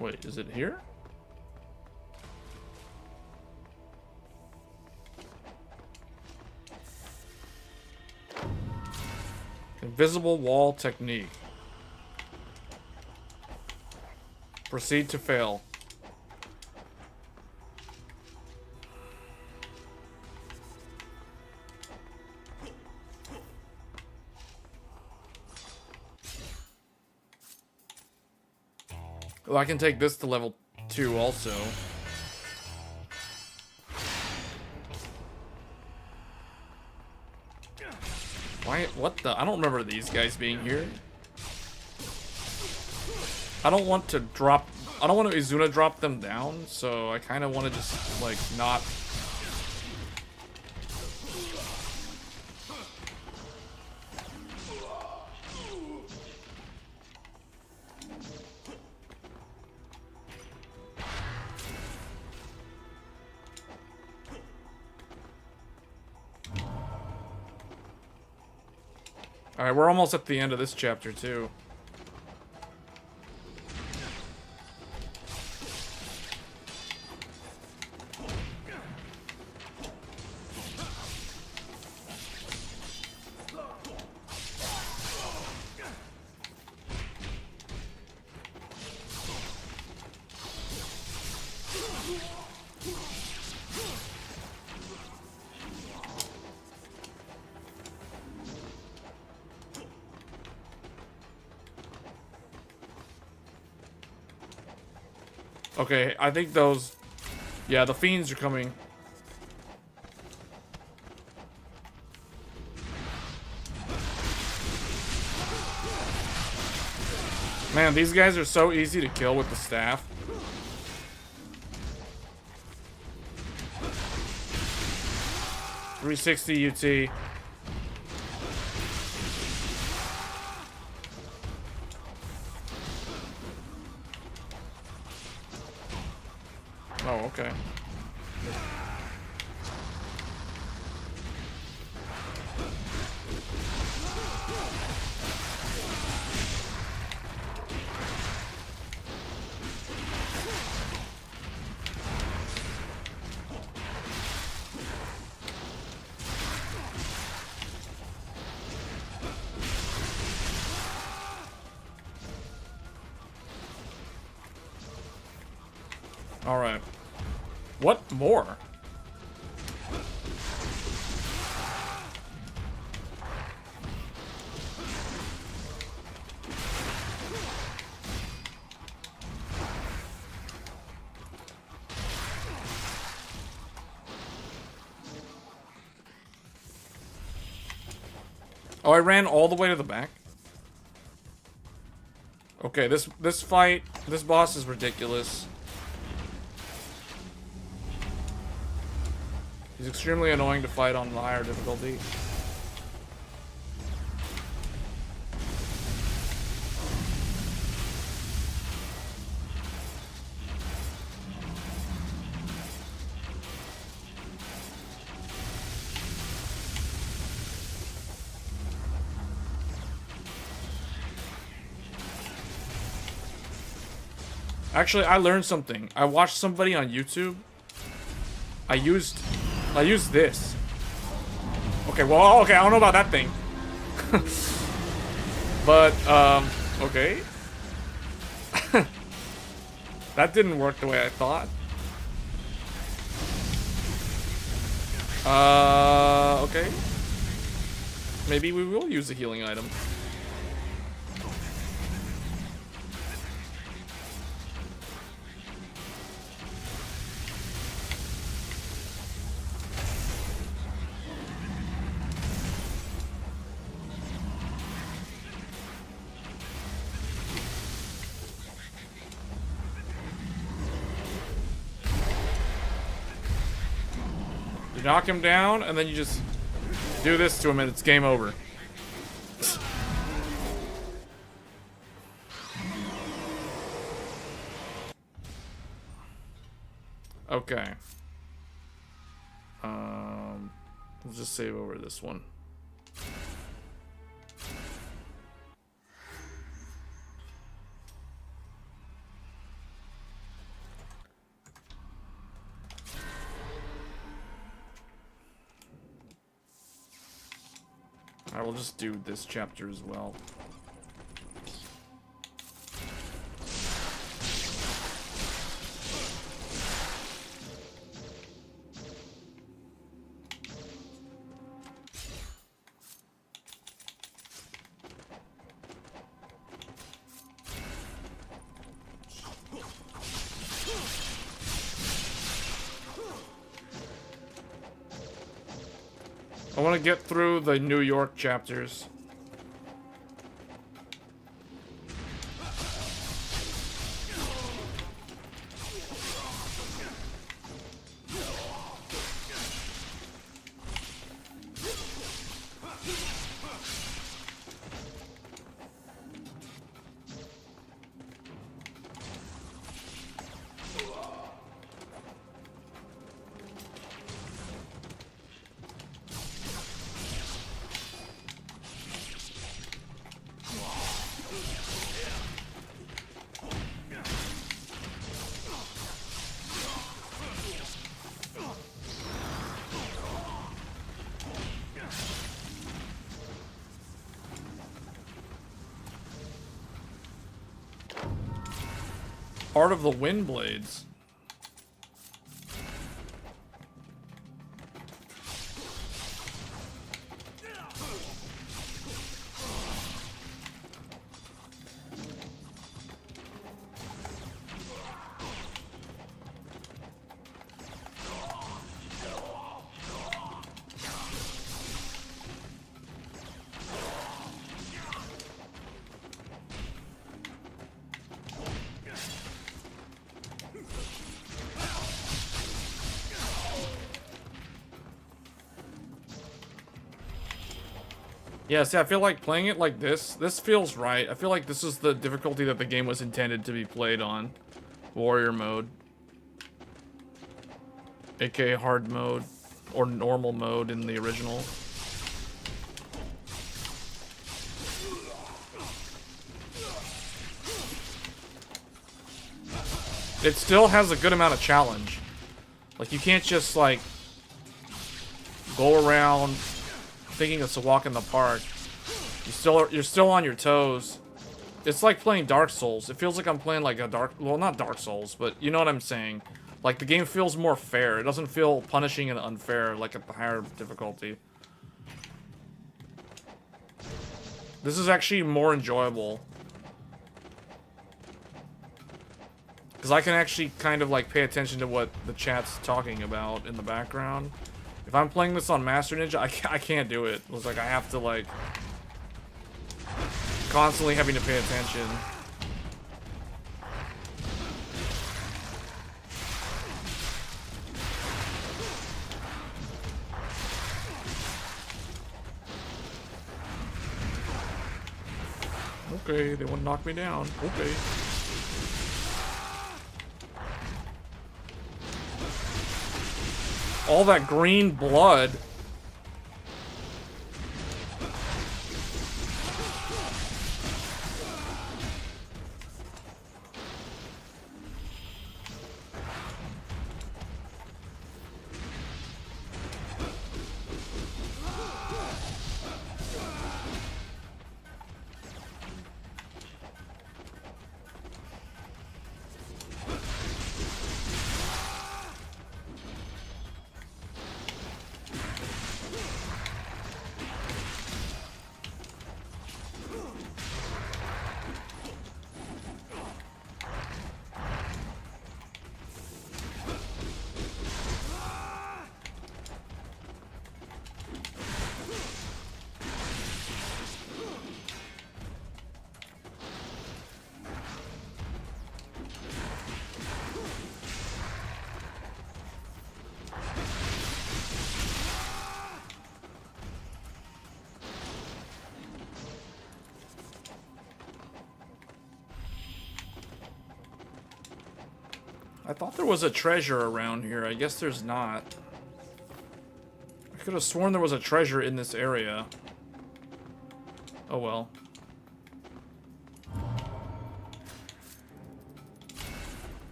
S1: Wait, is it here? Invisible wall technique. Proceed to fail. Well, I can take this to level 2 also. Why? What the? I don't remember these guys being here. I don't want to drop... I don't want to Izuna drop them down, so I kind of want to just, like, not... Alright, we're almost at the end of this chapter, too. Okay, I think those... Yeah, the fiends are coming. Man, these guys are so easy to kill with the staff. .360 UT. Oh, okay. All right. What more? Oh, I ran all the way to the back. Okay, this fight, this boss is ridiculous. He's extremely annoying to fight on the higher difficulty. Actually, I learned something. I watched somebody on YouTube. I used this. Okay, well, okay, I don't know about that thing. But, okay. That didn't work the way I thought. Okay. Maybe we will use a healing item. You knock him down, and then you just do this to him, and it's game over. Okay. We'll just save over this one. Alright, we'll just do this chapter as well. I want to get through the New York chapters. Part of the Wind Blades. Yeah, see, I feel like playing it like this feels right. I feel like this is the difficulty that the game was intended to be played on. Warrior mode. AKA hard mode. Or normal mode in the original. It still has a good amount of challenge. Like, you can't just, like, go around thinking it's a walk in the park. You're still on your toes. It's like playing Dark Souls. It feels like I'm playing like a well, not Dark Souls, but you know what I'm saying. Like, the game feels more fair. It doesn't feel punishing and unfair like at the higher difficulty. This is actually more enjoyable. Because I can actually kind of like pay attention to what the chat's talking about in the background. If I'm playing this on Master Ninja, I can't do it. It's like I have to like constantly having to pay attention. Okay, they want to knock me down. Okay. All that green blood. I thought there was a treasure around here. I guess there's not. I could have sworn there was a treasure in this area. Oh well.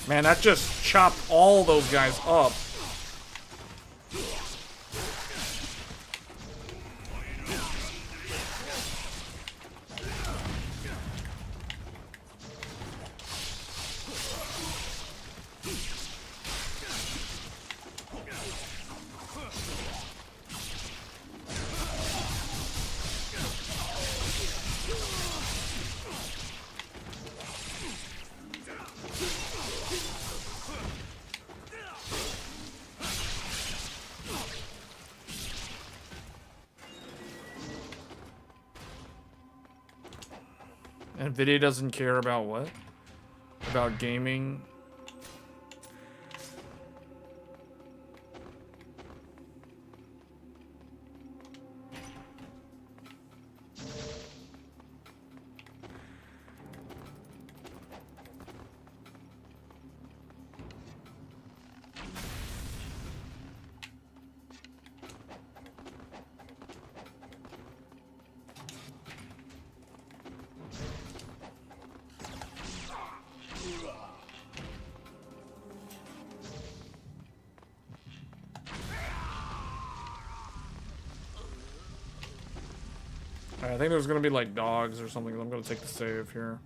S1: Man, that just chopped all those guys up. NVIDIA doesn't care about what? About gaming? I think there's gonna be like dogs or something. I'm gonna take the save here.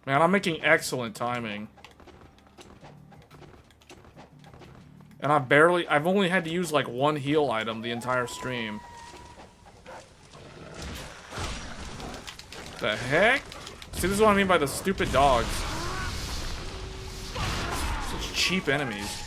S1: Man, I'm making excellent timing. And I've only had to use like one heal item the entire stream. The heck? See, this is what I mean by the stupid dogs. Such cheap enemies.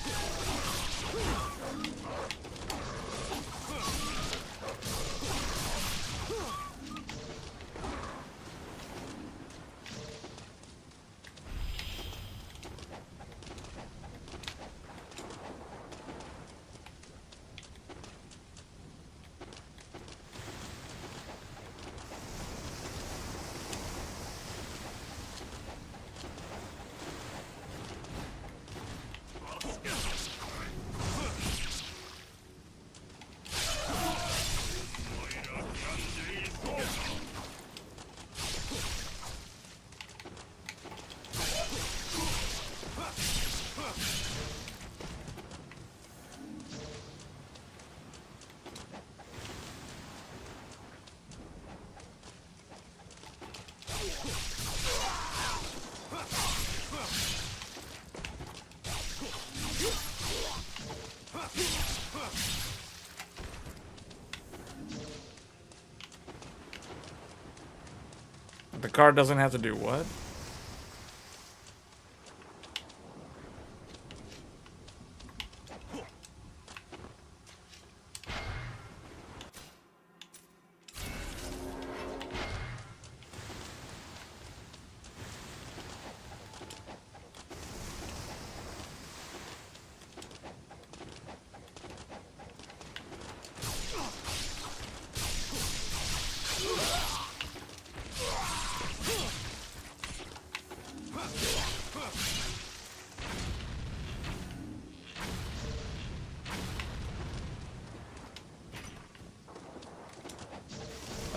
S1: The card doesn't have to do what?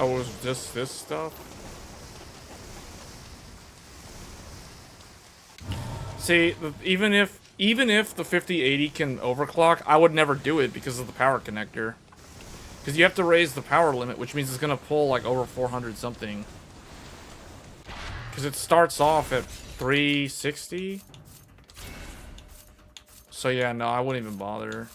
S1: Oh, was this stuff? See, even if the 5080 can overclock, I would never do it because of the power connector. Because you have to raise the power limit, which means it's gonna pull like over 400 something. Because it starts off at 360. So yeah, no, I wouldn't even bother.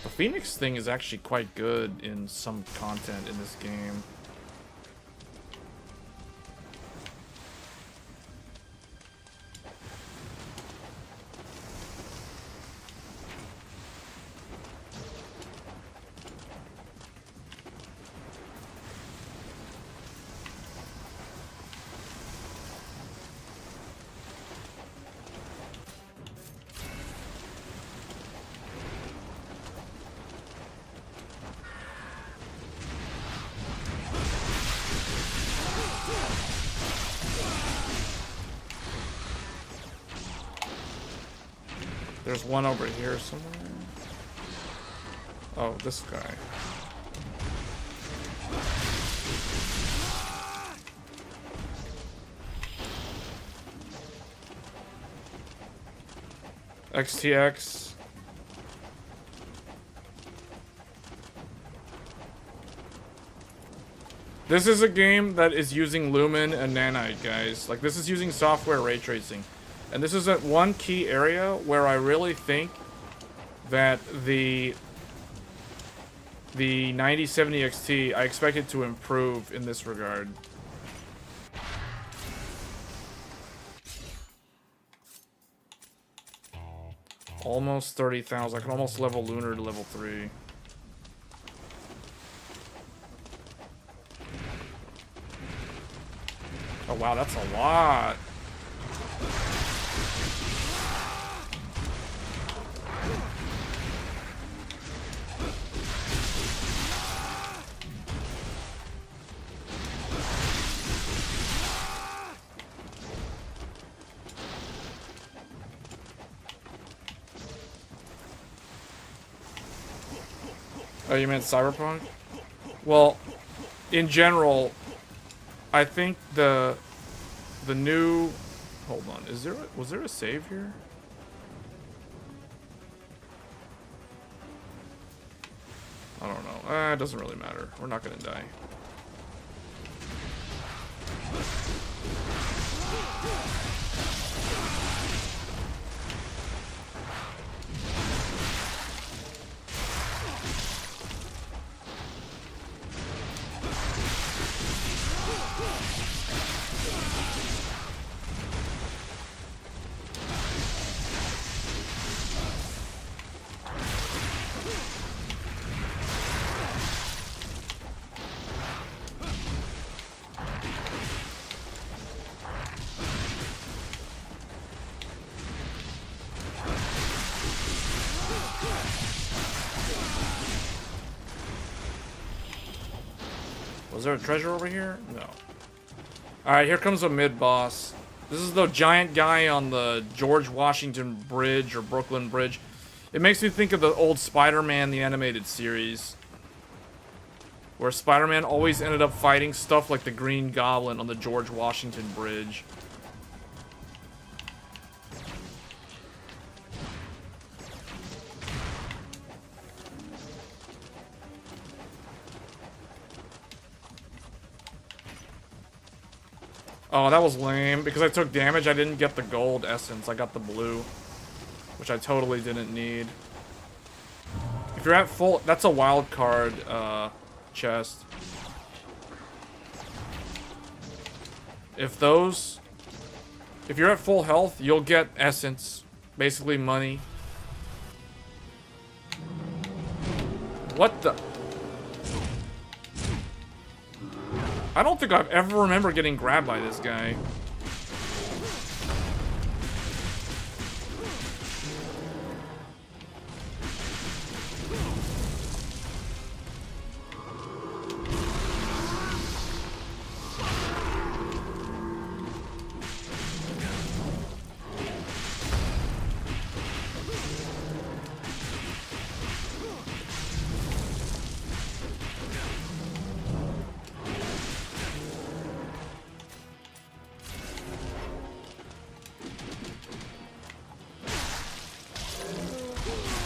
S1: The Phoenix thing is actually quite good in some content in this game. There's one over here somewhere. Oh, this guy. XTX. This is a game that is using Lumen and Nanite, guys. Like, this is using software ray tracing. And this is at one key area where I really think that the 9070 XT, I expect it to improve in this regard. Almost 30,000. I can almost level Lunar to level 3. Oh wow, that's a lot. Oh, you meant Cyberpunk? Well, in general, I think the new... Hold on, was there a save here? I don't know. It doesn't really matter. We're not gonna die. Was there a treasure over here? No. Alright, here comes a mid-boss. This is the giant guy on the George Washington Bridge or Brooklyn Bridge. It makes me think of the old Spider-Man, the animated series. Where Spider-Man always ended up fighting stuff like the Green Goblin on the George Washington Bridge. Oh, that was lame. Because I took damage, I didn't get the gold essence. I got the blue. Which I totally didn't need. If you're at full... That's a wild card chest. If you're at full health, you'll get essence. Basically money. What the... I don't think I've ever remember getting grabbed by this guy.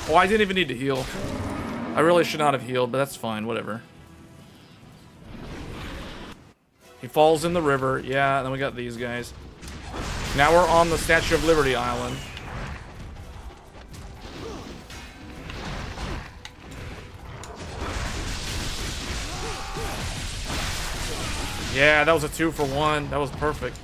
S1: Oh, I didn't even need to heal. I really should not have healed, but that's fine, whatever. He falls in the river. Yeah, and then we got these guys. Now we're on the Statue of Liberty Island. Yeah, that was a 2-for-1. That was perfect.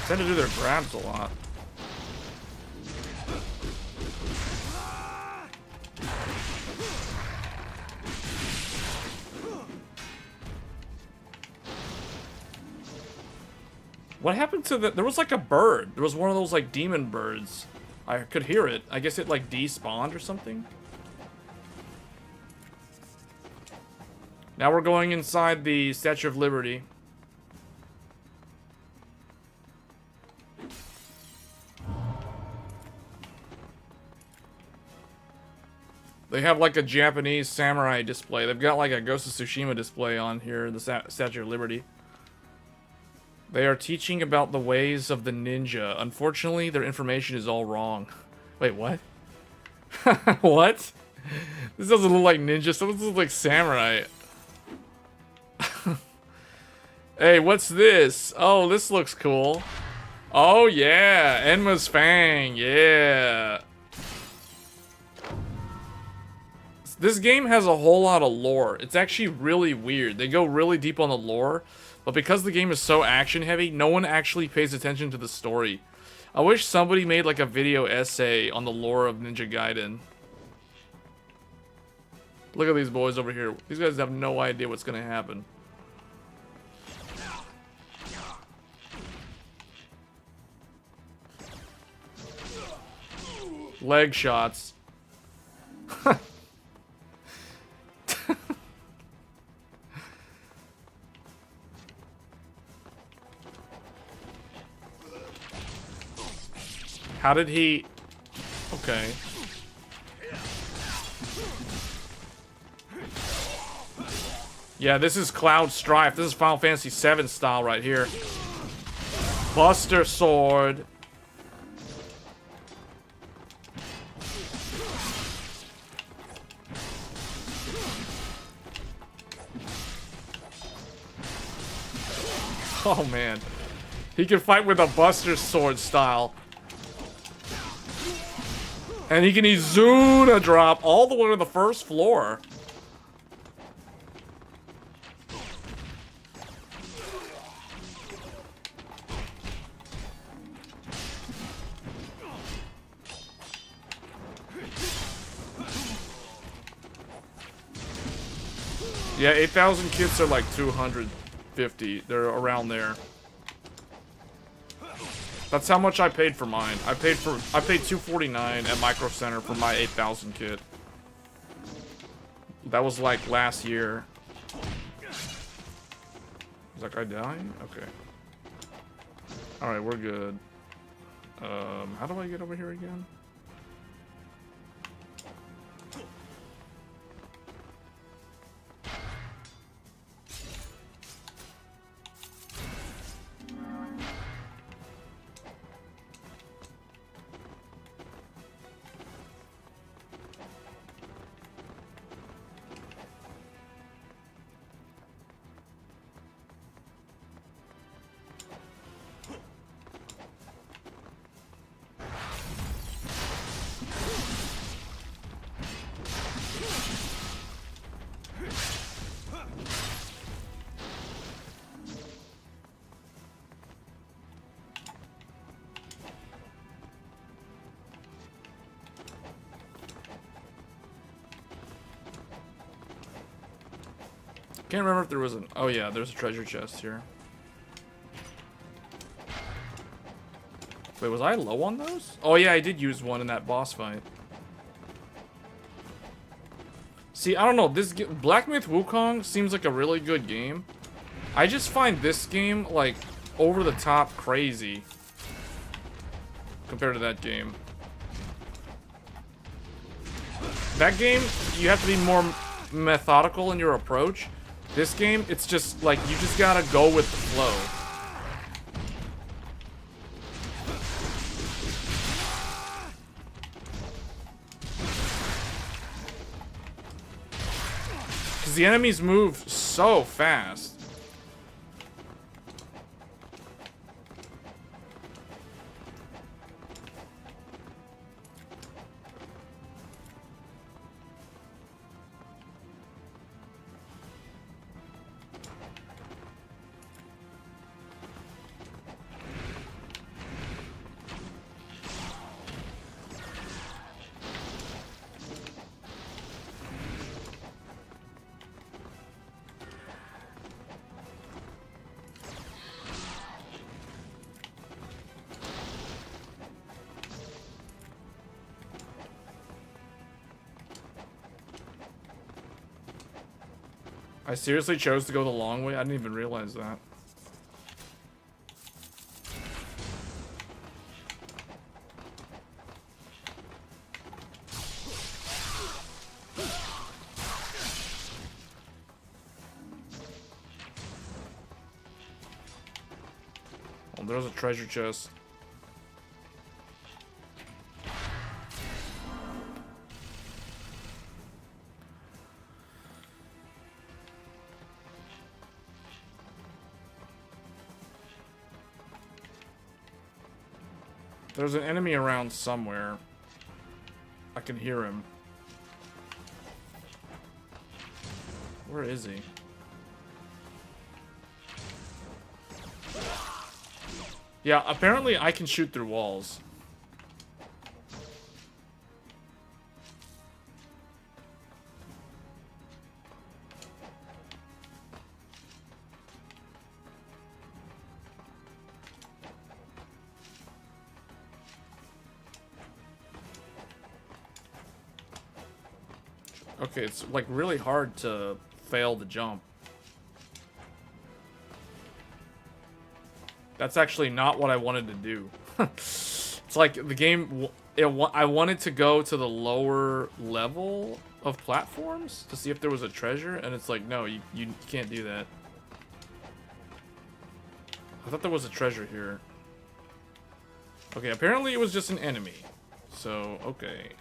S1: Tend to do their grabs a lot. What happened to the... There was like a bird. There was one of those like demon birds I could hear it. I guess it like despawned or something. Now we're going inside the Statue of Liberty. They have like a Japanese samurai display. They've got like a Ghost of Tsushima display on here in the Statue of Liberty. They are teaching about the ways of the ninja. Unfortunately, their information is all wrong. Wait, what? What? This doesn't look like ninja. This looks like samurai. Hey, what's this? Oh, this looks cool. Oh, yeah. Enma's Fang. Yeah. This game has a whole lot of lore. It's actually really weird. They go really deep on the lore, but because the game is so action heavy, no one actually pays attention to the story. I wish somebody made like a video essay on the lore of Ninja Gaiden. Look at these boys over here. These guys have no idea what's gonna happen. Leg shots. How did he... Okay. Yeah, this is Cloud Strife. This is Final Fantasy VII style right here. Buster Sword. Oh, man. He can fight with a Buster Sword style. And he can Izuna drop all the way to the first floor. Yeah, 8,000 kits are like 250. They're around there. That's how much I paid for mine. I paid $249 at Micro Center for my 8,000 kit. That was like last year. Is that guy dying? Okay. Alright, we're good. How do I get over here again? Can't remember if there was an... Oh yeah, there's a treasure chest here. Wait, was I low on those? Oh yeah, I did use one in that boss fight. See, I don't know. This Black Myth Wukong seems like a really good game. I just find this game like over the top crazy compared to that game. That game, you have to be more methodical in your approach. This game, it's just like you just gotta go with the flow. Because the enemies move so fast. I seriously chose to go the long way? I didn't even realize that. Oh, there's a treasure chest. There's an enemy around somewhere. I can hear him. Where is he? Yeah, apparently I can shoot through walls. Okay, it's like really hard to fail the jump. That's actually not what I wanted to do. It's like the game, I wanted to go to the lower level of platforms to see if there was a treasure, and it's like, no, you can't do that. I thought there was a treasure here. Okay, apparently it was just an enemy. So, okay.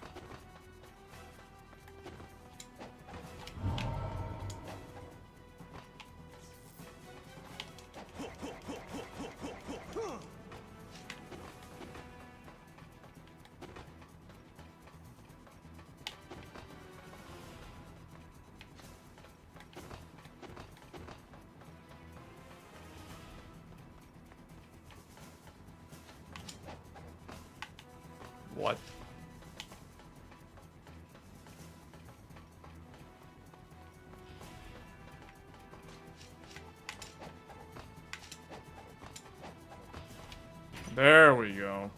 S1: What? There we go.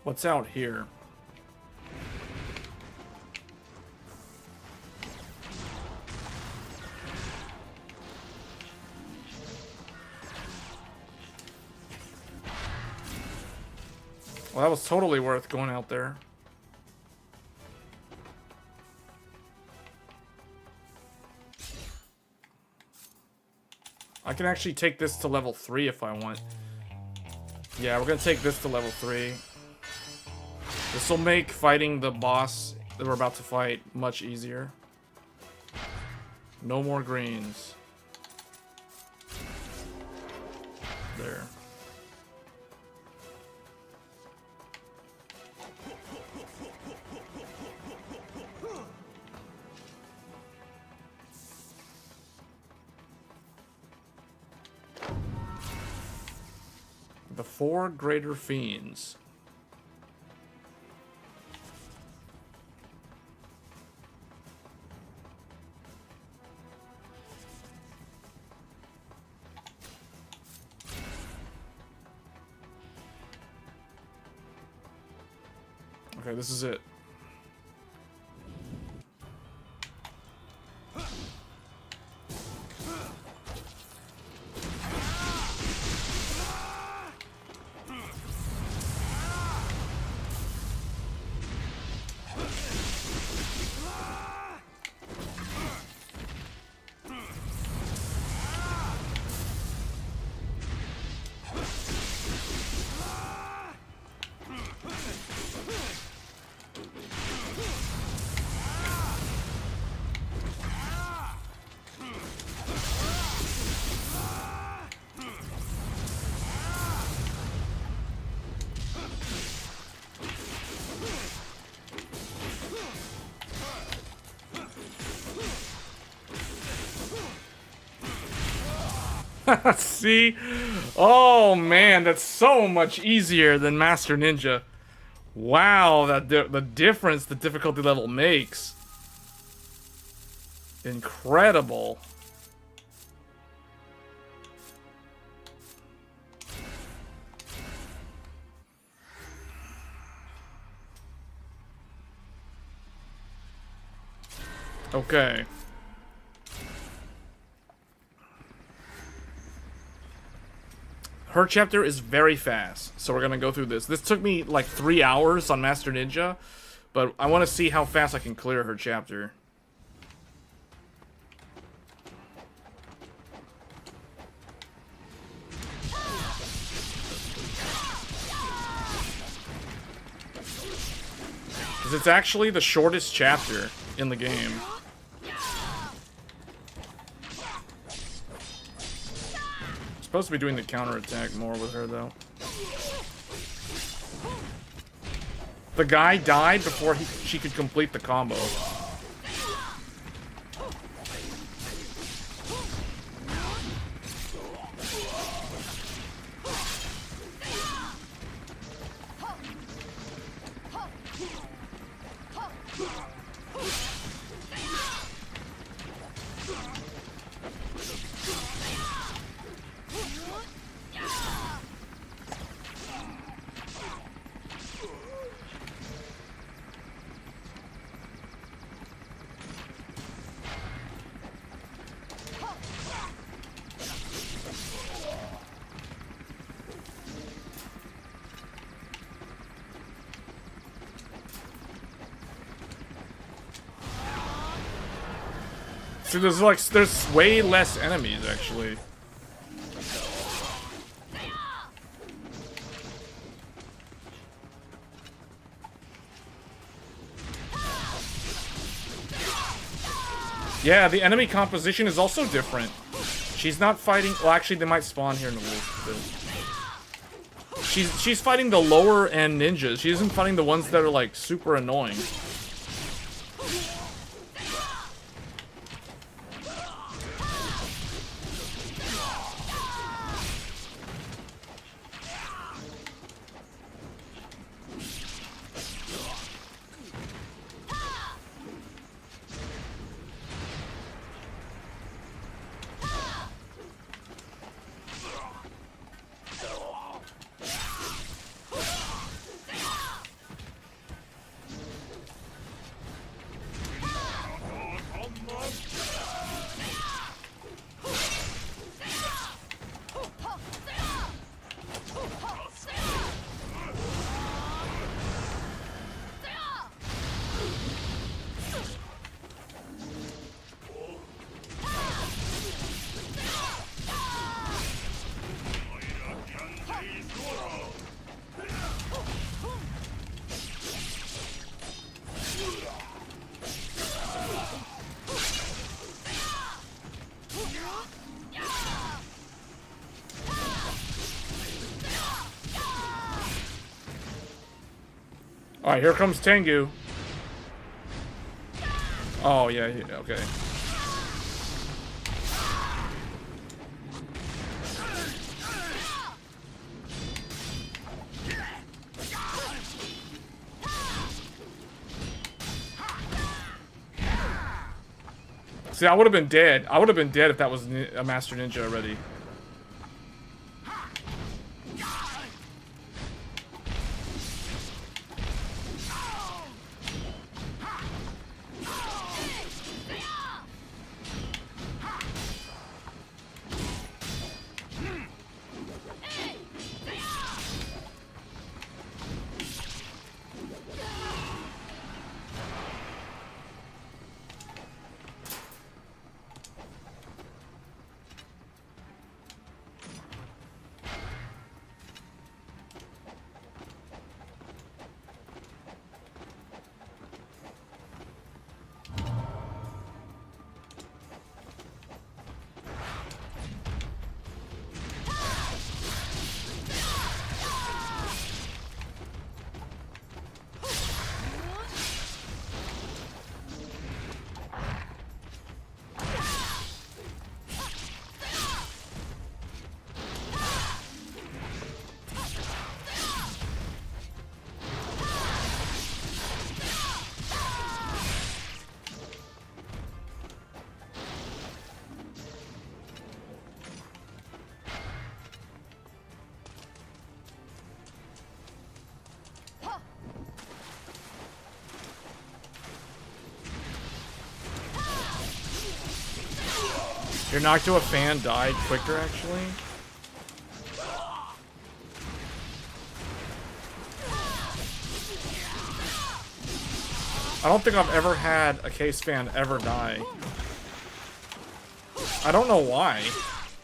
S1: What's out here? Well, that was totally worth going out there. I can actually take this to level 3 if I want. Yeah, we're gonna take this to level 3. This will make fighting the boss that we're about to fight much easier. No more greens. There. The 4 greater fiends. Okay, this is it. See? Oh man, that's so much easier than Master Ninja. Wow, the difference the difficulty level makes. Incredible. Okay. Her chapter is very fast, so we're gonna go through this. This took me like 3 hours on Master Ninja, but I want to see how fast I can clear her chapter. Because it's actually the shortest chapter in the game. Supposed to be doing the counterattack more with her, though. The guy died before she could complete the combo. See, there's way less enemies, actually. Yeah, the enemy composition is also different. She's not fighting... Well, actually, they might spawn here in the wolf. She's fighting the lower end ninjas. She isn't fighting the ones that are, like, super annoying. Alright, here comes Tengu. Oh, yeah, okay. See, I would have been dead. I would have been dead if that was a Master Ninja already. Your knocked to a fan died quicker, actually. I don't think I've ever had a case fan ever die. I don't know why.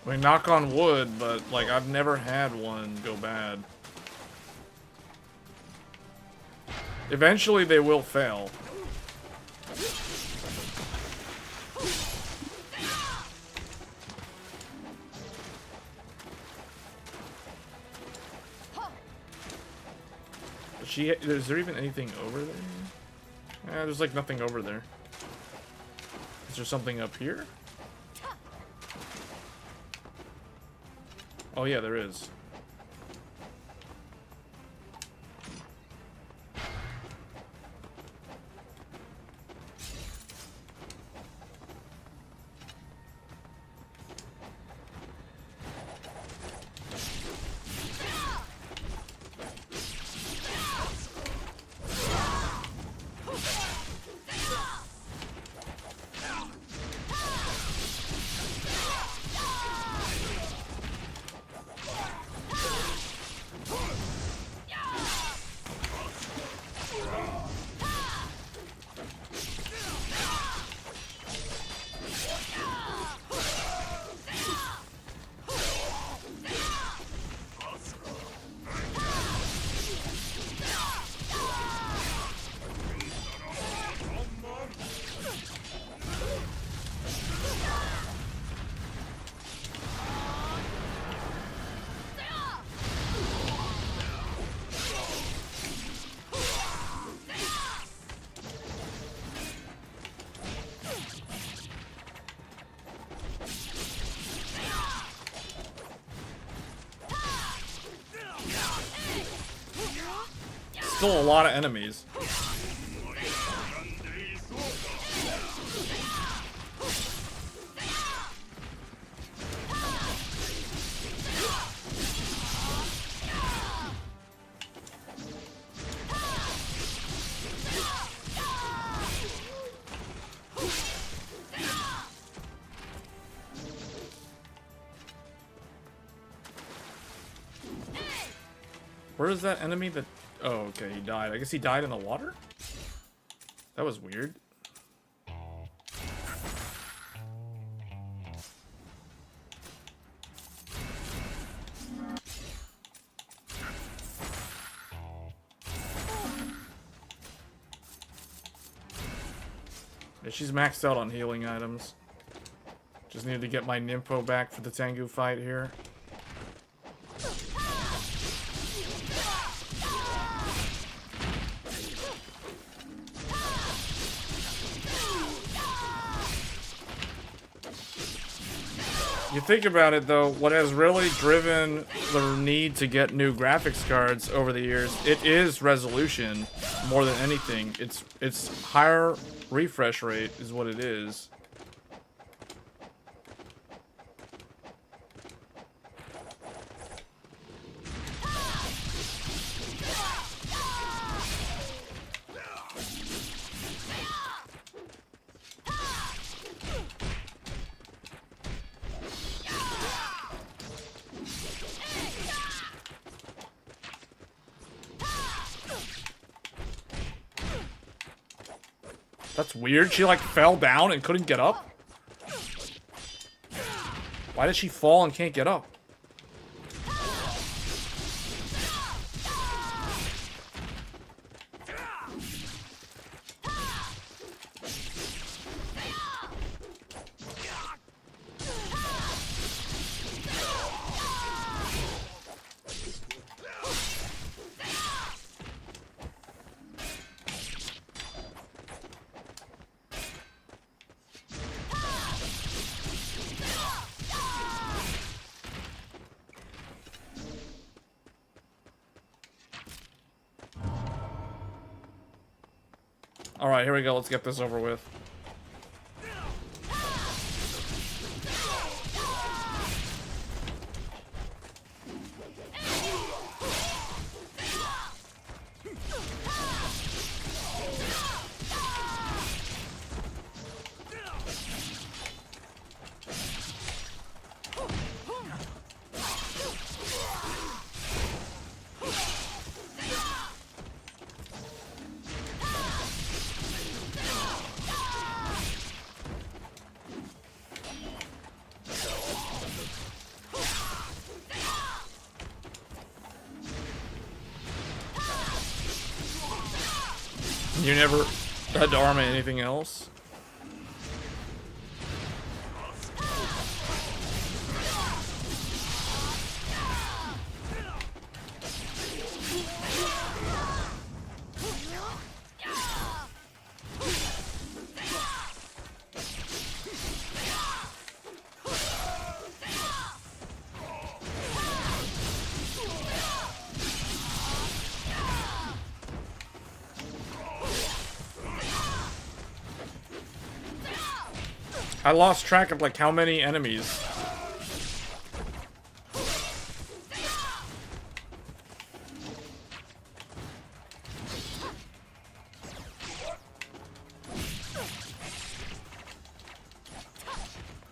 S1: I mean, knock on wood, but, like, I've never had one go bad. Eventually, they will fail. Is there even anything over there? There's like nothing over there. Is there something up here? Oh yeah, there is. Still a lot of enemies. Where is that enemy that... Oh, okay, he died. I guess he died in the water? That was weird. Yeah, she's maxed out on healing items. Just needed to get my Nympho back for the Tengu fight here. You think about it though, what has really driven the need to get new graphics cards over the years, it is resolution more than anything. It's higher refresh rate is what it is. That's weird. She like fell down and couldn't get up. Why did she fall and can't get up? Alright, here we go. Let's get this over with. You never had to arm anything else? I lost track of like how many enemies.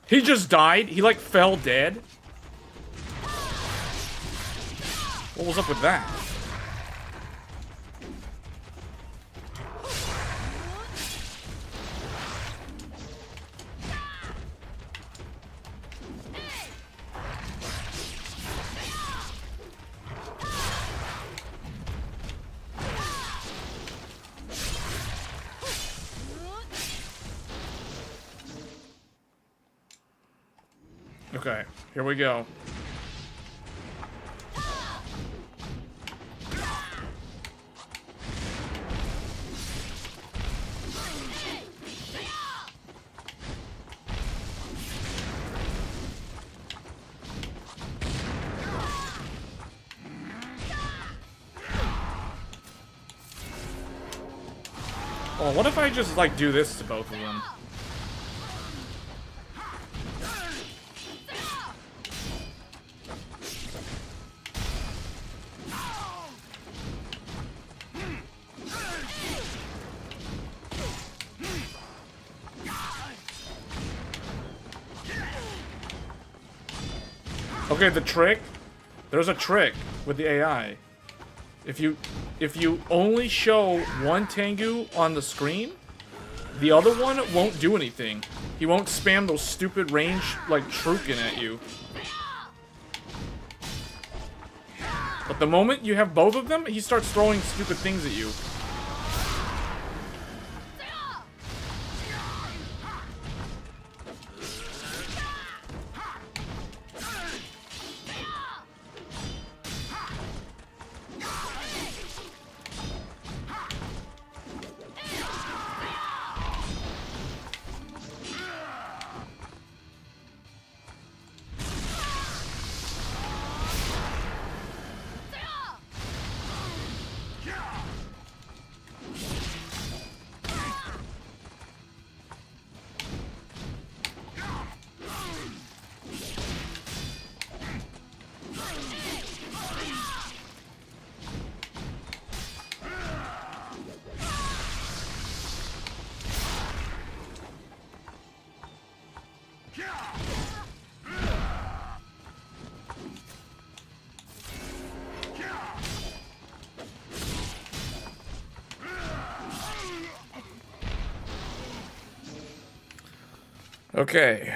S1: He just died? He like fell dead? What was up with that? Okay, here we go. Oh, what if I just like do this to both of them? Okay, the trick. There's a trick with the AI. If you only show one Tengu on the screen, the other one won't do anything. He won't spam those stupid range like Trukin at you. But the moment you have both of them, he starts throwing stupid things at you. Okay.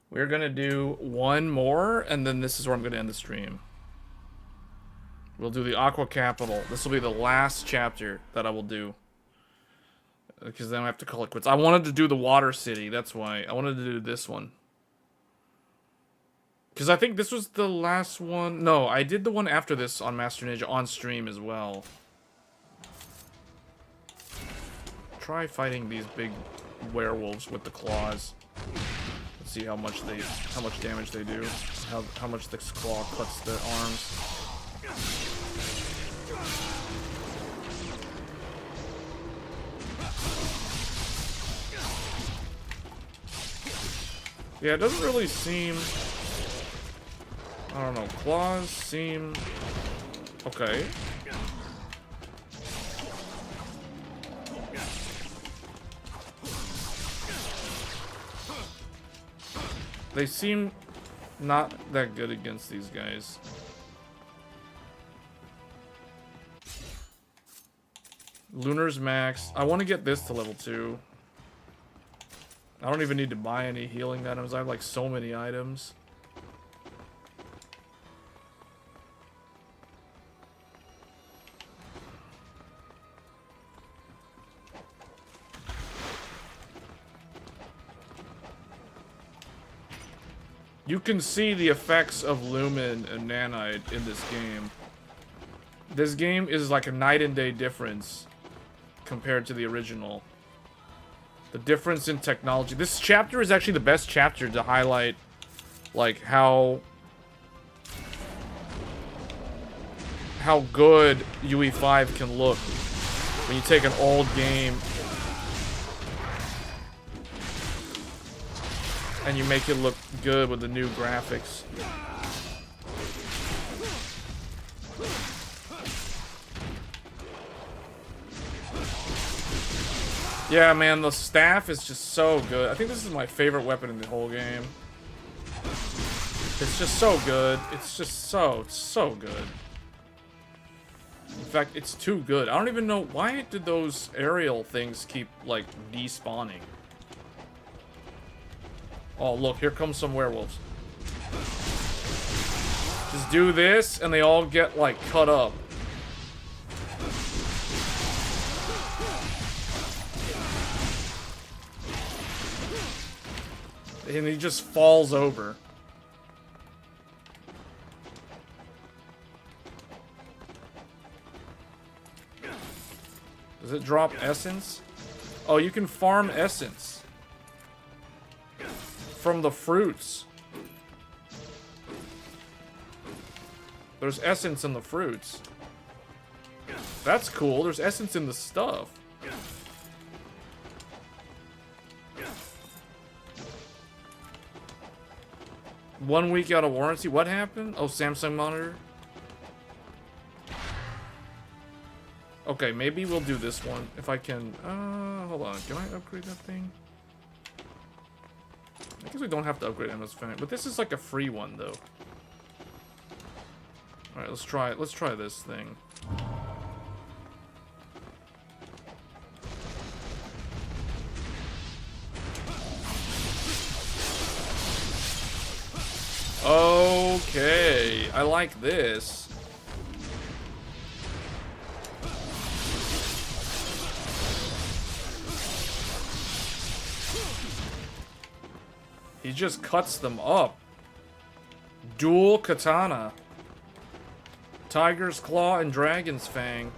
S1: We're gonna do one more, and then this is where I'm gonna end the stream. We'll do the Aqua Capital. This will be the last chapter that I will do. Because then I have to call it quits. I wanted to do the Water City, that's why. I wanted to do this one. Because I think this was the last one. No, I did the one after this on Master Ninja on stream as well. Try fighting these big werewolves with the claws. Let's see how much damage they do. How much this claw cuts their arms. Yeah, it doesn't really seem... I don't know, claws seem... okay. They seem not that good against these guys. Lunar's max. I want to get this to level 2. I don't even need to buy any healing items. I have like so many items. You can see the effects of Lumen and Nanite in this game. This game is like a night and day difference compared to the original. The difference in technology. This chapter is actually the best chapter to highlight, like, how good UE5 can look when you take an old game and you make it look good with the new graphics. Yeah, man, the staff is just so good. I think this is my favorite weapon in the whole game. It's just so good. It's just so good. In fact, it's too good. I don't even know, why did those aerial things keep, like, despawning? Oh, look, here comes some werewolves. Just do this, and they all get, like, cut up. And he just falls over. Does it drop essence? Oh, you can farm essence from the fruits. There's essence in the fruits. That's cool. There's essence in the stuff. 1 week out of warranty. What happened? Oh, Samsung monitor. Okay, maybe we'll do this one if I can. Hold on. Can I upgrade that thing? I guess we don't have to upgrade MS Fan, but this is like a free one though. All right, let's try it. Let's try this thing. Okay, I like this. He just cuts them up. Dual katana. Tiger's Claw and Dragon's Fang.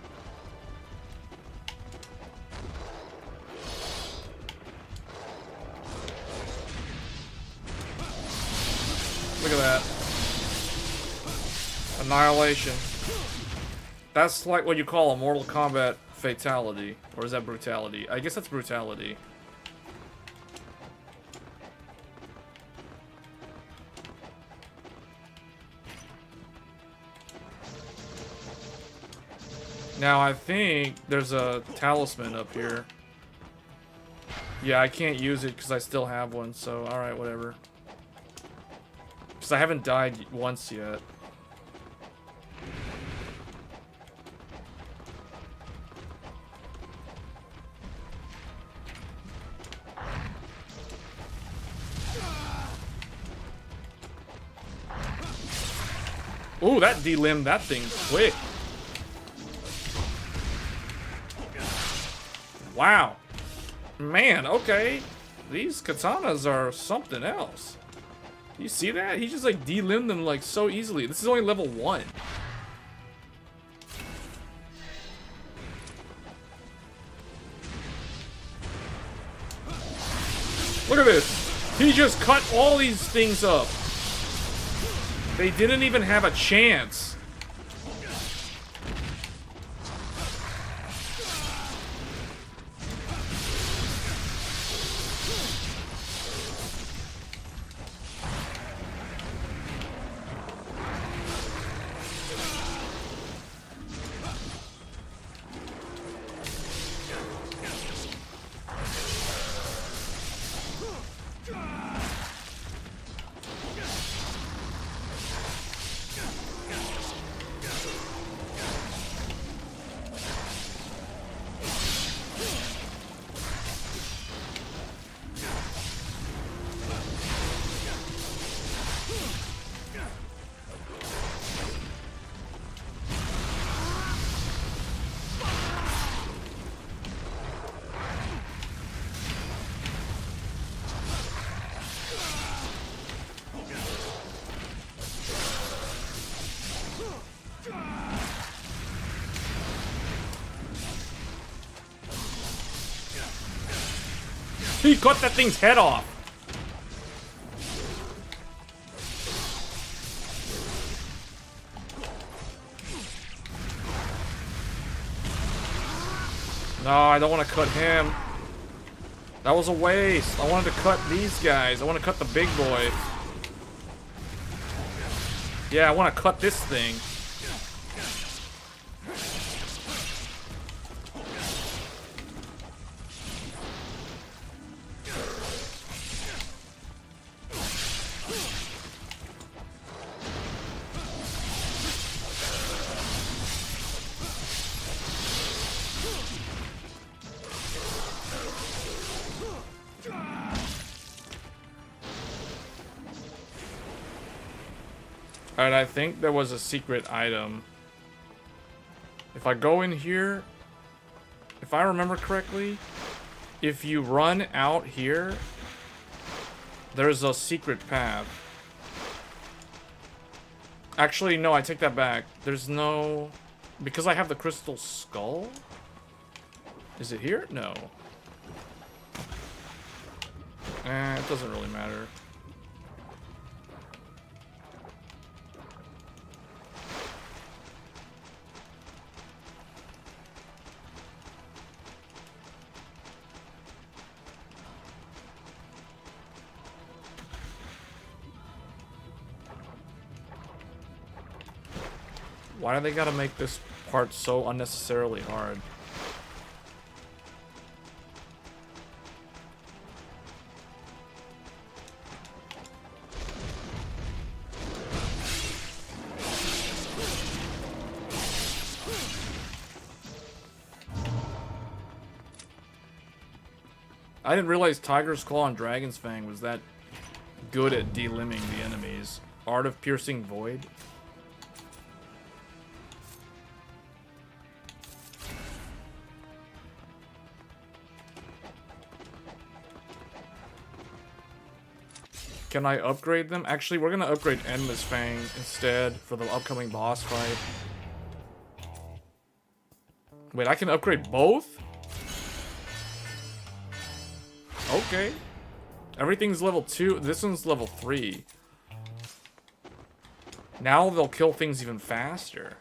S1: Look at that. Annihilation. That's like what you call a Mortal Kombat fatality. Or is that brutality? I guess that's brutality. Now I think there's a talisman up here. Yeah, I can't use it because I still have one, so alright, whatever. Because I haven't died once yet. Ooh, that delimbed that thing quick. Wow. Man, okay. These katanas are something else. You see that? He just like delimbed them like so easily. This is only level 1. Look at this. He just cut all these things up. They didn't even have a chance. He cut that thing's head off. No, I don't want to cut him. That was a waste. I wanted to cut these guys. I want to cut the big boy. Yeah, I want to cut this thing. Alright, I think there was a secret item. If I go in here, if I remember correctly, if you run out here, there's a secret path. Actually, no, I take that back. There's no... Because I have the crystal skull? Is it here? No. It doesn't really matter. Why do they gotta make this part so unnecessarily hard? I didn't realize Tiger's Claw and Dragon's Fang was that good at delimbing the enemies. Art of Piercing Void? Can I upgrade them? Actually, we're gonna upgrade Endless Fang instead for the upcoming boss fight. Wait, I can upgrade both? Okay. Everything's level 2. This one's level 3. Now they'll kill things even faster.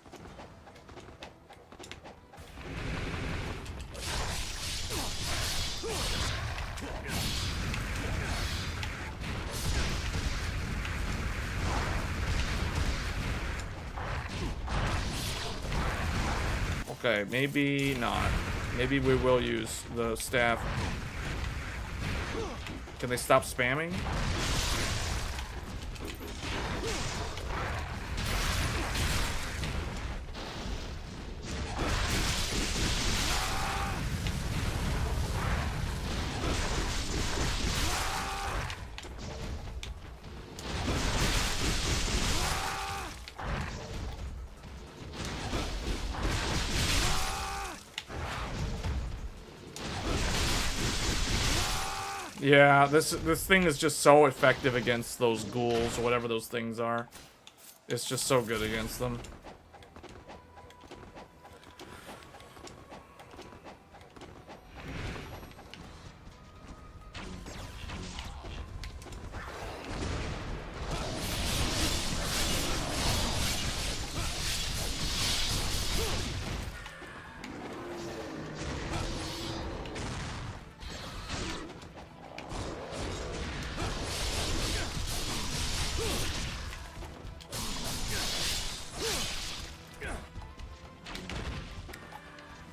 S1: Okay, maybe not. Maybe we will use the staff. Can they stop spamming? Yeah, this thing is just so effective against those ghouls or whatever those things are. It's just so good against them.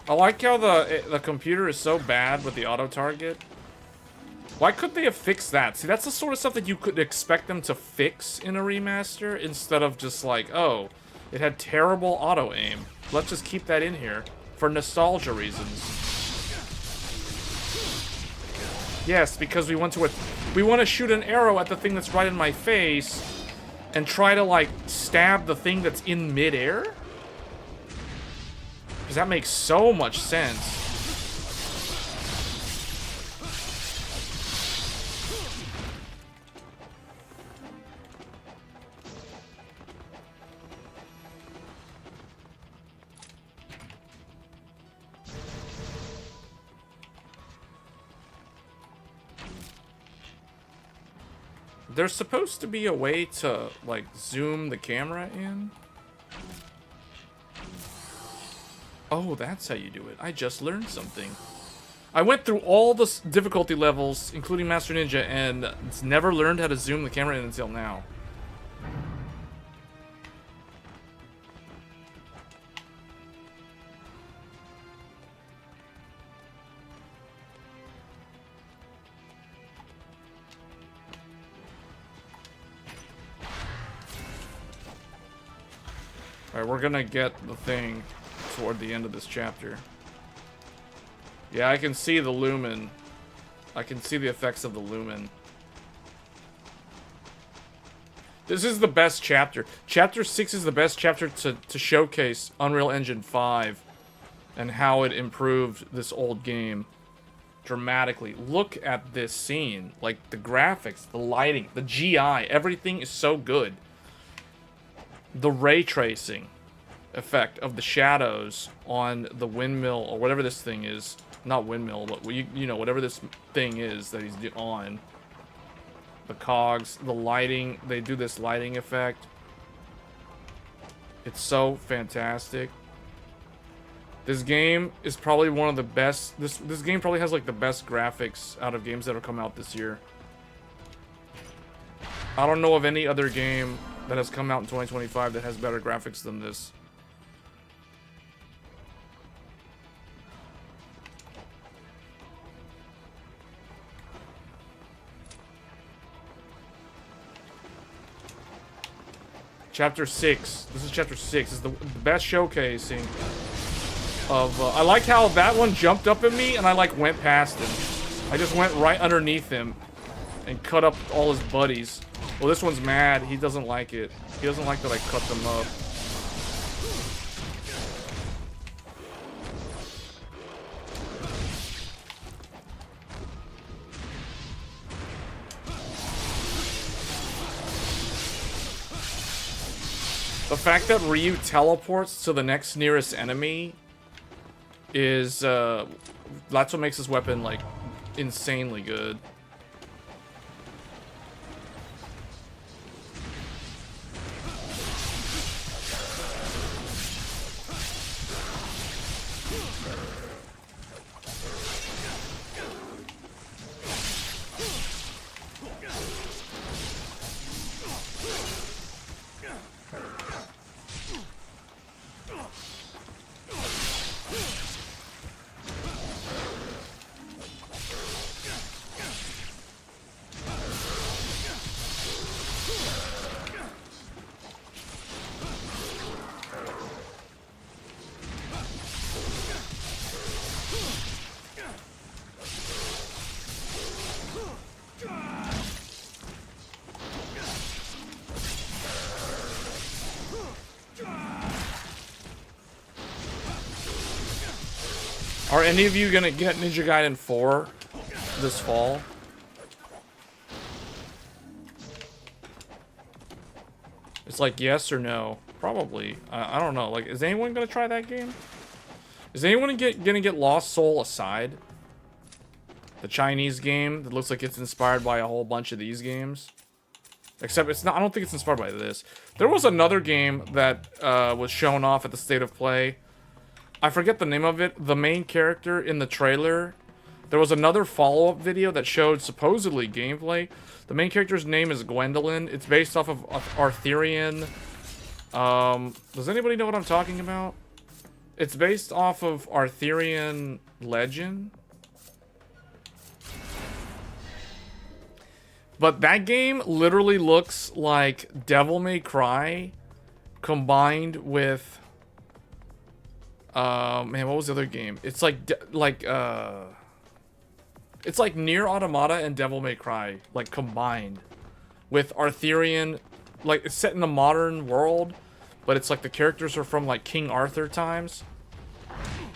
S1: I like how the computer is so bad with the auto target. Why couldn't they have fixed that? See, that's the sort of stuff that you could expect them to fix in a remaster instead of just like, oh, it had terrible auto aim. Let's just keep that in here for nostalgia reasons. Yes, because we want to shoot an arrow at the thing that's right in my face and try to like stab the thing that's in midair. Because that makes so much sense. There's supposed to be a way to, like, zoom the camera in. Oh, that's how you do it. I just learned something. I went through all the difficulty levels, including Master Ninja, and never learned how to zoom the camera in until now. Alright, we're gonna get the thing toward the end of this chapter. Yeah, I can see the lumen. I can see the effects of the lumen. This is the best chapter. Chapter 6 is the best chapter to showcase Unreal Engine 5 and how it improved this old game dramatically. Look at this scene. Like, the graphics, the lighting, the GI, everything is so good. The ray tracing effect of the shadows on the windmill, or whatever this thing is. Not windmill, but you know, whatever this thing is that he's on. The cogs, the lighting, they do this lighting effect. It's so fantastic. This game is probably one of the best. This game probably has like the best graphics out of games that have come out this year. I don't know of any other game that has come out in 2025 that has better graphics than this. Chapter 6. This is chapter 6. This is the best showcasing of... I like how that one jumped up at me and I like went past him. I just went right underneath him and cut up all his buddies. Well, this one's mad. He doesn't like it. He doesn't like that I cut them up. The fact that Ryu teleports to the next nearest enemy is, that's what makes this weapon, like, insanely good. Are any of you gonna get Ninja Gaiden 4 this fall? It's like yes or no. Probably. I don't know. Like, is anyone gonna try that game? Is anyone gonna get Lost Soul Aside? The Chinese game that looks like it's inspired by a whole bunch of these games. Except it's not. I don't think it's inspired by this. There was another game that was shown off at the State of Play. I forget the name of it. The main character in the trailer. There was another follow-up video that showed supposedly gameplay. The main character's name is Gwendolyn. It's based off of Arthurian. Does anybody know what I'm talking about? It's based off of Arthurian legend. But that game literally looks like Devil May Cry combined with... man, what was the other game? It's like, it's like Nier Automata and Devil May Cry, like, combined. With Arthurian, like, it's set in a modern world, but it's like the characters are from, like, King Arthur times.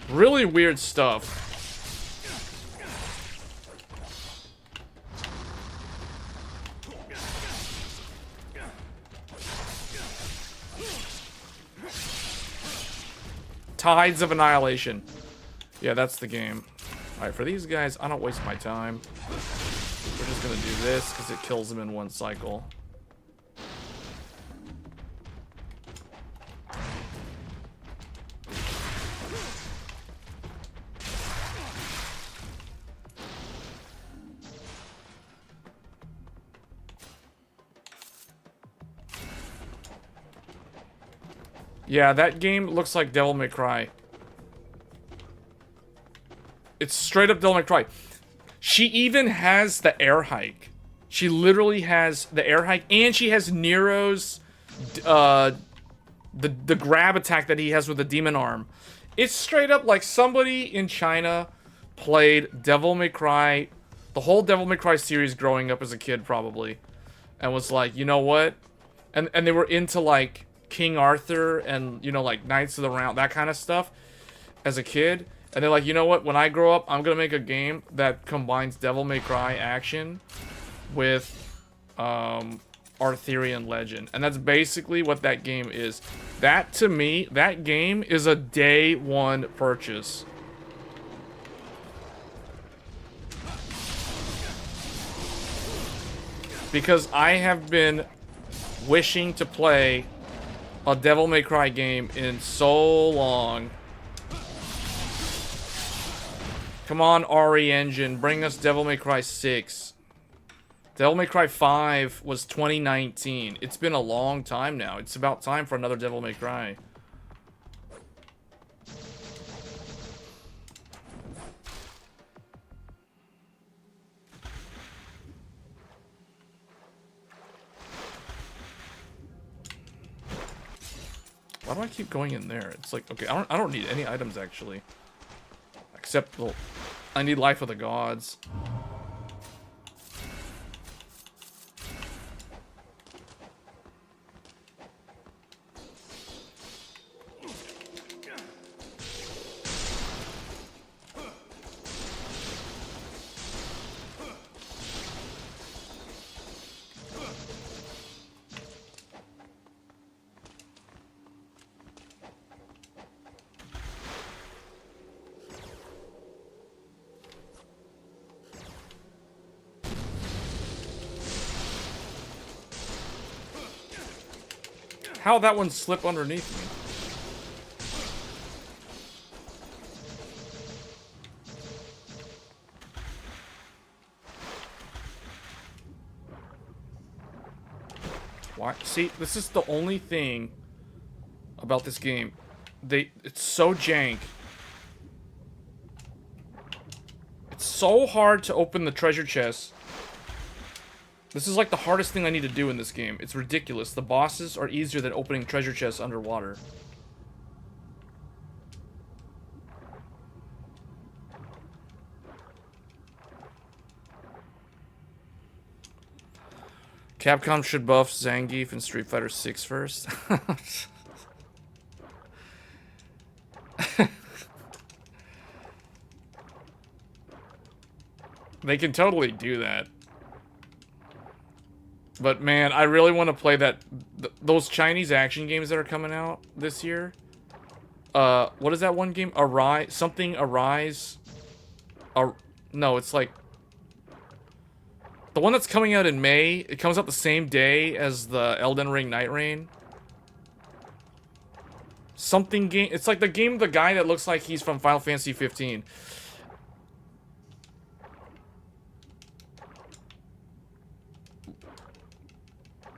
S1: Really weird stuff. Tides of Annihilation. Yeah, that's the game. Alright, for these guys, I don't waste my time. We're just just gonna do this because it kills him in one cycle. Yeah, that game looks like Devil May Cry. It's straight up Devil May Cry. She even has the air hike. She literally has the air hike, and she has Nero's the grab attack that he has with the demon arm. It's straight up like somebody in China played Devil May Cry, the whole Devil May Cry series growing up as a kid probably, and was like, you know what? And they were into like King Arthur and, you know, like Knights of the Round, that kind of stuff as a kid. And they're like, you know what? When I grow up, I'm going to make a game that combines Devil May Cry action with Arthurian legend. And that's basically what that game is. That, to me, that game is a day one purchase. Because I have been wishing to play a Devil May Cry game in so long. Come on, RE Engine, bring us Devil May Cry 6. Devil May Cry 5 was 2019. It's been a long time now. It's about time for another Devil May Cry. Why do I keep going in there? It's like, okay, I don't need any items actually. Except, well, I need Life of the Gods. How'd that one slip underneath me? Why? See, this is the only thing about this game. It's so jank. It's so hard to open the treasure chest. This is like the hardest thing I need to do in this game. It's ridiculous. The bosses are easier than opening treasure chests underwater. Capcom should buff Zangief in Street Fighter 6 first. They can totally do that. But man, I really want to play those Chinese action games that are coming out this year. What is that one game? Arise, something Arise. No, it's like the one that's coming out in May. It comes out the same day as the Elden Ring Night Rain. Something game. It's like the game of the guy that looks like he's from Final Fantasy 15.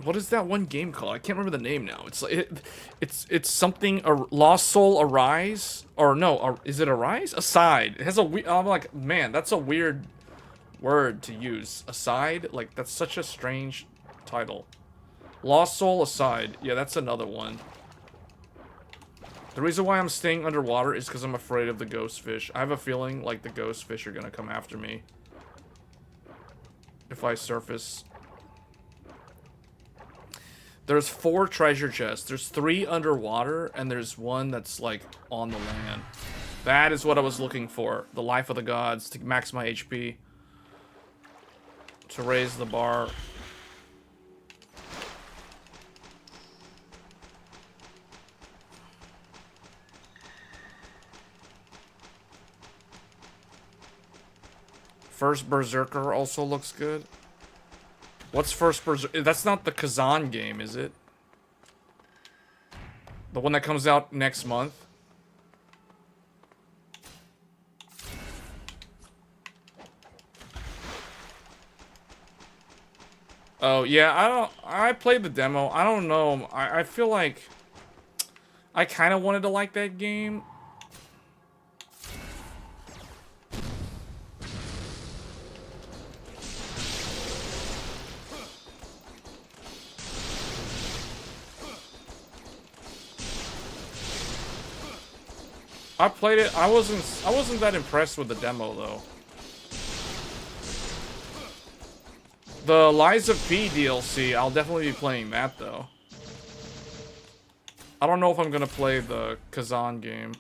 S1: What is that one game called? I can't remember the name now. It's like it's something. Lost Soul Arise, or no? Is it Arise? Aside. It has a. I'm like, man, that's a weird word to use. Aside, like that's such a strange title. Lost Soul Aside. Yeah, that's another one. The reason why I'm staying underwater is because I'm afraid of the ghost fish. I have a feeling like the ghost fish are gonna come after me if I surface. There's 4 treasure chests. There's 3 underwater, and there's one that's, like, on the land. That is what I was looking for. The Life of the Gods, to max my HP. To raise the bar. First Berserker also looks good. What's first person? That's not the Kazan game, is it? The one that comes out next month? Oh, yeah, I played the demo. I don't know. I feel like I kind of wanted to like that game. I played it. I wasn't that impressed with the demo though. The Lies of P DLC, I'll definitely be playing that though. I don't know if I'm gonna play the Kazan game.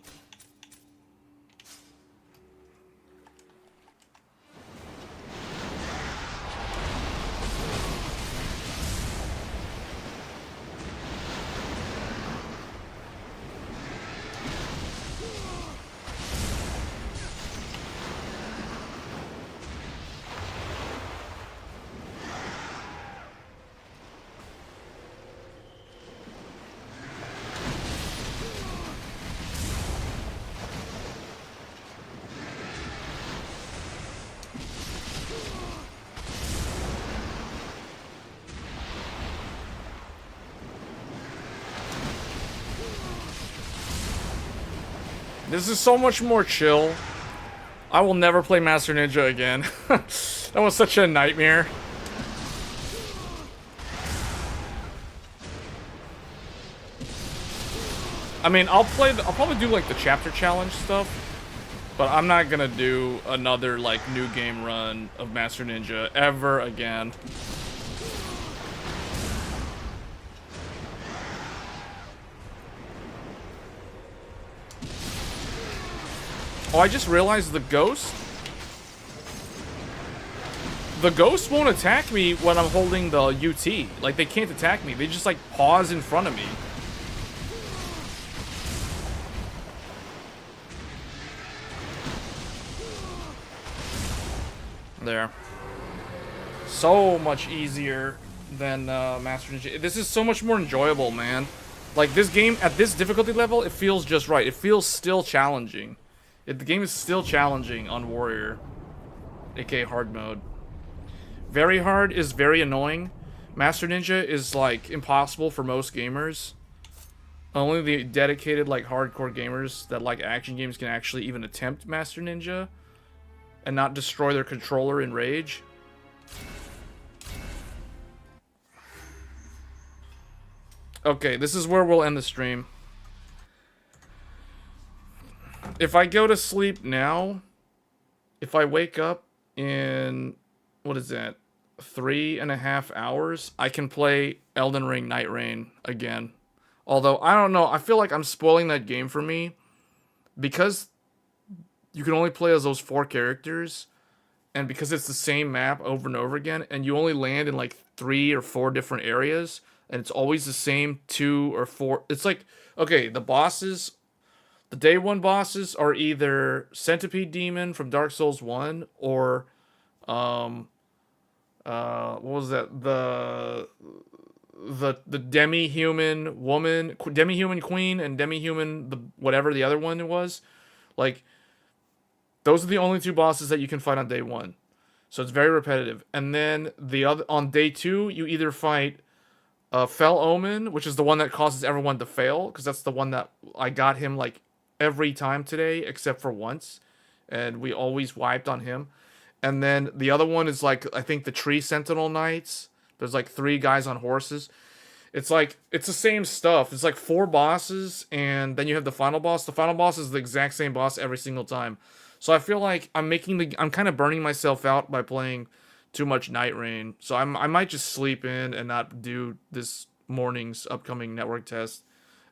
S1: This is so much more chill. I will never play Master Ninja again. That was such a nightmare. I mean, I'll probably do like the chapter challenge stuff, but I'm not gonna do another like new game run of Master Ninja ever again. Oh, I just realized the ghost won't attack me when I'm holding the UT. Like, they can't attack me. They just, like, pause in front of me. There. So much easier than Master Ninja. This is so much more enjoyable, man. Like, this game, at this difficulty level, it feels just right. It feels still challenging. The game is still challenging on Warrior, aka hard mode. Very hard is very annoying. Master Ninja is like impossible for most gamers. Only the dedicated like hardcore gamers that like action games can actually even attempt Master Ninja and not destroy their controller in rage. Okay, this is where we'll end the stream. If I go to sleep now, if I wake up in, what is that, 3.5 hours, I can play Elden Ring Night Rain again. Although, I don't know, I feel like I'm spoiling that game for me, because you can only play as those 4 characters, and because it's the same map over and over again, and you only land in like 3 or 4 different areas, and it's always the same 2 or 4, it's like, okay, the bosses... The day 1 bosses are either Centipede Demon from Dark Souls 1 or what was that? The demi-human woman, demi-human queen and demi-human whatever the other one was. Like, those are the only 2 bosses that you can fight on day 1. So it's very repetitive. And then on day 2, you either fight Fell Omen, which is the one that causes everyone to fail, because that's the one that I got him like every time today except for once, and we always wiped on him. And then the other one is like, I think the Tree Sentinel Knights. There's like 3 guys on horses. It's like, it's the same stuff. It's like 4 bosses, and then you have the final boss. The final boss is the exact same boss every single time. So I feel like I'm kind of burning myself out by playing too much Night Rain. So I might just sleep in and not do this morning's upcoming network test.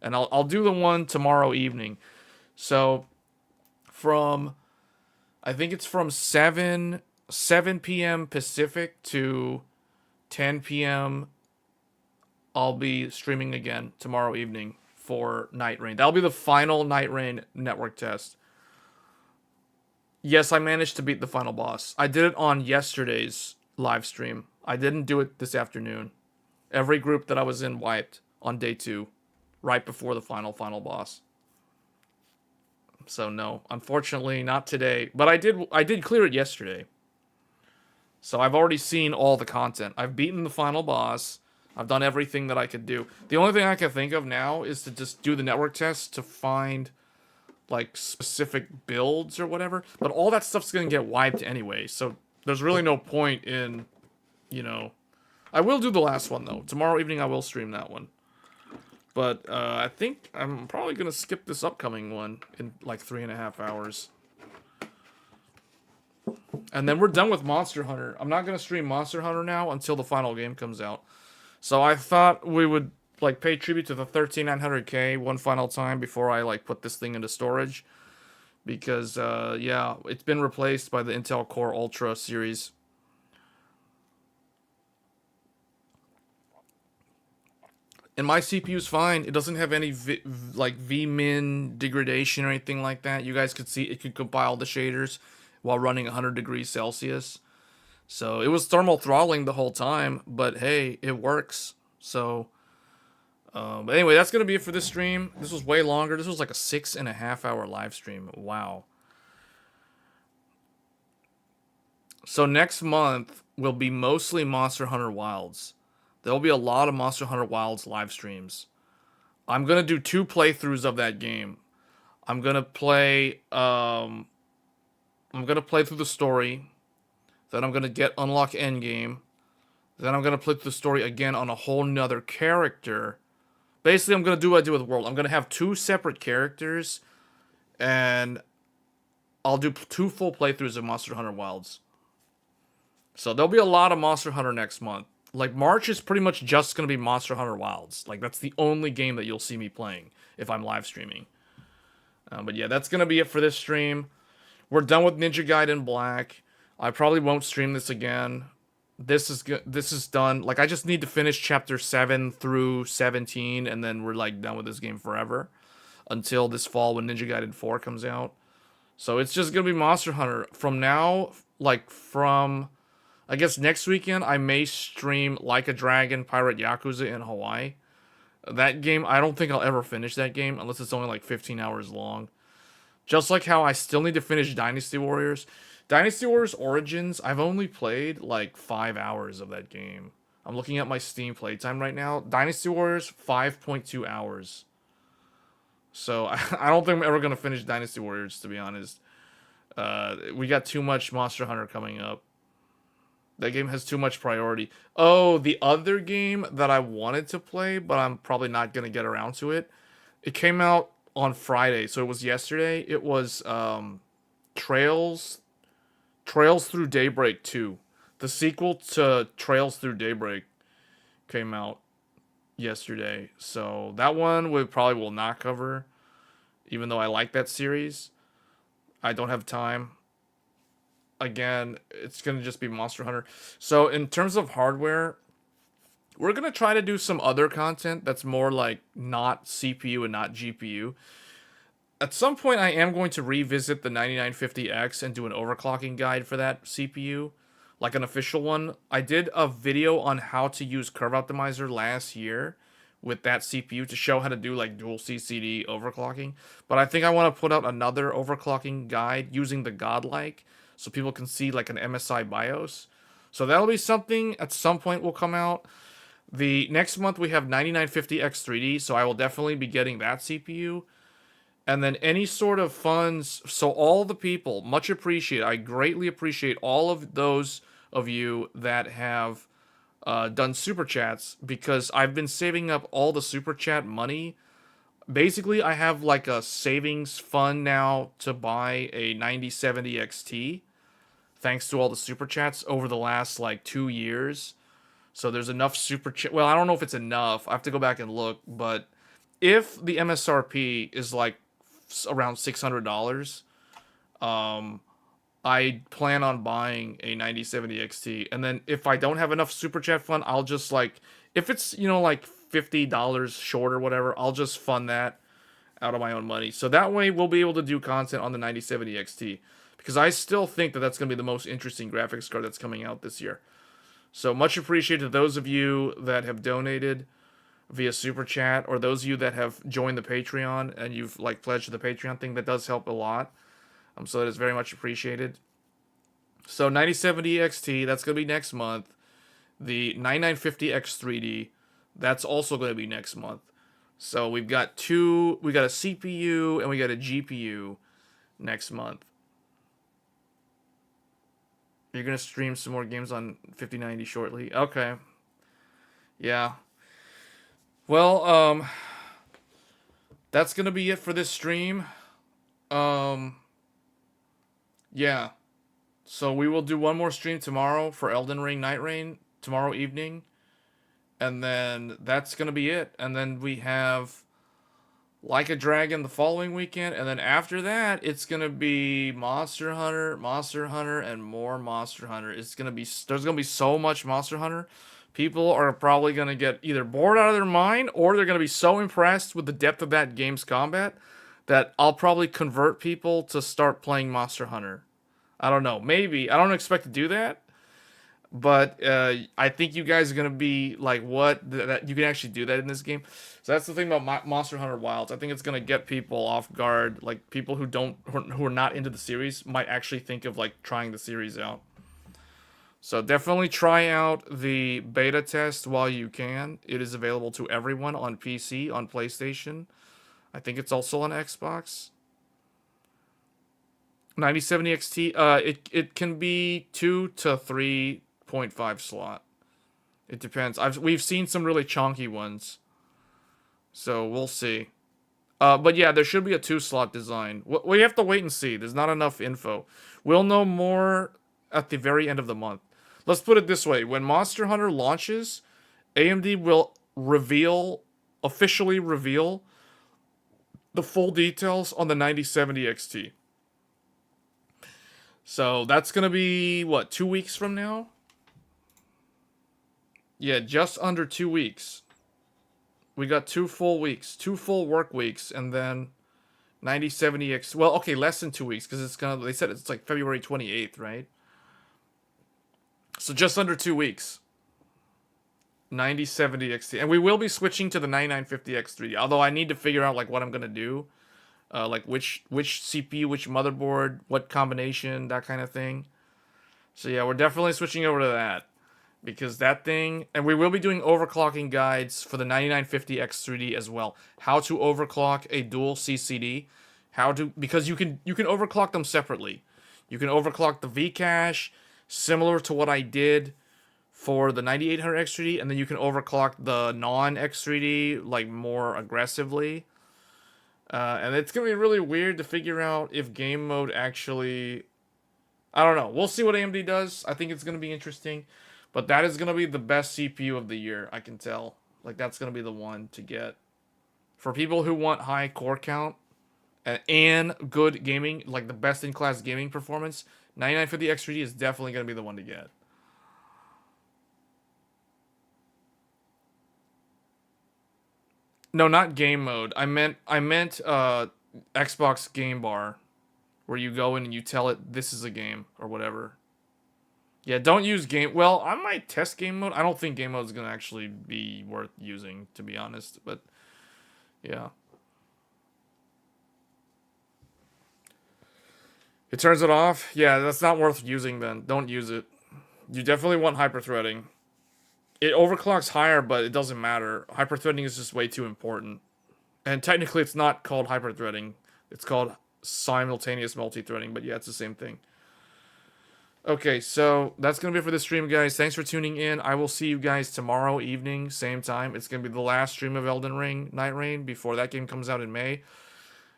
S1: And I'll do the one tomorrow evening. So, I think it's from 7 p.m. Pacific to 10 p.m. I'll be streaming again tomorrow evening for Night Rain. That'll be the final Night Rain network test. Yes, I managed to beat the final boss. I did it on yesterday's live stream. I didn't do it this afternoon. Every group that I was in wiped on day 2, right before the final boss. So no, unfortunately not today. But I did clear it yesterday. So I've already seen all the content. I've beaten the final boss. I've done everything that I could do. The only thing I can think of now is to just do the network test to find like specific builds or whatever. But all that stuff's gonna get wiped anyway. So there's really no point in, you know. I will do the last one though. Tomorrow evening I will stream that one. But I think I'm probably gonna skip this upcoming one in like 3.5 hours. And then we're done with Monster Hunter. I'm not gonna stream Monster Hunter now until the final game comes out. So I thought we would like pay tribute to the 13900K one final time before I like put this thing into storage. Because yeah, it's been replaced by the Intel Core Ultra series. And my CPU's fine. It doesn't have any VMin degradation or anything like that. You guys could see it could compile the shaders while running 100 degrees Celsius. So it was thermal throttling the whole time, but hey, it works. So, but anyway, that's going to be it for this stream. This was way longer. This was like a 6.5 hour live stream. Wow. So next month will be mostly Monster Hunter Wilds. There'll be a lot of Monster Hunter Wilds live streams. I'm going to do 2 playthroughs of that game. I'm going to play through the story. Then I'm going to unlock endgame. Then I'm going to play through the story again on a whole nother character. Basically, I'm going to do what I do with World. I'm going to have 2 separate characters. And I'll do 2 full playthroughs of Monster Hunter Wilds. So there'll be a lot of Monster Hunter next month. Like, March is pretty much just going to be Monster Hunter Wilds. Like, that's the only game that you'll see me playing if I'm live streaming. But yeah, that's going to be it for this stream. We're done with Ninja Gaiden Black. I probably won't stream this again. This is done. Like, I just need to finish chapter 7 through 17, and then we're, like, done with this game forever. Until this fall when Ninja Gaiden 4 comes out. So it's just going to be Monster Hunter. From now, like, from... I guess next weekend, I may stream Like a Dragon Pirate Yakuza in Hawaii. That game, I don't think I'll ever finish that game, unless it's only like 15 hours long. Just like how I still need to finish Dynasty Warriors. Dynasty Warriors Origins, I've only played like 5 hours of that game. I'm looking at my Steam playtime right now. Dynasty Warriors, 5.2 hours. So, I don't think I'm ever going to finish Dynasty Warriors, to be honest. We got too much Monster Hunter coming up. That game has too much priority. Oh, the other game that I wanted to play, but I'm probably not going to get around to it. It came out on Friday, so it was yesterday. It was Trails Through Daybreak 2. The sequel to Trails Through Daybreak came out yesterday. So that one we probably will not cover, even though I like that series. I don't have time. Again, it's going to just be Monster Hunter. So in terms of hardware, we're going to try to do some other content that's more like not CPU and not GPU. At some point, I am going to revisit the 9950X and do an overclocking guide for that CPU, like an official one. I did a video on how to use Curve Optimizer last year with that CPU to show how to do like dual CCD overclocking. But I think I want to put out another overclocking guide using the Godlike, so people can see like an MSI BIOS. So that'll be something at some point will come out. The next month we have 9950X3D, so I will definitely be getting that CPU. And then any sort of funds, so all the people, much appreciated. I greatly appreciate all of those of you that have done super chats, because I've been saving up all the super chat money. Basically, I have like a savings fund now to buy a 9070 XT. Thanks to all the super chats over the last like 2 years. So there's enough super chat. Well, I don't know if it's enough. I have to go back and look. But if the MSRP is like around $600, I plan on buying a 9070 XT. And then if I don't have enough super chat fund, I'll just like, if it's, you know, like $50 short or whatever, I'll just fund that out of my own money. So that way we'll be able to do content on the 9070 XT. Because I still think that that's going to be the most interesting graphics card that's coming out this year. So much appreciated to those of you that have donated via Super Chat, or those of you that have joined the Patreon and you've like pledged to the Patreon thing. That does help a lot. So that is very much appreciated. So 9070 XT, that's going to be next month. The 9950X3D, that's also going to be next month. So we got a CPU and we got a GPU next month. You're going to stream some more games on 5090 shortly. Okay. Yeah. Well, that's going to be it for this stream. Yeah. So we will do one more stream tomorrow for Elden Ring Night Rain tomorrow evening. And then that's going to be it. And then we have Like a Dragon the following weekend. And then after that, it's going to be Monster Hunter, and more Monster Hunter. There's going to be so much Monster Hunter. People are probably going to get either bored out of their mind, or they're going to be so impressed with the depth of that game's combat that I'll probably convert people to start playing Monster Hunter. I don't know. Maybe. I don't expect to do that. But I think you guys are going to be like, what? That you can actually do that in this game? So that's the thing about Monster Hunter Wilds. I think it's going to get people off guard. Like, people who are not into the series might actually think of, like, trying the series out. So definitely try out the beta test while you can. It is available to everyone on PC, on PlayStation. I think it's also on Xbox. 9070 XT, it can be 2 to 3.5 slot. It depends. We've seen some really chonky ones. So we'll see. But yeah, there should be a 2-slot design. We have to wait and see. There's not enough info. We'll know more at the very end of the month. Let's put it this way. When Monster Hunter launches, AMD will officially reveal the full details on the 9070 XT. So that's going to be, what, 2 weeks from now? Yeah, just under 2 weeks. We got 2 full weeks, 2 full work weeks, and then 9070 XT. Well, okay, less than 2 weeks, because it's kind of, they said it's like February 28th, right? So just under 2 weeks. 9070 XT. And we will be switching to the 9950 X3D. Although I need to figure out like what I'm going to do. Like which CPU, which motherboard, what combination, that kind of thing. So yeah, we're definitely switching over to that. Because that thing... And we will be doing overclocking guides for the 9950 X3D as well. How to overclock a dual CCD. Because you can overclock them separately. You can overclock the Vcache, similar to what I did for the 9800 X3D, and then you can overclock the non-X3D, like, more aggressively. And it's going to be really weird to figure out if game mode actually... I don't know. We'll see what AMD does. I think it's going to be interesting. But that is going to be the best CPU of the year, I can tell. Like, that's going to be the one to get. For people who want high core count and good gaming, like the best-in-class gaming performance, 9950 X3D is definitely going to be the one to get. No, not game mode. I meant Xbox Game Bar, where you go in and you tell it this is a game or whatever. Yeah, don't use game... Well, I might test game mode. I don't think game mode is going to actually be worth using, to be honest. But, yeah. It turns it off? Yeah, that's not worth using then. Don't use it. You definitely want hyperthreading. It overclocks higher, but it doesn't matter. Hyperthreading is just way too important. And technically, it's not called hyperthreading. It's called simultaneous multi-threading, but yeah, it's the same thing. Okay, so that's going to be it for this stream, guys. Thanks for tuning in. I will see you guys tomorrow evening, same time. It's going to be the last stream of Elden Ring, Night Rain, before that game comes out in May.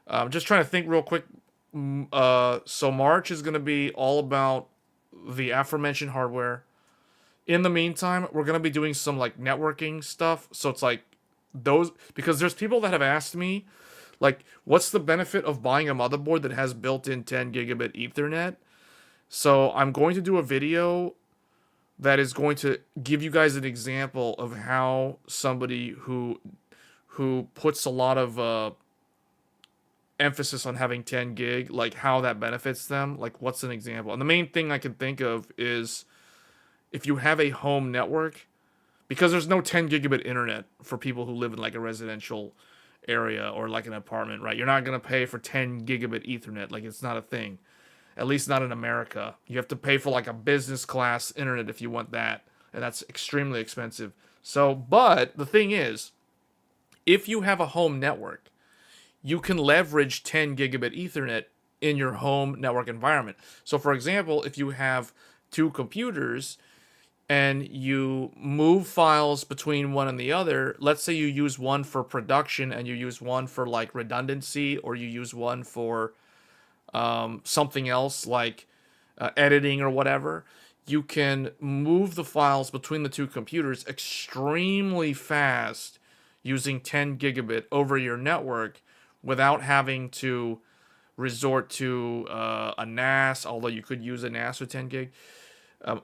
S1: I'm just trying to think real quick. So March is going to be all about the aforementioned hardware. In the meantime, we're going to be doing some, like, networking stuff. So it's like those... Because there's people that have asked me, like, what's the benefit of buying a motherboard that has built-in 10 gigabit Ethernet? So I'm going to do a video that is going to give you guys an example of how somebody who puts a lot of emphasis on having 10 gig, like how that benefits them. Like, what's an example? And the main thing I can think of is if you have a home network, because there's no 10 gigabit internet for people who live in like a residential area or like an apartment, right? You're not going to pay for 10 gigabit Ethernet. Like, it's not a thing. At least not in America. You have to pay for like a business class internet if you want that. And that's extremely expensive. So, but the thing is, if you have a home network, you can leverage 10 gigabit Ethernet in your home network environment. So, for example, if you have two computers and you move files between one and the other, let's say you use one for production and you use one for like redundancy, or you use one for something else like editing or whatever, you can move the files between the two computers extremely fast using 10 gigabit over your network without having to resort to a NAS, although you could use a NAS with 10 gig,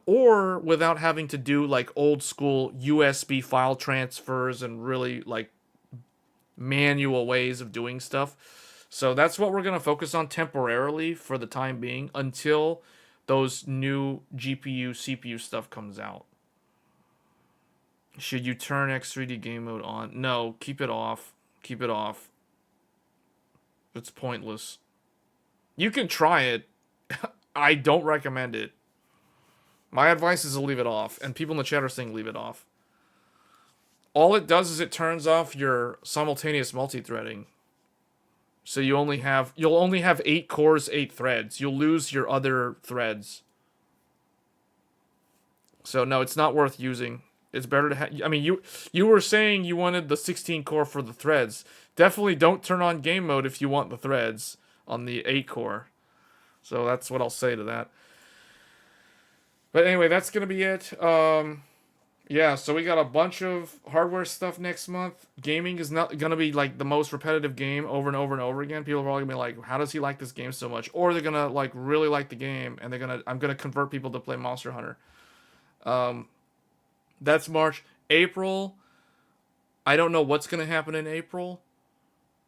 S1: or without having to do like old school USB file transfers and really like manual ways of doing stuff. So that's what we're going to focus on temporarily for the time being until those new GPU, CPU stuff comes out. Should you turn X3D game mode on? No, keep it off. Keep it off. It's pointless. You can try it. I don't recommend it. My advice is to leave it off, and people in the chat are saying leave it off. All it does is it turns off your simultaneous multi-threading. So you'll only have 8 cores, 8 threads. You'll lose your other threads. So no, it's not worth using. It's better to have. I mean, you were saying you wanted the 16 core for the threads. Definitely don't turn on game mode if you want the threads on the 8 core. So that's what I'll say to that. But anyway, that's gonna be it. Yeah, so we got a bunch of hardware stuff next month. Gaming is not gonna be like the most repetitive game over and over and over again. People are all gonna be like, "How does he like this game so much?" Or they're gonna like really like the game, and I'm gonna convert people to play Monster Hunter. That's March. April, I don't know what's gonna happen in April.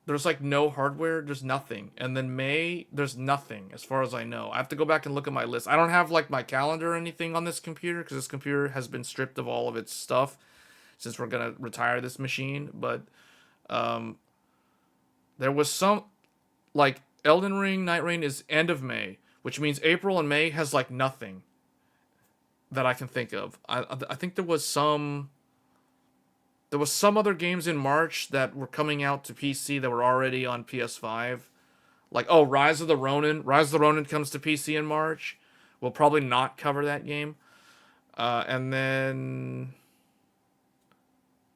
S1: There's like no hardware, there's nothing. And then May, there's nothing as far as I know. I have to go back and look at my list. I don't have like my calendar or anything on this computer because this computer has been stripped of all of its stuff since we're gonna retire this machine. But there was some like Elden Ring, Night Rain is end of May, which means April and May has like nothing that I can think of. I think there was some other games in March that were coming out to PC that were already on PS5. Like, oh, Rise of the Ronin. Rise of the Ronin comes to PC in March. We'll probably not cover that game. And then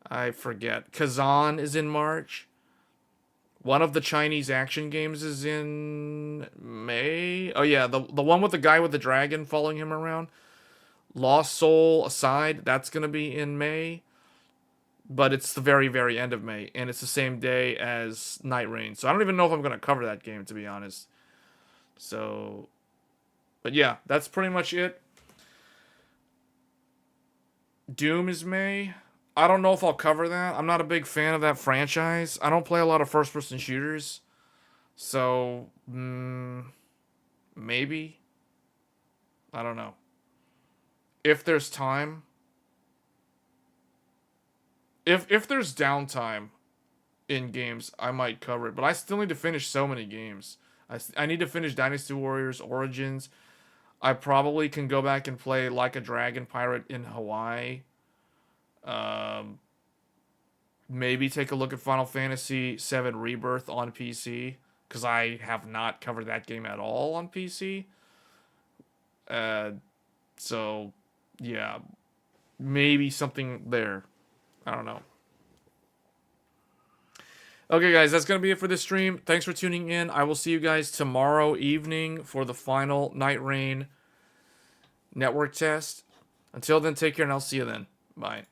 S1: I forget. Kazan is in March. One of the Chinese action games is in May. Oh yeah, the one with the guy with the dragon following him around. Lost Soul Aside, that's going to be in May. But it's the very, very end of May, and it's the same day as Night Rain. So I don't even know if I'm going to cover that game, to be honest. So, but yeah, that's pretty much it. Doom is May. I don't know if I'll cover that. I'm not a big fan of that franchise. I don't play a lot of first-person shooters. So, maybe. I don't know. If there's time. If there's downtime in games, I might cover it. But I still need to finish so many games. I need to finish Dynasty Warriors Origins. I probably can go back and play Like a Dragon Pirate in Hawaii. Maybe take a look at Final Fantasy VII Rebirth on PC. Because I have not covered that game at all on PC. So, yeah. Maybe something there. I don't know. Okay, guys, that's going to be it for this stream. Thanks for tuning in. I will see you guys tomorrow evening for the final Night Rain network test. Until then, take care, and I'll see you then. Bye.